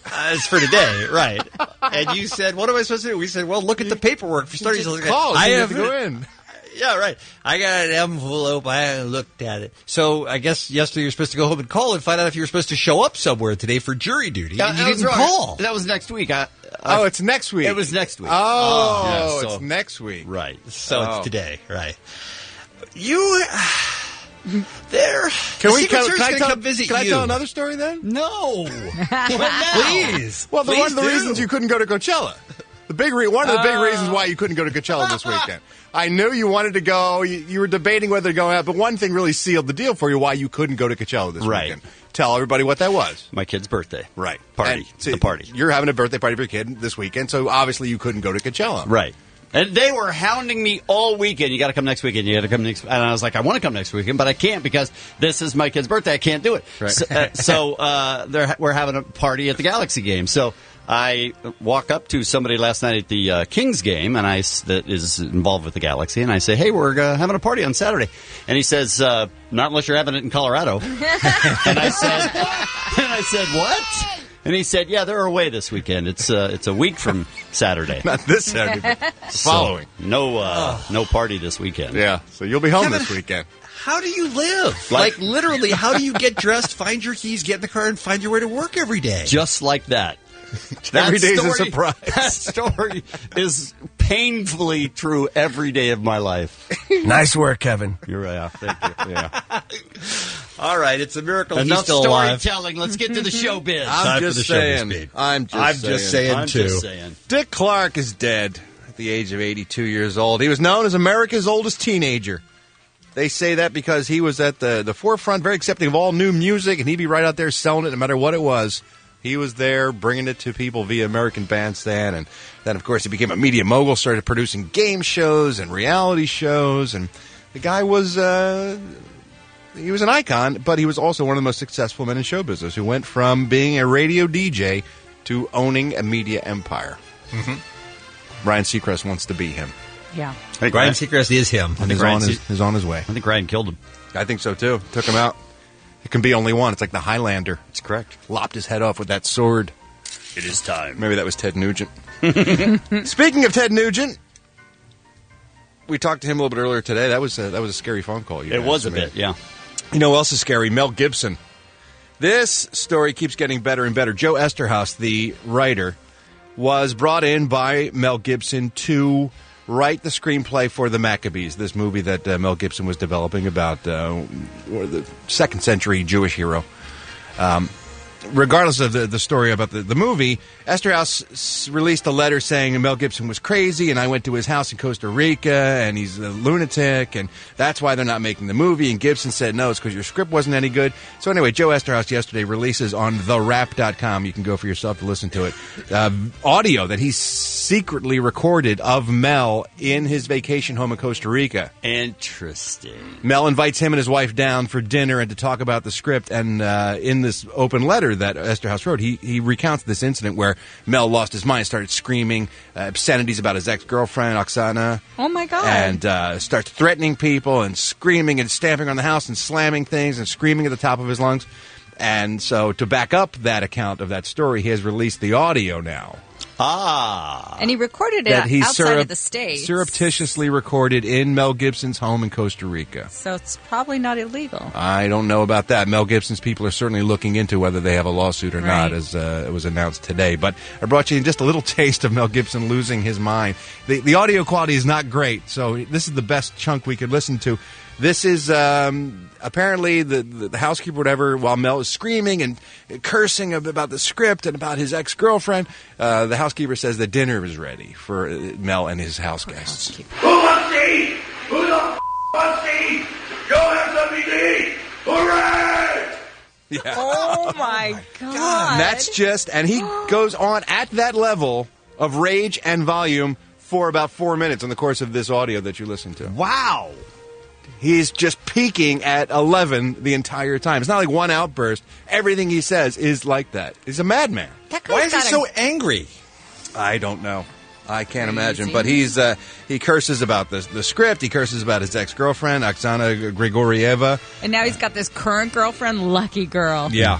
It's for today, right? And you said, "What am I supposed to do?" We said, "Well, look at the paperwork for starting." Call. I have to go in. Yeah, right. I got an envelope. I haven't looked at it. So I guess yesterday you were supposed to go home and call and find out if you were supposed to show up somewhere today for jury duty. And you didn't call. That was next week. It's next week. It was next week. It's next week. Right. So it's today. Right. You... There. Can I you. tell another story then? No. Please. Well, one of the reasons you couldn't go to Coachella. One of the big reasons why you couldn't go to Coachella this weekend. I knew you wanted to go. You were debating whether to go out, but one thing really sealed the deal for you why you couldn't go to Coachella this weekend. Tell everybody what that was. My kid's birthday. Right. Party. The party. You're having a birthday party for your kid this weekend, so obviously you couldn't go to Coachella. Right. And they were hounding me all weekend. You got to come next weekend. You got to come next. And I was like, I want to come next weekend, but I can't because this is my kid's birthday. I can't do it. Right. So we're having a party at the Galaxy game. So I walk up to somebody last night at the Kings game, and that is involved with the Galaxy, and I say, "Hey, we're having a party on Saturday." And he says, "Not unless you're having it in Colorado." And I said, "What?" And he said, "Yeah, they're away this weekend. It's a week from Saturday. Not this Saturday, but the following. No party this weekend. Yeah, so you'll be home this weekend. How do you live? Like literally, how do you get dressed, find your keys, get in the car, and find your way to work every day? Just like that. Every day's a surprise. That story is painfully true every day of my life. Nice work, Kevin. You're right. Thank you. Yeah. All right, it's a miracle Enough he's still alive. storytelling. Let's get to the showbiz. I'm just saying too. Dick Clark is dead at the age of 82 years old. He was known as America's oldest teenager. They say that because he was at the forefront, very accepting of all new music, and he'd be right out there selling it no matter what it was. He was there bringing it to people via American Bandstand, and then, of course, he became a media mogul, started producing game shows and reality shows, and the guy was he was an icon, but he was also one of the most successful men in show business who went from being a radio DJ to owning a media empire. Mm-hmm. Ryan Seacrest wants to be him. Yeah. Ryan Seacrest is him. And he's on his way. I think Ryan killed him. I think so, too. Took him out. It can be only one. It's like the Highlander. That's correct. Lopped his head off with that sword. It is time. Maybe that was Ted Nugent. Speaking of Ted Nugent, we talked to him a little bit earlier today. That was a scary phone call. It was a bit, yeah. You know who else is scary? Mel Gibson. This story keeps getting better and better. Joe Esterhaus, the writer, was brought in by Mel Gibson to write the screenplay for The Maccabees, this movie that Mel Gibson was developing about the second century Jewish hero. regardless of the story about the movie, Esterhaus released a letter saying Mel Gibson was crazy, and I went to his house in Costa Rica, and he's a lunatic, and that's why they're not making the movie. And Gibson said, no, it's because your script wasn't any good. So anyway, Joe Esterhaus yesterday releases on therap.com, you can go for yourself to listen to it, audio that he secretly recorded of Mel in his vacation home in Costa Rica. Interesting. Mel invites him and his wife down for dinner and to talk about the script, and in this open letter that Esterhaus wrote, he recounts this incident where Mel lost his mind, started screaming obscenities about his ex-girlfriend, Oksana. Oh, my God. And starts threatening people and screaming and stamping on the house and slamming things and screaming at the top of his lungs. And so to back up that account of that story, he has released the audio now. And he recorded it outside of the States. Surreptitiously recorded in Mel Gibson's home in Costa Rica. So it's probably not illegal. I don't know about that. Mel Gibson's people are certainly looking into whether they have a lawsuit or not, as it was announced today. But I brought you just a little taste of Mel Gibson losing his mind. The audio quality is not great, so this is the best chunk we could listen to. This is apparently the housekeeper, whatever, while Mel is screaming and cursing about the script and about his ex-girlfriend, the housekeeper says the dinner is ready for Mel and his house guests. Who wants to eat? Who the wants to eat? Go have something to eat! Hooray! Yeah. Oh, my God. And that's just, and he goes on at that level of rage and volume for about 4 minutes in the course of this audio that you listen to. Wow. He's just peaking at 11 the entire time. It's not like one outburst. Everything he says is like that. He's a madman. Why is he so angry? I don't know. I can't imagine. But he curses about the script. He curses about his ex-girlfriend, Oksana Grigorieva. And now he's got this current girlfriend, lucky girl. Yeah.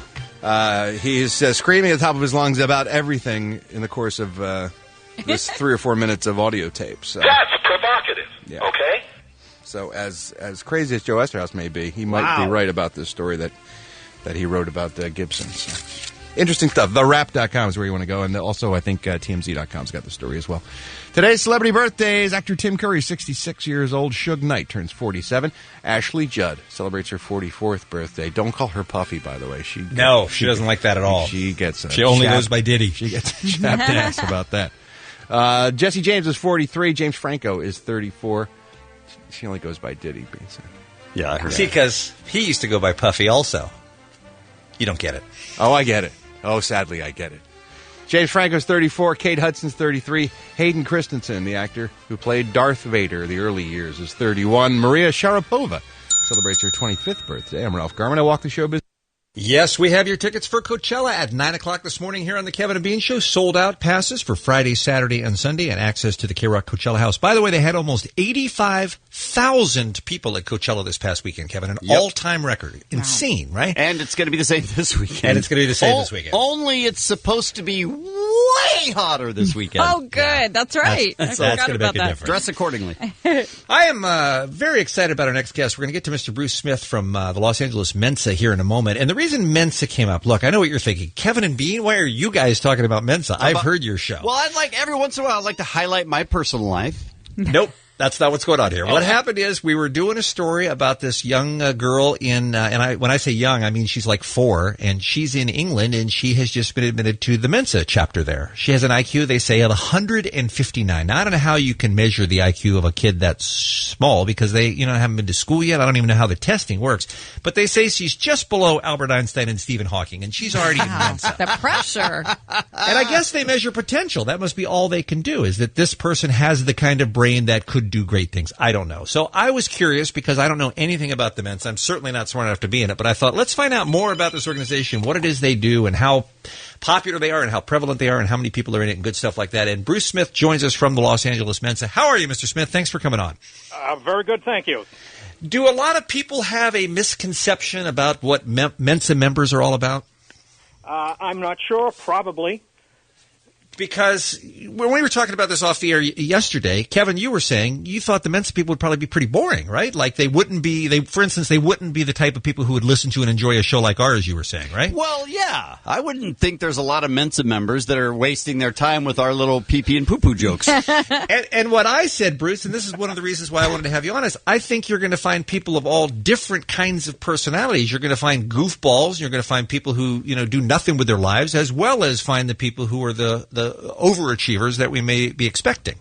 He's screaming at the top of his lungs about everything in the course of this 3 or 4 minutes of audio tape. So. That's provocative, yeah. Okay? So as crazy as Joe Esterhaus may be, he might be right about this story that he wrote about Gibson. So. Interesting stuff. TheWrap.com is where you want to go. And also, I think TMZ.com's got the story as well. Today's celebrity birthdays. Actor Tim Curry, 66 years old. Suge Knight turns 47. Ashley Judd celebrates her 44th birthday. Don't call her Puffy, by the way. She doesn't like that at all. She gets She only goes by Diddy. She gets a chapped ass about that. Jesse James is 43. James Franco is 34. She only goes by Diddy. Yeah, I heard See, because he used to go by Puffy also. You don't get it. Oh, I get it. Oh, sadly, I get it. James Franco's 34. Kate Hudson's 33. Hayden Christensen, the actor who played Darth Vader the early years, is 31. Maria Sharapova celebrates her 25th birthday. I'm Ralph Garman. I walk the showbiz. Yes, we have your tickets for Coachella at 9 o'clock this morning here on the Kevin and Bean Show. Sold out passes for Friday, Saturday, and Sunday, and access to the K-Rock Coachella House. By the way, they had almost 85,000 people at Coachella this past weekend, Kevin. An all-time record. Insane, right? And it's going to be the same this weekend. And it's going to be the same this weekend. Only it's supposed to be way hotter this weekend. Oh, good. Yeah. That's right. That's going to make a difference. Dress accordingly. I am very excited about our next guest. We're going to get to Mr. Bruce Smith from the Los Angeles Mensa here in a moment. And the reason Mensa came up, look, I know what you're thinking. Kevin and Bean, why are you guys talking about Mensa? I've heard your show. Well, every once in a while, I'd like to highlight my personal life. Nope. That's not what's going on here. What happened is we were doing a story about this young girl in, when I say young, I mean she's like 4, and she's in England, and she has just been admitted to the Mensa chapter there. She has an IQ, they say, of 159. Now, I don't know how you can measure the IQ of a kid that's small because they, haven't been to school yet. I don't even know how the testing works. But they say she's just below Albert Einstein and Stephen Hawking, and she's already in Mensa. The pressure. And I guess they measure potential. That must be all they can do, is that this person has the kind of brain that could do great things. I don't know. So I was curious because I don't know anything about the Mensa. I'm certainly not smart enough to be in it, but I thought, let's find out more about this organization, what it is they do, and how popular they are, and how prevalent they are, and how many people are in it, and good stuff like that. And Bruce Smith joins us from the Los Angeles Mensa. How are you, Mr. Smith? Thanks for coming on. Very good, thank you. Do a lot of people have a misconception about what Mensa members are all about? I'm not sure, probably. Because when we were talking about this off the air yesterday, Kevin, you were saying you thought the Mensa people would probably be pretty boring, right? Like they wouldn't be, for instance, they wouldn't be the type of people who would listen to and enjoy a show like ours, you were saying, right? Well, yeah. I wouldn't think there's a lot of Mensa members that are wasting their time with our little pee-pee and poo-poo jokes. and what I said, Bruce, and this is one of the reasons why I wanted to have you on, is I think you're going to find people of all different kinds of personalities. You're going to find goofballs. You're going to find people who, do nothing with their lives, as well as find the people who are the overachievers that we may be expecting.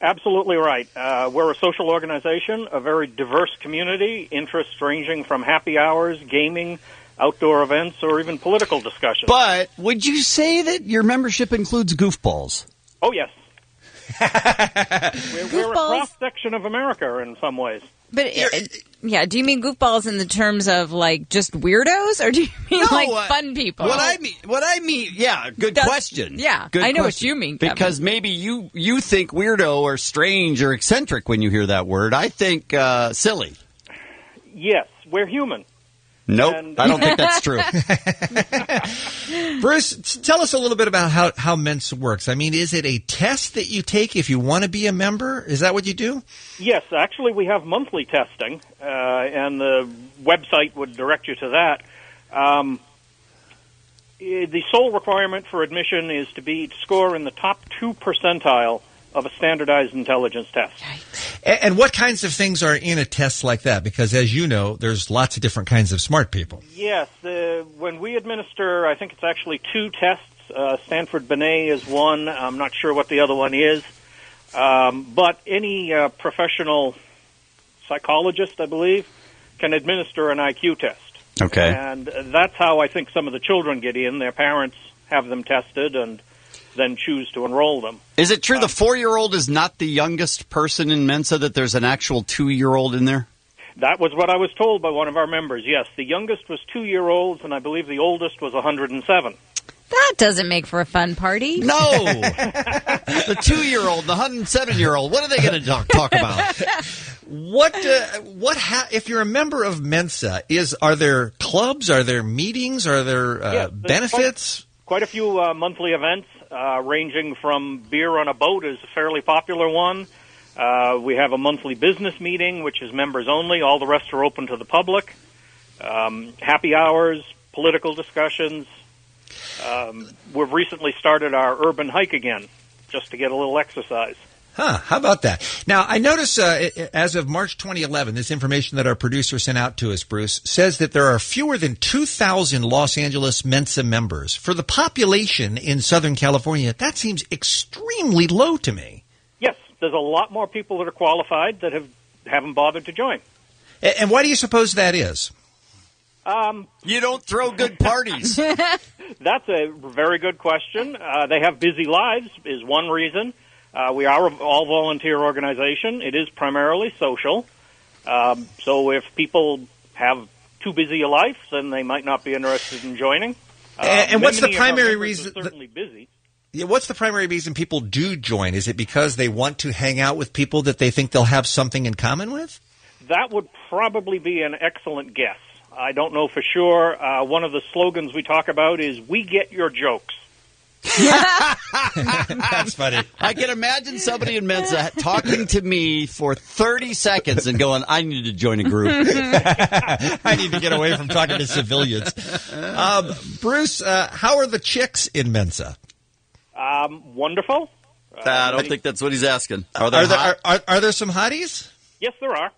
Absolutely right. We're a social organization, a very diverse community, interests ranging from happy hours, gaming, outdoor events, or even political discussions. But would you say that your membership includes goofballs? Oh, yes. We're a cross-section of America in some ways. But, do you mean goofballs in the terms of, like, just weirdos? Or do you mean, fun people? What I mean, good question. Yeah, good I know question. what you mean, Kevin. Because maybe you think weirdo or strange or eccentric when you hear that word. I think silly. Yes, we're human. Nope, I don't think that's true. Bruce, tell us a little bit about how Mensa works. I mean, is it a test that you take if you want to be a member? Is that what you do? Yes, actually we have monthly testing, and the website would direct you to that. The sole requirement for admission is to score in the top 2 percentile of a standardized intelligence test. And what kinds of things are in a test like that? Because, as you know, there's lots of different kinds of smart people. Yes. When we administer, I think it's actually 2 tests. Stanford Binet is one. I'm not sure what the other one is. But any professional psychologist, I believe, can administer an IQ test. Okay. And that's how I think some of the children get in. Their parents have them tested and then choose to enroll them. Is it true the 4-year-old is not the youngest person in Mensa, that there's an actual 2-year-old in there? That was what I was told by one of our members, yes. The youngest was 2-year-olds, and I believe the oldest was 107. That doesn't make for a fun party. No! The 2-year-old, the 107-year-old, what are they going to talk about? If you're a member of Mensa, are there clubs, are there meetings, are there benefits? Quite a few monthly events. Ranging from beer on a boat is a fairly popular one. We have a monthly business meeting, which is members only. All the rest are open to the public. Happy hours, political discussions. We've recently started our urban hike again, just to get a little exercise. How about that? Now, I notice as of March 2011, this information that our producer sent out to us, Bruce, says that there are fewer than 2,000 Los Angeles Mensa members. For the population in Southern California, that seems extremely low to me. Yes, there's a lot more people that are qualified that haven't bothered to join. And why do you suppose that is? You don't throw good parties. That's a very good question. They have busy lives is one reason. We are an all-volunteer organization. It is primarily social. So if people have too busy a life, then they might not be interested in joining. And what's the primary reason? Certainly busy. Yeah, what's the primary reason people do join? Is it because they want to hang out with people that they think they'll have something in common with? That would probably be an excellent guess. I don't know for sure. One of the slogans we talk about is, "We get your jokes." That's funny. I can imagine somebody in Mensa talking to me for 30 seconds and going, I need to join a group. I need to get away from talking to civilians. Bruce, how are the chicks in Mensa? Wonderful. I don't think that's what he's asking. Are there some hotties? Yes, there are.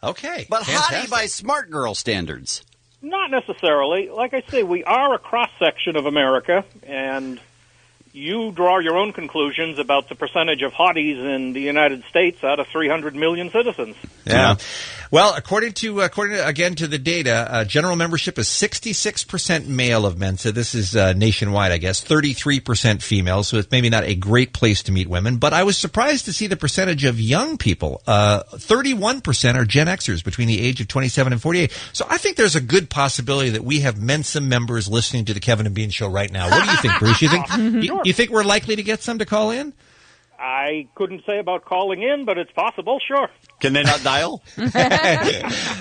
Okay. But hottie by smart girl standards. Not necessarily. Like I say, we are a cross-section of America, and you draw your own conclusions about the percentage of hotties in the United States out of 300 million citizens. Yeah. Well, according to the data, general membership is 66% male of Mensa. This is nationwide, I guess. 33% female, so it's maybe not a great place to meet women. But I was surprised to see the percentage of young people. 31% are Gen Xers between the age of 27 and 48. So I think there's a good possibility that we have Mensa members listening to the Kevin and Bean Show right now. What do you think, Bruce? You think we're likely to get some to call in? I couldn't say about calling in, but it's possible, sure. Can they not dial?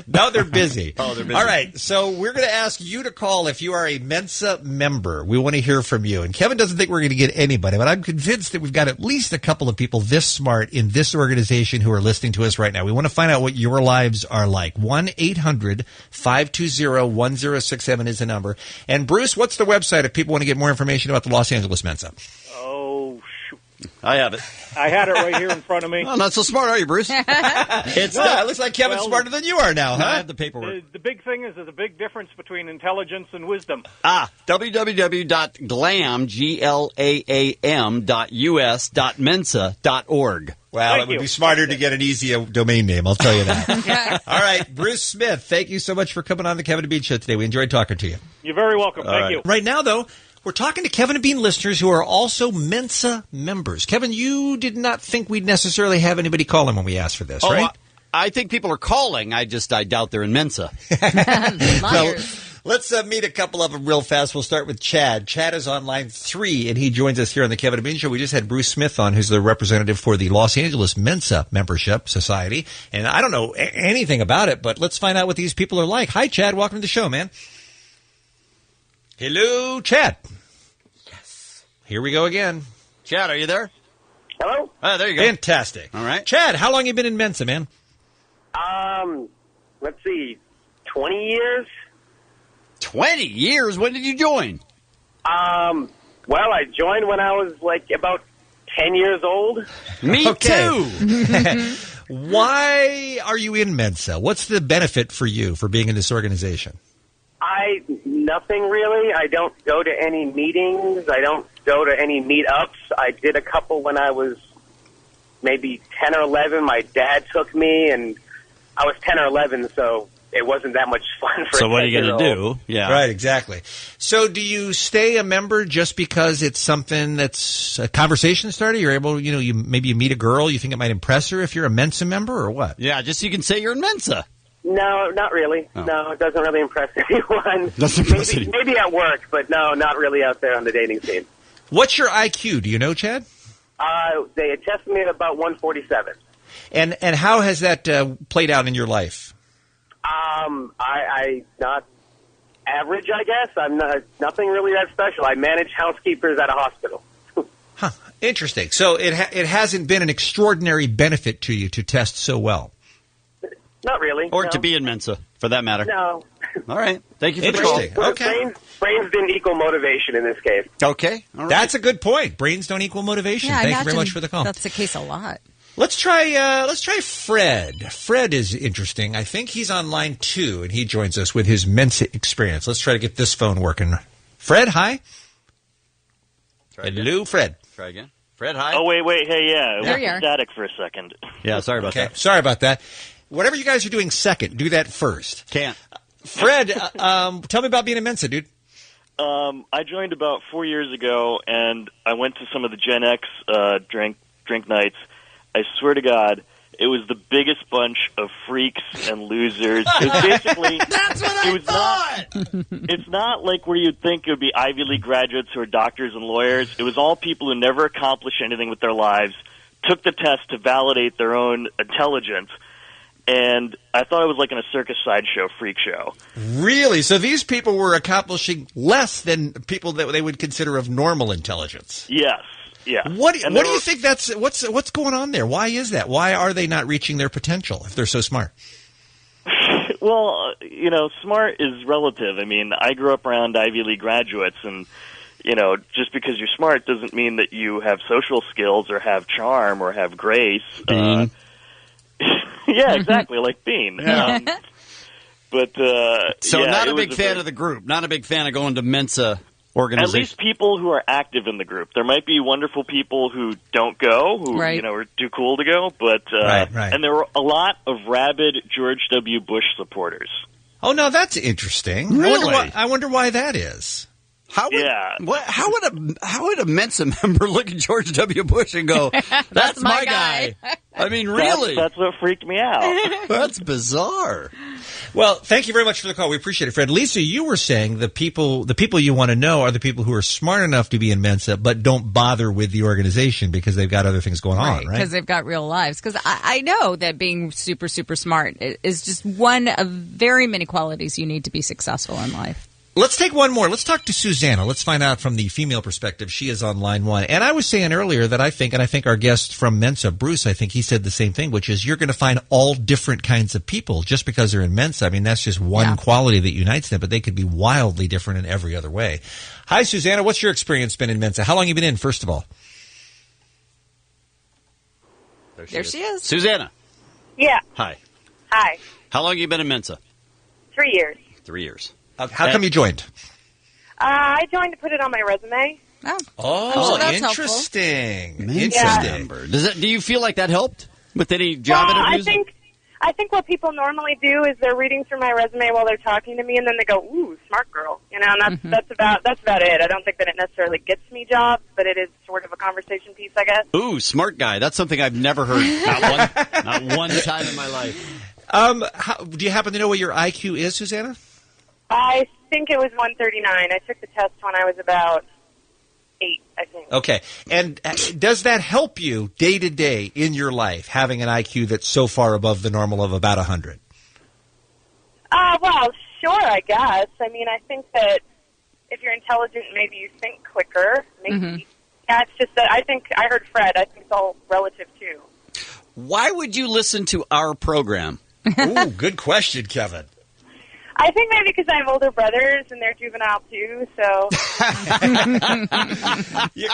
No, they're busy. Oh, they're busy. All right, so we're going to ask you to call if you are a Mensa member. We want to hear from you. And Kevin doesn't think we're going to get anybody, but I'm convinced that we've got at least a couple of people this smart in this organization who are listening to us right now. We want to find out what your lives are like. 1-800-520-1067 is the number. And Bruce, what's the website if people want to get more information about the Los Angeles Mensa? Oh, shoot. I have it. I had it right here in front of me. Oh, not so smart, are you, Bruce? It looks like Kevin's smarter than you are now, huh? I have the paperwork. The big thing is there's a big difference between intelligence and wisdom. www.glam.us.mensa.org. Well, it would be smarter to get an easy domain name, I'll tell you that. All right, Bruce Smith, thank you so much for coming on the Kevin and Bean Show today. We enjoyed talking to you. You're very welcome. Thank you. Right now, though, we're talking to Kevin and Bean listeners who are also Mensa members. Kevin, you did not think we'd necessarily have anybody call in when we asked for this, right? I think people are calling. I doubt they're in Mensa. So, let's meet a couple of them real fast. We'll start with Chad. Chad is on line 3, and he joins us here on the Kevin and Bean Show. We just had Bruce Smith on, who's the representative for the Los Angeles Mensa Membership Society. And I don't know anything about it, but let's find out what these people are like. Hi, Chad. Welcome to the show, man. Hello, Chad. Yes. Here we go again. Chad, are you there? Hello? There you go. Fantastic. All right. Chad, how long have you been in Mensa, man? Let's see, 20 years? 20 years? When did you join? Well, I joined when I was like about 10 years old. Me too. Why are you in Mensa? What's the benefit for you for being in this organization? Nothing really. I don't go to any meetings. I don't go to any meetups. I did a couple when I was maybe 10 or 11. My dad took me, and I was 10 or 11, so it wasn't that much fun for So what are you going to do? Yeah. Right, exactly. So do you stay a member just because it's something that's a conversation starter? You're able, you maybe you meet a girl, you think it might impress her if you're a Mensa member, or what? Yeah, just so you can say you're in Mensa. No, not really. Oh. No, it doesn't really impress anyone. Maybe at work, but no, not really out there on the dating scene. What's your IQ? Do you know, Chad? They had tested me at about 147. And how has that played out in your life? I not average, I guess. I'm nothing really that special. I manage housekeepers at a hospital. Huh. Interesting. So it hasn't been an extraordinary benefit to you to test so well. Not really. Or to be in Mensa, for that matter. No. All right. Thank you for the call. Okay. Brains didn't equal motivation in this case. Okay. All right. That's a good point. Brains don't equal motivation. Yeah, Thank you very much for the call. That's the case a lot. Let's try Fred. Fred is interesting. I think he's on line 2, and he joins us with his Mensa experience. Let's try to get this phone working. Fred, hi. Hello, Fred. Try again. Fred, hi. Oh, wait. Hey, yeah. There you are. Static for a second. Yeah, sorry about that. Sorry about that. Whatever you guys are doing second, do that first. Can't. Fred, tell me about being a Mensa, dude. I joined about 4 years ago, and I went to some of the Gen X drink nights. I swear to God, it was the biggest bunch of freaks and losers. It was basically That's what I thought! It's not like where you'd think it would be Ivy League graduates who are doctors and lawyers. It was all people who never accomplished anything with their lives, took the test to validate their own intelligence, and I thought it was like in a circus sideshow freak show. Really? So these people were accomplishing less than people that they would consider of normal intelligence? Yes. Yeah. What do you think what's going on there? Why is that? Why are they not reaching their potential if they're so smart? Well, smart is relative. I mean, I grew up around Ivy League graduates, and, just because you're smart doesn't mean that you have social skills or have charm or have grace. Bean. Yeah, exactly, like Bean. Yeah. Not a big fan of the group. Not a big fan of going to Mensa organization. At least people who are active in the group. There might be wonderful people who don't go, who are too cool to go, but and there were a lot of rabid George W. Bush supporters. Oh, no, that's interesting. Really? I wonder why that is. How would a Mensa member look at George W. Bush and go, "That's my guy"? I mean, really? That's what freaked me out. That's bizarre. Well, thank you very much for the call. We appreciate it, Fred. Lisa, you were saying the people you want to know are the people who are smart enough to be in Mensa, but don't bother with the organization because they've got other things going on, right? Because they've got real lives. Because I know that being super, super smart is just one of very many qualities you need to be successful in life. Let's take one more. Let's talk to Susanna. Let's find out from the female perspective. She is on line one. And I was saying earlier that I think our guest from Mensa, Bruce, I think he said the same thing, which is you're going to find all different kinds of people just because they're in Mensa. I mean, that's just one quality that unites them, but they could be wildly different in every other way. Hi, Susanna. What's your experience been in Mensa? How long have you been in, first of all? There she is. Susanna. Yeah. Hi. Hi. How long have you been in Mensa? 3 years. 3 years. How come you joined? I joined to put it on my resume. Oh, that's interesting. Mensa member. Do you feel like that helped with any job interviews? I think what people normally do is they're reading through my resume while they're talking to me, and then they go, "Ooh, smart girl," and that's about it. I don't think that it necessarily gets me jobs, but it is sort of a conversation piece, I guess. Ooh, smart guy. That's something I've never heard. Not one time in my life. Do you happen to know what your IQ is, Susanna? I think it was 139. I took the test when I was about 8, I think. Okay. And does that help you day to day in your life, having an IQ that's so far above the normal of about 100? Well, sure, I guess. I mean, I think that if you're intelligent, maybe you think quicker. Maybe. Yeah, it's just that I heard Fred. I think it's all relative, too. Why would you listen to our program? Ooh, good question, Kevin. I think maybe because I have older brothers and they're juvenile too, so.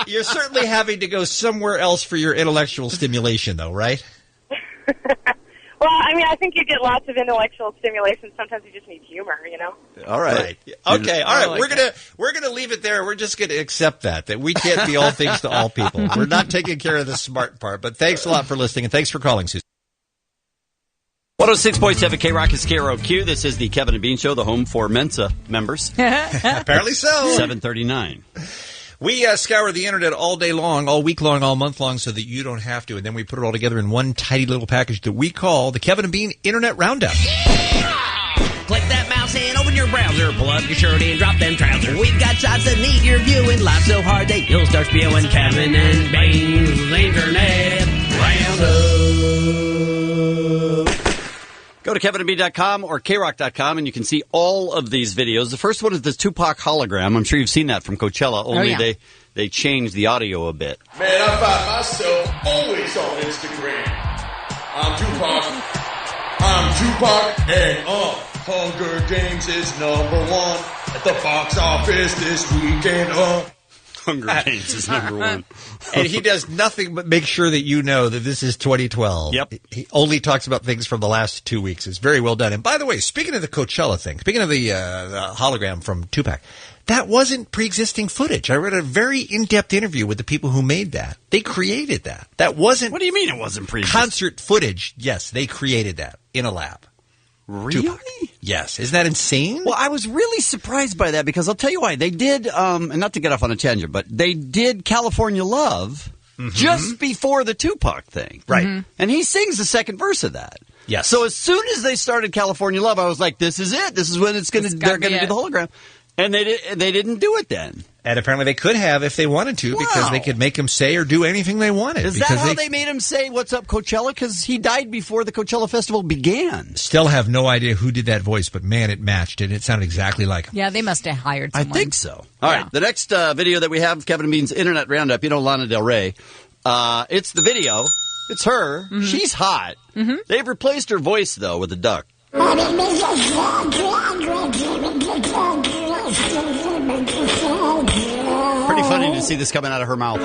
You're certainly having to go somewhere else for your intellectual stimulation, though, right? Well, I mean, I think you get lots of intellectual stimulation. Sometimes you just need humor, you know? All right. Okay, all right. We're gonna leave it there. We're just gonna accept that we can't be all things to all people. We're not taking care of the smart part. But thanks a lot for listening, and thanks for calling, Susan. 106.7 K-Rock is KROQ. This is the Kevin and Bean Show, the home for Mensa members. Apparently so. 7:39. We scour the internet all day long, all week long, all month long, so that you don't have to. And then we put it all together in one tidy little package that we call the Kevin and Bean Internet Roundup. Click that mouse and open your browser. Pull up your shirt and drop them trousers. We've got shots that need your viewing. Live so hard that you'll start spewing. Kevin and Bean's Internet Roundup. Go to kevinandbean.com or krock.com and you can see all of these videos. The first one is the Tupac hologram. I'm sure you've seen that from Coachella, only they changed the audio a bit. Man, I find myself always on Instagram. I'm Tupac, and Hunger Games is #1 at the box office this weekend. Hunger Games is #1. And he does nothing but make sure that you know that this is 2012. Yep. He only talks about things from the last 2 weeks. It's very well done. And by the way, speaking of the Coachella thing, speaking of the hologram from Tupac, that wasn't pre-existing footage. I read a very in-depth interview with the people who made that. They created that. That wasn't... What do you mean it wasn't pre-existing? Concert footage. Yes, they created that in a lab. Really? Tupac. Yes. Isn't that insane? Well, I was really surprised by that because I'll tell you why. They did, and not to get off on a tangent, but they did California Love just before the Tupac thing. Right. And he sings the second verse of that. Yes. So as soon as they started California Love, I was like, this is it. This is when they're going to do the hologram. And they didn't do it then. And apparently they could have if they wanted to because they could make him say or do anything they wanted. Is that how they made him say, "What's up, Coachella"? Because he died before the Coachella Festival began. Still have no idea who did that voice, but man, it matched and it sounded exactly like him. Yeah, they must have hired someone. I think so. All right, the next video that we have, Kevin and Bean's Internet Roundup, Lana Del Rey. It's the video. It's her. She's hot. They've replaced her voice, though, with a duck. Pretty funny to see this coming out of her mouth.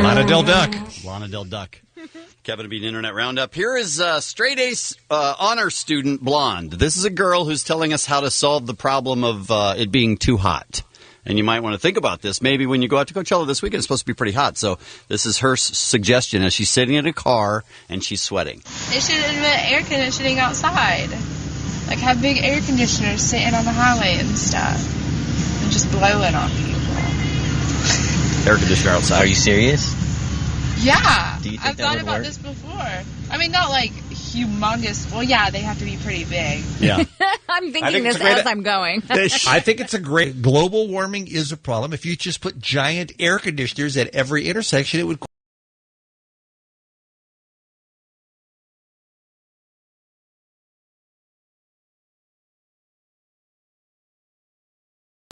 Lana Del Duck. Lana Del Duck. Kevin and Bean Internet Roundup. Here is straight ace honor student Blonde. This is a girl who's telling us how to solve the problem of it being too hot. And you might want to think about this. Maybe when you go out to Coachella this weekend, it's supposed to be pretty hot. So this is her suggestion as she's sitting in a car and she's sweating. They should invent air conditioning outside. Like have big air conditioners sitting on the highway and stuff. And just blow it on people. Air conditioner outside. Are you serious? Yeah, Do you think I've that thought would about work? this before. I mean, not like humongous. Well, yeah, they have to be pretty big. Yeah. I'm think thinking it's this a great- as I'm going. I think it's a great. Global warming is a problem. If you just put giant air conditioners at every intersection, it would.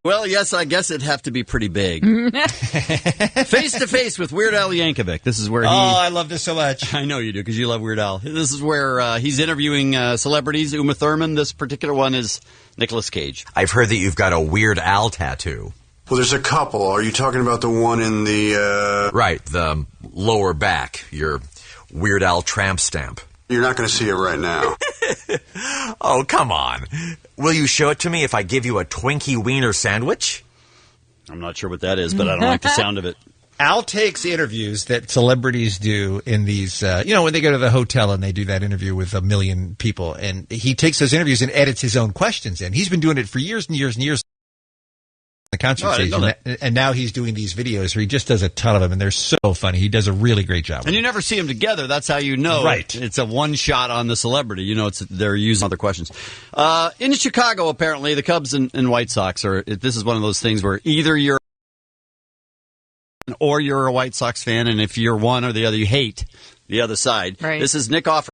Well, yes, I guess it'd have to be pretty big. Face to face with Weird Al Yankovic. This is where I love this so much. I know you do because you love Weird Al. This is where he's interviewing celebrities. Uma Thurman. This particular one is Nicolas Cage. I've heard that you've got a Weird Al tattoo. Well, there's a couple. Are you talking about the one in the... Right, the lower back, your Weird Al tramp stamp. You're not going to see it right now. Oh, come on. Will you show it to me if I give you a Twinkie Wiener sandwich? I'm not sure what that is, but I don't like the sound of it. Al takes interviews that celebrities do in these, when they go to the hotel and they do that interview with 1 million people, and he takes those interviews and edits his own questions in. He's been doing it for years and years and years. The concert stage, and now he's doing these videos where he just does a ton of them, and they're so funny. He does a really great job. And you never see them together. That's how you know. Right. It's a one shot on the celebrity. You know, they're using other questions. In Chicago, apparently, the Cubs and White Sox this is one of those things where either you're or you're a White Sox fan, and if you're one or the other, you hate the other side. Right. This is Nick Offer,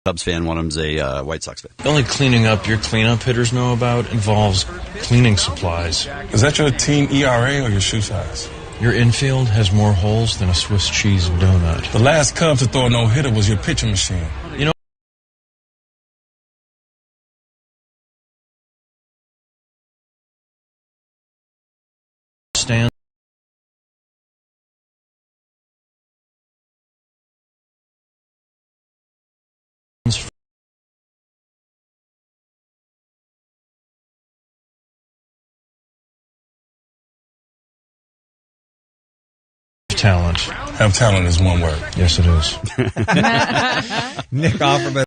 Cubs fan. One of them's a White Sox fan. The only cleaning up your cleanup hitters know about involves cleaning supplies. Is that your team ERA or your shoe size? Your infield has more holes than a Swiss cheese donut. The last Cub to throw a no-hitter was your pitching machine. You know, stand talent. Have talent is one word. Yes, it is. Nick Offerman